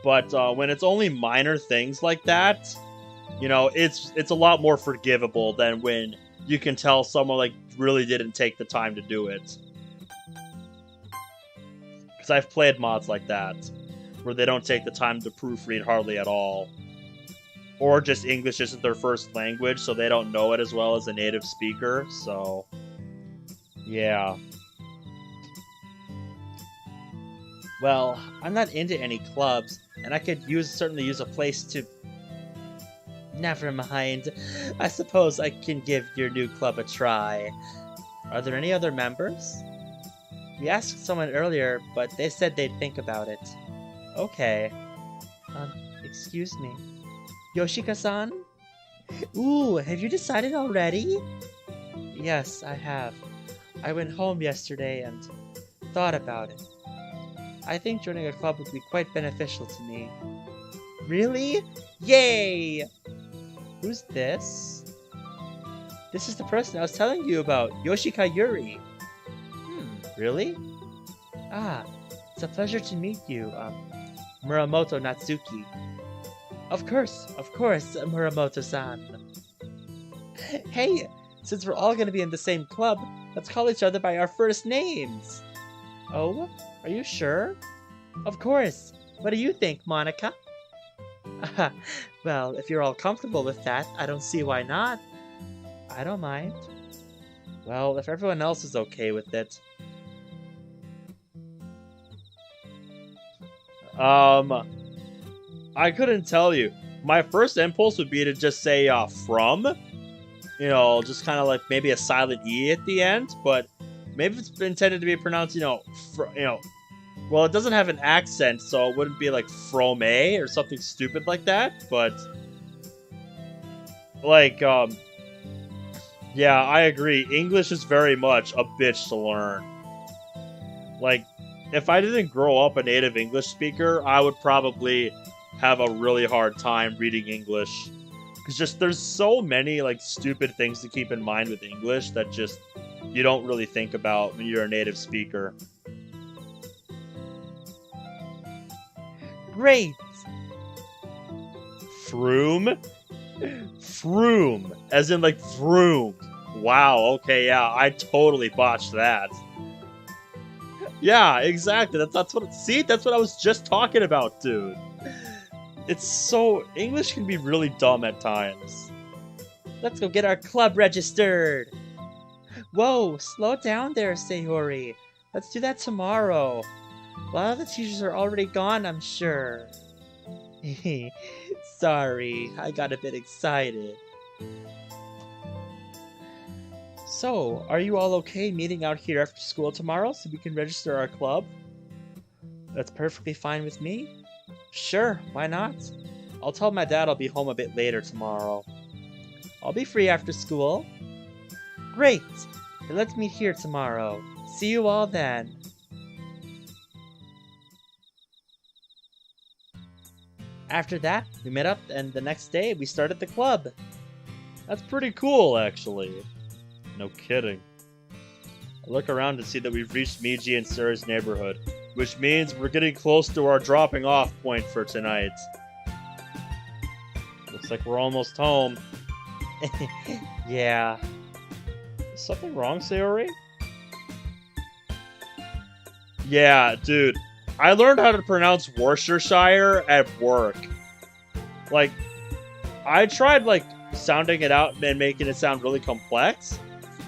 But when it's only minor things like that, you know, it's a lot more forgivable than when you can tell someone, like, really didn't take the time to do it. Because I've played mods like that, where they don't take the time to proofread hardly at all. Or just English isn't their first language, so they don't know it as well as a native speaker, so... yeah. Well, I'm not into any clubs, and I could certainly use a place to... Never mind. I suppose I can give your new club a try. Are there any other members? We asked someone earlier, but they said they'd think about it. Okay. Excuse me. Yoshika-san? Ooh, have you decided already? Yes, I have. I went home yesterday and thought about it. I think joining a club would be quite beneficial to me. Really? Yay! Who's this? This is the person I was telling you about, Yoshika Yuri. Really? Ah, it's a pleasure to meet you, Muramoto Natsuki. Of course, Muramoto-san. Hey, since we're all gonna be in the same club, let's call each other by our first names. Oh, are you sure? Of course. What do you think, Monica? Well, if you're all comfortable with that, I don't see why not. I don't mind. Well, if everyone else is okay with it. I couldn't tell you. My first impulse would be to just say, from. You know, just kind of like maybe a silent E at the end, but maybe it's intended to be pronounced, well, it doesn't have an accent, so it wouldn't be like frome or something stupid like that, but like, yeah, I agree. English is very much a bitch to learn. Like, if I didn't grow up a native English speaker, I would probably have a really hard time reading English. Because just there's so many like stupid things to keep in mind with English that just you don't really think about when you're a native speaker. Great! Froom? Froom. As in like vroom. Wow, okay, yeah, I totally botched that. Yeah, exactly. That's what I was just talking about, dude. It's so English can be really dumb at times. Let's go get our club registered. Whoa, slow down there, Sayori. Let's do that tomorrow. A lot of the teachers are already gone, I'm sure. Sorry, I got a bit excited. So, are you all okay meeting out here after school tomorrow so we can register our club? That's perfectly fine with me. Sure, why not? I'll tell my dad I'll be home a bit later tomorrow. I'll be free after school. Great! Then let's meet here tomorrow. See you all then. After that, we met up and the next day we started the club. That's pretty cool, actually. No kidding. I look around and see that we've reached Miji and Sarah's neighborhood, which means we're getting close to our dropping off point for tonight. Looks like we're almost home. Yeah. Is something wrong, Sayori? Yeah, dude. I learned how to pronounce Worcestershire at work. Like, I tried, like, sounding it out and making it sound really complex.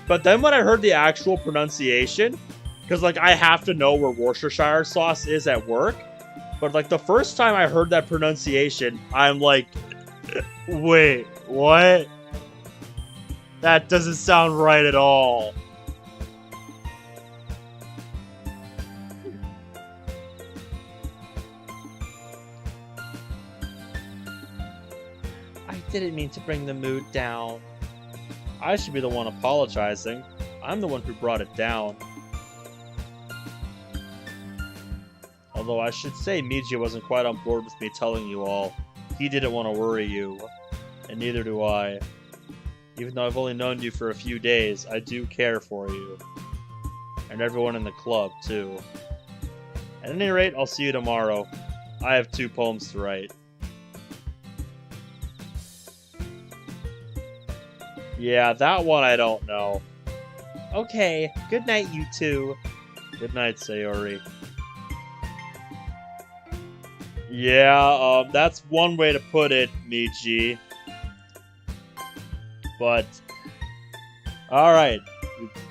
But then when I heard the actual pronunciation, because, like, I have to know where Worcestershire sauce is at work. But, like, the first time I heard that pronunciation, I'm like, wait, what? That doesn't sound right at all. I didn't mean to bring the mood down. I should be the one apologizing. I'm the one who brought it down. Although I should say Miji wasn't quite on board with me telling you all. He didn't want to worry you. And neither do I. Even though I've only known you for a few days, I do care for you. And everyone in the club, too. At any rate, I'll see you tomorrow. I have 2 poems to write. Yeah, that one I don't know. Okay, good night, you two. Good night, Sayori. Yeah, that's one way to put it, Miji. But, alright.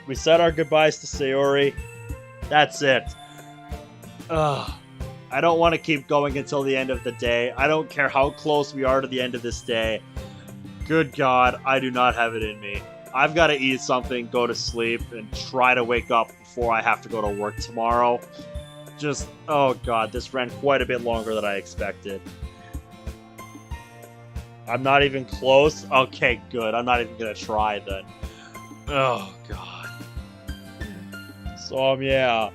We said our goodbyes to Sayori. That's it. Ugh. I don't want to keep going until the end of the day. I don't care how close we are to the end of this day. Good God, I do not have it in me. I've got to eat something, go to sleep, and try to wake up before I have to go to work tomorrow. Just, oh God, this ran quite a bit longer than I expected. I'm not even close? Okay, good. I'm not even gonna try then. Oh God. So, yeah.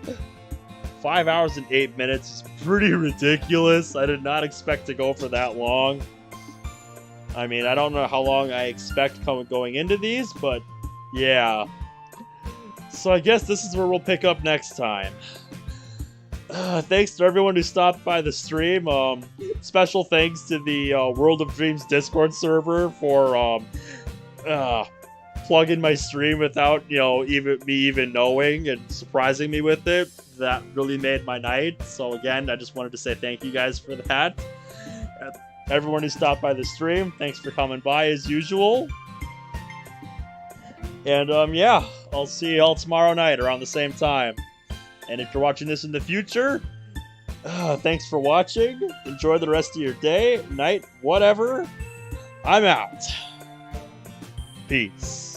5 hours and 8 minutes is pretty ridiculous. I did not expect to go for that long. I mean, I don't know how long I expect going into these, but yeah. So I guess this is where we'll pick up next time. Thanks to everyone who stopped by the stream. Special thanks to the World of Dreams Discord server for plugging my stream without, even knowing and surprising me with it. That really made my night. So again, I just wanted to say thank you guys for that. Everyone who stopped by the stream, thanks for coming by as usual. And yeah, I'll see you all tomorrow night around the same time. And if you're watching this in the future, thanks for watching. Enjoy the rest of your day, night, whatever. I'm out. Peace.